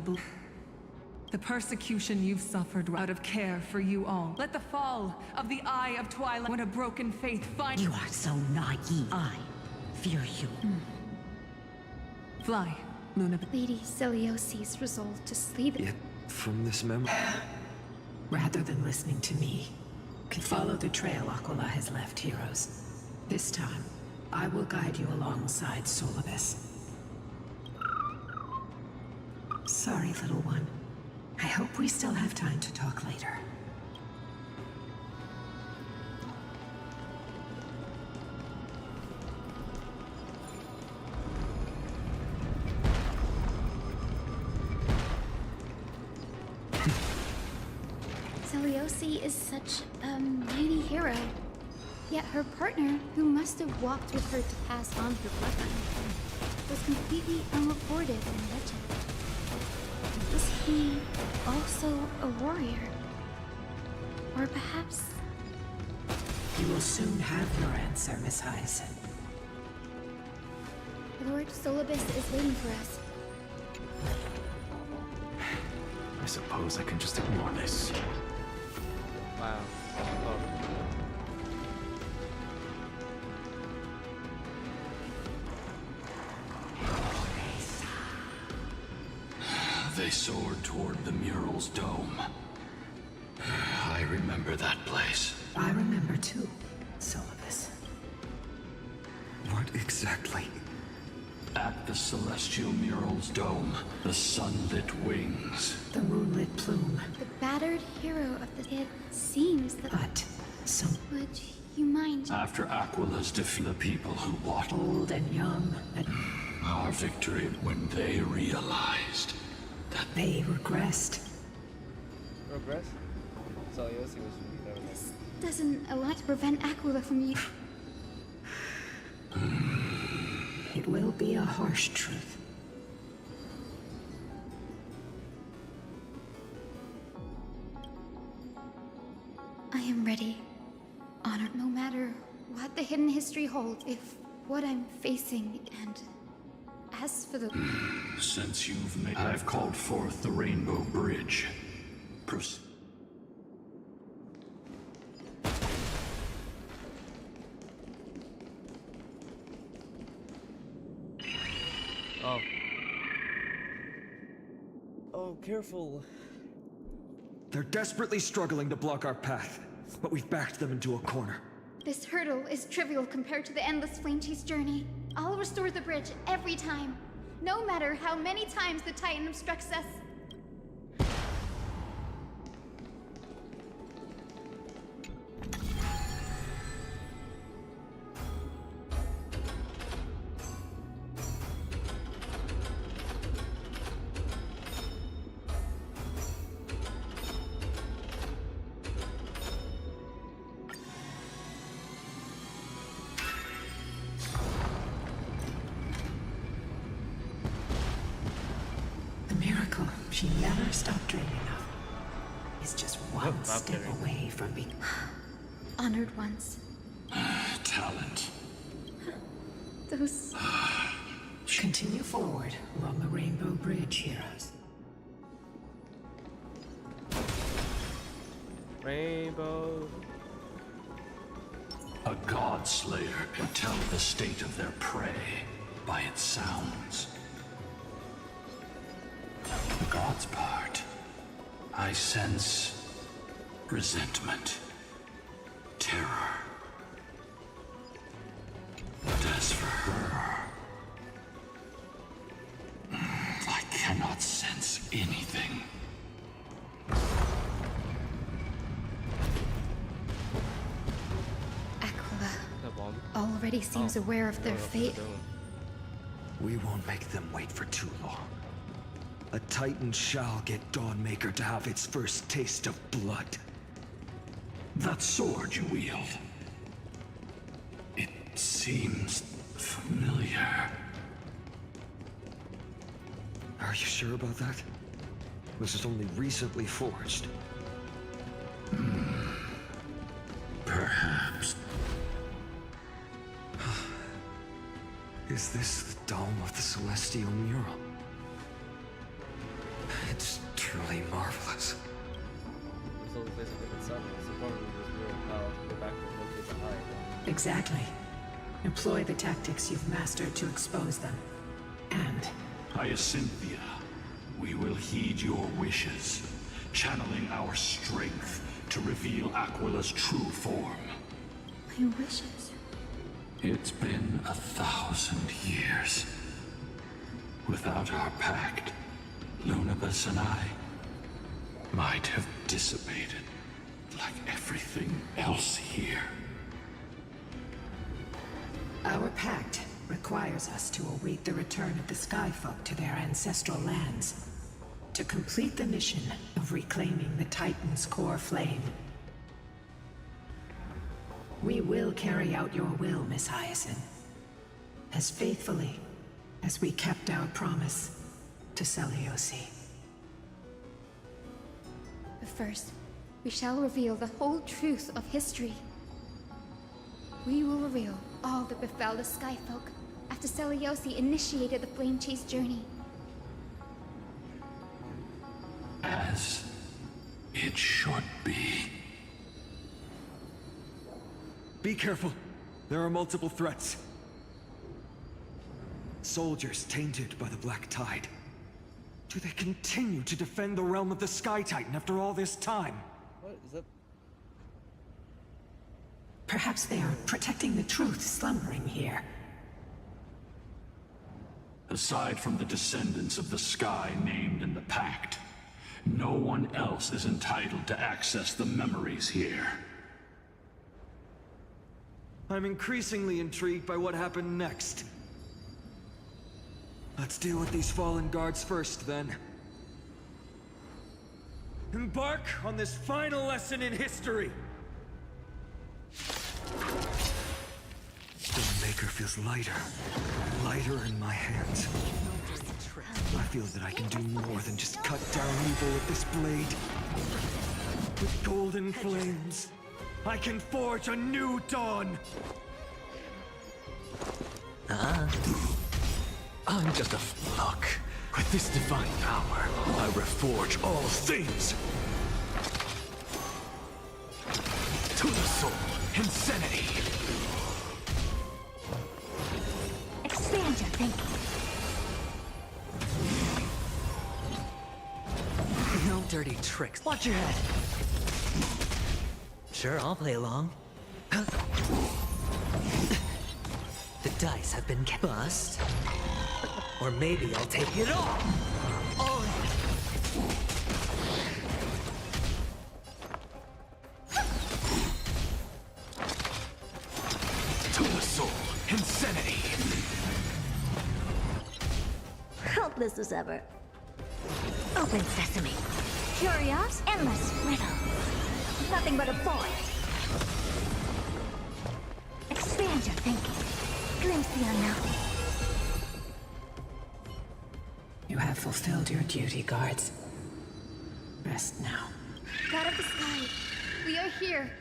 the persecution you've suffered out of care for you all. Let the fall of the Eye of Twilight when a broken faith finds... You are so naive. I fear you. Fly, Luna. Lady Celiosi's resolve to sleep. Yet, from this memory... Rather than listening to me, follow the trail Aquila has left, heroes. This time, I will guide you alongside Solibus. Sorry, little one. I hope we still have time to talk later. Celiosi is such a mighty hero. Yet her partner, who must have walked with her to pass on her bloodline, was completely unreported in legend. Was he also a warrior? Or perhaps... You will soon have your answer, Miss Hyacinth. Lord Solibus is waiting for us. I suppose I can just ignore this. Wow. Oh. They soared toward the mural's dome. I remember that place. I remember too, Solibus. What exactly? At the celestial mural's dome, the sunlit wings. The moonlit plume. The battered hero of the... It seems that... But some... Would you mind... After Aquila's defeat, the people who watched... Old and young, and... Our victory when they realized that... They regressed. Regress? Celiosi was really nervous. This doesn't allow to prevent Aquila from you. It will be a harsh truth. I am ready. Honored no matter what the hidden history holds, if what I'm facing, and as for the... Since you've made... I've called forth the Rainbow Bridge. Oh. Oh, careful. They're desperately struggling to block our path, but we've backed them into a corner. This hurdle is trivial compared to the endless flame chase journey. I'll restore the bridge every time, no matter how many times the Titan obstructs us. The miracle she never stopped dreaming of is just one step away from being Honored ones. Talent. Those... Continue forward along the Rainbow Bridge, heroes. Rainbow. A god slayer can tell the state of their prey by its sounds. The god's part, I sense resentment, terror. But as for her, I cannot sense anything. Already seems aware of their fate. We won't make them wait for too long. A Titan shall get Dawnmaker to have its first taste of blood. That sword you wield, it seems familiar. Are you sure about that? This is only recently forged. Perhaps. Is this the dome of the Celestial Mural? It's truly marvelous. It's the only place I could sun, so probably this real power to go back to the location hide. Exactly. Employ the tactics you've mastered to expose them. And... Hyacinthia, we will heed your wishes, channeling our strength to reveal Aquila's true form. My wishes? It's been 1,000 years. Without our pact, Lunabus and I might have dissipated like everything else here. our pact requires us to await the return of the Skyfolk to their ancestral lands, to complete the mission of reclaiming the Titan's core flame. We will carry out your will, Miss Hyacinth, as faithfully as we kept our promise to Seliosi. But first, we shall reveal the whole truth of history. We will reveal all that befell the Skyfolk after Seliosi initiated the Flame Chase journey. As it should be. Be careful. There are multiple threats. Soldiers tainted by the Black Tide. Do they continue to defend the realm of the Sky Titan after all this time? What is that? Perhaps they are protecting the truth slumbering here. Aside from the descendants of the sky named in the pact, no one else is entitled to access the memories here. I'm increasingly intrigued by what happened next. Let's deal with these fallen guards first, then. Embark on this final lesson in history! Stormmaker feels lighter. Lighter in my hands. I feel that I can do more than just cut down evil with this blade. With golden flames, I can forge a new dawn! I'm just a flock. With this divine power, I reforge all things. To the soul, insanity. Expand your thinking. dirty tricks. Watch your head. Sure, I'll play along. The dice have been bust. Or maybe I'll take it all. To the soul, insanity. Helpless as ever. Open sesame. Curious, endless riddle. Nothing but a void. Expand your thinking. Glimpse the unknown. You have fulfilled your duty, guards. Rest now. God of the sky, we are here.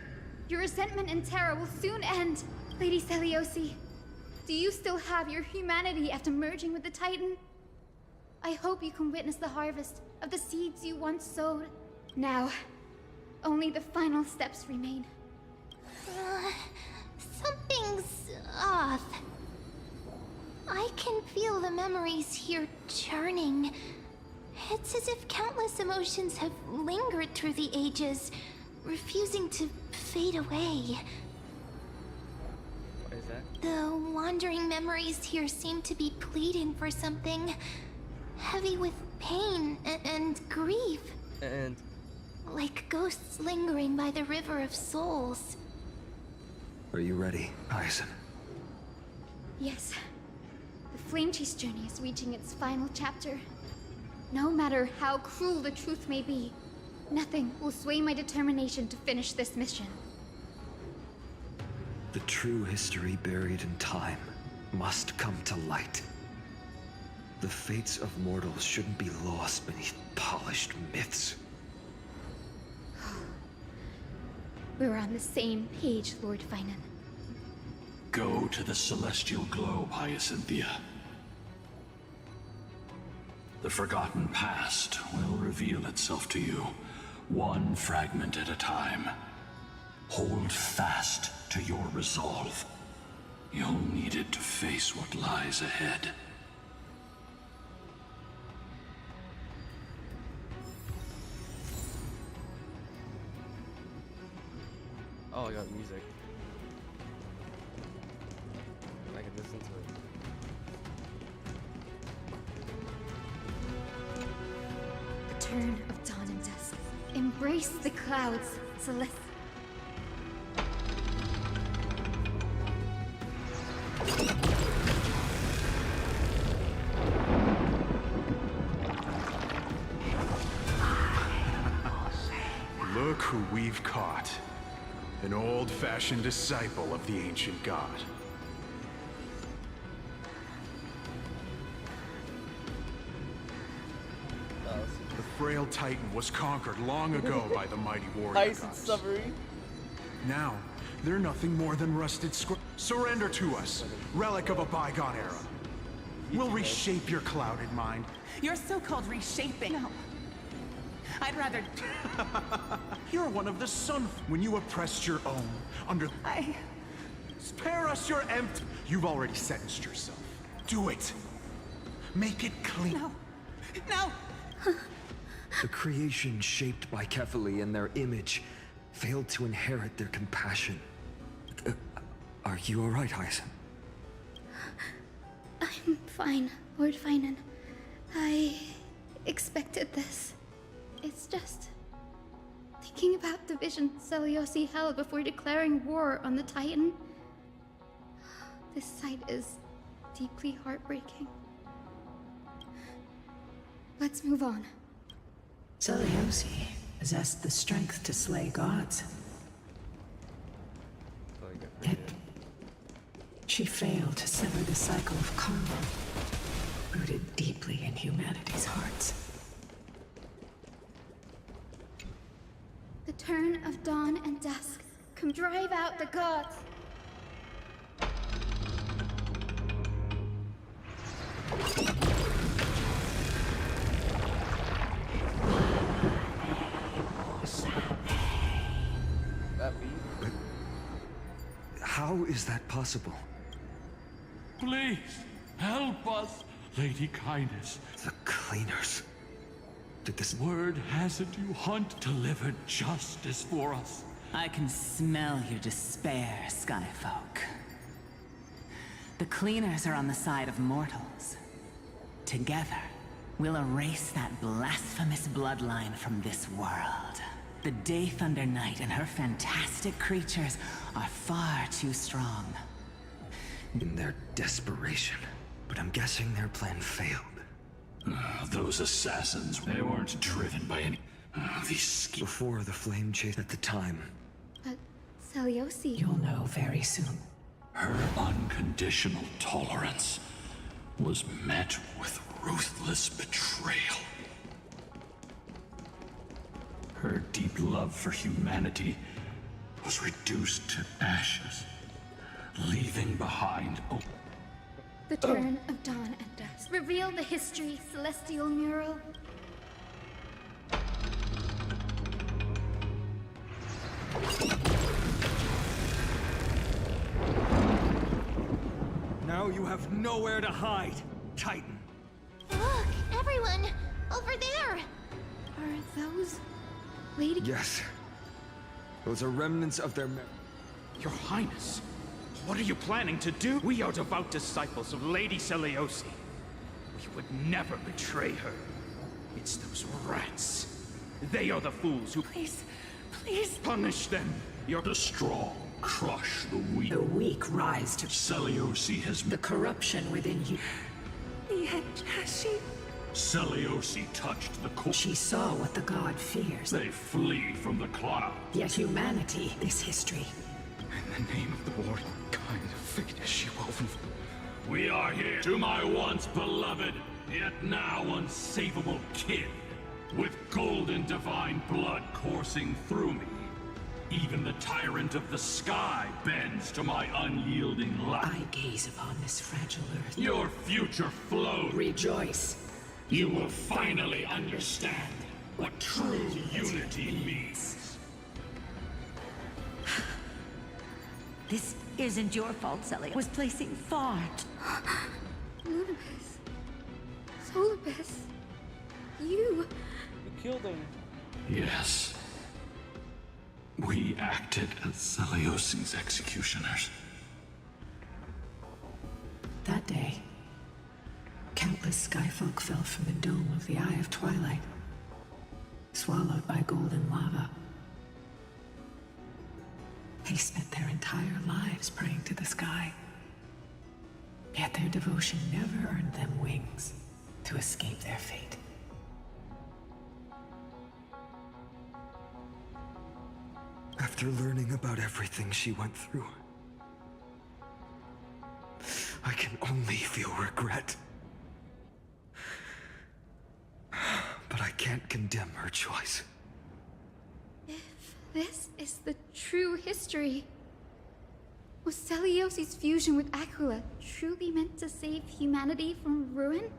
Your resentment and terror will soon end. Lady Seliosi, do you still have your humanity after merging with the Titan? I hope you can witness the harvest of the seeds you once sowed. Now, only the final steps remain. Something's off. I can feel the memories here churning. It's as if countless emotions have lingered through the ages, refusing to fade away. What is that? The wandering memories here seem to be pleading for something heavy with pain and grief. And like ghosts lingering by the river of souls. Are you ready, Hyacinth? Yes. The Flame Chase journey is reaching its final chapter. No matter how cruel the truth may be, nothing will sway my determination to finish this mission. The true history buried in time must come to light. The fates of mortals shouldn't be lost beneath polished myths. We're on the same page, Lord Finan. Go to the celestial globe, Hyacinthia. The forgotten past will reveal itself to you, one fragment at a time. Hold fast to your resolve. You'll need it to face what lies ahead. oh, I got music. I can listen to it. The turn of dawn and dusk. Embrace the clouds, Celeste. Look who we've caught. An old-fashioned disciple of the ancient god. The frail Titan was conquered long ago by the mighty warrior gods. Submarine. Now, they're nothing more than rusted Surrender to us, relic of a bygone era. We'll reshape your clouded mind. Your so-called reshaping. No. I'd rather... You're one of the sun when you oppressed your own under... Spare us your empty... You've already sentenced yourself. Do it. Make it clean. No. No! The creation shaped by Kefali and their image failed to inherit their compassion. Are you alright, Hyacinth? I'm fine, Lord Finan. I expected this. It's just thinking about the vision Seliosi held before declaring war on the Titan. This sight is deeply heartbreaking. Let's move on. Seliosi possessed the strength to slay gods. Yet, she failed to sever the cycle of karma, rooted deeply in humanity's hearts. The turn of dawn and dusk. Come drive out the gods. But how is that possible? Please, help us, Lady Kindness. The cleaners. did this... Word has it you hunt to deliver justice for us. I can smell your despair, Skyfolk. The cleaners are on the side of mortals. Together, we'll erase that blasphemous bloodline from this world. The Day Thunder Knight and her fantastic creatures are far too strong. In their desperation. But I'm guessing their plan failed. Those assassins, they weren't driven by any... these schemes. Before the flame chase at the time. But Seliosi... You'll know very soon. Her unconditional tolerance was met with ruthless betrayal. Her deep love for humanity was reduced to ashes, leaving behind... The turn of dawn and dusk. Reveal the history, celestial mural. Now you have nowhere to hide, Titan. Look, everyone! Over there! Are those... Lady... Yes. Those are remnants of their... Your Highness, what are you planning to do? We are devout disciples of Lady Seliosi. We would never betray her. It's those rats. They are the fools who... Please, please... Punish them! The strong crush the weak. The weak rise to... Seliosi has... The corruption within you. Yet has she... Seliosi touched the core. She saw what the god fears. They flee from the cloud. Yet humanity, this history. In the name of the Lord, kind of fate is she woven. We are here to my once beloved, yet now unsavable kin, with golden divine blood coursing through me. Even the tyrant of the sky bends to my unyielding light. I gaze upon this fragile earth. Your future flows. Rejoice. You will finally understand what true unity means. This isn't your fault, Celia. Was placing far Lunibus. Solibus. You killed him. Yes. We acted as Seliosi's executioners. That day, countless skyfolk fell from the dome of the Eye of Twilight, swallowed by golden lava. They spent their entire lives praying to the sky. Yet their devotion never earned them wings to escape their fate. After learning about everything she went through, I can only feel regret. But I can't condemn her choice. If this is the true history, was Seliosi's fusion with Aquila truly meant to save humanity from ruin?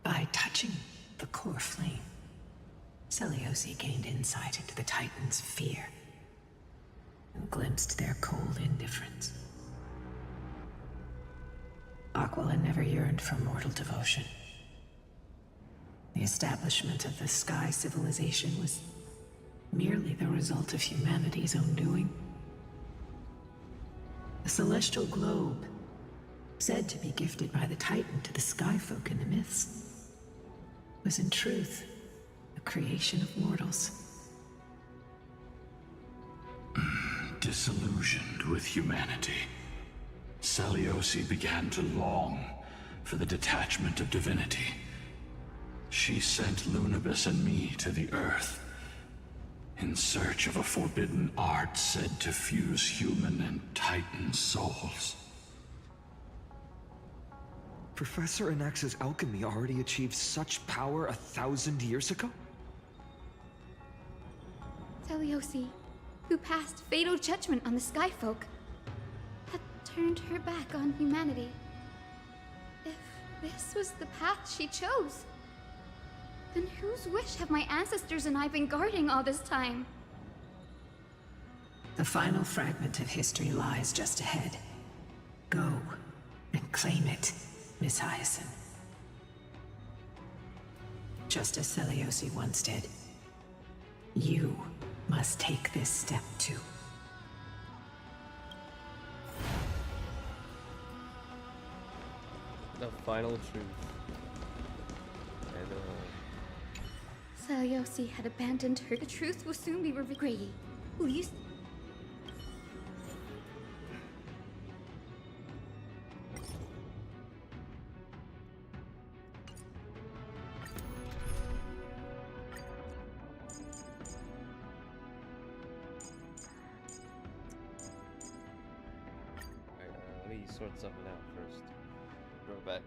By touching the core flame, Seliosi gained insight into the Titans' fear and glimpsed their cold indifference. Aquila never yearned for mortal devotion. The establishment of the Sky Civilization was merely the result of humanity's own doing. The celestial globe, said to be gifted by the Titan to the Skyfolk in the myths, was in truth a creation of mortals. Disillusioned with humanity, Seliosi began to long for the detachment of divinity. She sent Lunibus and me to the Earth in search of a forbidden art said to fuse human and Titan souls. Professor Anax's alchemy already achieved such power 1,000 years ago? Seliosi, who passed fatal judgment on the Skyfolk, had turned her back on humanity. If this was the path she chose, then whose wish have my ancestors and I been guarding all this time? The final fragment of history lies just ahead. Go and claim it, Miss Hyacinth. just as Seliosi once did. You must take this step too. The final truth. Seliosi had abandoned her. The truth will soon be revealed. Will you... Let me sort something out first. Go back.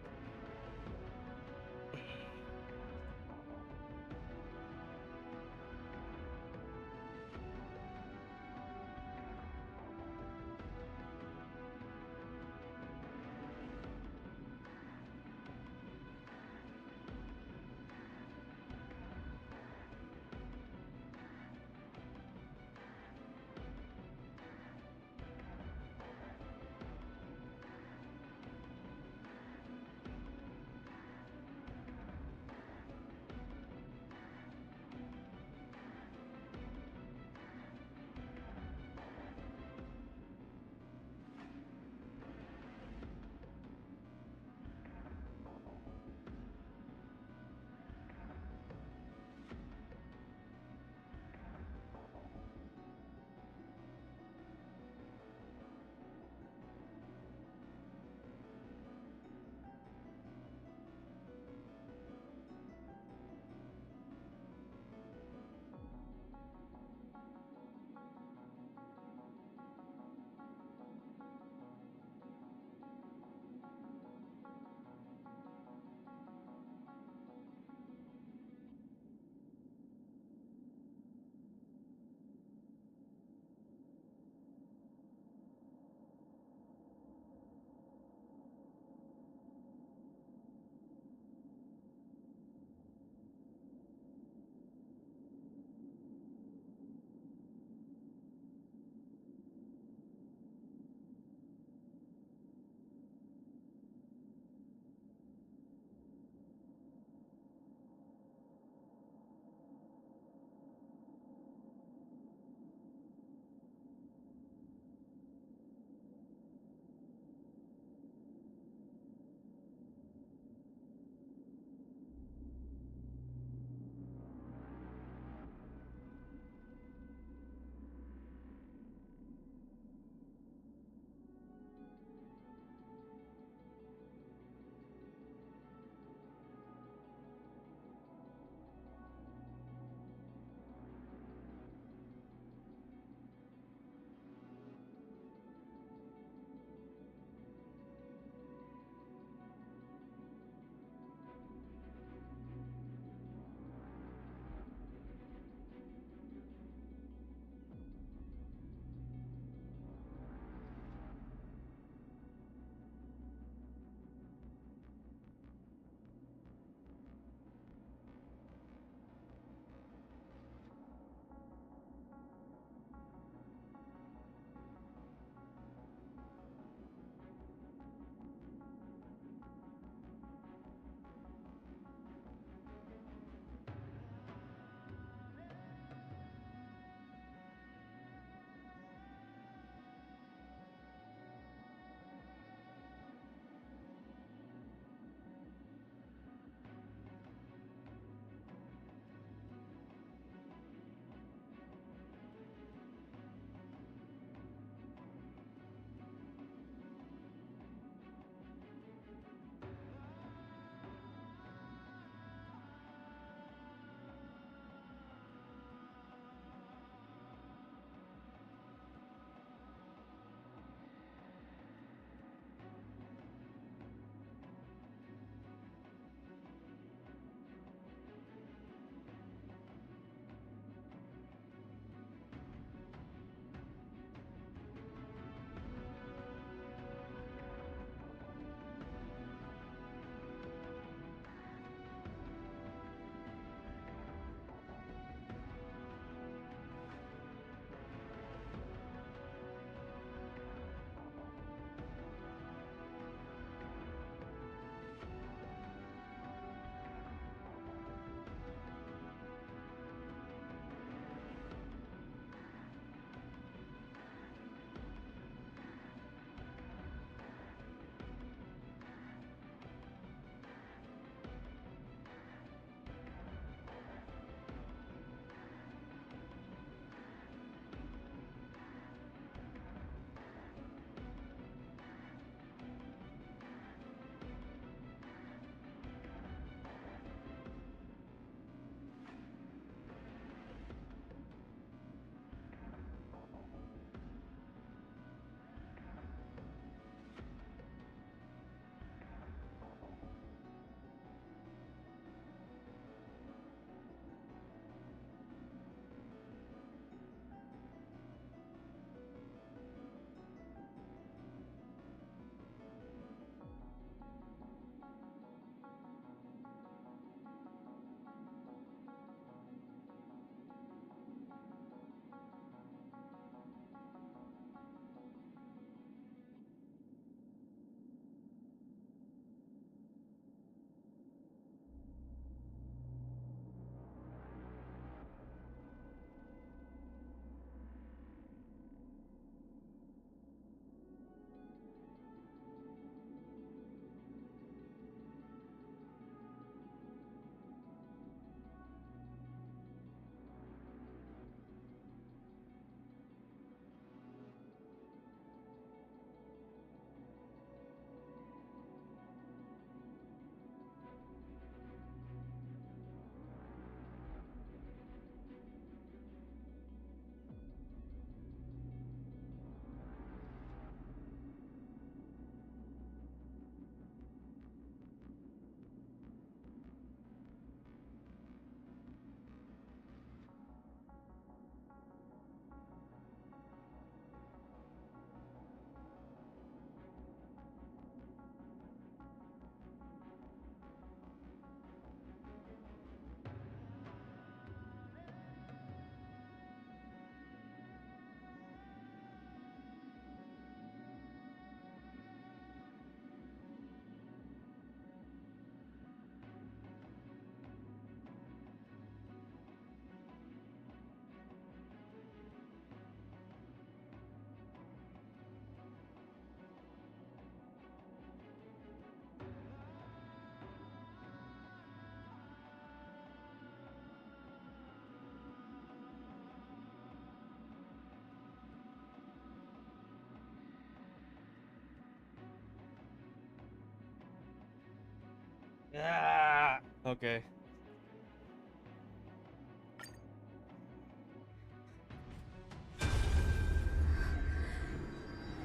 Ah, okay.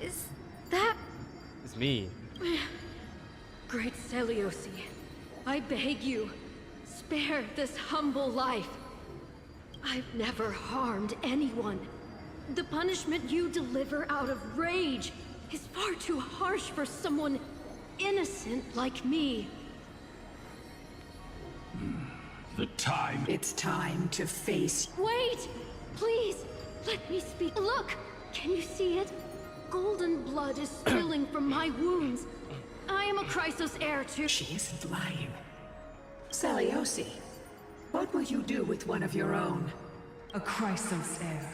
Is that... It's me. Great Seliosi, I beg you, spare this humble life. I've never harmed anyone. The punishment you deliver out of rage is far too harsh for someone innocent like me. The time... It's time to face... Wait! Please, let me speak. Look! Can you see it? Golden blood is spilling from my wounds. I am a Chrysos heir to... She isn't lying. Seliosi, what will you do with one of your own? A Chrysos heir.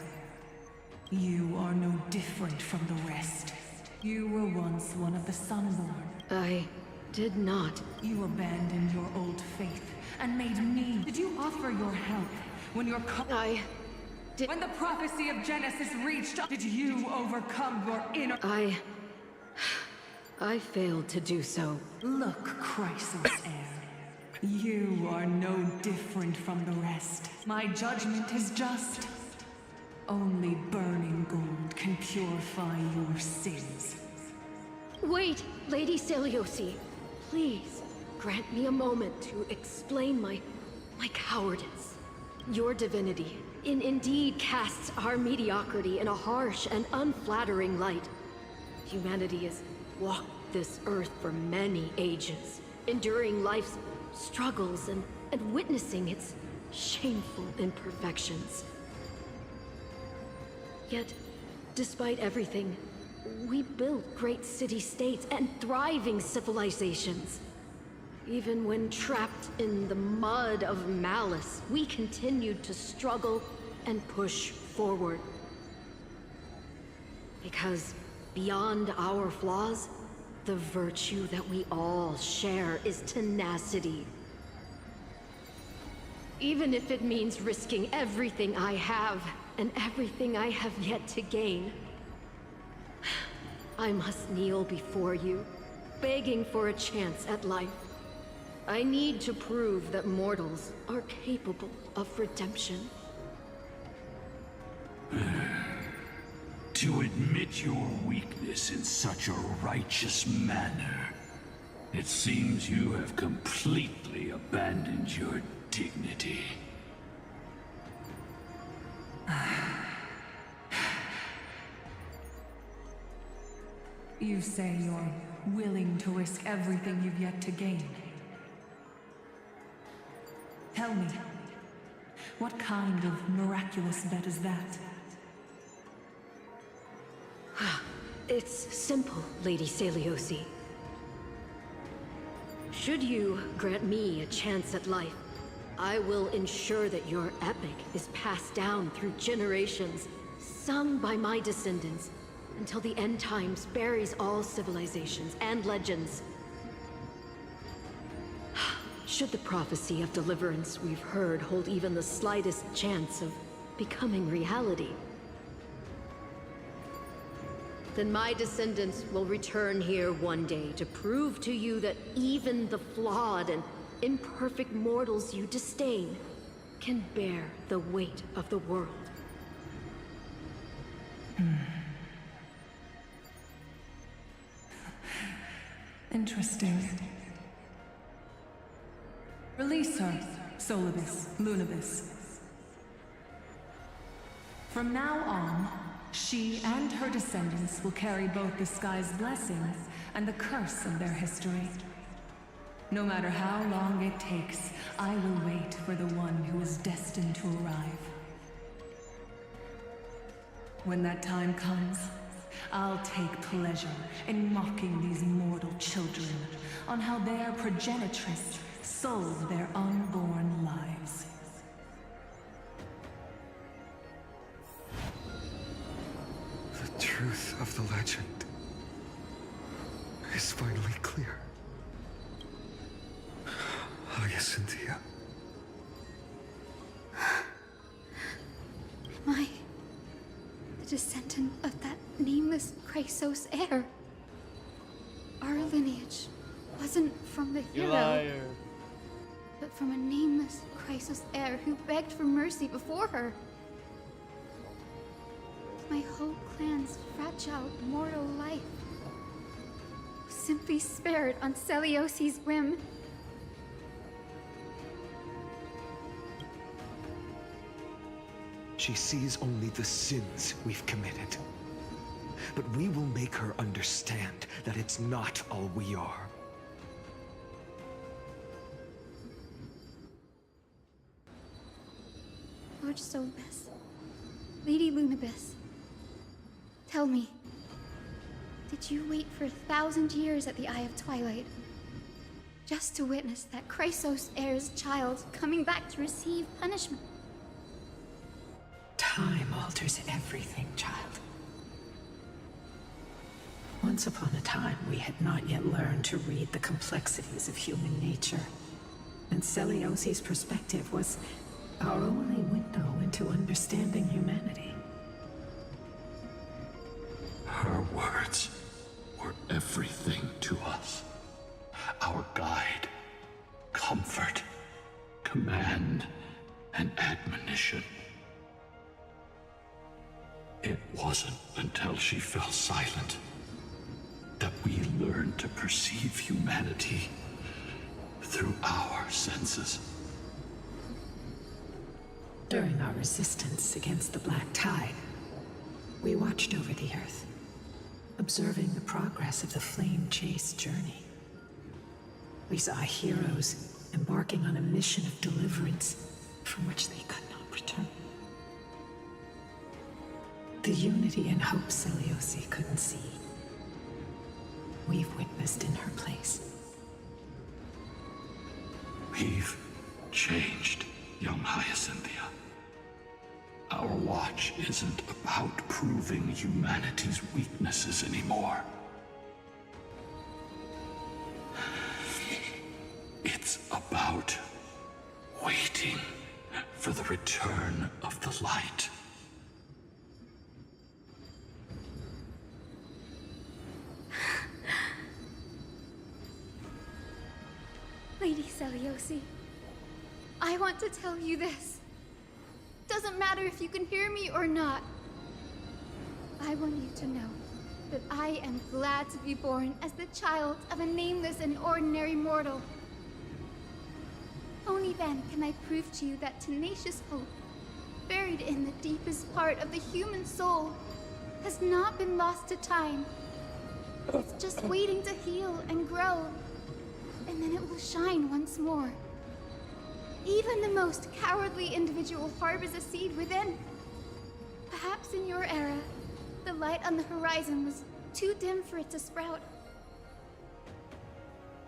You are no different from the rest. You were once one of the Sunborn. I did not. You abandoned your old faith and made me. Did you offer your help when your I did. When the prophecy of Genesis reached, did you overcome your inner... I failed to do so. Look, Chrysos heir. You are no different from the rest. My judgment is just. Only burning gold can purify your sins. Wait, Lady Seliosi. Please, grant me a moment to explain my cowardice. Your divinity indeed casts our mediocrity in a harsh and unflattering light. Humanity has walked this earth for many ages, enduring life's struggles and witnessing its shameful imperfections. Yet, despite everything, we built great city-states and thriving civilizations. Even when trapped in the mud of malice, we continued to struggle and push forward. Because beyond our flaws, the virtue that we all share is tenacity. Even if it means risking everything I have and everything I have yet to gain. I must kneel before you, begging for a chance at life. I need to prove that mortals are capable of redemption. To admit your weakness in such a righteous manner, it seems you have completely abandoned your dignity. You say you're willing to risk everything you've yet to gain. Tell me, what kind of miraculous bet is that? It's simple, Lady Seliosi. Should you grant me a chance at life, I will ensure that your epic is passed down through generations, sung by my descendants, until the end times buries all civilizations and legends. Should the prophecy of deliverance we've heard hold even the slightest chance of becoming reality, then my descendants will return here one day to prove to you that even the flawed and imperfect mortals you disdain can bear the weight of the world. Interesting. Release her, Solibus, Lunibus. From now on, she and her descendants will carry both the sky's blessings and the curse of their history. No matter how long it takes, I will wait for the one who is destined to arrive. When that time comes, I'll take pleasure in mocking these mortal children on how their progenitress sold their unborn lives. The truth of the legend is finally clear. Hyacinthia. Am I the descendant of that nameless Chrysos heir? Our lineage wasn't from the You hero. liar. but from a nameless Chrysos heir who begged for mercy before her. My whole clan's fragile mortal life was simply spared on Celiosi's whim. She sees only the sins we've committed. But we will make her understand that it's not all we are. Lord Solbes, Lady Lunibis, tell me, did you wait for 1,000 years at the Eye of Twilight just to witness that Chrysos heir's child coming back to receive punishment? Time alters everything, child. Once upon a time, we had not yet learned to read the complexities of human nature. And Celiosi's perspective was our only window into understanding humanity. Her words were everything to us. Our guide, comfort, command, and admonition. It wasn't until she fell silent that we learned to perceive humanity through our senses. During our resistance against the Black Tide, we watched over the Earth, observing the progress of the Flame Chase journey. We saw heroes embarking on a mission of deliverance from which they could not return. The unity and hope Celiosi couldn't see, we've witnessed in her place. We've changed, young Hyacinthia. Our watch isn't about proving humanity's weaknesses anymore. It's about waiting for the return of the light. Lady Celiosi, I want to tell you this. Doesn't matter if you can hear me or not. I want you to know that I am glad to be born as the child of a nameless and ordinary mortal. Only then can I prove to you that tenacious hope, buried in the deepest part of the human soul, has not been lost to time. It's just waiting to heal and grow, and then it will shine once more. Even the most cowardly individual harbors a seed within. Perhaps in your era, the light on the horizon was too dim for it to sprout.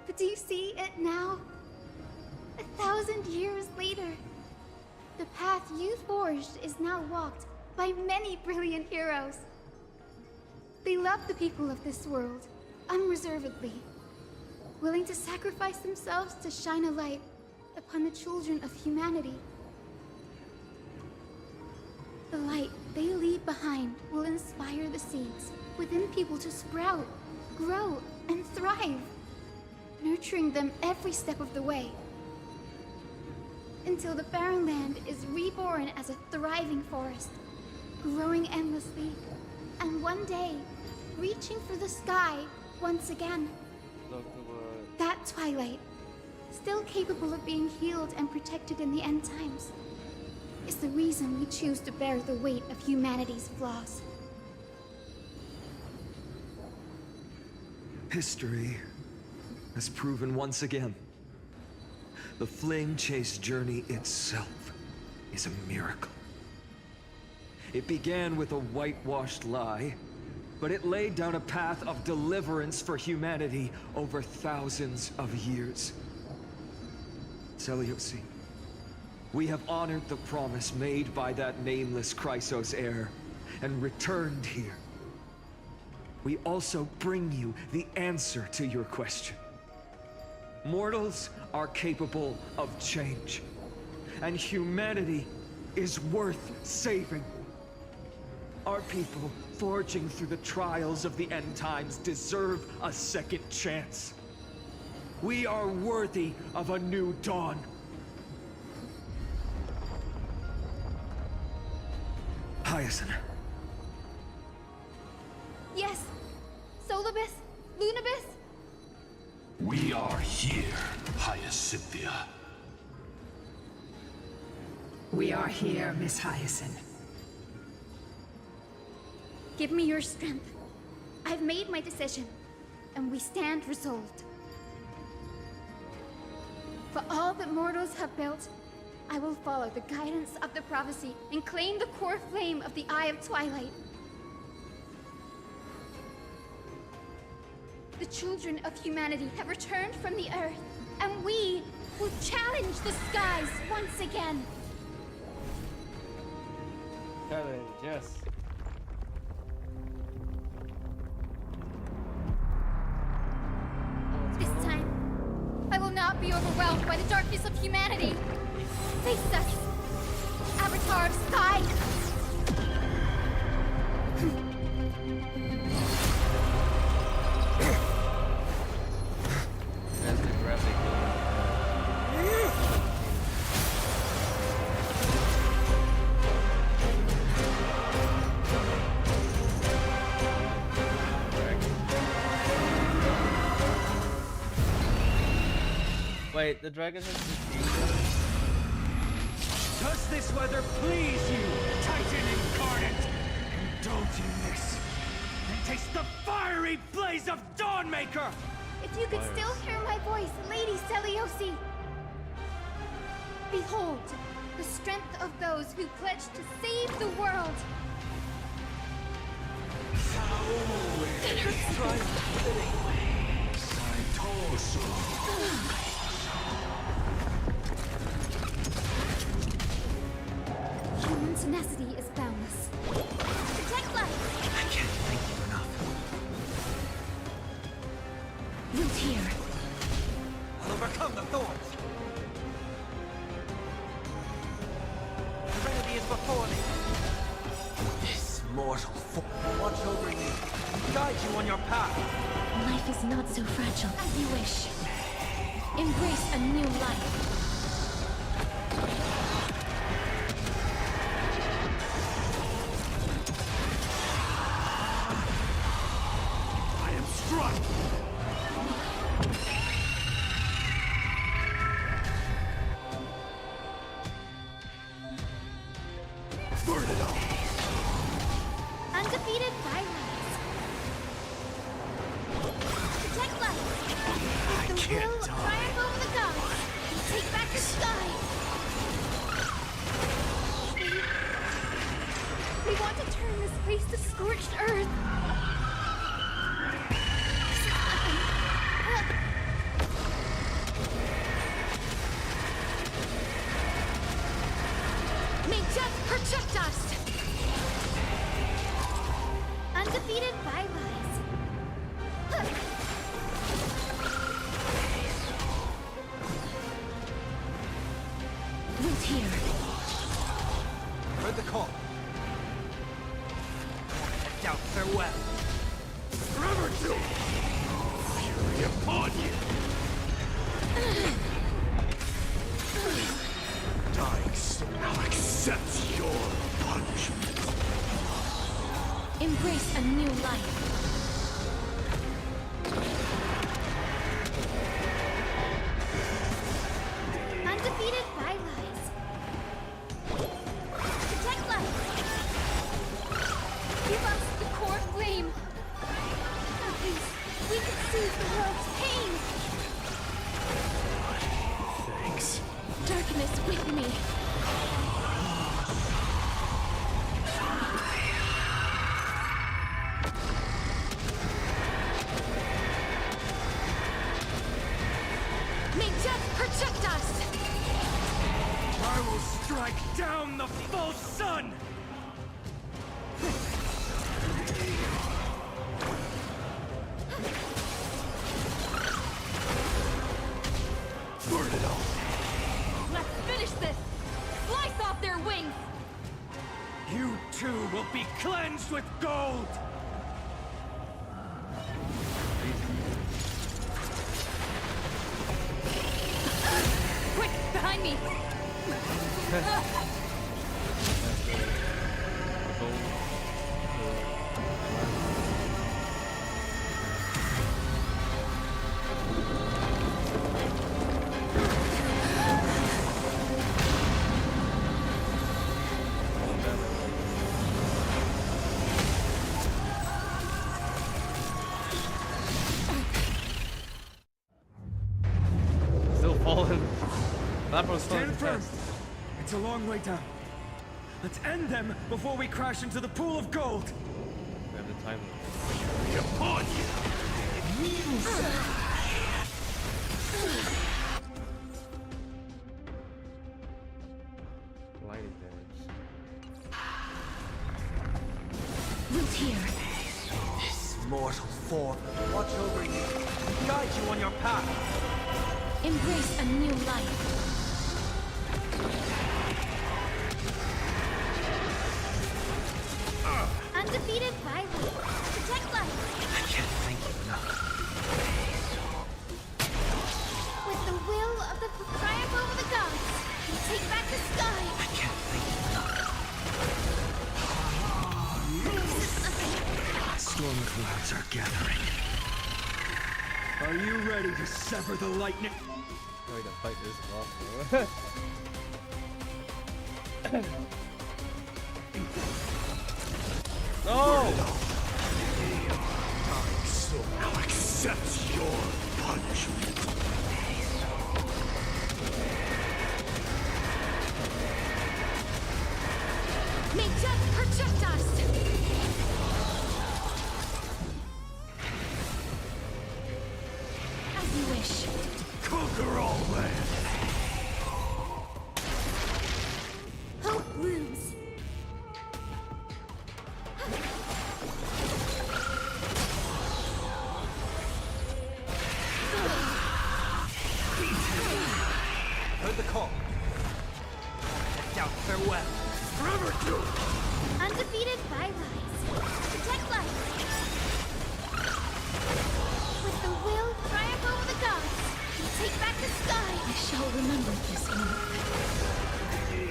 But do you see it now? 1,000 years later, the path you forged is now walked by many brilliant heroes. They love the people of this world, unreservedly, willing to sacrifice themselves to shine a light upon the children of humanity. The light they leave behind will inspire the seeds within people to sprout, grow, and thrive, nurturing them every step of the way, until the barren land is reborn as a thriving forest, growing endlessly, and one day, reaching for the sky once again. That twilight, still capable of being healed and protected in the end times, is the reason we choose to bear the weight of humanity's flaws. History has proven once again, the Flame Chase journey itself is a miracle. It began with a whitewashed lie, but it laid down a path of deliverance for humanity over thousands of years. Celiosi, we have honored the promise made by that nameless Chrysos heir, and returned here. We also bring you the answer to your question. Mortals are capable of change, and humanity is worth saving. Our people, forging through the trials of the end times, deserve a second chance. We are worthy of a new dawn. Hyacinth. Yes. Solibus? Lunibus? We are here, Hyacinthia. We are here, Miss Hyacinth. Give me your strength. I've made my decision, and we stand resolved. For all that mortals have built, I will follow the guidance of the prophecy and claim the core flame of the Eye of Twilight. The children of humanity have returned from the earth, and we will challenge the skies once again. Challenge, yes. This time, I will not be overwhelmed by the darkness of humanity. Face us, Avatar of Sky! That's the graphic. Wait, the dragon has Does this weather please you, Titan incarnate? Indulge in this, and taste the fiery blaze of Dawnmaker! If you could still hear my voice, Lady Seliosi! Behold, the strength of those who pledged to save the world! Human tenacity is boundless. Protect life! I can't thank you enough. Root here. I'll overcome the thorns. The remedy is before me. This mortal watch over you, guide you on your path. Life is not so fragile as you wish. Embrace a new life. I am struck! Burn it up! Undefeated violence. Protect life. I The can't will die. triumph over the gods. And take back the sky. We want to turn this place to scorched earth. This is nothing. May death protect us. Undefeated bylies. Root here. Heard the call. Head down, farewell. Forever to fury upon you! Dying soul accepts your punishment. Embrace a new life. Undefeated bylies. Protect life. Give us the core flame. At least we can soothe the world's pain. Thanks. Darkness with me. May death protect us! I will strike down the full sun! Burn it up! Let's finish this! Slice off their wings! You too will be cleansed with gold! Quick, behind me! Lapro's Stand firm. test. It's a long way down. Let's end them before we crash into the pool of gold. We have the time Upon you. Lightning damage. Root here. This mortal form watch over you, guide you on your path. Embrace a new life. Undefeated violence. Protect life. I can't thank you enough. With the will of the triumph over the gods, we take back the sky. I can't thank you enough. Storm clouds are gathering. Are you ready to sever the lightning? We're gonna fight this off, bro. No! So now accept your punishment. May death protect us! As you wish. Conquer all land. Hope blooms. Heard the call. Down, farewell. Forever do. Undefeated violence. Protect life. With the will triumph over the gods, we take back the sky. I shall remember this moment.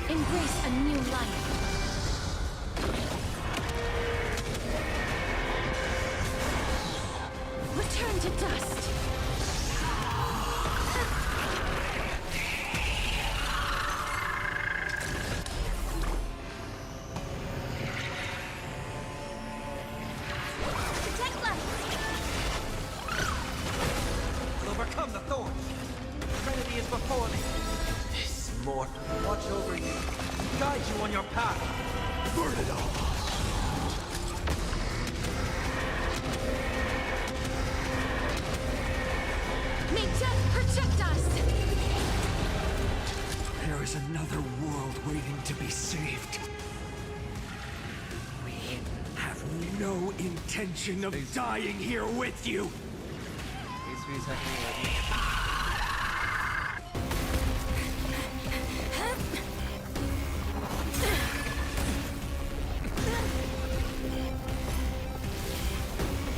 Embrace a new life. Return to dust. Protect life. We'll overcome the thorns. Trinity is before me. This mortal watch over you, guide you on your path. Burn it all. May death protect us! There is another world waiting to be saved. We have no intention of dying here with you. HP's happening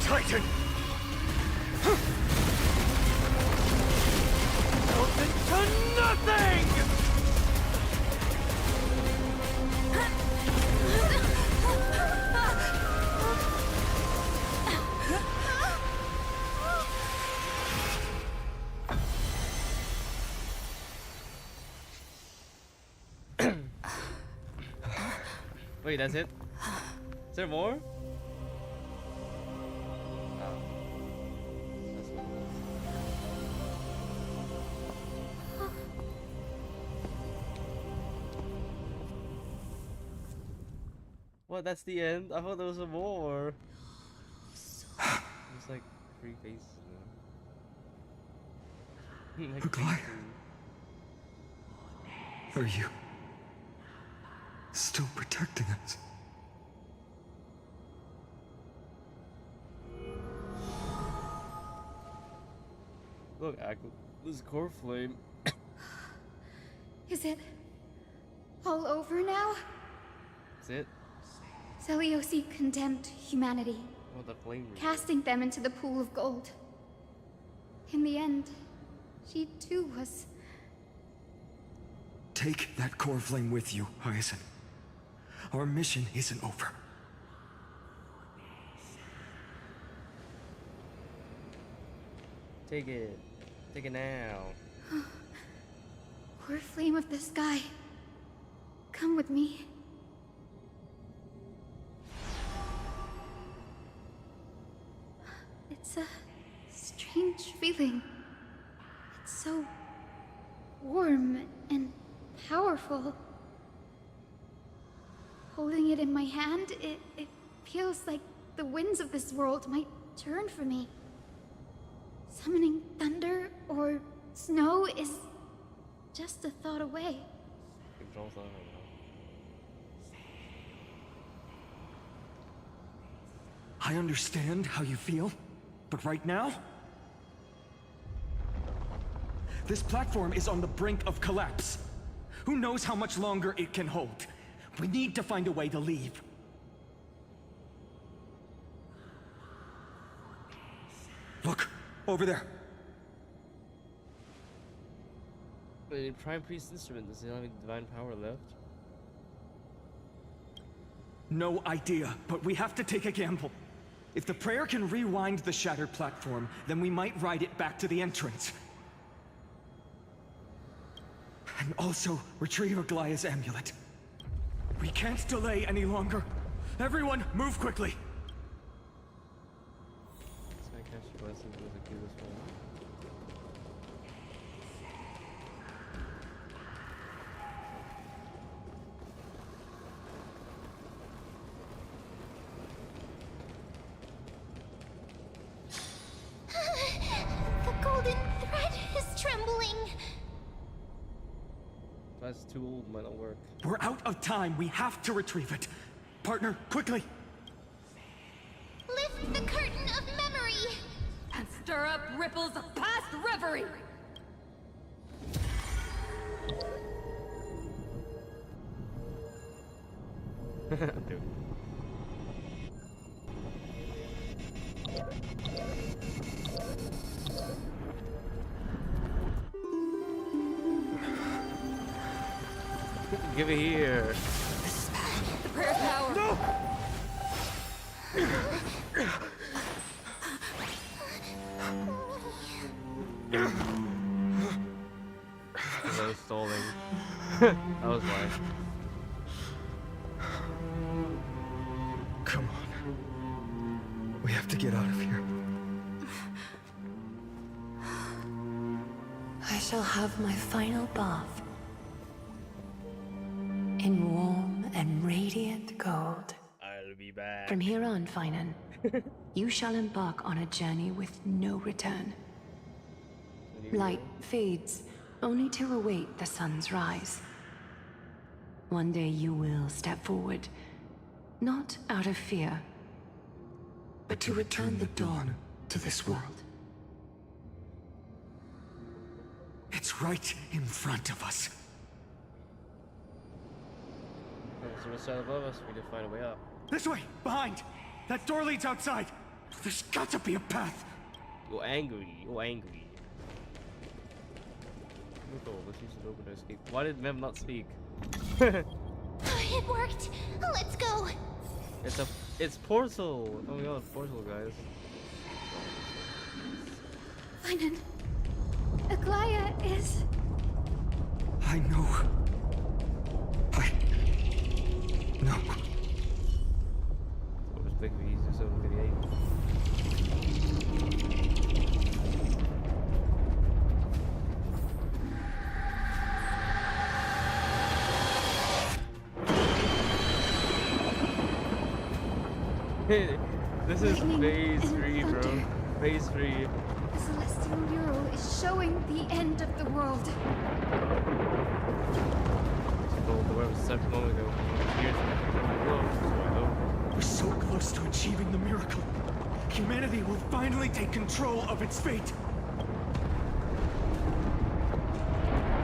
Titan! Open to nothing! Wait, that's it? Is there more? Oh. That's what it was. What? That's the end? I thought there was more. There's like 3 faces now. Like Aglaia. Are you still protecting us? Look, this core flame. Is it all over now? That's it? Seliosi condemned humanity, Oh, the flame. casting them into the pool of gold. In the end, she too was... Take that core flame with you, Hyacinth. Our mission isn't over. Take it. Take it now. Core flame of the sky. Come with me. It's a strange feeling. It's so warm and powerful. Holding it in my hand, it feels like the winds of this world might turn for me. Summoning thunder or snow is just a thought away. I understand how you feel, but right now, this platform is on the brink of collapse. Who knows how much longer it can hold? We need to find a way to leave. Look, over there. The Prime Priest instrument, does it have any divine power left? No idea, but we have to take a gamble. If the prayer can rewind the shattered platform, then we might ride it back to the entrance. And also retrieve Aglaya's amulet. We can't delay any longer. Everyone, move quickly. The golden thread is trembling. That's too old, might not work. We're out of time. We have to retrieve it. Partner, quickly. Lift the curtain of memory. And stir up ripples of past reverie. Dude. Give it here. The prayer's power. No! I was stalling. That was why. Come on. We have to get out of here. I shall have my final bath in warm and radiant gold. I'll be back. From here on, Finan, you shall embark on a journey with no return. Light fades, only to await the sun's rise. One day you will step forward, not out of fear, but to return the dawn to this world. It's right in front of us. There's a side above us. We need to find a way out. This way! Behind! That door leads outside! There's got to be a path! You're angry. You're angry. Let's use it open to escape. Why did Mem not speak? It worked. Let's go. It's portal. Oh my god, portal, guys. Finan, Aglaya is... I know. No. What was big V? 758. This is phase 3, bro. Phase 3. The celestial mural is showing the end of the world. The web was set a moment ago. Years We're so close to achieving the miracle. Humanity will finally take control of its fate.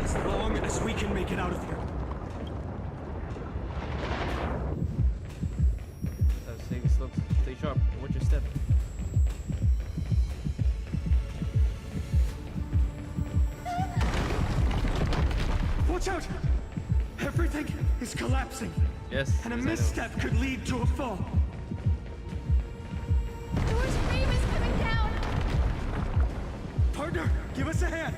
As long as we can make it out of here. Stay sharp. Watch your step. Watch out! Everything is collapsing. Yes. And a misstep could lead to a fall. Door's frame is coming down. Partner, give us a hand.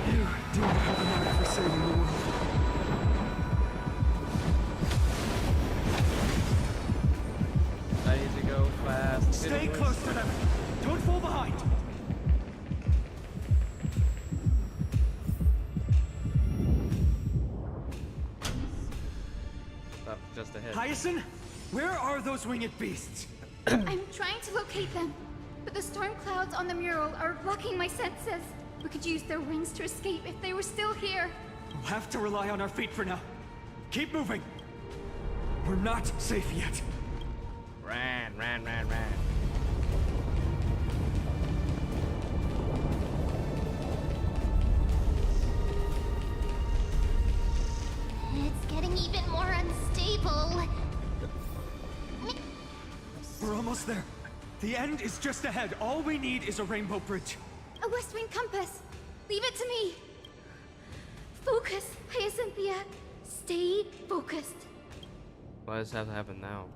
You do have an eye for saving the world. I need to go fast. Stay close to them. Hyacinth? Where are those winged beasts? I'm trying to locate them, but the storm clouds on the mural are blocking my senses. We could use their wings to escape if they were still here. We'll have to rely on our feet for now. Keep moving. We're not safe yet. Ran. It's getting even more unstable. We're almost there. The end is just ahead. All we need is a rainbow bridge. A West Wind compass. Leave it to me. Focus, Hyacinthia. Stay focused. Why does this have to happen now?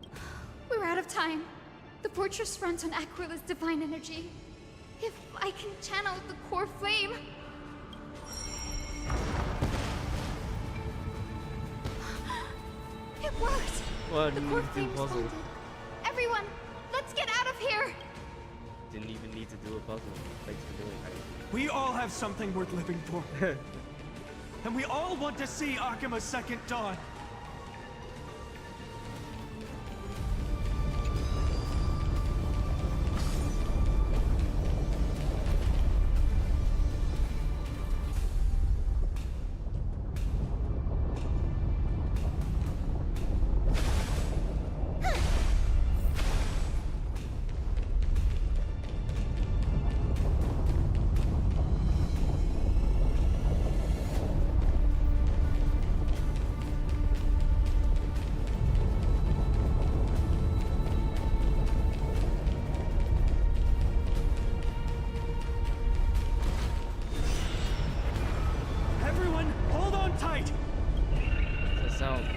We're out of time. The fortress runs on Aquila's divine energy. If I can channel the core flame... It worked! What? The core flame responded. Everyone, let's get out of here! Didn't even need to do a puzzle. Thanks for doing it. We all have something worth living for. And we all want to see Akima's second dawn.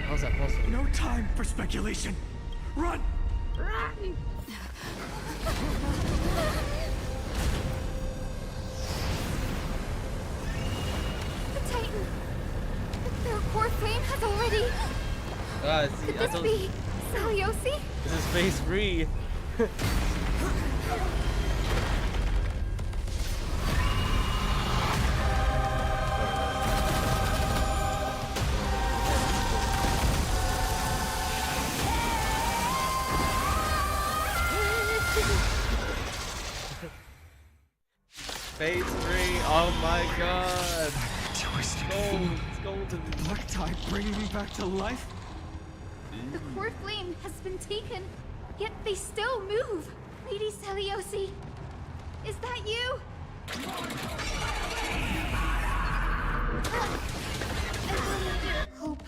How's that possible? No time for speculation. Run! Run! The Titan! Their core flame has already... See, Could this be Saliosi? This is phase 3. Phase 3, oh my god! It's golden. Black tide bringing me back to life? The core flame has been taken, yet they still move. Lady Celiosi, is that you? Hope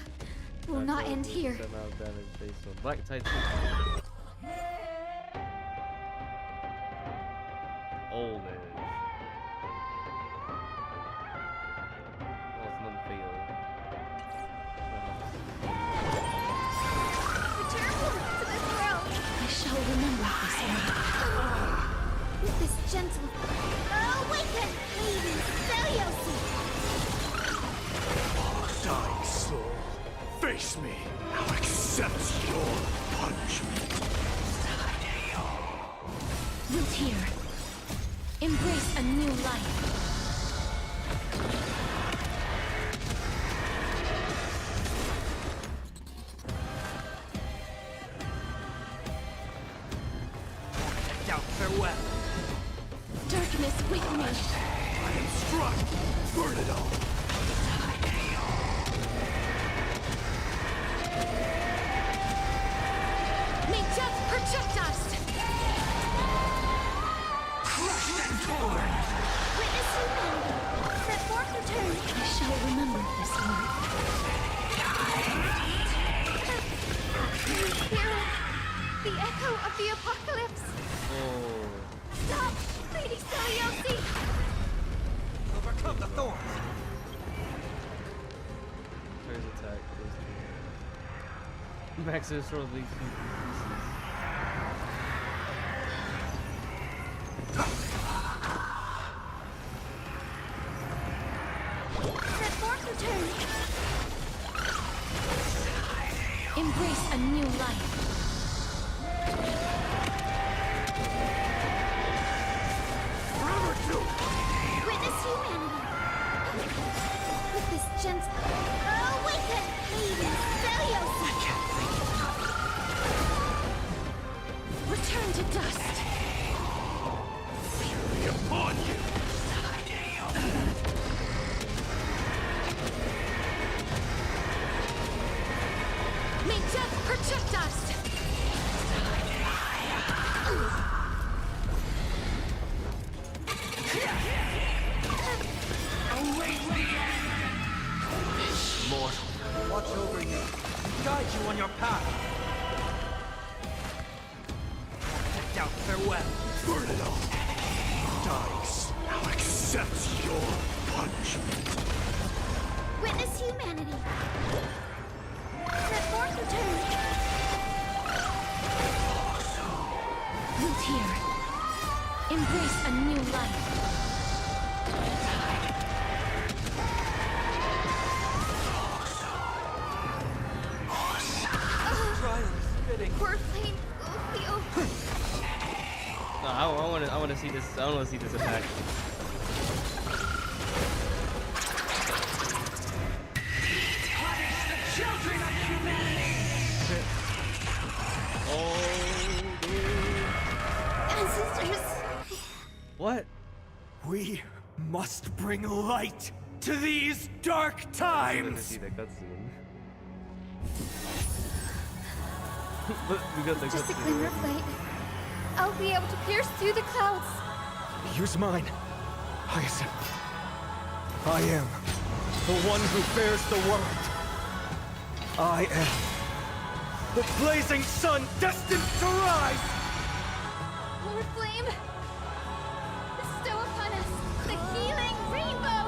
will not end here. 7 out of damage based on Black Tide. Old age. I shall remember this one. With this gentle... Awaken, Lady Celiosi! Dying soul, face me. Now accept your punishment. Root here. Embrace a new life. Farewell. Darkness with me. I am struck. Burn it all. May death protect us! Crushed and torn. Witness humanity. Set forth return. I shall remember this one. Hear it. The echo of the apocalypse. Oh. Stop! Lady Celiosi! Overcome the thorns! First attack. Max is sort of these pieces. Set forth return. Embrace a new life. Witness humanity. With this gentle... Awaken, Lady Celiosi! Burn it all! Dice, now accept your punishment. Witness humanity. Let forth return. Root here. Embrace a new life. Poor flame. No, I want to see this. I want to see this attack. Children of humanity! Oh, dude. Ancestors. What? We must bring light to these dark times! I'm gonna see the cutscene. Look, we got the Just a cutscene. glimmer of light. I'll be able to pierce through the clouds. Use mine, Hyacinth. I am the one who bears the world. I am the blazing sun destined to rise! Lord Flame, bestow upon us the healing rainbow!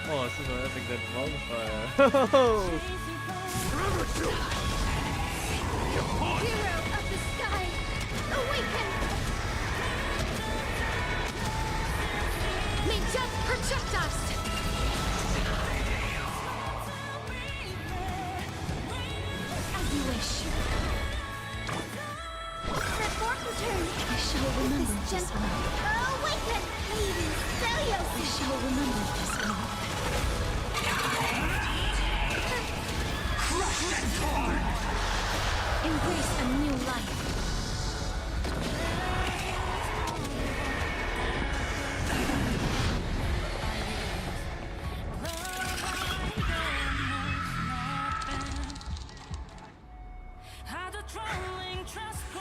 Oh, this is an epic dead bonfire. Hero of the sky, awaken! May just protect us! As you wish. Let forth return. I shall remember this one. Awaken! Lady Celios! I shall remember this one. Crushed and torn! Embrace a new life.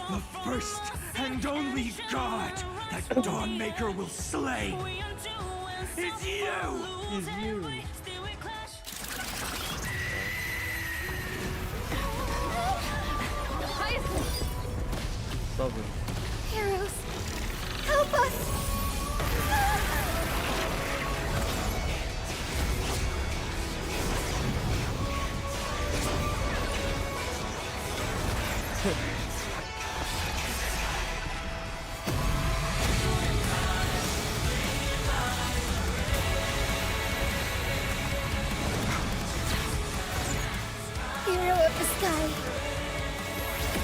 The first and only god that Dawnmaker will slay is you! Is you. Stubborn. Heroes, help us! Hero of the sky,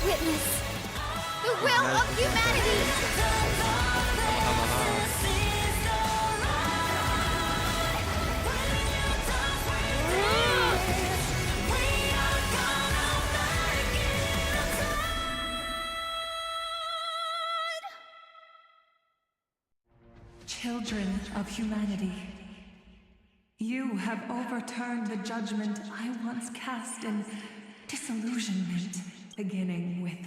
witness the will of humanity! Children of humanity, you have overturned the judgment I once cast in disillusionment, beginning with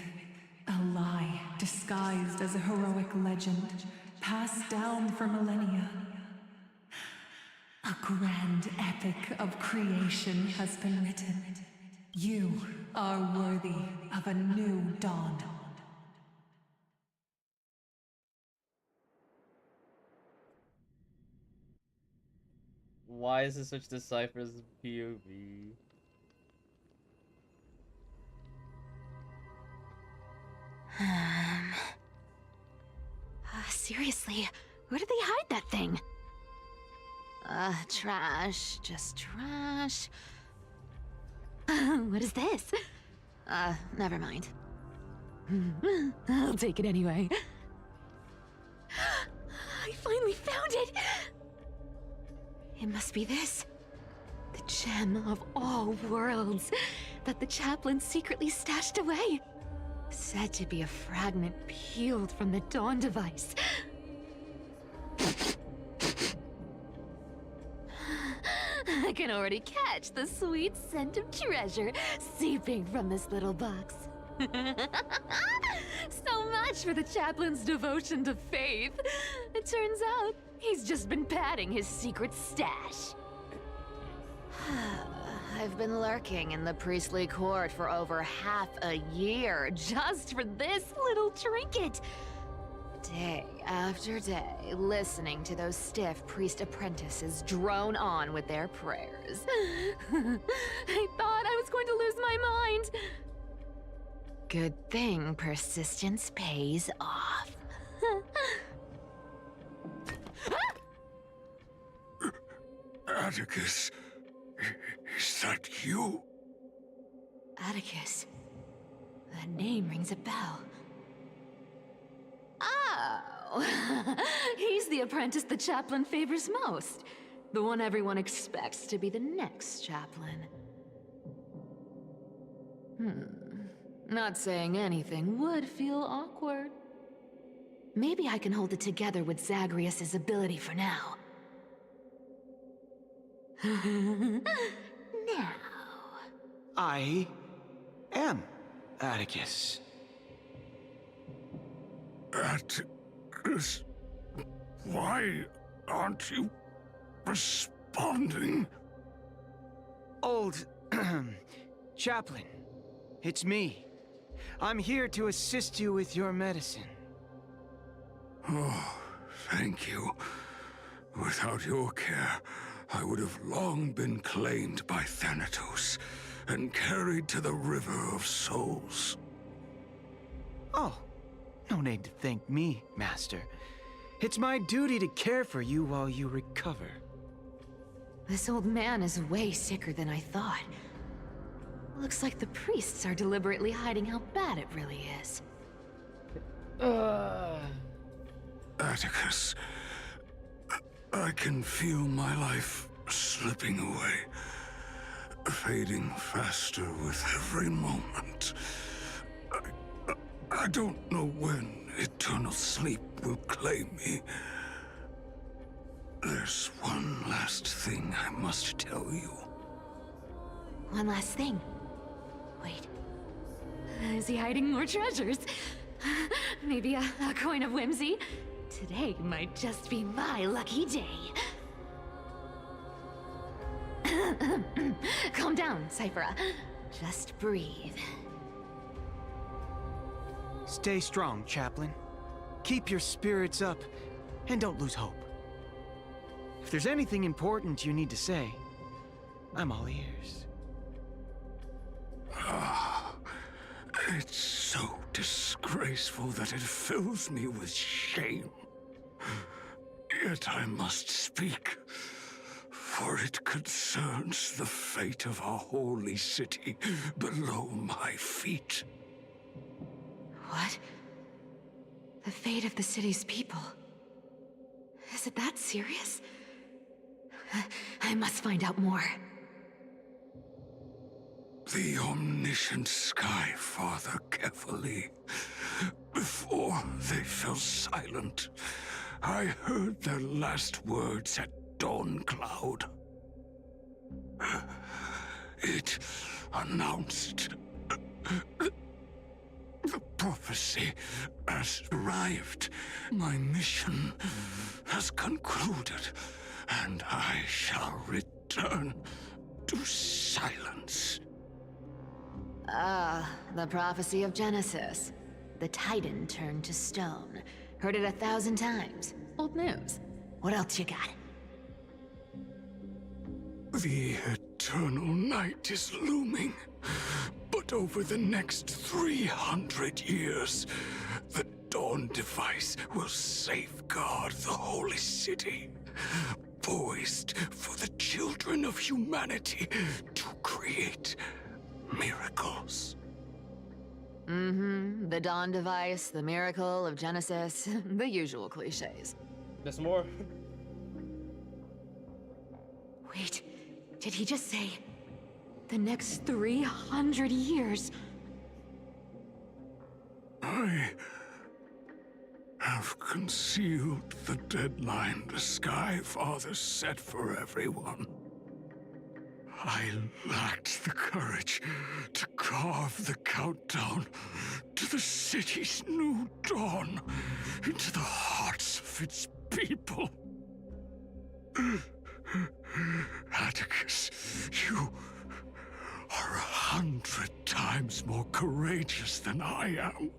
a lie disguised as a heroic legend, passed down for millennia. A grand epic of creation has been written. You are worthy of a new dawn. Why is it such Decipher's POV? Seriously, where did they hide that thing? Trash. Just trash. What is this? Never mind. I'll take it anyway. I finally found it! It must be this. The gem of all worlds that the chaplain secretly stashed away. Said to be a fragment peeled from the Dawn device. I can already catch the sweet scent of treasure seeping from this little box. So much for the chaplain's devotion to faith. It turns out he's just been padding his secret stash. I've been lurking in the priestly court for over half a year just for this little trinket. Day after day, listening to those stiff priest apprentices drone on with their prayers. I thought I was going to lose my mind. Good thing persistence pays off. Atticus, is that you? Atticus. That name rings a bell. Oh! He's the apprentice the chaplain favors most. The one everyone expects to be the next chaplain. Not saying anything would feel awkward. Maybe I can hold it together with Zagreus's ability for now. Now. I am Atticus. Atticus, why aren't you responding? Old chaplain, it's me. I'm here to assist you with your medicine. Oh, thank you. Without your care, I would have long been claimed by Thanatos and carried to the River of Souls. Oh, no need to thank me, Master. It's my duty to care for you while you recover. This old man is way sicker than I thought. Looks like the priests are deliberately hiding how bad it really is. Atticus, I can feel my life slipping away, fading faster with every moment. I don't know when eternal sleep will claim me. There's one last thing I must tell you. One last thing. Wait. Is he hiding more treasures? Maybe a coin of whimsy? Today might just be my lucky day. Calm down, Cyphera. Just breathe. Stay strong, Chaplain. Keep your spirits up, and don't lose hope. If there's anything important you need to say, I'm all ears. It's so disgraceful that it fills me with shame. Yet I must speak, for it concerns the fate of our holy city below my feet. What? The fate of the city's people? Is it that serious? I must find out more. The omniscient Sky Father carefully. Before they fell silent, I heard their last words at Dawn Cloud. It announced the prophecy has arrived. My mission has concluded, and I shall return to silence. The prophecy of Genesis. The Titan turned to stone. Heard it 1,000 times. Old news. What else you got? The eternal night is looming. But over the next 300 years, the Dawn device will safeguard the holy city, poised for the children of humanity to create miracles. The Dawn device, the miracle of Genesis, the usual cliches. There's more. Wait, did he just say the next 300 years? I have concealed the deadline the Sky Father set for everyone. I lacked the courage to carve the countdown to the city's new dawn into the hearts of its people. Atticus, you are 100 times more courageous than I am.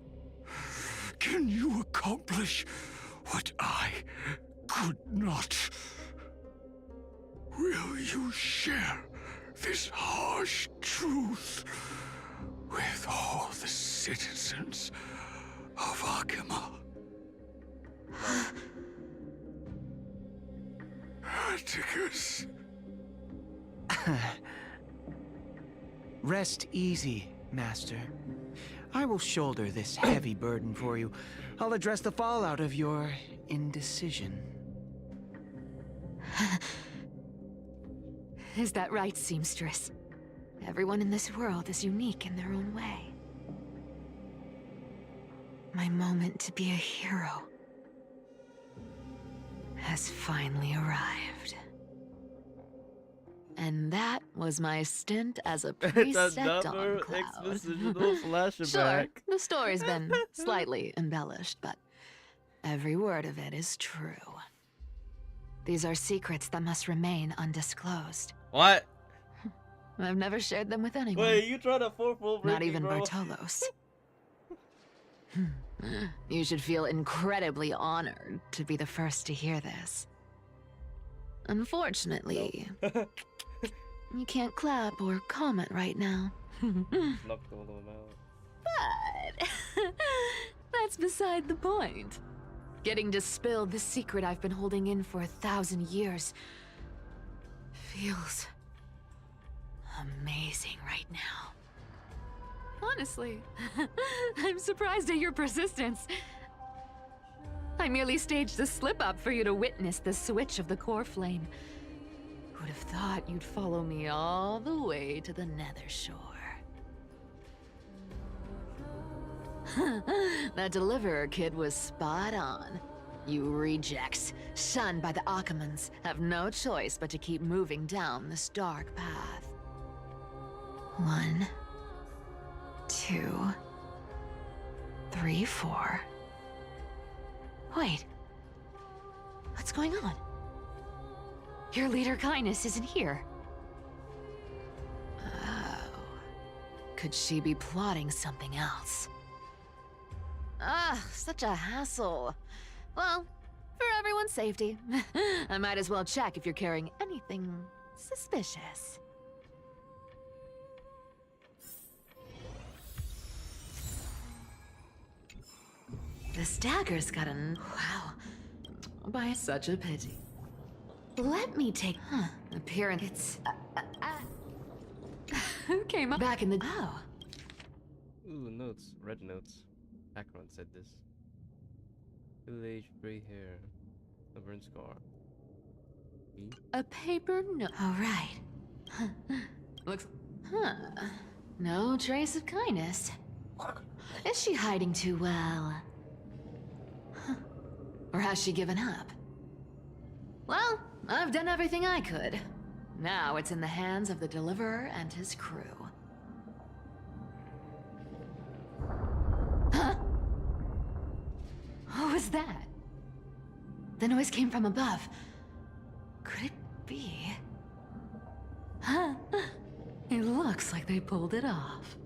Can you accomplish what I could not? Will you share this harsh truth with all the citizens of Akima? Atticus. Rest easy, Master. I will shoulder this heavy burden for you. I'll address the fallout of your indecision. Is that right, seamstress? Everyone in this world is unique in their own way. My moment to be a hero has finally arrived. And that was my stint as a priest It's at another Dawncloud. expositional flashback. Sure, the story's been slightly embellished, but every word of it is true. These are secrets that must remain undisclosed. What? I've never shared them with anyone. Wait, you trying to fourfold break Not me, even bro? Bartolos. You should feel incredibly honored to be the first to hear this. Unfortunately, you can't clap or comment right now. Knocked all of them out. But that's beside the point. Getting to spill the secret I've been holding in for 1,000 years feels amazing right now. Honestly, I'm surprised at your persistence. I merely staged a slip-up for you to witness the switch of the core flame. Who'd have thought you'd follow me all the way to the Nether Shore? That deliverer kid was spot on. You rejects, shunned by the Akamans, have no choice but to keep moving down this dark path. 1, 2, 3, 4. Wait. What's going on? Your leader Kindness isn't here. Oh. Could she be plotting something else? Ah, such a hassle. Well, for everyone's safety, I might as well check if you're carrying anything suspicious. This dagger's got an... Wow. By such a pity. Let me take... Appearance... It's... Who came up back in the... Oh. Ooh, notes. Red notes. Akron said this. Middle-aged, gray hair. A burn scar. Me? A paper note. All right. Looks... No trace of Kindness. Is she hiding too well? Or has she given up? Well, I've done everything I could. Now it's in the hands of the Deliverer and his crew. Huh? What was that? The noise came from above. Could it be? Huh? It looks like they pulled it off.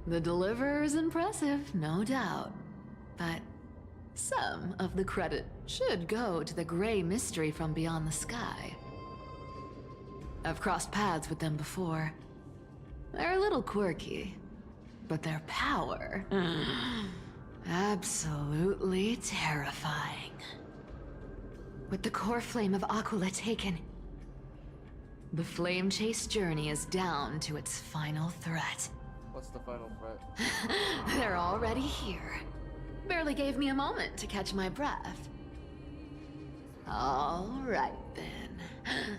The Deliverer is impressive, no doubt. But some of the credit should go to the gray mystery from beyond the sky. I've crossed paths with them before. They're a little quirky, but their power... absolutely terrifying. With the core flame of Aquila taken, the flame chase journey is down to its final threat. What's the final threat? They're already here. Barely gave me a moment to catch my breath. All right, then.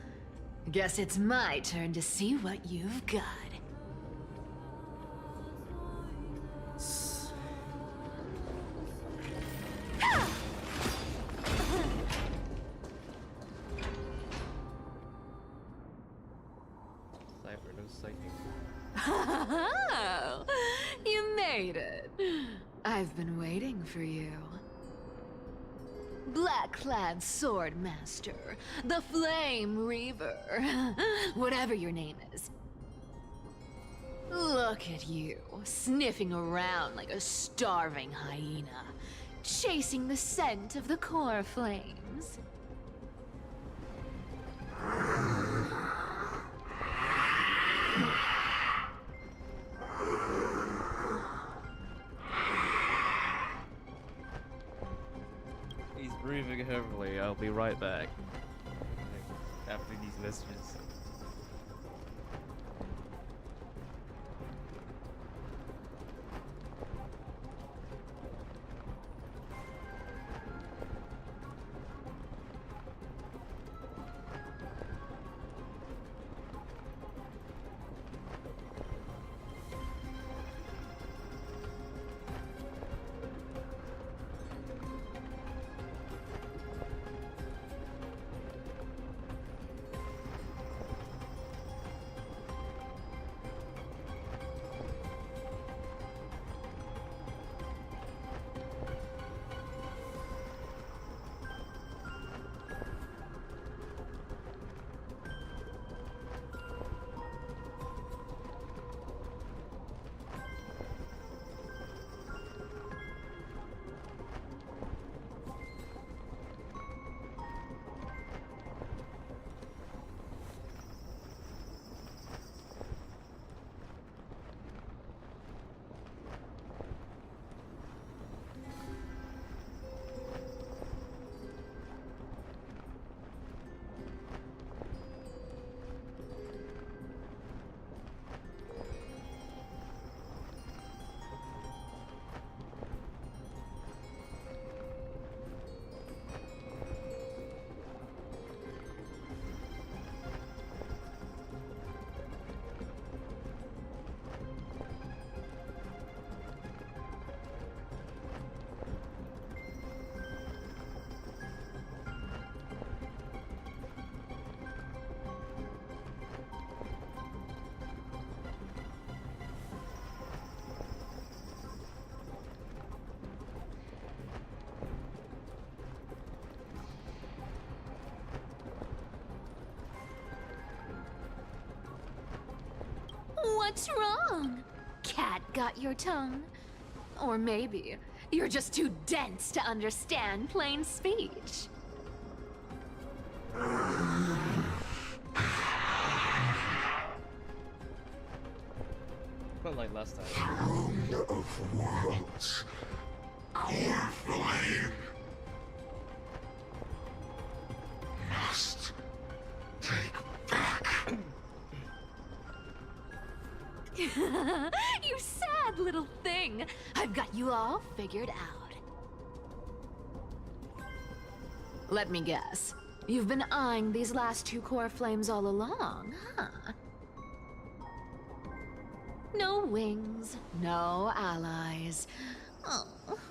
Guess it's my turn to see what you've got. Cypher, no sighting. Oh, you made it. I've been waiting for you. Black-clad sword master, the Flame Reaver, whatever your name is. Look at you, sniffing around like a starving hyena, chasing the scent of the core flames. He's breathing heavily. I'll be right back. After these messages. What's wrong? Cat got your tongue? Or maybe you're just too dense to understand plain speech. Not like last time. Throne of worlds. Core flame. Must take back. You sad little thing. I've got you all figured out. Let me guess. You've been eyeing these last two core flames all along, huh? No wings, no allies. Oh,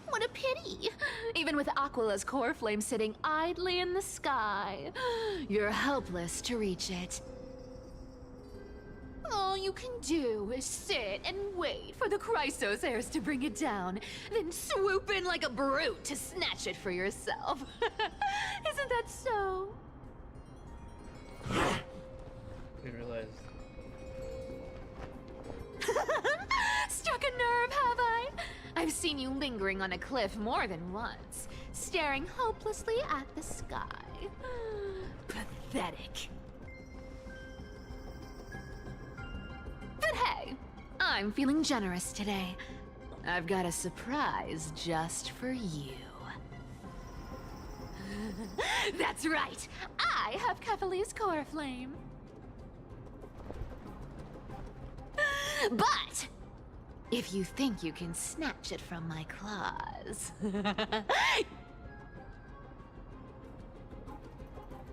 what a pity. Even with Aquala's core flame sitting idly in the sky, you're helpless to reach it. All you can do is sit and wait for the Chrysos heirs to bring it down, then swoop in like a brute to snatch it for yourself. Isn't that so? We realized. Struck a nerve, have I? I've seen you lingering on a cliff more than once, staring hopelessly at the sky. Pathetic. But hey, I'm feeling generous today. I've got a surprise just for you. That's right, I have Kefali's core flame. But if you think you can snatch it from my claws,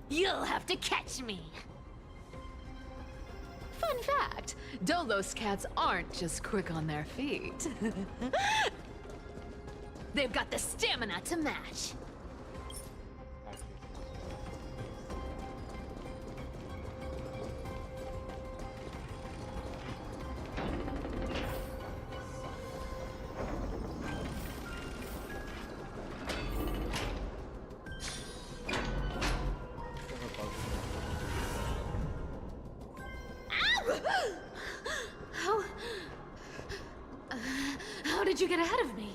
you'll have to catch me. Fun fact, Dolos cats aren't just quick on their feet. They've got the stamina to match. How'd you get ahead of me?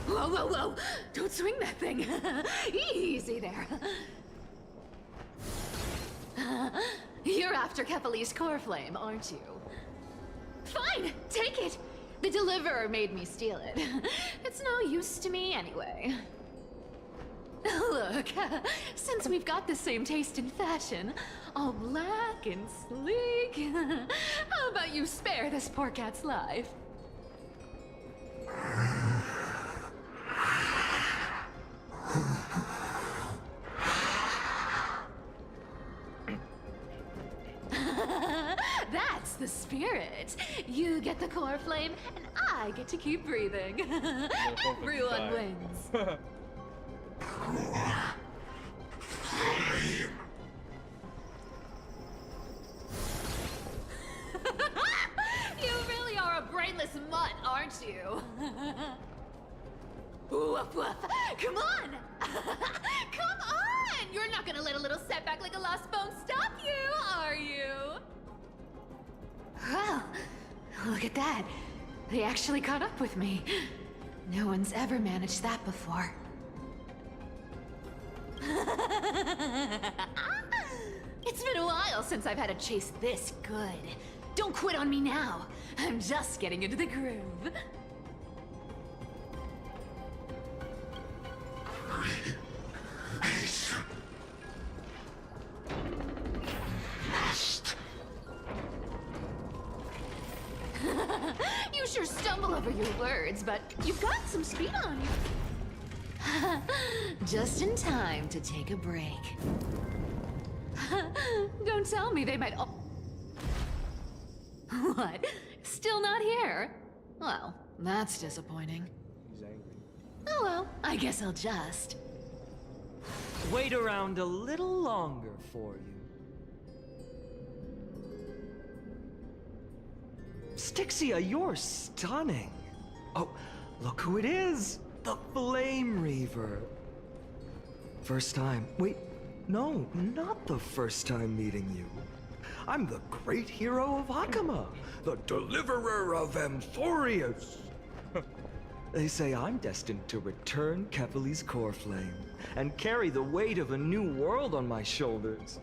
Whoa, whoa, whoa! Don't swing that thing! Easy there! You're after Kephalese core flame, aren't you? Fine! Take it! The deliverer made me steal it. It's no use to me anyway. Look, since we've got the same taste in fashion, all black and sleek, how about you spare this poor cat's life? That's the spirit. You get the core flame, and I get to keep breathing. Everyone wins. You really are a brainless mutt, aren't you? Woof woof. Come on! Come on! You're not gonna let a little setback like a lost bone stop you, are you? Well, look at that. They actually caught up with me. No one's ever managed that before. It's been a while since I've had a chase this good. Don't quit on me now. I'm just getting into the groove. You sure stumble over your words, but you've got some speed on you. Just in time to take a break. Don't tell me they might What? Still not here? Well, that's disappointing. He's angry. Oh well, I guess I'll just... Wait around a little longer for you. Styxia, you're stunning. Oh, look who it is. The Flame Reaver. First time. Wait, no, not the first time meeting you. I'm the great hero of Hakama, the deliverer of Amphoreus. They say I'm destined to return Kephalese core flame and carry the weight of a new world on my shoulders.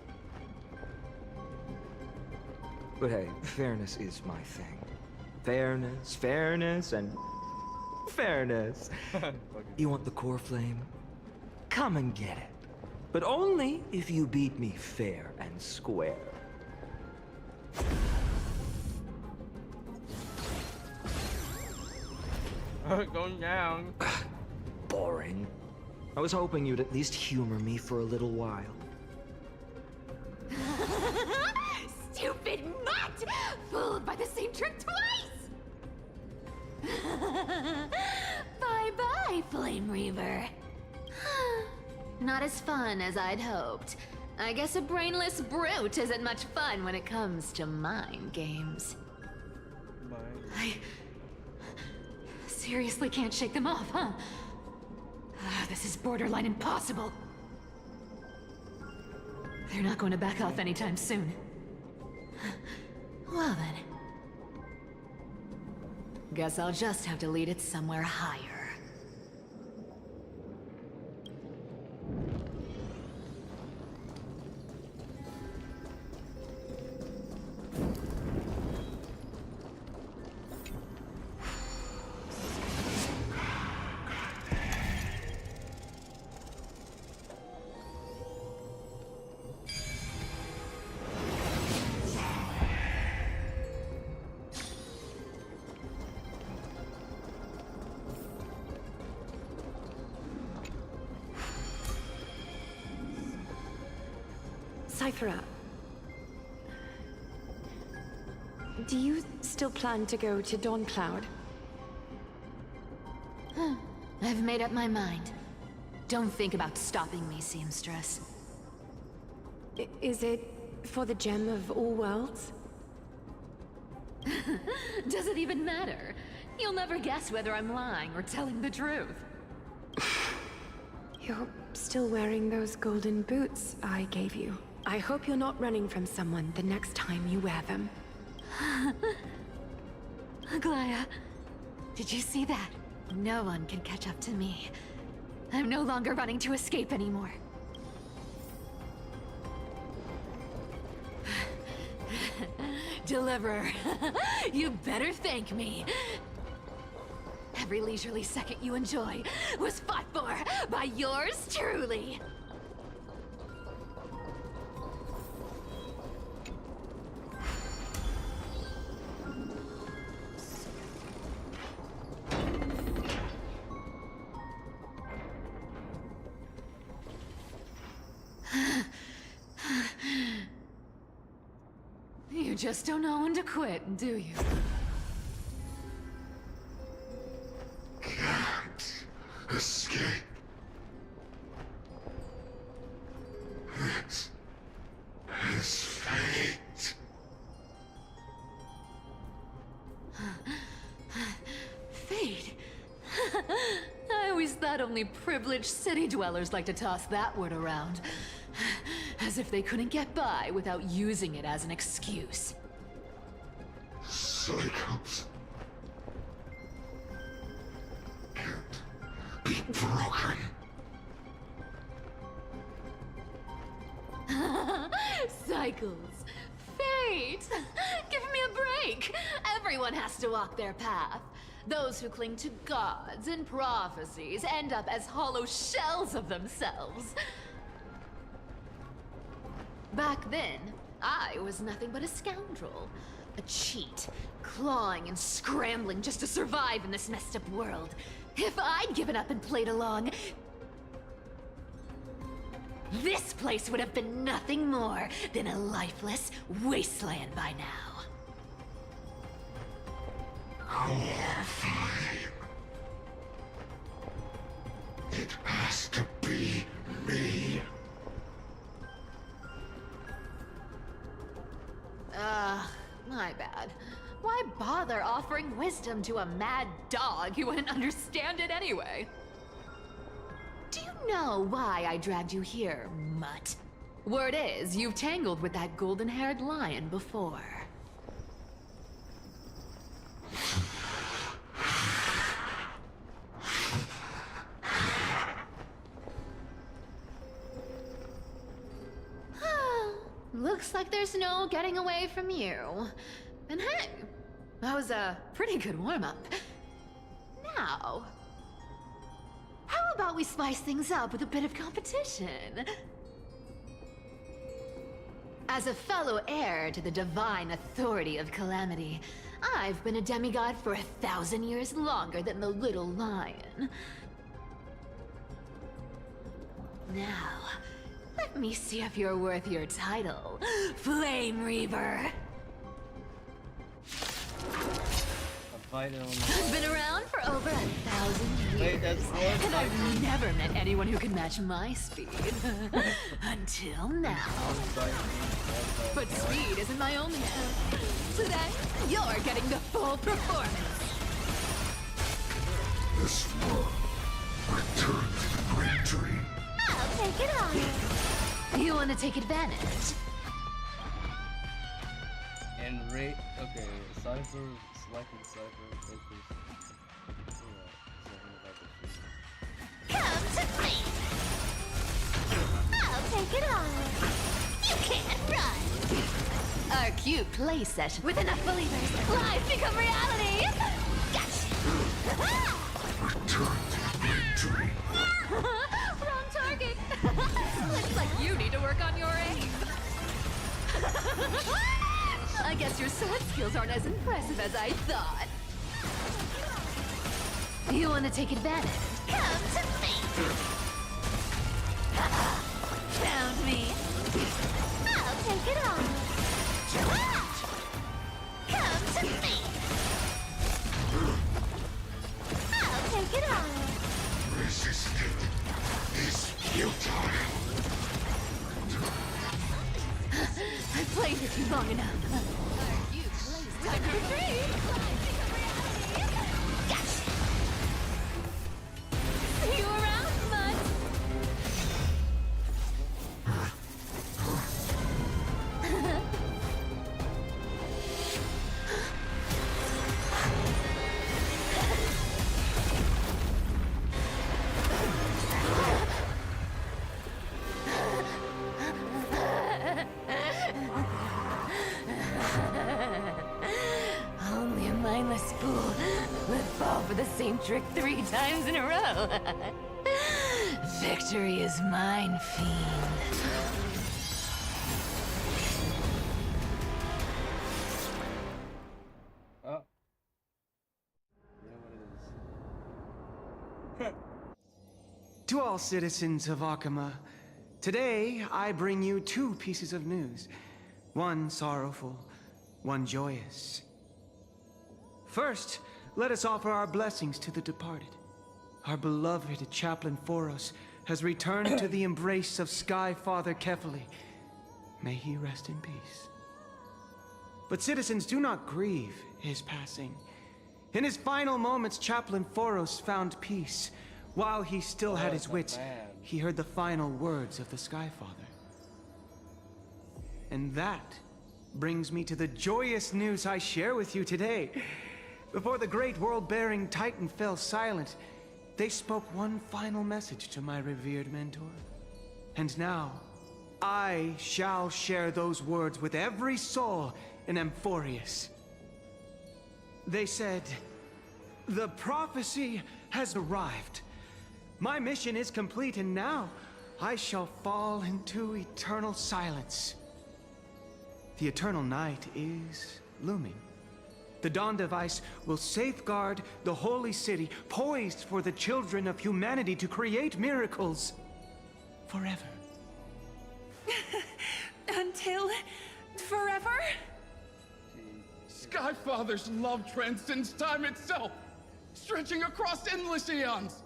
But hey, fairness is my thing. Fairness, and fairness. You want the core flame? Come and get it. But only if you beat me fair and square. Going down. Boring. I was hoping you'd at least humor me for a little while. Stupid mutt! Fooled by the same trick twice! Bye-bye, Flame Reaver. Not as fun as I'd hoped. I guess a brainless brute isn't much fun when it comes to mind games. I seriously can't shake them off, huh? This is borderline impossible. They're not going to back off anytime soon. Well then. Guess I'll just have to lead it somewhere higher. Cyphera, do you still plan to go to Dawncloud? I've made up my mind. Don't think about stopping me, seamstress. Is it for the gem of all worlds? Does it even matter? You'll never guess whether I'm lying or telling the truth. You're still wearing those golden boots I gave you. I hope you're not running from someone the next time you wear them. Glaya, Did you see that? No one can catch up to me. I'm no longer running to escape anymore. Deliverer, you better thank me. Every leisurely second you enjoy was fought for by yours truly. You just don't know when to quit, do you? Can't escape. This is fate. Fate? I always thought only privileged city dwellers like to toss that word around. As if they couldn't get by without using it as an excuse. Cycles can't be broken. Cycles. Fate! Give me a break! Everyone has to walk their path. Those who cling to gods and prophecies end up as hollow shells of themselves. Back then, I was nothing but a scoundrel. A cheat, clawing and scrambling just to survive in this messed up world. If I'd given up and played along, this place would have been nothing more than a lifeless wasteland by now. Fine. It has to be me. My bad. Why bother offering wisdom to a mad dog who wouldn't understand it anyway? Do you know why I dragged you here, mutt? Word is, you've tangled with that golden-haired lion before. Looks like there's no getting away from you. And hey, that was a pretty good warm-up. Now, how about we spice things up with a bit of competition? As a fellow heir to the divine authority of Calamity, I've been a demigod for 1,000 years longer than the little lion. Now, let me see if you're worth your title, Flame Reaver. I've been around for over 1,000 years, and I've never met anyone who can match my speed. Until now. But speed isn't my only help. Today, you're getting the full performance. This world returned to the great dream. I'll take it on. You want to take advantage? And rate. Okay, Cypher, selecting Cypher, Come to me! I'll take it on. You can't run. Our cute play session with enough believers. Life become reality. Gotcha. Return to the great dream. Wrong target. Looks like you need to work on your aim. I guess your sword skills aren't as impressive as I thought. You want to take advantage? Come to me! Found me. I'll take it on. Come to me! I'll take it on. Resisting is futile. I've played with you long enough. You played time for free. See you around, bud. trick 3 times in a row. Victory is mine, fiend. Oh. You know what it is. To all citizens of Akama, today I bring you 2 pieces of news. One sorrowful, one joyous. First, let us offer our blessings to the departed. Our beloved Chaplain Amphoreus has returned to the embrace of Sky Father Kefali. May he rest in peace. But citizens, do not grieve his passing. In his final moments, Chaplain Amphoreus found peace. While he still had his wits, he heard the final words of the Sky Father. And that brings me to the joyous news I share with you today. Before the great world-bearing Titan fell silent, they spoke one final message to my revered mentor. And now, I shall share those words with every soul in Amphoreus. They said, "The prophecy has arrived. My mission is complete, and now I shall fall into eternal silence." The eternal night is looming. The Dawn Device will safeguard the holy city, poised for the children of humanity to create miracles forever. Until forever? Skyfather's love transcends time itself, stretching across endless eons.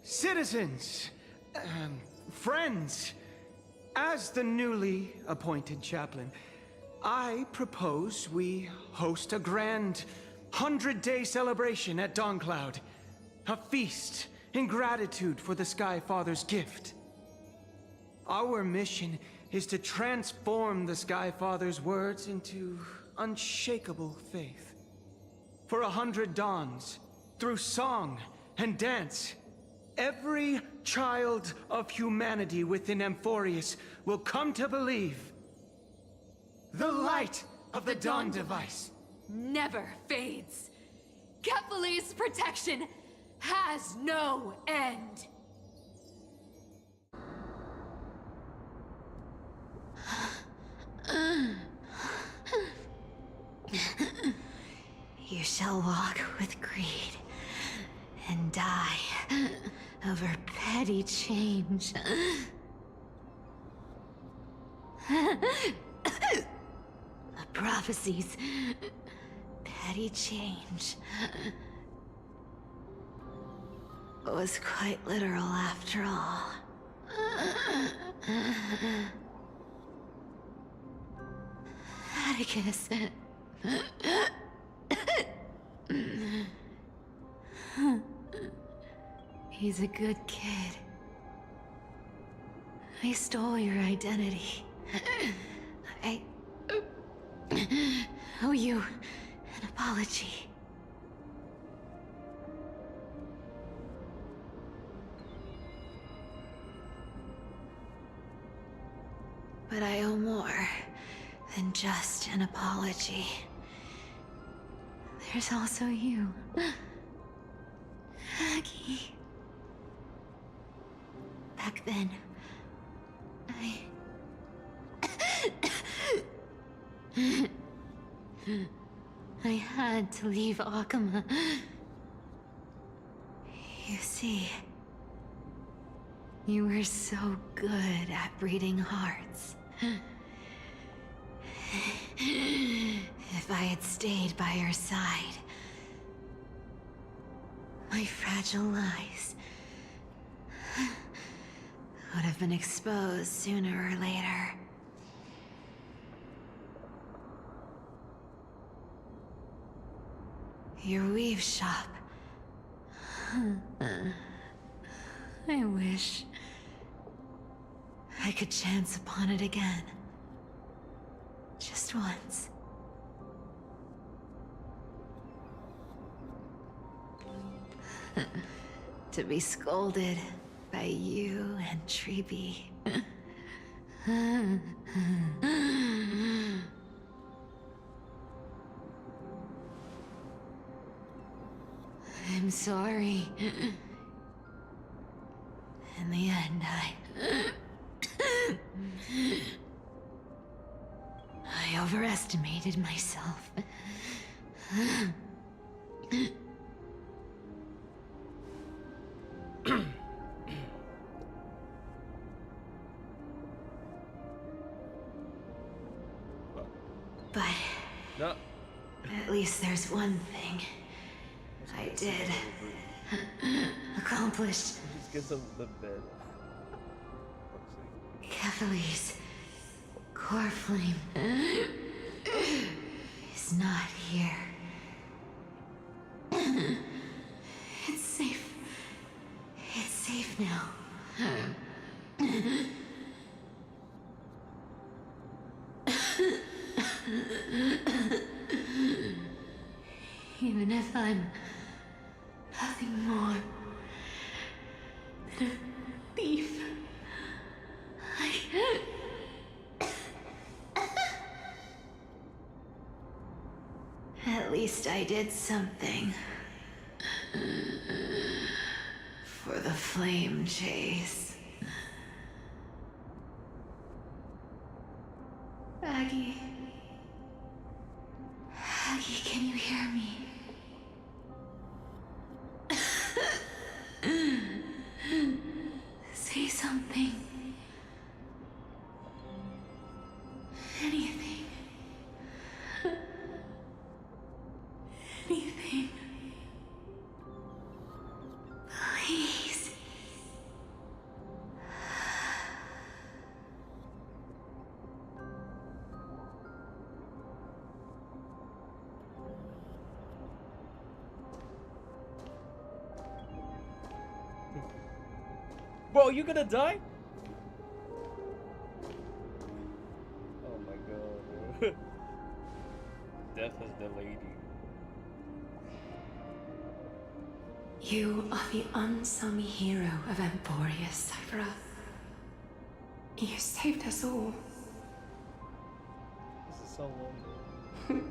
Citizens, friends, as the newly appointed chaplain, I propose we host a grand 100-day celebration at Dawncloud. A feast in gratitude for the Sky Father's gift. Our mission is to transform the Sky Father's words into unshakable faith. For 100 dawns, through song and dance, every child of humanity within Amphoreus will come to believe the light of the Dawn Device never fades. Kefali's protection has no end. You shall walk with greed and die over petty change. The prophecies, petty change, was quite literal after all. Atticus. He's a good kid. I stole your identity. I owe you an apology. But I owe more than just an apology. There's also you, Aggie. Back then, I had to leave Akama. You see, you were so good at reading hearts. If I had stayed by your side, my fragile lies would have been exposed sooner or later. Your weave shop. I wish I could chance upon it again. Just once. To be scolded by you and Treeby. sorry. In the end, I overestimated myself. But no. At least there's one thing I did accomplish. Just get the bed. Kephalis' core flame is not here. It's safe. It's safe now. Even if I'm nothing more than a thief, at least I did something for the flame chase. Aggie. Aggie, can you hear me? Say something. Anything. Anything. Please. Bro, you gonna die? Oh my god. Death is the lady. You are the unsung hero of Amphoreus, Cypher. You saved us all. This is so long.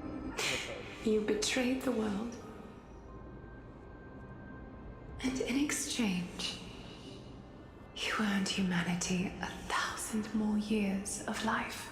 You betrayed the world. And in exchange, you earned humanity 1,000 more years of life.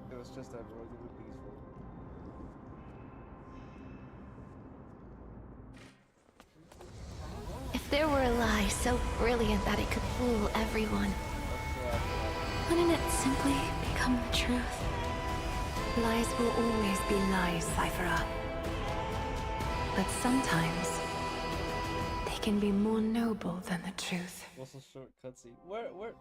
It was just that relatively peaceful. If there were a lie so brilliant that it could fool everyone, wouldn't it simply become the truth? Lies will always be lies, Cypher. But sometimes, they can be more noble than the truth. What's a short cutscene? Where?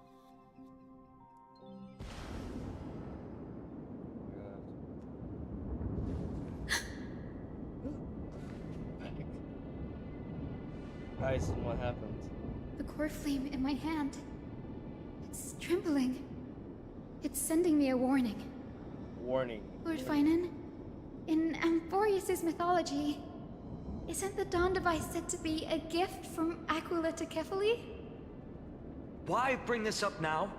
Guys, what happened? The core flame in my hand. It's trembling. It's sending me a warning. Warning. Lord Finan, in Amphoreus' mythology, isn't the Dawn device said to be a gift from Aquila to Kephalis? Why bring this up now?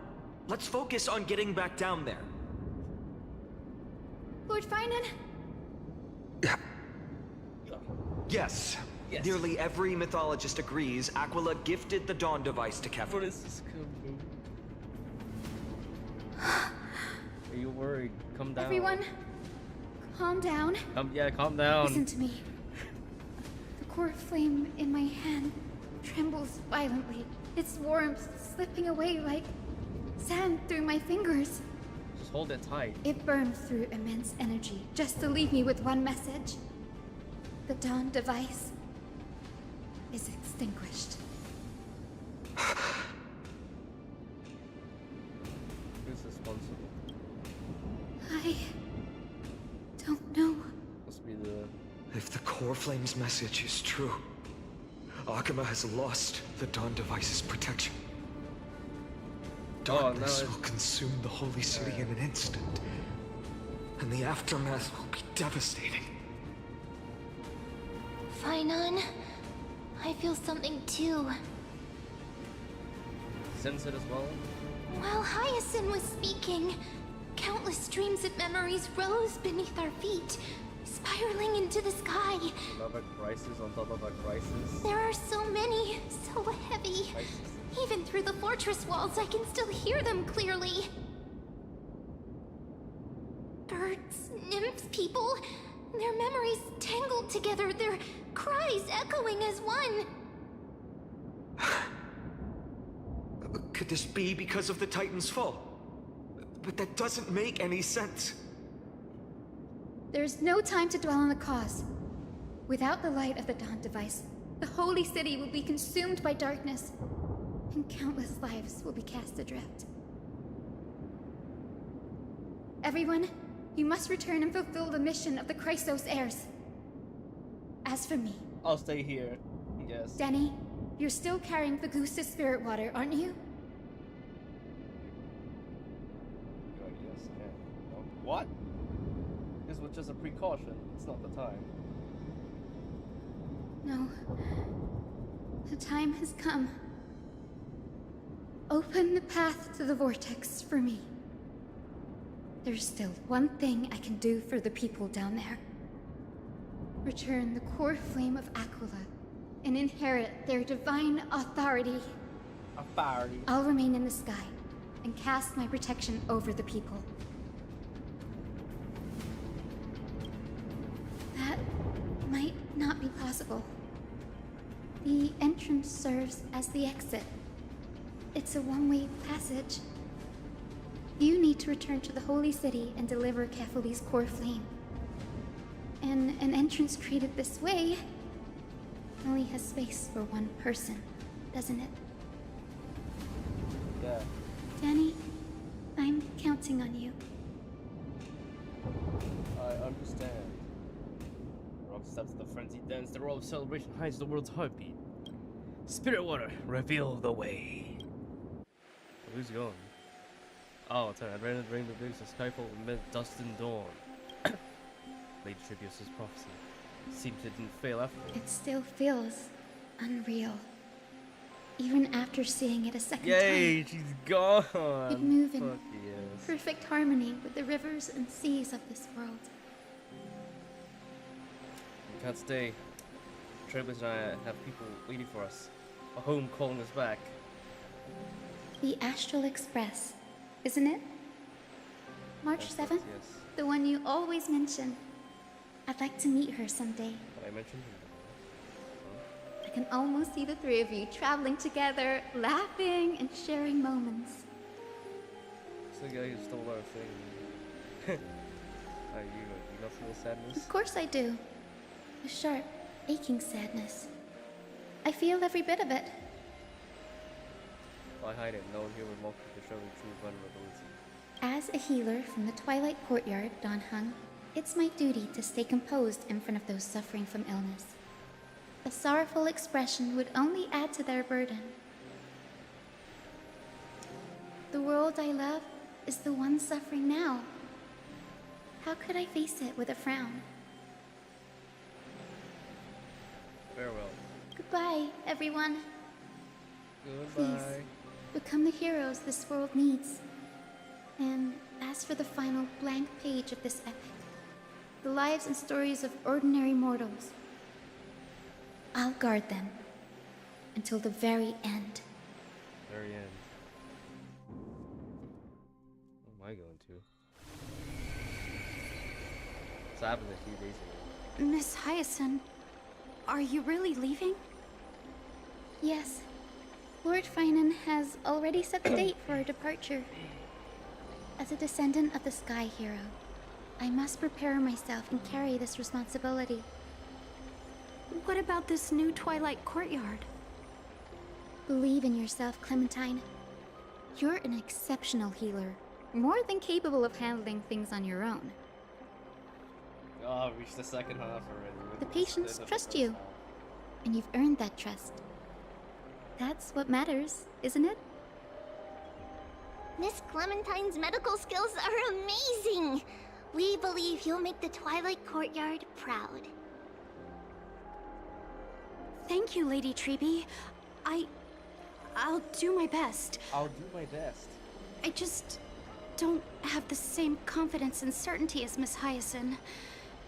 Let's focus on getting back down there. Lord Finan? Yes. Nearly every mythologist agrees Aquila gifted the Dawn device to Kephalis. What is this Are you worried? Come down. Everyone, calm down. Calm down. Listen to me. The core flame in my hand trembles violently. Its warmth slipping away like sand through my fingers. Just hold it tight. It burns through immense energy just to leave me with one message. The Dawn device is extinguished. Who's responsible? I don't know. Must be the... If the core flame's message is true, Akuma has lost the Dawn device's protection. Darkness will consume the holy city in an instant, and the aftermath will be devastating. Finon, I feel something too. Sense it as well? While Hyacinth was speaking, countless streams of memories rose beneath our feet, spiraling into the sky. Another crisis on top of a crisis. There are so many, so heavy. Crisis. Even through the fortress walls, I can still hear them clearly. Birds, nymphs, people, their memories tangled together, their cries echoing as one. Could this be because of the Titan's fall? But that doesn't make any sense. There's no time to dwell on the cause. Without the light of the Dawn device, the holy city will be consumed by darkness, and countless lives will be cast adrift. Everyone, you must return and fulfill the mission of the Chrysos heirs. As for me... I'll stay here. Yes. Danny, you're still carrying the Goose's spirit water, aren't you? Yes, yeah. Oh, what? This was just a precaution. It's not the time. No. The time has come. Open the path to the vortex for me. There's still one thing I can do for the people down there. Return the core flame of Aquila and inherit their divine authority. I'll remain in the sky and cast my protection over the people. That might not be possible. The entrance serves as the exit. It's a one-way passage. You need to return to the Holy City and deliver Kephali's core flame. And an entrance created this way only has space for one person, doesn't it? Yeah. Danny, I'm counting on you. I understand. Rock steps to the frenzied dance. The roar of celebration hides the world's heartbeat. Spirit water, reveal the way. Who's going? Oh, it's alright. Ran the ring the boots of Skyfall amid dust and dawn. Lady Tribius's prophecy. Seems it didn't fail after all. It still feels unreal. Even after seeing it a second Yay, time. she's gone. It moved in Fuck yes. perfect harmony with the rivers and seas of this world. We can't stay. Tribius and I have people waiting for us. A home calling us back. The Astral Express, isn't it? March 7th? Yes. The one you always mention. I'd like to meet her someday. But I mentioned him. I can almost see the three of you traveling together, laughing and sharing moments. It's the guy who stole our thing. You not feel sadness? Of course I do. A sharp, aching sadness. I feel every bit of it. Why hide it? No one here would mock you for showing true vulnerability. As a healer from the Twilight Courtyard, Don Hung, it's my duty to stay composed in front of those suffering from illness. A sorrowful expression would only add to their burden. The world I love is the one suffering now. How could I face it with a frown? Farewell. Goodbye, everyone. Goodbye. Please, become the heroes this world needs. And as for the final blank page of this epic, the lives and stories of ordinary mortals, I'll guard them until the very end. Very end. What am I going to? This happened a few days ago. Miss Hyacinth, are you really leaving? Yes. Lord Finan has already set the date for our departure. As a descendant of the Sky Hero, I must prepare myself and carry this responsibility. What about this new Twilight Courtyard? Believe in yourself, Clementine. You're an exceptional healer, more than capable of handling things on your own. Oh, we reached the second half already. The patients trust you, and you've earned that trust. That's what matters, isn't it? Miss Clementine's medical skills are amazing! We believe you'll make the Twilight Courtyard proud. Thank you, Lady Treby. I'll do my best. I'll do my best. I just don't have the same confidence and certainty as Miss Hyacinth.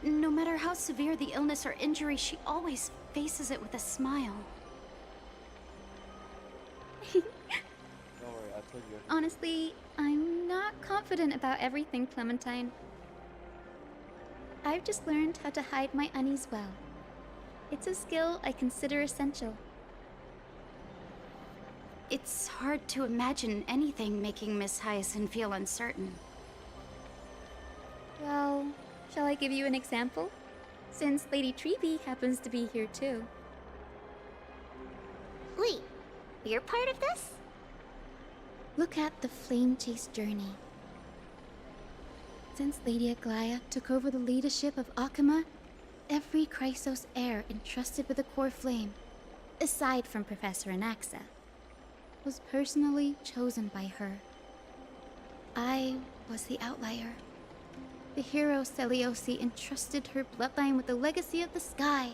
No matter how severe the illness or injury, she always faces it with a smile. Don't worry, I told you. Honestly, I'm not confident about everything, Clementine. I've just learned how to hide my unease well. It's a skill I consider essential. It's hard to imagine anything making Miss Hyacinth feel uncertain. Well, shall I give you an example? Since Lady Treby happens to be here too. Wait, you're part of this? Look at the Flame Chase journey. Since Lady Aglaia took over the leadership of Akama, every Chrysos heir entrusted with the core flame, aside from Professor Anaxa, was personally chosen by her. I was the outlier. The hero Seliosi entrusted her bloodline with the legacy of the sky.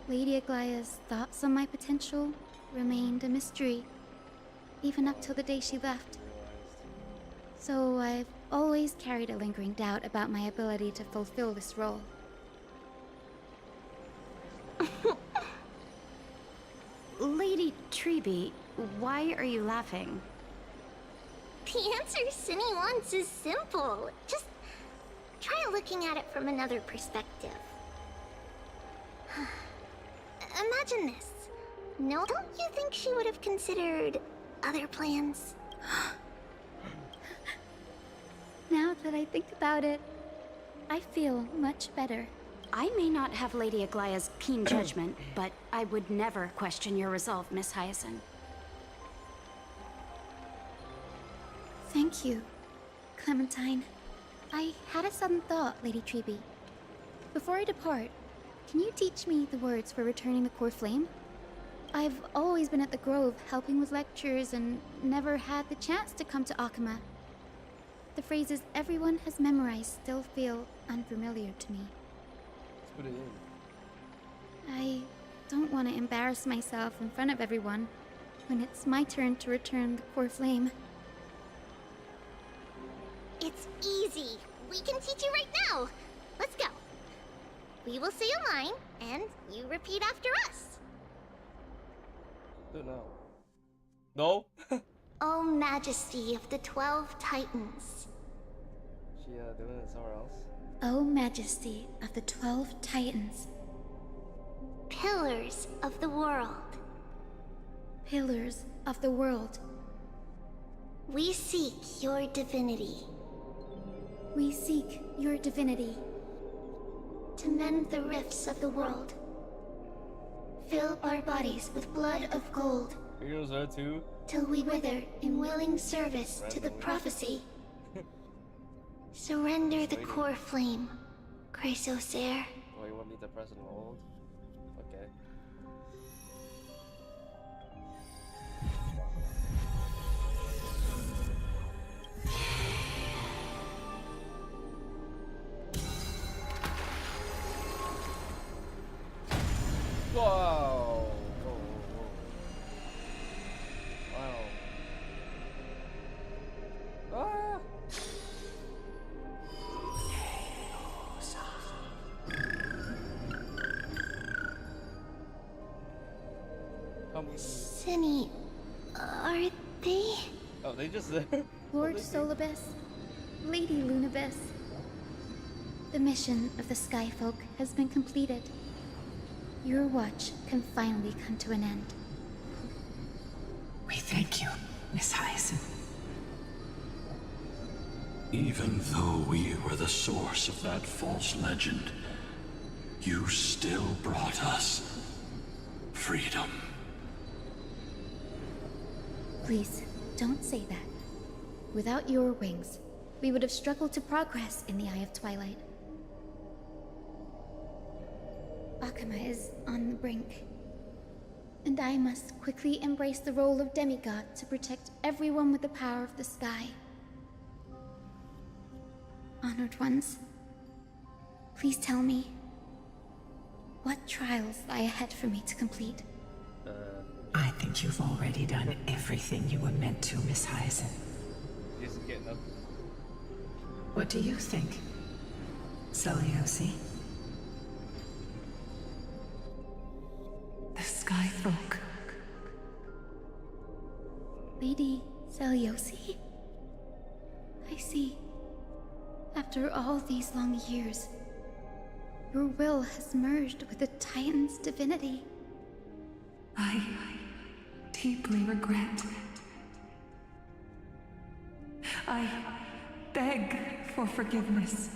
Lady Aglaia's thoughts on my potential remained a mystery, even up till the day she left. So I've always carried a lingering doubt about my ability to fulfill this role. Lady Treby, why are you laughing? The answer Cindy wants is simple. Just try looking at it from another perspective. Imagine this. No, don't you think she would have considered other plans? Now that I think about it, I feel much better. I may not have Lady Aglaia's keen judgment, but I would never question your resolve, Miss Hyacinth. Thank you, Clementine. I had a sudden thought, Lady Treby. Before I depart, can you teach me the words for returning the core flame? I've always been at the Grove helping with lectures and never had the chance to come to Akama. The phrases everyone has memorized still feel unfamiliar to me. Let's put it in. I don't want to embarrass myself in front of everyone when it's my turn to return the core flame. It's easy. We can teach you right now. Let's go. We will say a line, and you repeat after us. Do it now. No? O Majesty of the 12 Titans. She doing it somewhere else? O Majesty of the 12 Titans. Pillars of the world. Pillars of the world. We seek your divinity. We seek your divinity. To mend the rifts of the world. Fill our bodies with blood of gold. Heroes are too. Till we wither in willing service to the prophecy. Surrender the core flame, Chrysos heir. Oh, you want me to press and hold? Okay. Whoa! Wow. Ah! Cindy, are they? Oh, they just there. Lord Solibus, Lady Lunibus. The mission of the Skyfolk has been completed. Your watch can finally come to an end. We thank you, Miss Hyacinth. Even though we were the source of that false legend, you still brought us freedom. Please, don't say that. Without your wings, we would have struggled to progress in the Eye of Twilight. Akama is on the brink. And I must quickly embrace the role of demigod to protect everyone with the power of the sky. Honored ones, please tell me, what trials lie ahead for me to complete? I think you've already done everything you were meant to, Miss Hyacinth. Just getting up. What do you think, Seliosi? The Sky Folk. Lady Seliosi? I see. After all these long years, your will has merged with the Titan's divinity. I deeply regret. I beg for forgiveness.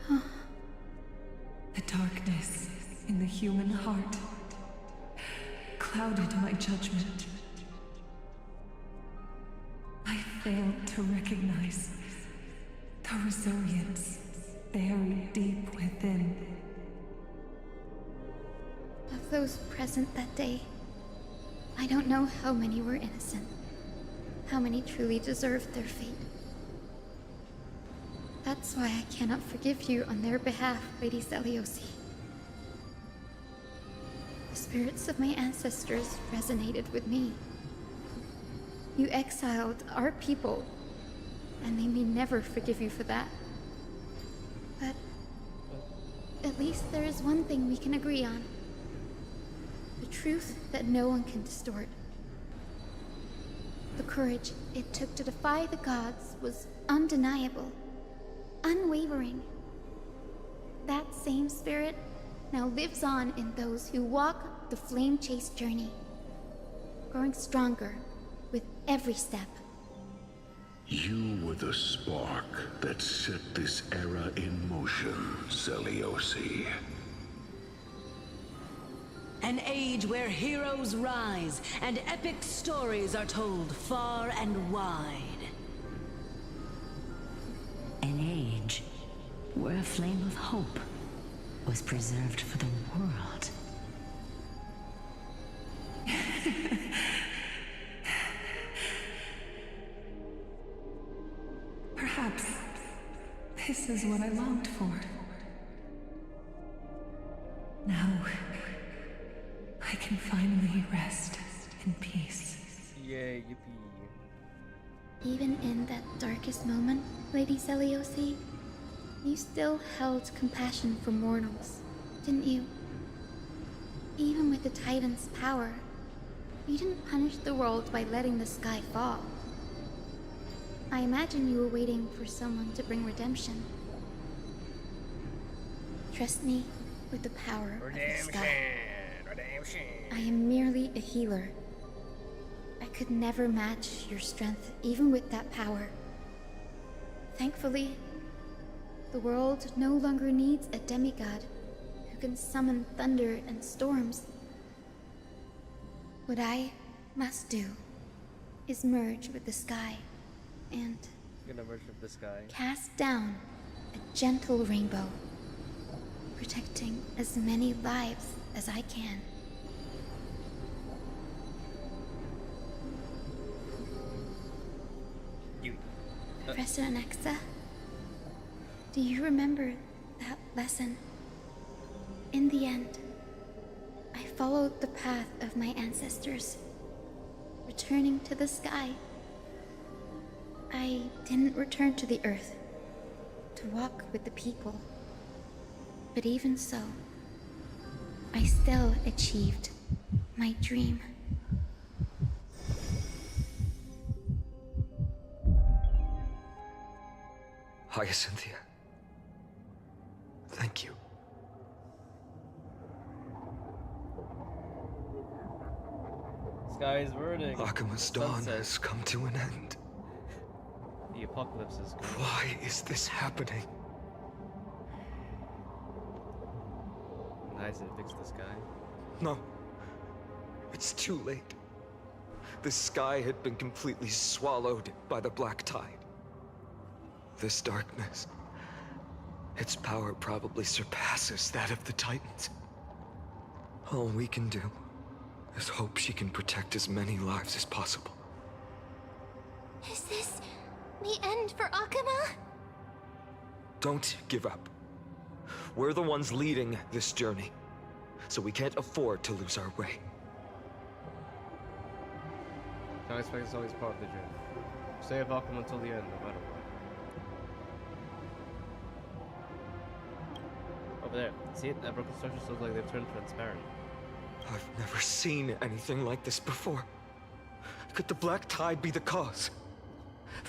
The darkness in the human heart clouded my judgment. I failed to recognize the resilience buried deep within. Of those present that day, I don't know how many were innocent, how many truly deserved their fate. That's why I cannot forgive you on their behalf, Lady Seliosi. The spirits of my ancestors resonated with me. You exiled our people, and they may never forgive you for that. But at least there is one thing we can agree on. The truth that no one can distort. The courage it took to defy the gods was undeniable, unwavering. That same spirit now lives on in those who walk the flame-chased journey, growing stronger with every step. You were the spark that set this era in motion, Seliosi. An age where heroes rise and epic stories are told far and wide. An age where a flame of hope was preserved for the world. Perhaps this is what I longed for. Now, I can finally rest in peace. Yay, yippee. Even in that darkest moment, Lady Seliosi, you still held compassion for mortals, didn't you? Even with the Titan's power, you didn't punish the world by letting the sky fall. I imagine you were waiting for someone to bring redemption. Trust me with the power of the sky. I am merely a healer. I could never match your strength, even with that power. Thankfully, the world no longer needs a demigod who can summon thunder and storms. What I must do is merge with the sky and Gonna merge with the sky. cast down a gentle rainbow, protecting as many lives as I can. Professor Anaxa, do you remember that lesson? In the end, I followed the path of my ancestors, returning to the sky. I didn't return to the earth to walk with the people. But even so, I still achieved my dream. Hyacinthia. Thank you. Sky's verdict. Akima's dawn has come to an end. The apocalypse is coming. Why is this happening? Nice, it fixed the sky. No. It's too late. The sky had been completely swallowed by the black tide. This darkness, its power probably surpasses that of the Titans. All we can do is hope she can protect as many lives as possible. Is this the end for Akuma? Don't give up. We're the ones leading this journey, so we can't afford to lose our way. Don't expect it's always part of the journey. Save Akuma until the end, no matter what. Over there, see it? That broken structure looks like they've turned transparent. I've never seen anything like this before. Could the Black Tide be the cause?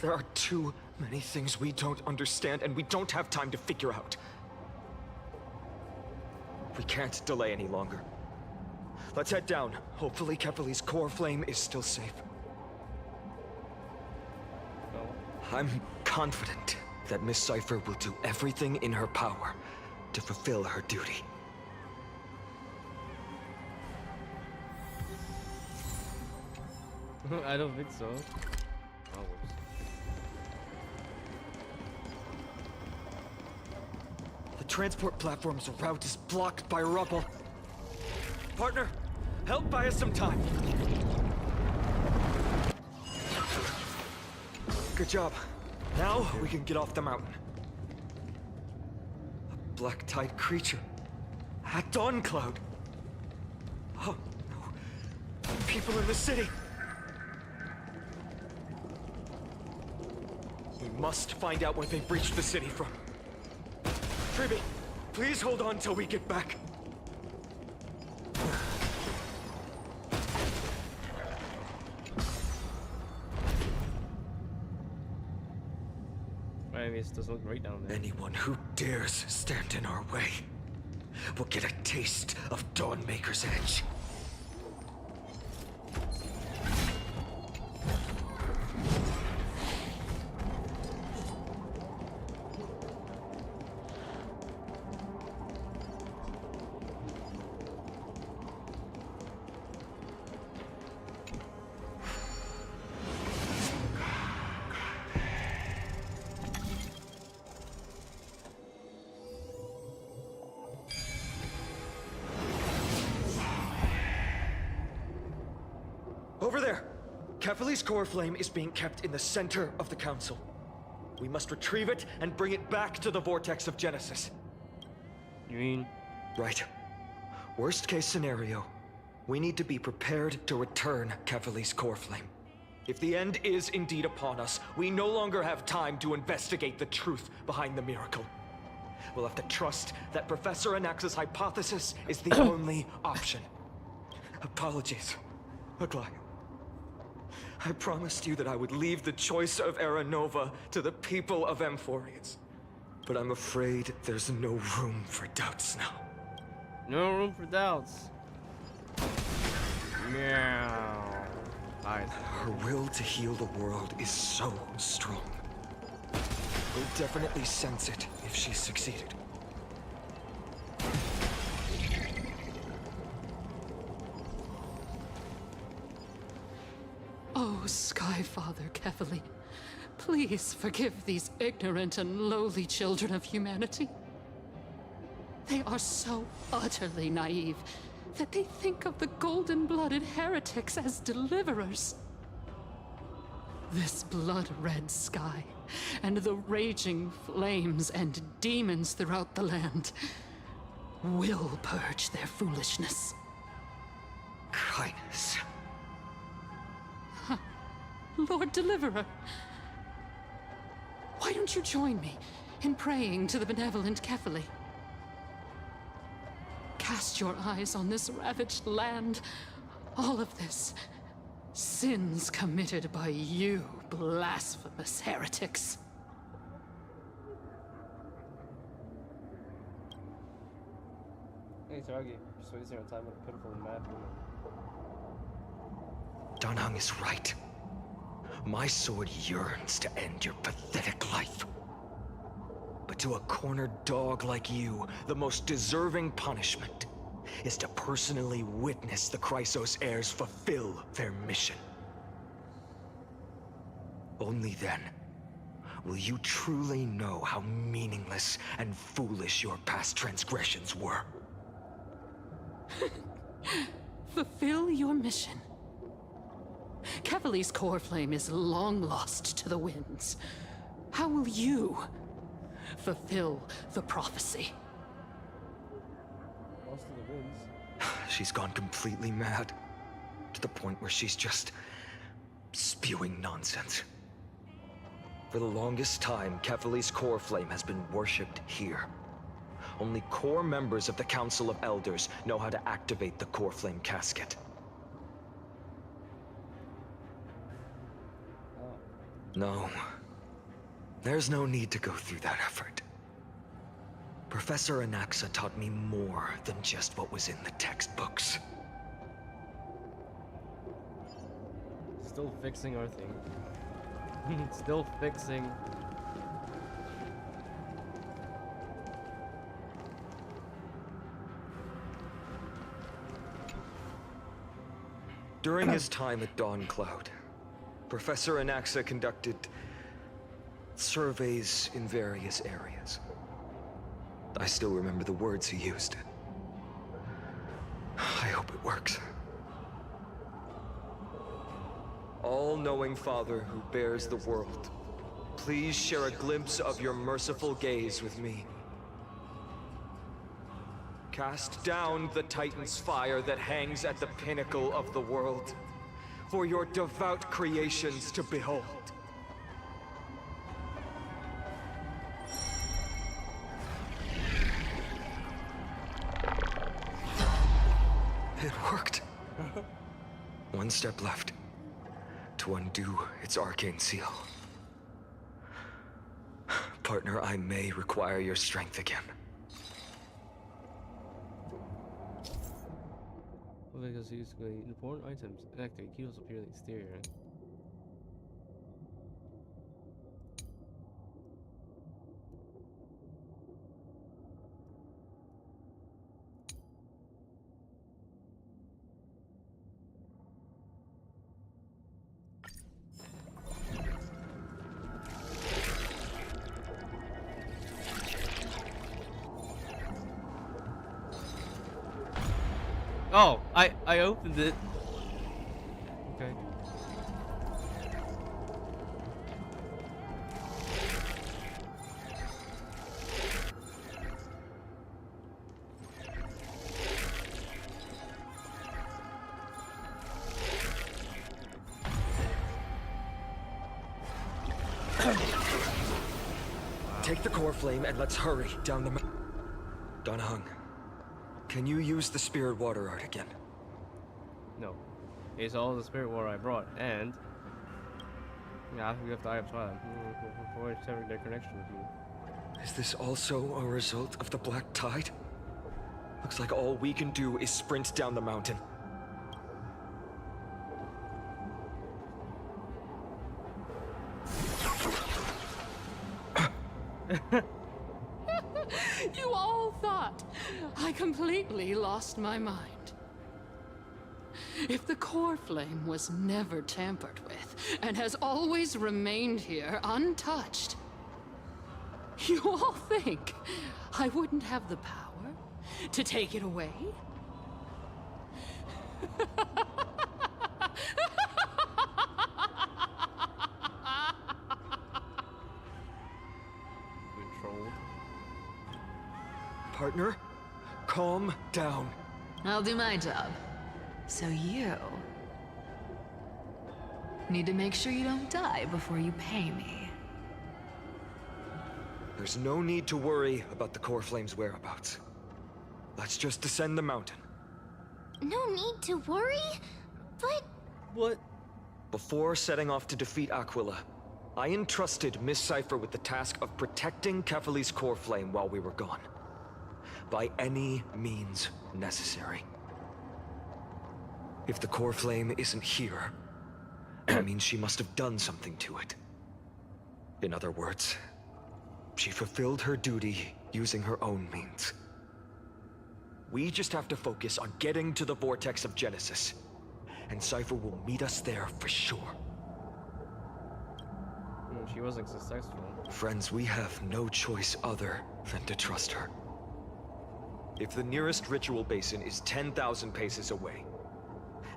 There are too many things we don't understand, and we don't have time to figure out. We can't delay any longer. Let's head down. Hopefully Kefali's core flame is still safe. I'm confident that Miss Cypher will do everything in her power to fulfill her duty. I don't think so. Oh, whoops. The transport platform's route is blocked by rubble. Partner, help buy us some time. Good job. Now we can get off the mountain. A black tide creature. At Dawn Cloud. Oh no. People in the city. We must find out where they breached the city from. Triby, please hold on till we get back. I mean, it does look great down there. Anyone who dares stand in our way will get a taste of Dawnmaker's edge. Over there! Kefali's core flame is being kept in the center of the council. We must retrieve it and bring it back to the vortex of Genesis. You mean? Right. Worst case scenario, we need to be prepared to return Kefali's core flame. If the end is indeed upon us, we no longer have time to investigate the truth behind the miracle. We'll have to trust that Professor Anax's hypothesis is the only option. Apologies, Aglaia. I promised you that I would leave the choice of Era Nova to the people of Amphoreus. But I'm afraid there's no room for doubts now. No room for doubts. Meow. Nice. Her will to heal the world is so strong. We'll definitely sense it if she's succeeded. Oh, Skyfather Kefali, please forgive these ignorant and lowly children of humanity. They are so utterly naive that they think of the golden-blooded heretics as deliverers. This blood-red sky, and the raging flames and demons throughout the land will purge their foolishness. Kindness. Lord Deliverer, why don't you join me in praying to the benevolent Kefali? Cast your eyes on this ravaged land. All of this, sins committed by you, blasphemous heretics. Hey, Targi, just wasting our time with a pitiful and mad woman. Danheng is right. My sword yearns to end your pathetic life. But to a cornered dog like you, the most deserving punishment is to personally witness the Chrysos heirs fulfill their mission. Only then will you truly know how meaningless and foolish your past transgressions were. Fulfill your mission. Kevali's core flame is long lost to the winds. How will you fulfill the prophecy? Lost to the winds. She's gone completely mad. To the point where she's just spewing nonsense. For the longest time, Kevali's core flame has been worshipped here. Only core members of the Council of Elders know how to activate the core flame casket. No. There's no need to go through that effort. Professor Anaxa taught me more than just what was in the textbooks. Still fixing our thing. Still fixing. During his time at Dawn Cloud, Professor Anaxa conducted surveys in various areas. I still remember the words he used. I hope it works. All-knowing Father who bears the world, please share a glimpse of your merciful gaze with me. Cast down the Titan's fire that hangs at the pinnacle of the world, for your devout creations to behold. It worked. One step left to undo its arcane seal. Partner, I may require your strength again. Because using important items activate keys appear in the exterior. Oh, I opened it. Okay. Take the core flame and let's hurry down the mountain. Donahung, can you use the spirit water art again? No. It's all the spirit water I brought, and yeah, we have to Eye of Twilight before severing their connection with you. Is this also a result of the Black Tide? Looks like all we can do is sprint down the mountain. You all thought I completely lost my mind. If the core flame was never tampered with and has always remained here untouched, you all think I wouldn't have the power to take it away? Controlled. Partner, calm down. I'll do my job. So you need to make sure you don't die before you pay me. There's no need to worry about the core flame's whereabouts. Let's just descend the mountain. No need to worry, but... What? Before setting off to defeat Aquila, I entrusted Miss Cypher with the task of protecting Kefali's core flame while we were gone. By any means necessary. If the core flame isn't here, that means she must have done something to it. In other words, she fulfilled her duty using her own means. We just have to focus on getting to the vortex of Genesis, and Cypher will meet us there for sure. She wasn't successful. Friends, we have no choice other than to trust her. if the nearest ritual basin is 10,000 paces away,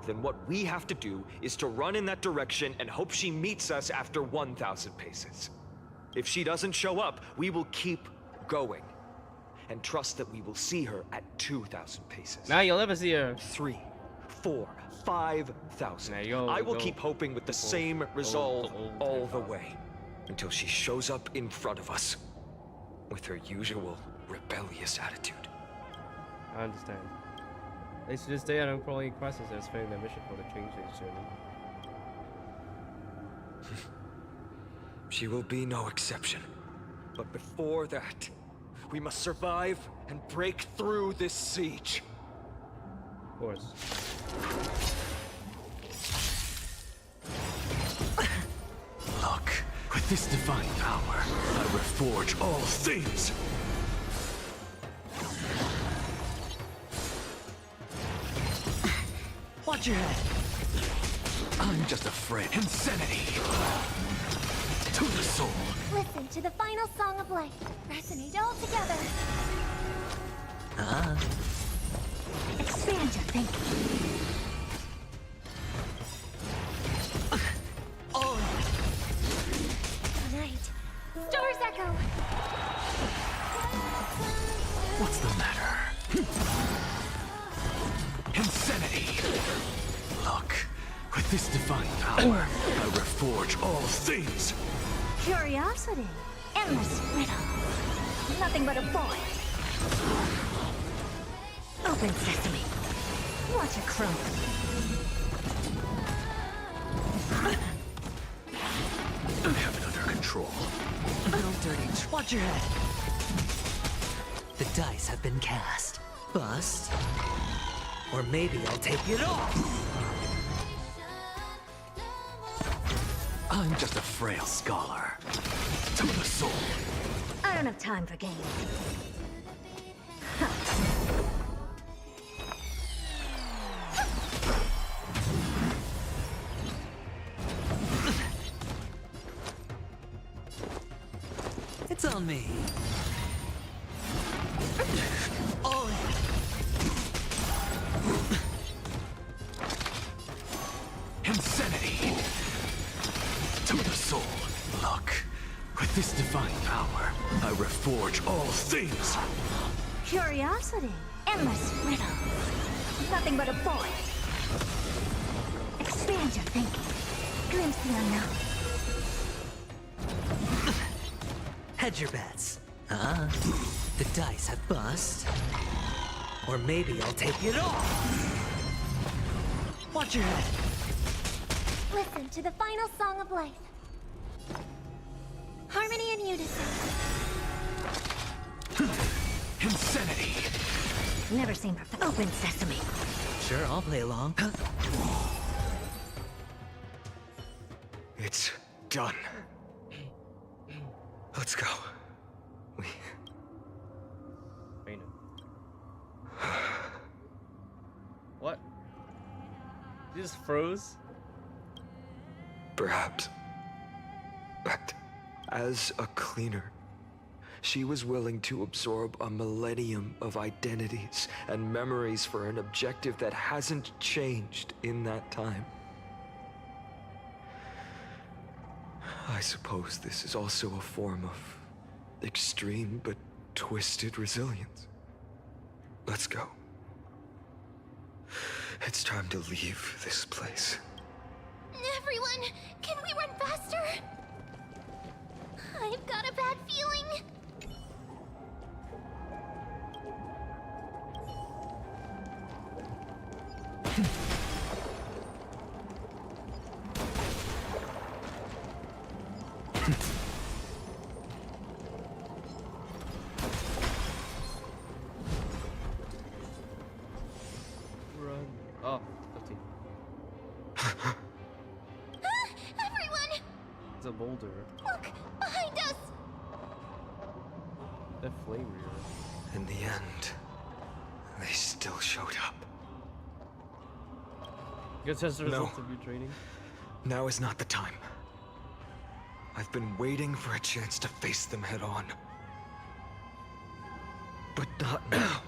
then what we have to do is to run in that direction and hope she meets us after 1,000 paces. If she doesn't show up, we will keep going and trust that we will see her at 2,000 paces. Now you'll never see her. 3, 4, 5,000. I will keep hoping with the same resolve all the way until she shows up in front of us with her usual rebellious attitude. I understand. They should just stay out of crawling crisis as failing their mission for the change they journey. She will be no exception. But before that, we must survive and break through this siege. Of course. Look, with this divine power, I reforge all things. Watch your head. I'm just afraid. Insanity. To the soul. Listen to the final song of life. Resonate all together. Expand your thinking. Tonight, stars echo. What's the matter? Insanity. Look, with this divine power, I reforge all things. Curiosity. Endless riddle. Nothing but a void. Open sesame. Watch it crow. I have it under control. No dirty. Watch your head. The dice have been cast. Bust. Or maybe I'll take it off. I'm just a frail scholar. To the soul. I don't have time for games. It's on me. Oh. Insanity. To the soul. Look, with this divine power, I reforge all things. Curiosity. Endless riddle. Nothing but a void. Expand your thinking. Glimpse the unknown. Hedge your bets. The dice have bust. Or maybe I'll take it off. Watch your head. Listen to the final song of life. Harmony and unison. Insanity. Never seen perfect. Open sesame. Sure, I'll play along. It's done. Let's go. What? You just froze? Perhaps. But as a cleaner, she was willing to absorb a millennium of identities and memories for an objective that hasn't changed in that time. I suppose this is also a form of extreme but twisted resilience. Let's go. It's time to leave this place. Everyone, can we run faster? I've got a bad feeling. Run. Oh, 15. Everyone! It's a boulder. Look! Behind us! That flame reader. In the end, they still showed up. Guess that's the No. result of your training? Now is not the time. I've been waiting for a chance to face them head on. But not now.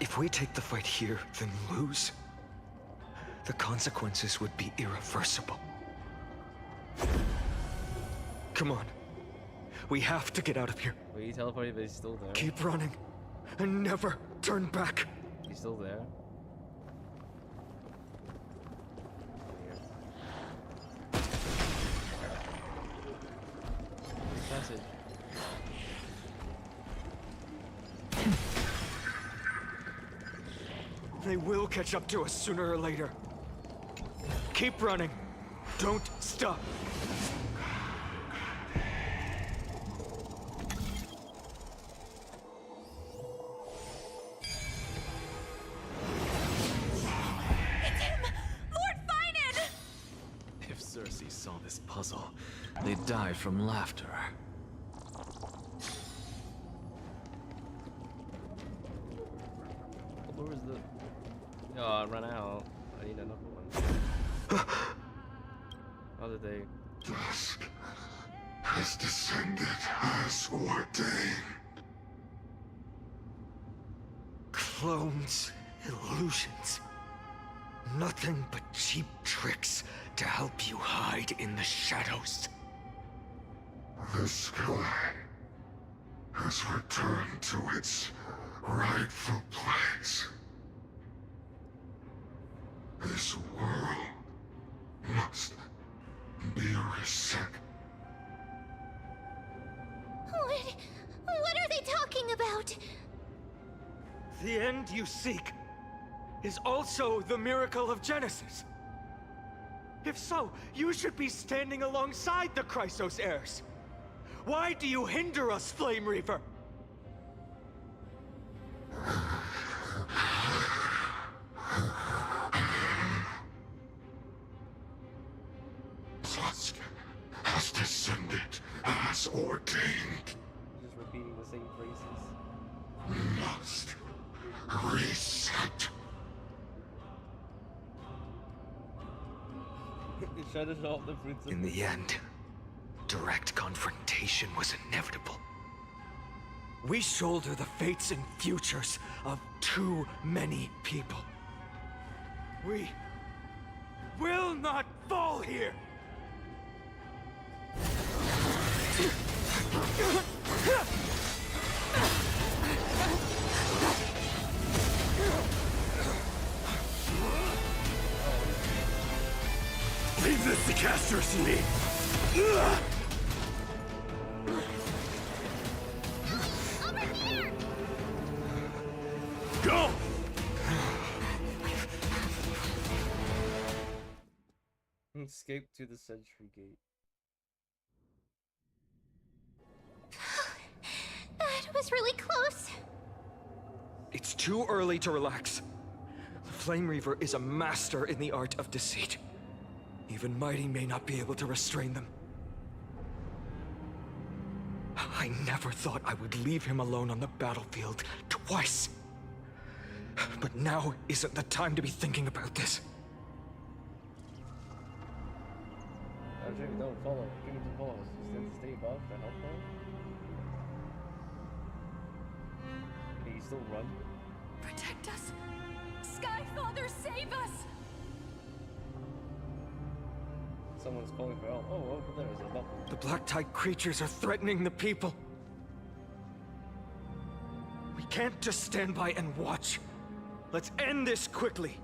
If we take the fight here, then lose, the consequences would be irreversible. Come on. We have to get out of here. Wait, he teleported, but he's still there. Keep running, and never turn back. He's still there. Passage. They will catch up to us sooner or later. Keep running. Don't stop. If Cersei saw this puzzle, they'd die from laughter. Where was the... Oh, I ran out. I need another one. How did they... Dusk has descended as ordained. Clones, illusions. Nothing but cheap tricks to help you hide in the shadows. The sky has returned to its rightful place. This world must be reset. What are they talking about? The end you seek is also the miracle of Genesis. If so, you should be standing alongside the Chrysos heirs. Why do you hinder us, Flame Reaver? Dusk has descended as ordained. Just repeating the same phrases. Must reset. Try to show off the fruits of In the end, direct confrontation was inevitable. We shoulder the fates and futures of too many people. We will not fall here! Leave this to Casters and me. Over here! Go! Escape to the Sentry Gate. That was really close. It's too early to relax. The Flame Reaver is a master in the art of deceit. Even Mighty may not be able to restrain them. I never thought I would leave him alone on the battlefield twice. But now isn't the time to be thinking about this. Jimmy, don't follow. Jimmy, don't follow us. Just stay above the help pole. Can you still run? Protect us! Sky Father, save us! Someone's calling for help. Oh, over there is a bubble. The Black Tide creatures are threatening the people. We can't just stand by and watch. Let's end this quickly.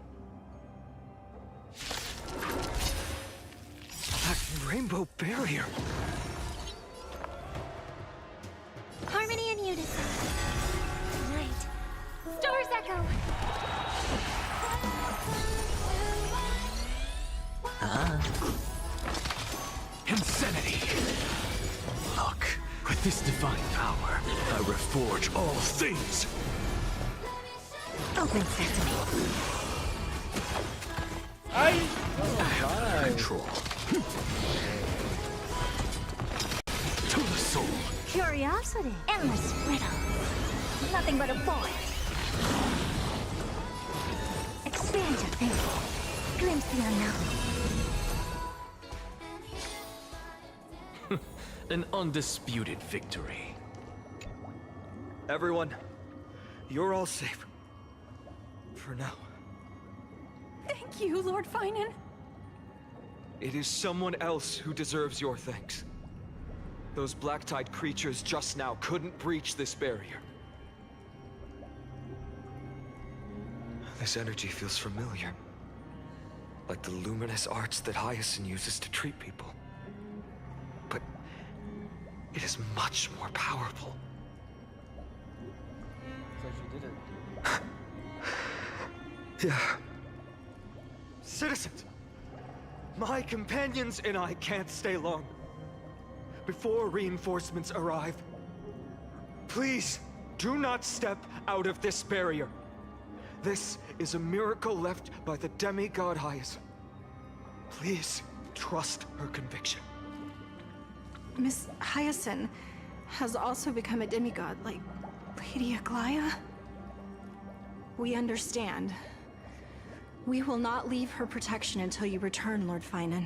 That rainbow barrier. Harmony and unison. Light. Stars echo. Insanity! Look, with this divine power, I reforge all things! Open sesame. Control. To the soul. Curiosity. Endless riddle. Nothing but a void. Expand your thinking. Glimpse the unknown. An undisputed victory. Everyone, you're all safe. her now. Thank you, Lord Finan. It is someone else who deserves your thanks. Those black-tide creatures just now couldn't breach this barrier. This energy feels familiar. Like the luminous arts that Hyacinth uses to treat people. But it is much more powerful. So she did it. Yeah. Citizens! My companions and I can't stay long. Before reinforcements arrive, please do not step out of this barrier. This is a miracle left by the demigod Hyacinth. Please trust her conviction. Miss Hyacinth has also become a demigod, like Lady Aglaya. We understand. We will not leave her protection until you return, Lord Finan.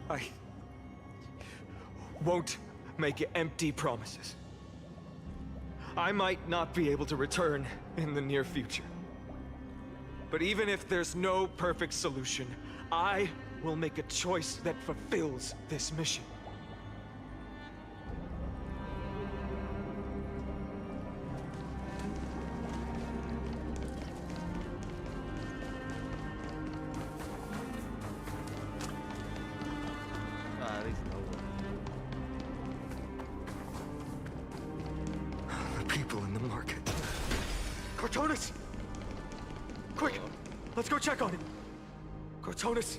I won't make empty promises. I might not be able to return in the near future. But even if there's no perfect solution, I will make a choice that fulfills this mission. At least no one. The people in the market. Cortonis! Quick! Let's go check on him! Cortonis!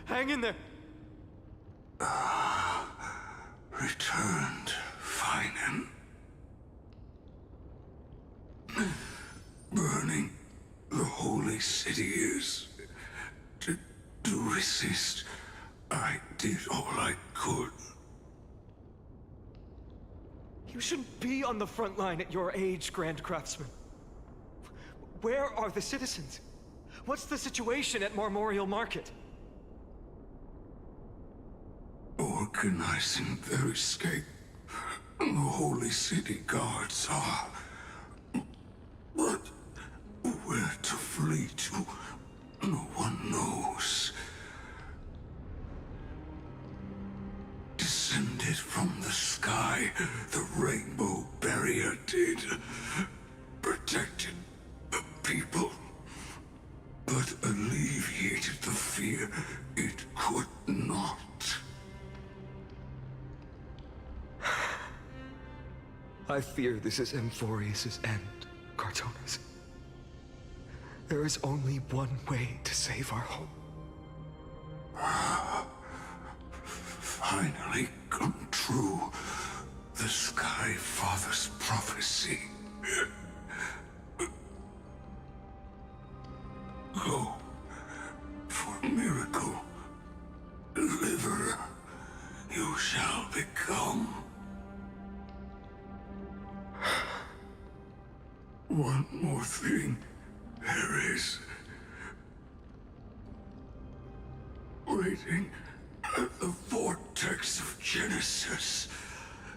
Hang in there! Returned, Finan. Burning the holy city is... To resist, I did all I could. You shouldn't be on the front line at your age, Grand Craftsman. Where are the citizens? What's the situation at Marmorial Market? Organizing their escape. The holy city guards are... But where to flee to, no one knows. Descended from the sky, the rainbow barrier did. Protected the people, but alleviated the fear it could not. I fear this is Amphoreus' end, Cartonis. There is only one way to save our home. Finally come true. The Sky Father's prophecy. Go for miracle. Deliverer, you shall become. One more thing there is. Waiting at the vortex of Genesis,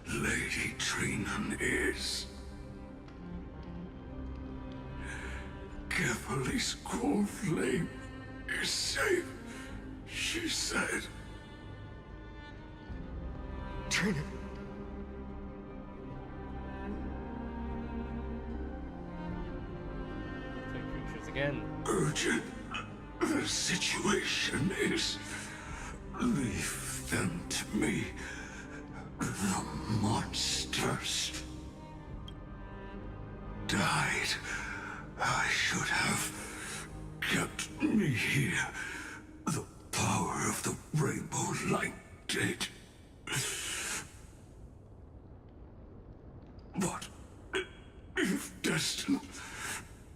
Lady Trinan is. Kefali's cold flame is safe, she said. Trinan. Again. Urgent. The situation is... Leave them to me. The monsters died. I should have kept me here. The power of the rainbow light did. But if destined,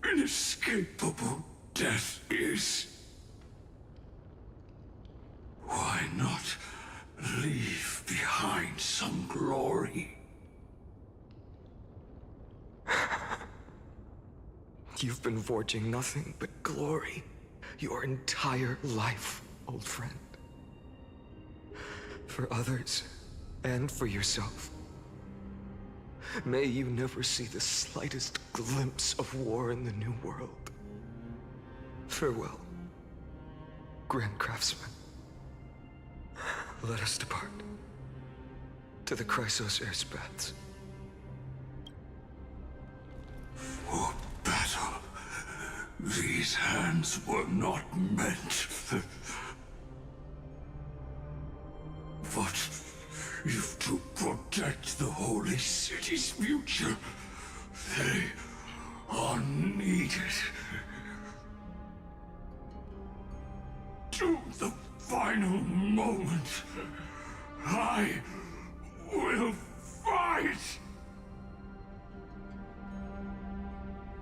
inescapable death is, why not leave behind some glory? You've been forging nothing but glory your entire life, old friend. For others, and for yourself. May you never see the slightest glimpse of war in the New World. Farewell, Grand Craftsman. Let us depart to the Chrysos Heirs Baths. For battle, these hands were not meant. But if to protect the Holy City's future, they are needed. To the final moment, I will fight!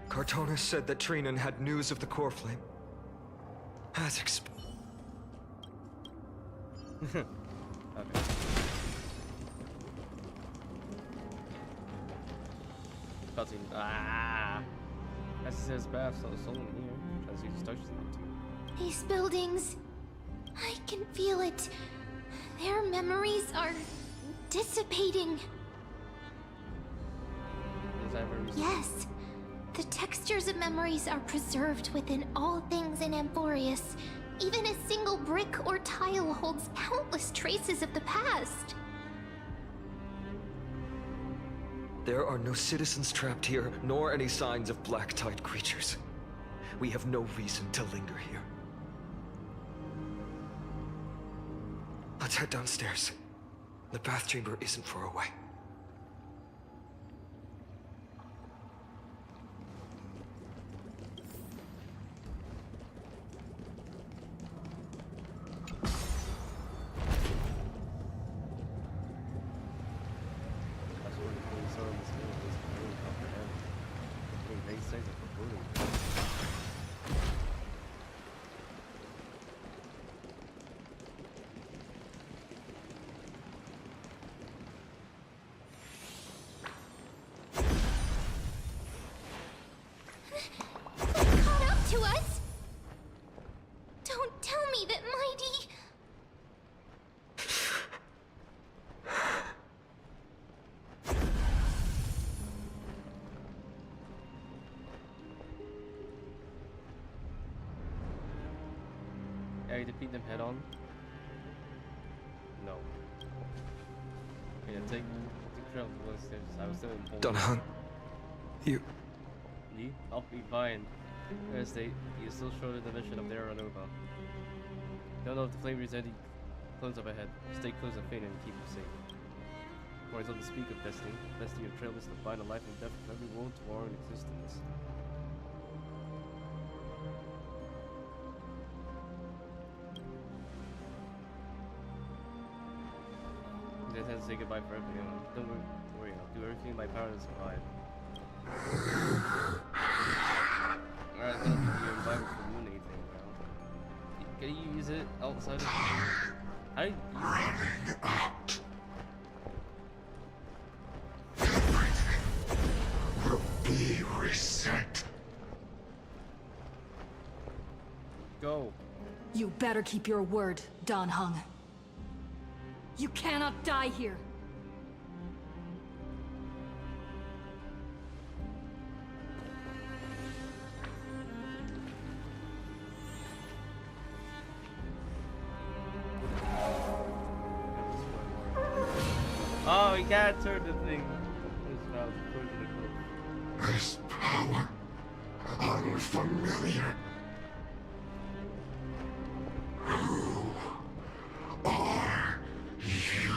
Cartonis said that Trinan had news of the core flame. As Okay. Cutscene. Ah! As it says, bath, so soul in here. Try to see the touches in it too. These buildings, I can feel it. Their memories are dissipating. Is that very recent? Yes. The textures of memories are preserved within all things in Amphoreus. Even a single brick or tile holds countless traces of the past. There are no citizens trapped here, nor any signs of black-tide creatures. We have no reason to linger here. Let's head downstairs. The bath chamber isn't far away. Caught up to us? Don't tell me that Mighty... Yeah, you defeat them head on? No. Okay, take trail to the stairs. I was still in hold. Dunhung, you... Me? I'll be fine. State, you still short of the mission of Terra Nova. Don't know if the flame is any clones up ahead. Stay close and faint and keep you safe. Before I to speak of destiny, destiny of trail is to find a life and death of every world to our own existence. I just had to say goodbye for everyone. Don't worry, I'll do everything in my power to survive. Alright, then you're invited for moon anything now. Can you use it outside of how do you use it? Will be reset. Go. You better keep your word, Dan Heng. You cannot die here. Oh, you can't turn the thing. This power, unfamiliar. Who are you?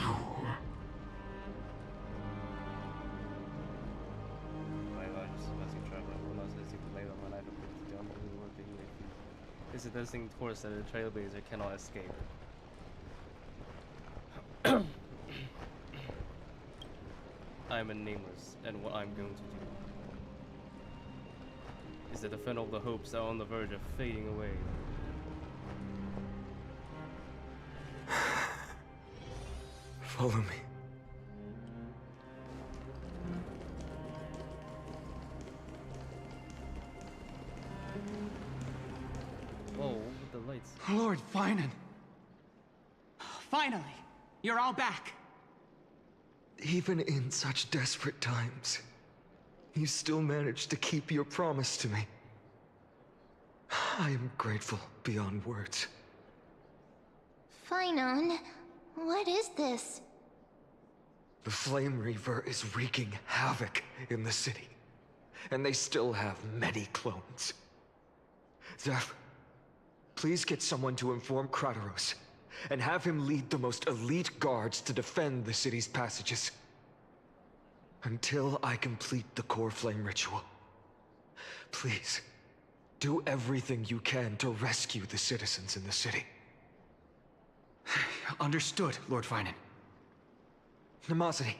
This is the thing course that a trailblazer cannot escape. I am a nameless, and what I'm going to do is to defend all the hopes that are on the verge of fading away. Follow me. Whoa, with the lights. Lord Finan! Finally! You're all back! even in such desperate times, you still managed to keep your promise to me. I am grateful beyond words. Finon, what is this? The Flame Reaver is wreaking havoc in the city, and they still have many clones. Zeph, please get someone to inform Kratos, and have him lead the most elite guards to defend the city's passages. Until I complete the core flame ritual. Please, do everything you can to rescue the citizens in the city. Understood, Lord Finan. Nemosity,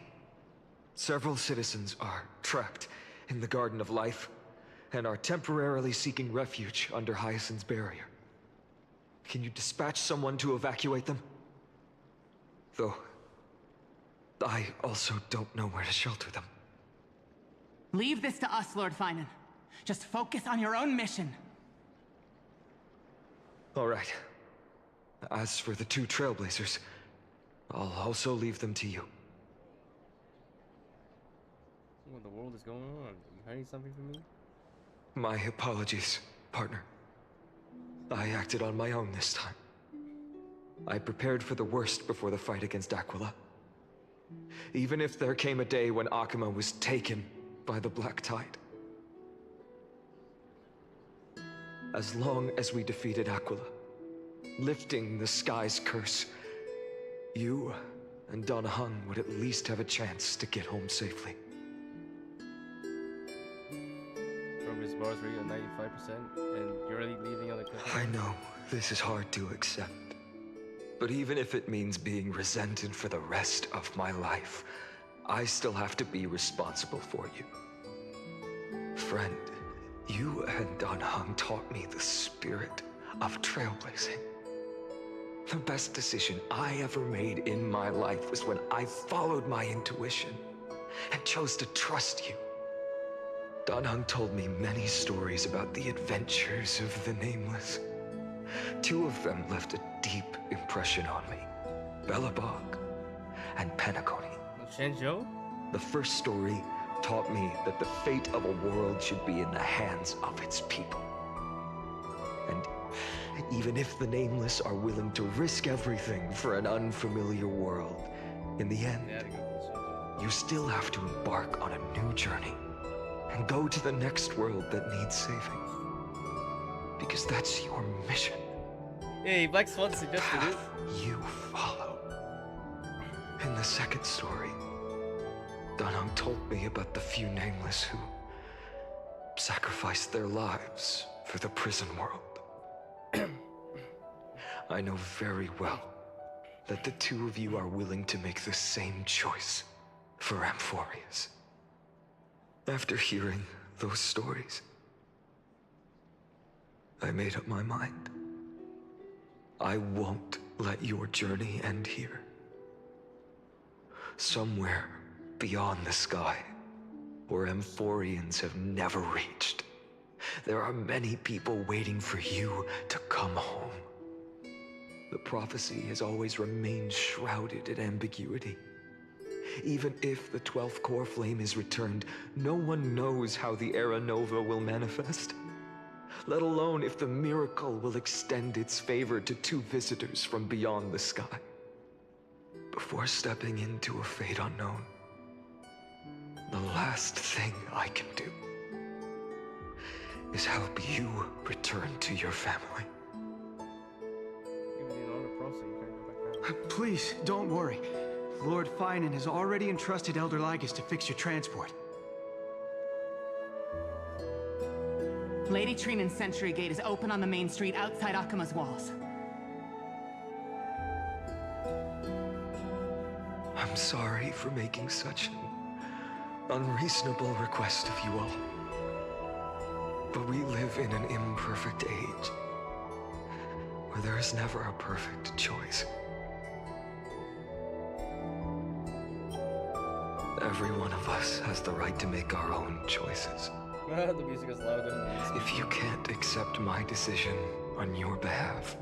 several citizens are trapped in the Garden of Life, and are temporarily seeking refuge under Hyacinth's barrier. Can you dispatch someone to evacuate them? Though, I also don't know where to shelter them. Leave this to us, Lord Finan. Just focus on your own mission. All right. As for the two Trailblazers, I'll also leave them to you. What in the world is going on? Are you hiding something from me? My apologies, partner. I acted on my own this time. I prepared for the worst before the fight against Aquila. Even if there came a day when Akuma was taken by the Black Tide. As long as we defeated Aquila, lifting the sky's curse, you and Dan Heng would at least have a chance to get home safely. Progress bars already at 95%, and you're already leaving on the cliff. I know this is hard to accept. But even if it means being resented for the rest of my life, I still have to be responsible for you. Friend, you and Dan Heng taught me the spirit of trailblazing. The best decision I ever made in my life was when I followed my intuition and chose to trust you. Dan Heng told me many stories about the adventures of the Nameless. Two of them left a deep impression on me. Belobog and Penacony. Shenzhou? The first story taught me that the fate of a world should be in the hands of its people. And even if the Nameless are willing to risk everything for an unfamiliar world, in the end, you still have to embark on a new journey and go to the next world that needs saving. Because that's your mission. Hey, Black Swan suggested it. You follow. In the second story, Dan Heng told me about the few Nameless who sacrificed their lives for the prison world. I know very well that the two of you are willing to make the same choice for Amphoreus. After hearing those stories, I made up my mind. I won't let your journey end here. Somewhere beyond the sky, where Amphoreans have never reached, there are many people waiting for you to come home. The prophecy has always remained shrouded in ambiguity. Even if the 12th core flame is returned, no one knows how the Era Nova will manifest. Let alone if the miracle will extend its favor to two visitors from beyond the sky. Before stepping into a fate unknown, the last thing I can do is help you return to your family. Please, don't worry. Lord Finan has already entrusted Elder Lygus to fix your transport. Lady Trinan's Sentry Gate is open on the main street outside Akuma's walls. I'm sorry for making such an unreasonable request of you all. But we live in an imperfect age, where there is never a perfect choice. Every one of us has the right to make our own choices. The music is louder than the music. If you can't accept my decision on your behalf,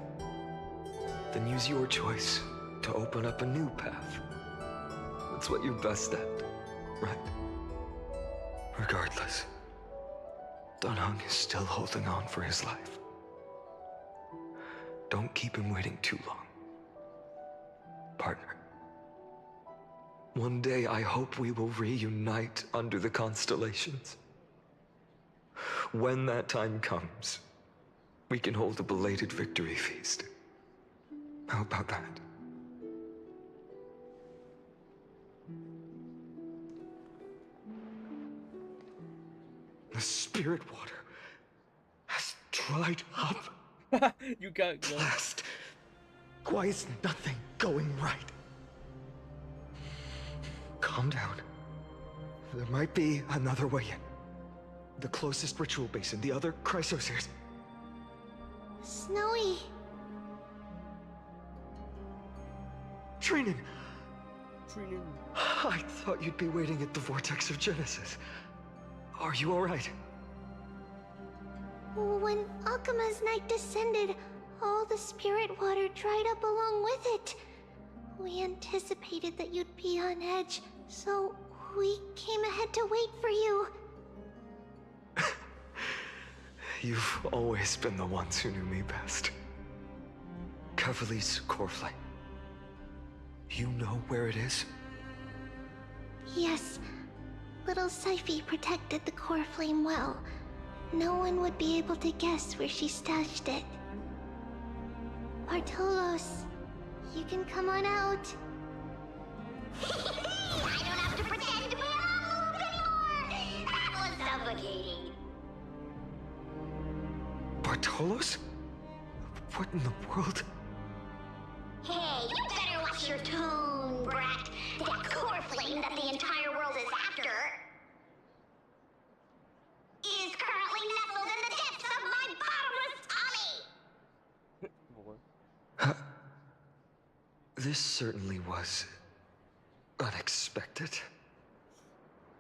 then use your choice to open up a new path. That's what you're best at, right? Regardless, Dan Heng is still holding on for his life. Don't keep him waiting too long. Partner. One day I hope we will reunite under the constellations. When that time comes, we can hold a belated victory feast. How about that? The spirit water has dried up. You got go. Blast. Why is nothing going right? Calm down. There might be another way in. The closest ritual basin, the other chrysosers. Snowy. Trinan. I thought you'd be waiting at the Vortex of Genesis. Are you alright? When Akama's night descended, all the spirit water dried up along with it. We anticipated that you'd be on edge, so we came ahead to wait for you. You've always been the ones who knew me best. Kevali's core flame. You know where it is? Yes. Little Syphi protected the core flame well. No one would be able to guess where she stashed it. Bartolos, you can come on out. I don't have to pretend to be an anymore! That was suffocating. Bartolos? What in the world? Hey, you better watch your tone, brat. That core flame that the entire world is after is currently nestled in the depths of my bottomless tummy! This certainly was unexpected.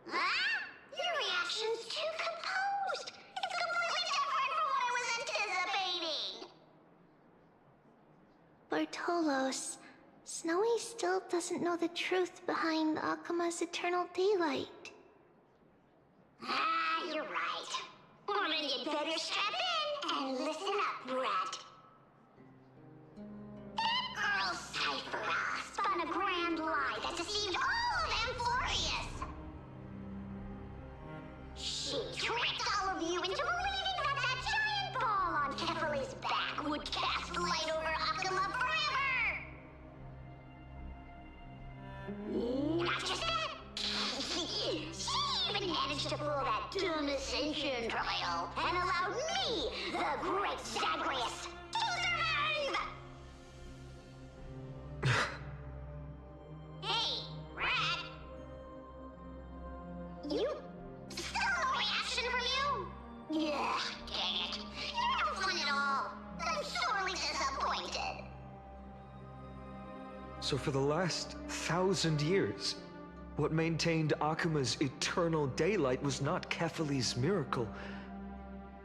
Huh? Your reaction's too composed. It's completely different from what I was anticipating. Bartolos, Snowy still doesn't know the truth behind Akama's eternal daylight. Ah, you're right. Well, then you'd better strap in and listen up, brat. That girl Cyphera spun a grand lie that deceived all of Amphoreus. She tricked all of you into believing that that giant ball on Kefali's back would cast light over Akama forever. Not just that. She even managed to pull that dumb ascension trial and allowed me, the great Zagreus, to survive! Hey, Rat! You... still no reaction from you? Ugh, dang it. You're no fun at all. I'm sorely disappointed. So for the last 1,000 years, what maintained Akuma's eternal daylight was not Kefali's miracle,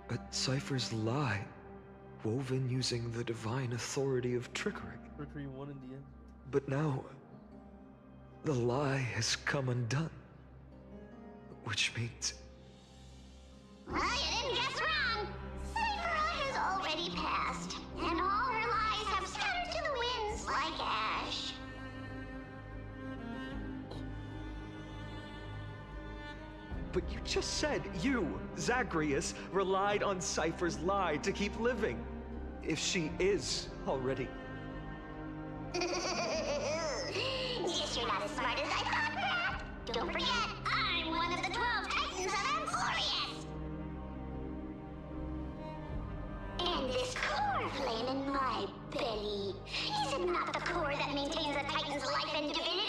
but Cypher's lie, woven using the divine authority of trickery. Trickery won in the end. But now, the lie has come undone. Which means... Well, you didn't guess wrong. Cyphera has already passed, and all her lies have scattered to the winds like ash. But you just said you, Zagreus, relied on Cypher's lie to keep living. If she is already... Guess you're not as smart as I thought, Rat. Don't forget, I'm one of the 12 Titans of Amphoreus. And this core flame in my belly, is it not the core that maintains a Titan's life and divinity?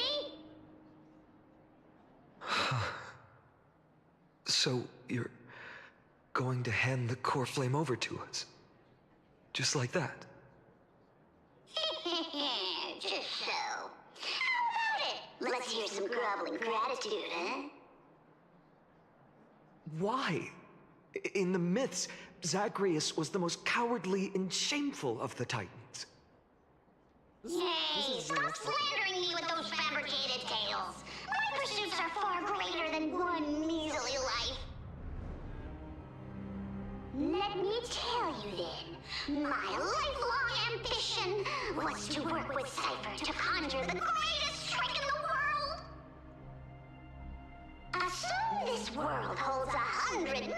So you're going to hand the core flame over to us? Just like that? Just so. How about it? Let's hear some groveling gratitude, huh? Why? In the myths, Zagreus was the most cowardly and shameful of the Titans. Hey, stop slandering me with those fabricated tales. to work with Cypher to conjure the greatest trick in the world. Assume this world holds 100 million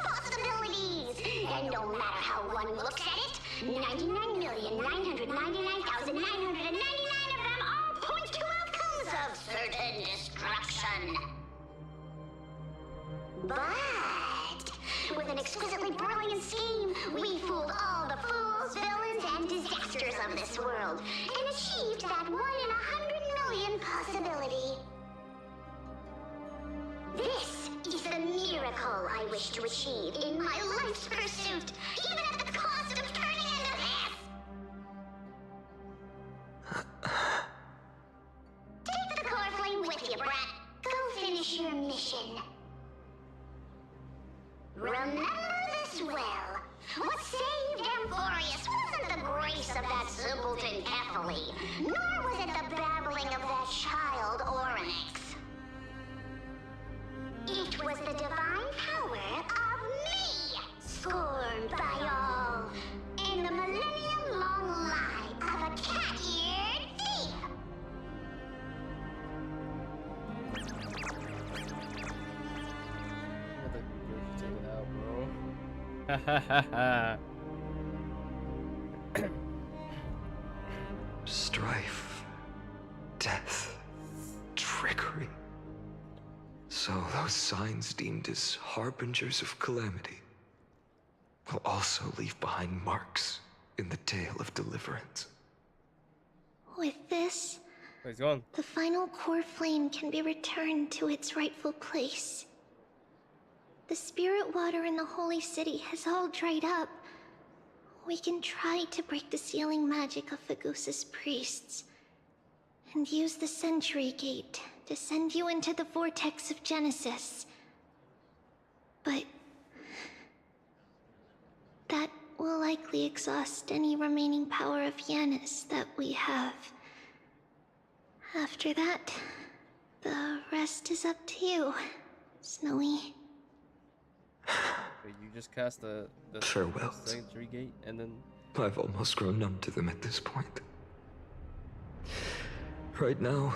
possibilities, and no matter how one looks at it, 99,999,999 of them all point to outcomes of certain destruction. But with an exquisitely brilliant scheme, we fooled all the fools, villains, and disasters of this world, and achieved that 1 in 100 million possibility. This is the miracle I wish to achieve in my life's pursuit, even at the cost of turning into this! Take the core flame with you, brat. Go finish your mission. Remember this well. What saved Amphoreus wasn't the grace of that simpleton Kephale, nor was it the babbling of that child Oryx. It was the divine power of me, scorned by all, and the millennium-long lie of a cat-eared thief. Take it out, bro. Ha ha ha ha. Strife, death, trickery. So those signs deemed as harbingers of calamity will also leave behind marks in the tale of deliverance. With this, He's gone. the final core flame can be returned to its rightful place. The spirit water in the holy city has all dried up. We can try to break the sealing magic of Fagusa's priests, and use the Century Gate to send you into the vortex of Genesis. But that will likely exhaust any remaining power of Yanis that we have. After that, the rest is up to you, Snowy. Okay, you just cast the Farewell. Sanctuary Gate, and then I've almost grown numb to them at this point. Right now,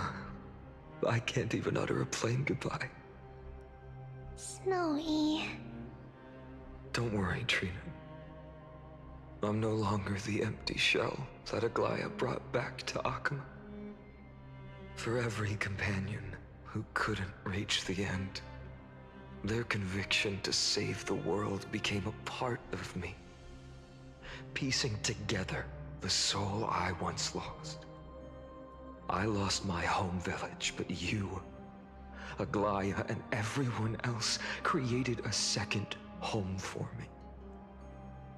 I can't even utter a plain goodbye. Snowy. Don't worry, Trina. I'm no longer the empty shell that Aglaya brought back to Akuma. For every companion who couldn't reach the end, their conviction to save the world became a part of me, piecing together the soul I once lost. I lost my home village, but you, Aglaya, and everyone else created a second home for me.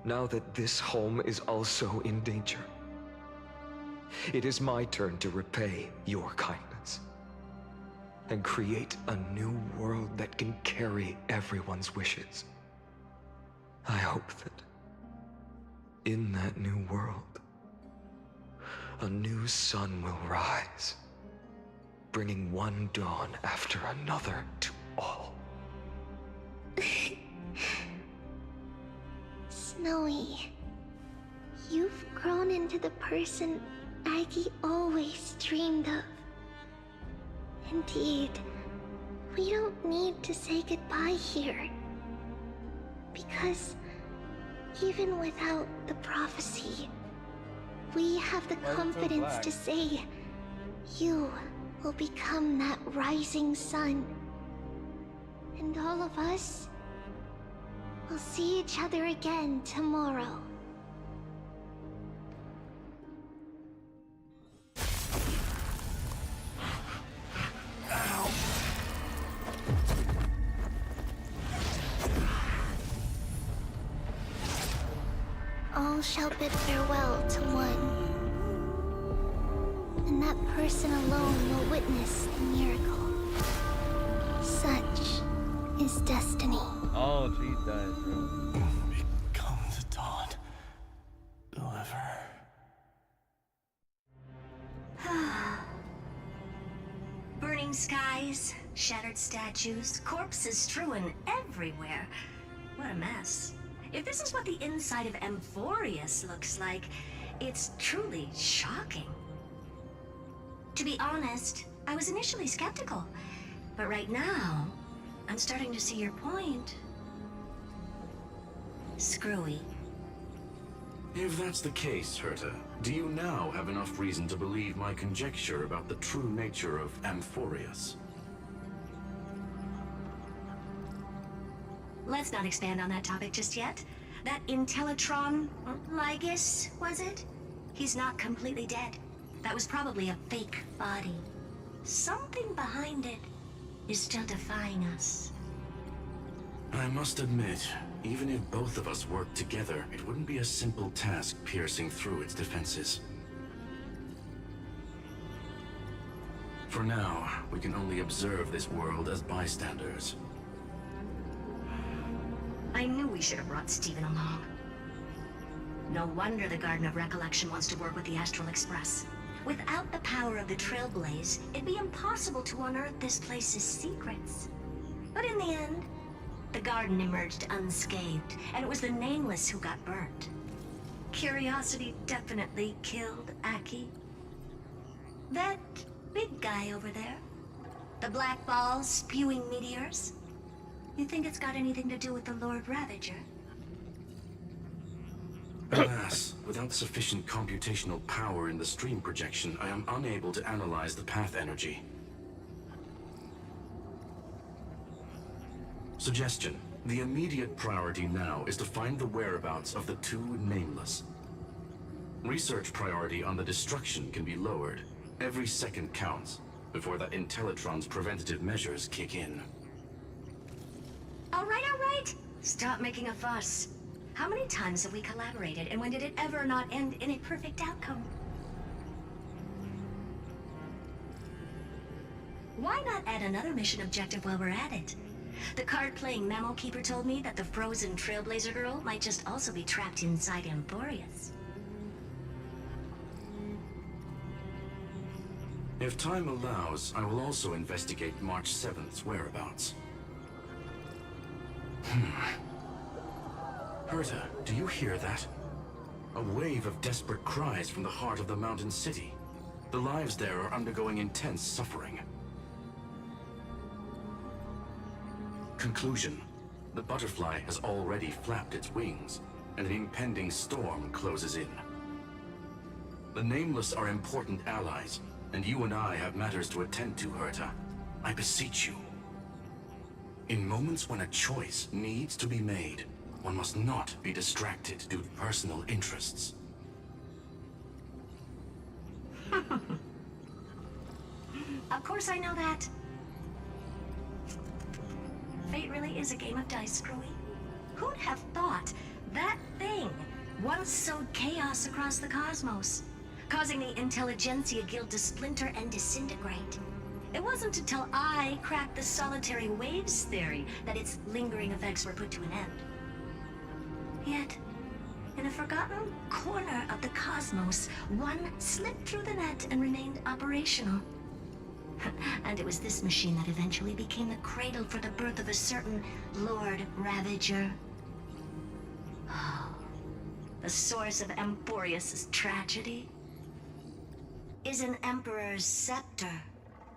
Now that this home is also in danger, it is my turn to repay your kindness and create a new world that can carry everyone's wishes. I hope that in that new world, a new sun will rise, bringing one dawn after another to all. Snowy, you've grown into the person Aggie always dreamed of. Indeed, we don't need to say goodbye here. Because even without the prophecy, we have the confidence to say you will become that rising sun. And all of us will see each other again tomorrow. All shall bid farewell to one, and that person alone will witness the miracle. Such is destiny. oh, she died, bro. Become the dawn. Deliver. Burning skies, shattered statues, corpses strewn everywhere. What a mess. If this is what the inside of Amphoreus looks like, It's truly shocking. To be honest, I was initially skeptical, but right now, I'm starting to see your point. Screwy. If that's the case, Herta, do you now have enough reason to believe my conjecture about the true nature of Amphoreus? Let's not expand on that topic just yet. That Intellitron, Lygus, was it? He's not completely dead. That was probably a fake body. Something behind it is still defying us. I must admit, even if both of us worked together, it wouldn't be a simple task piercing through its defenses. For now, we can only observe this world as bystanders. I knew we should have brought Stephen along. No wonder the Garden of Recollection wants to work with the Astral Express. Without the power of the Trailblaze, it'd be impossible to unearth this place's secrets. But in the end, the garden emerged unscathed, and it was the Nameless who got burnt. Curiosity definitely killed Aki. That big guy over there, the black ball spewing meteors, you think it's got anything to do with the Lord Ravager? Alas, without sufficient computational power in the stream projection, I am unable to analyze the path energy. Suggestion. The immediate priority now is to find the whereabouts of the two Nameless. Research priority on the destruction can be lowered. Every second counts before the Intellitron's preventative measures kick in. All right. Stop making a fuss. How many times have we collaborated, and when did it ever not end in a perfect outcome? Why not add another mission objective while we're at it? The card-playing Memo Keeper told me that the frozen Trailblazer girl might just also be trapped inside Amphoreus. If time allows, I will also investigate March 7th's whereabouts. Herta, do you hear that? A wave of desperate cries from the heart of the mountain city. The lives there are undergoing intense suffering. Conclusion. The butterfly has already flapped its wings, and an impending storm closes in. The Nameless are important allies, and you and I have matters to attend to, Herta. I beseech you. In moments when a choice needs to be made, one must not be distracted due to personal interests. Of course I know that. Fate really is a game of dice, Screwy. Who'd have thought that thing once sowed chaos across the cosmos, causing the Intelligentsia Guild to splinter and disintegrate? It wasn't until I cracked the solitary waves theory that its lingering effects were put to an end. Yet, in a forgotten corner of the cosmos, one slipped through the net and remained operational. And it was this machine that eventually became the cradle for the birth of a certain Lord Ravager. Oh, the source of Amphoreus' tragedy is an Emperor's scepter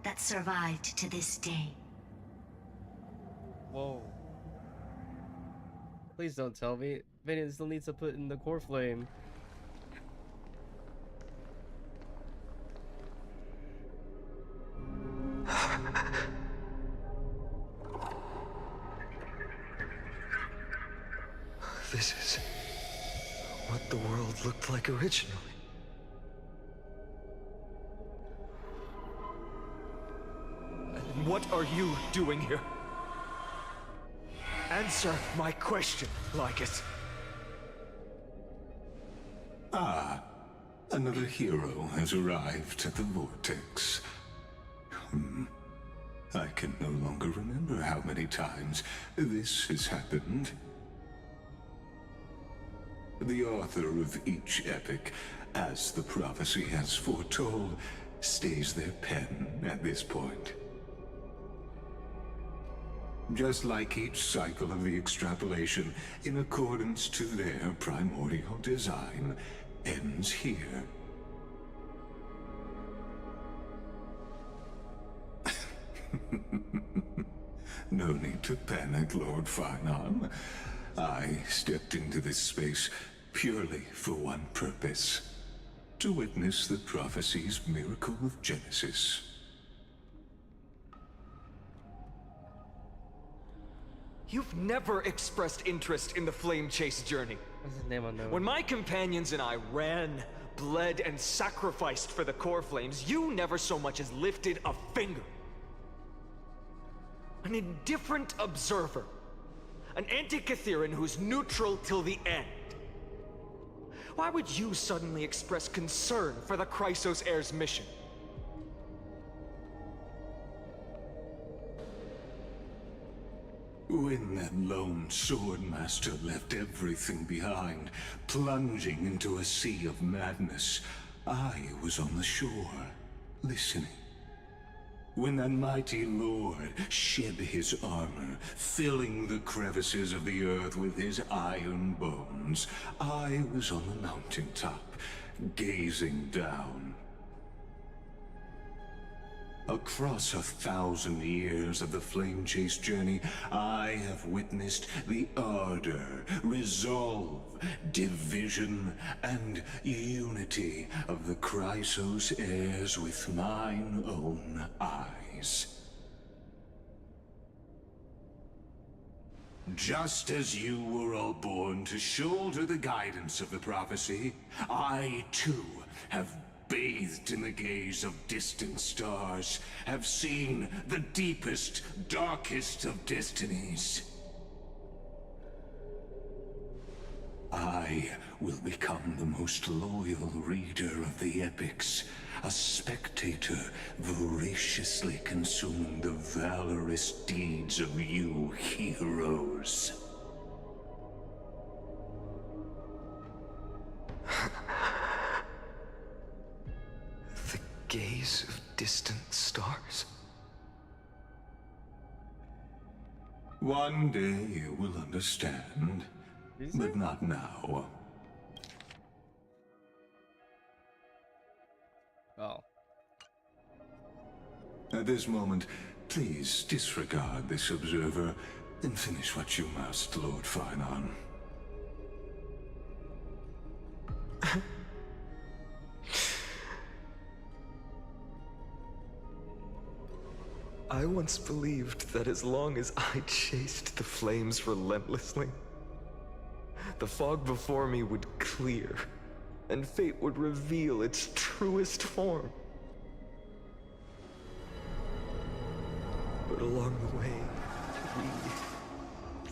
that survived to this day. Whoa. Please don't tell me. Vinian still needs to put in the core flame. This is what the world looked like originally. And what are you doing here? Answer my question, Lygus. Ah, another hero has arrived at the Vortex. I can no longer remember how many times this has happened. The author of each epic, as the prophecy has foretold, stays their pen at this point. Just like each cycle of the extrapolation, in accordance to their primordial design, ends here. No need to panic, Lord Farnon. I stepped into this space purely for one purpose: to witness the prophecy's miracle of Genesis. You've never expressed interest in the flame chase journey. What's his name on there? When my companions and I ran, bled, and sacrificed for the core flames, you never so much as lifted a finger. An indifferent observer. An anti-Catheran who's neutral till the end. Why would you suddenly express concern for the Chrysos Heir's mission? When that lone swordmaster left everything behind, plunging into a sea of madness, I was on the shore, listening. When that mighty lord shed his armor, filling the crevices of the earth with his iron bones, I was on the mountaintop, gazing down. Across 1,000 years of the flame chase journey, I have witnessed the ardor, resolve, division, and unity of the Chrysos heirs with mine own eyes. Just as you were all born to shoulder the guidance of the prophecy, I too have bathed in the gaze of distant stars, have seen the deepest, darkest of destinies. I will become the most loyal reader of the epics, a spectator voraciously consuming the valorous deeds of you heroes. Gaze of distant stars. One day you will understand, but not now. Oh. At this moment, please disregard this observer and finish what you must, Lord Farnon. I once believed that as long as I chased the flames relentlessly, the fog before me would clear, and fate would reveal its truest form. But along the way,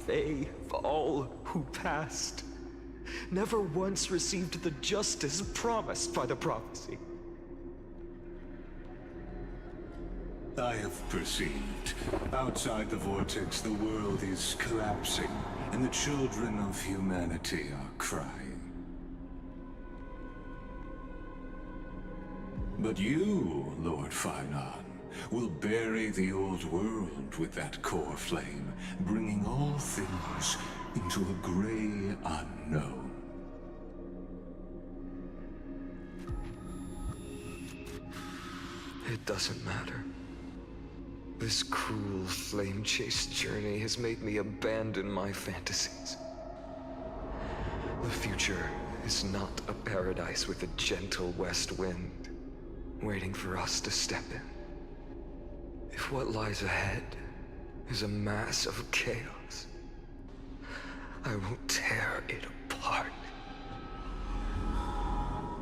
they, all who passed, never once received the justice promised by the prophecy. I have perceived. Outside the vortex, the world is collapsing, and the children of humanity are crying. But you, Lord Farnon, will bury the old world with that core flame, bringing all things into a gray unknown. It doesn't matter. This cruel flame chase journey has made me abandon my fantasies. The future is not a paradise with a gentle west wind, waiting for us to step in. If what lies ahead is a mass of chaos, I will tear it apart.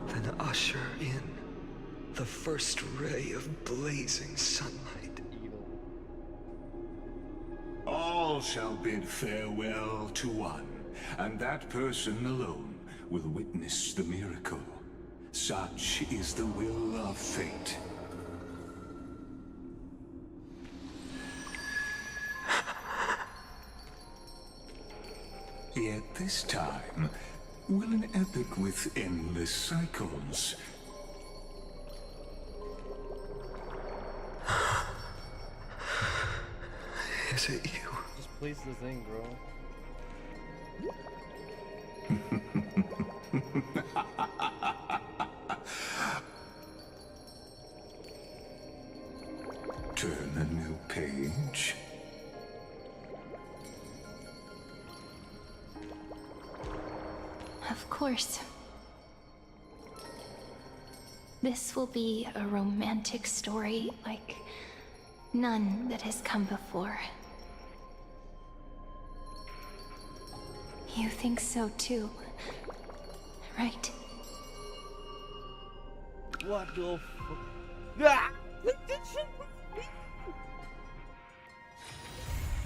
Then usher in the first ray of blazing sunlight. All shall bid farewell to one, and that person alone will witness the miracle. Such is the will of fate. Yet this time, will an epic with endless cycles Is it you? Just place the thing, bro. course. This will be a romantic story like none that has come before. You think so too, right? What the fuck? Ah!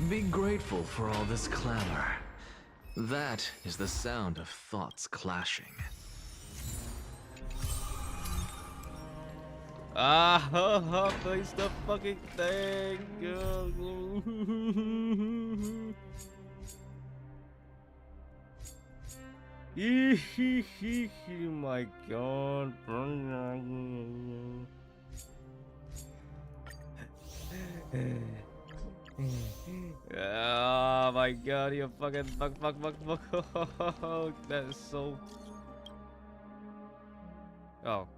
Be grateful for all this clamor. That is the sound of thoughts clashing. Ah, ha, ha, face the fucking thing. My god. Oh my god, you fucking fuck. That is so. Oh.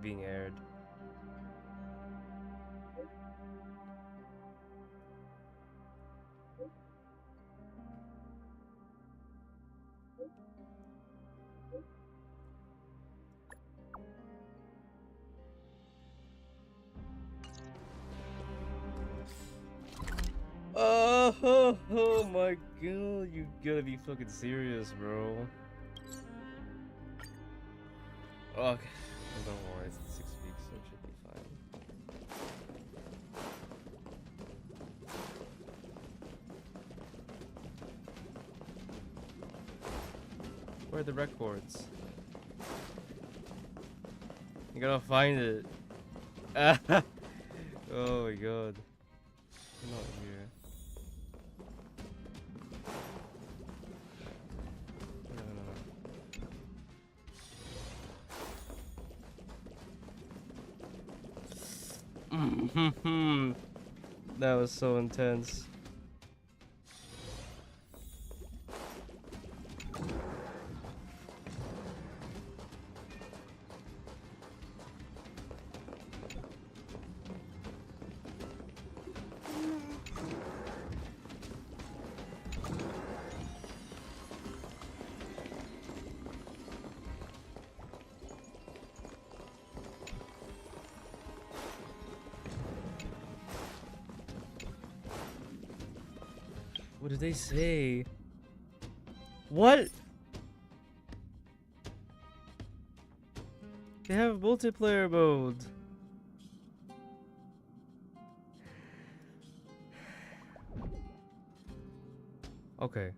Being aired. Oh my god, you gotta be fucking serious, bro. Okay, don't worry, it's 6 weeks, so it should be fine. Where are the records? You gotta find it. Oh my god. I'm not here. That was so intense. What did they say? What? They have multiplayer mode. Okay.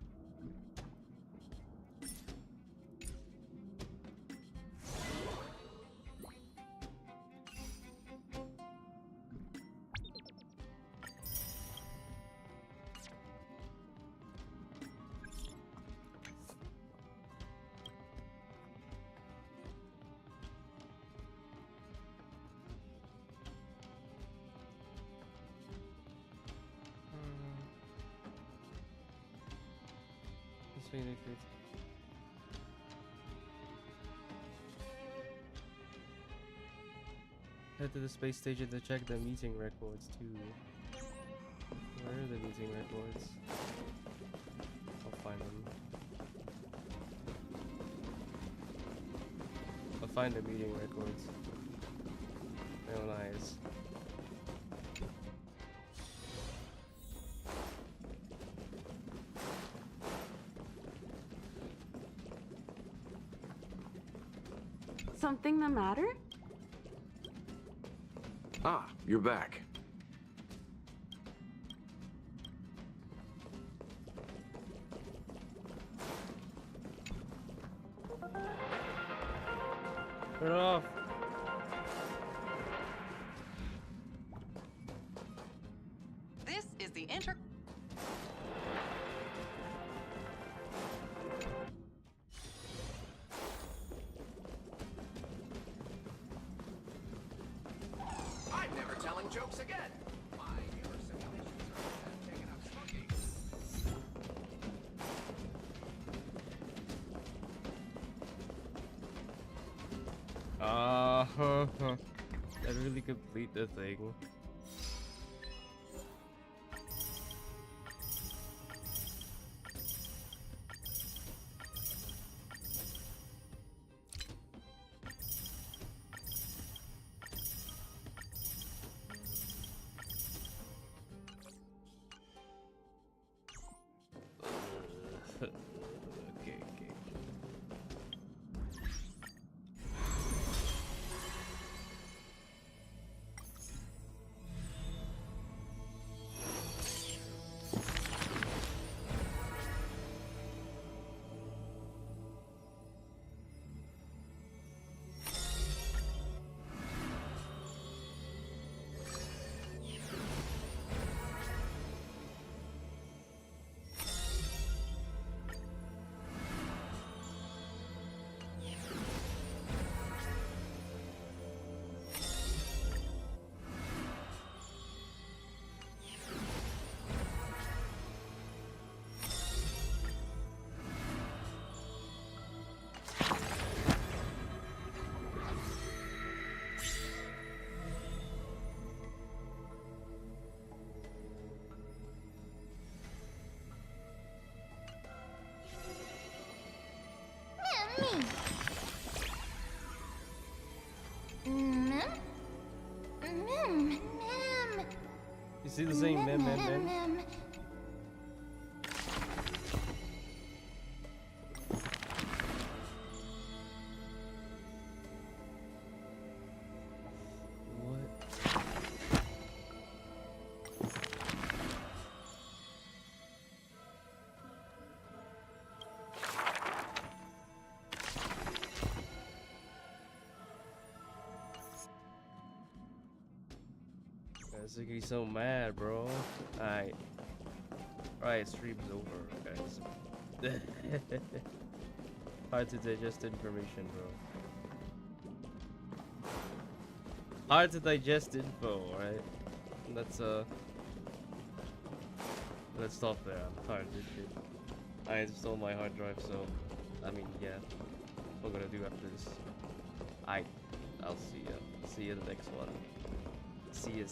Head to the space station to check the meeting records too. Where are the meeting records? I'll find them. I'll find the meeting records. Oh, nice. Something the matter? Ah, you're back. Turn it off. This is the inter. I'm never telling jokes again. My humor simulations are taking up smoking. I really complete the thing. You see the same mem. He's so mad, bro. Alright, stream's over, guys. Hard to digest information, bro. Hard to digest info, right? Let's stop there. I'm tired of this shit. I installed my hard drive, so I mean, yeah. What I'm gonna do after this. I'll see ya. See you in the next one. See ya.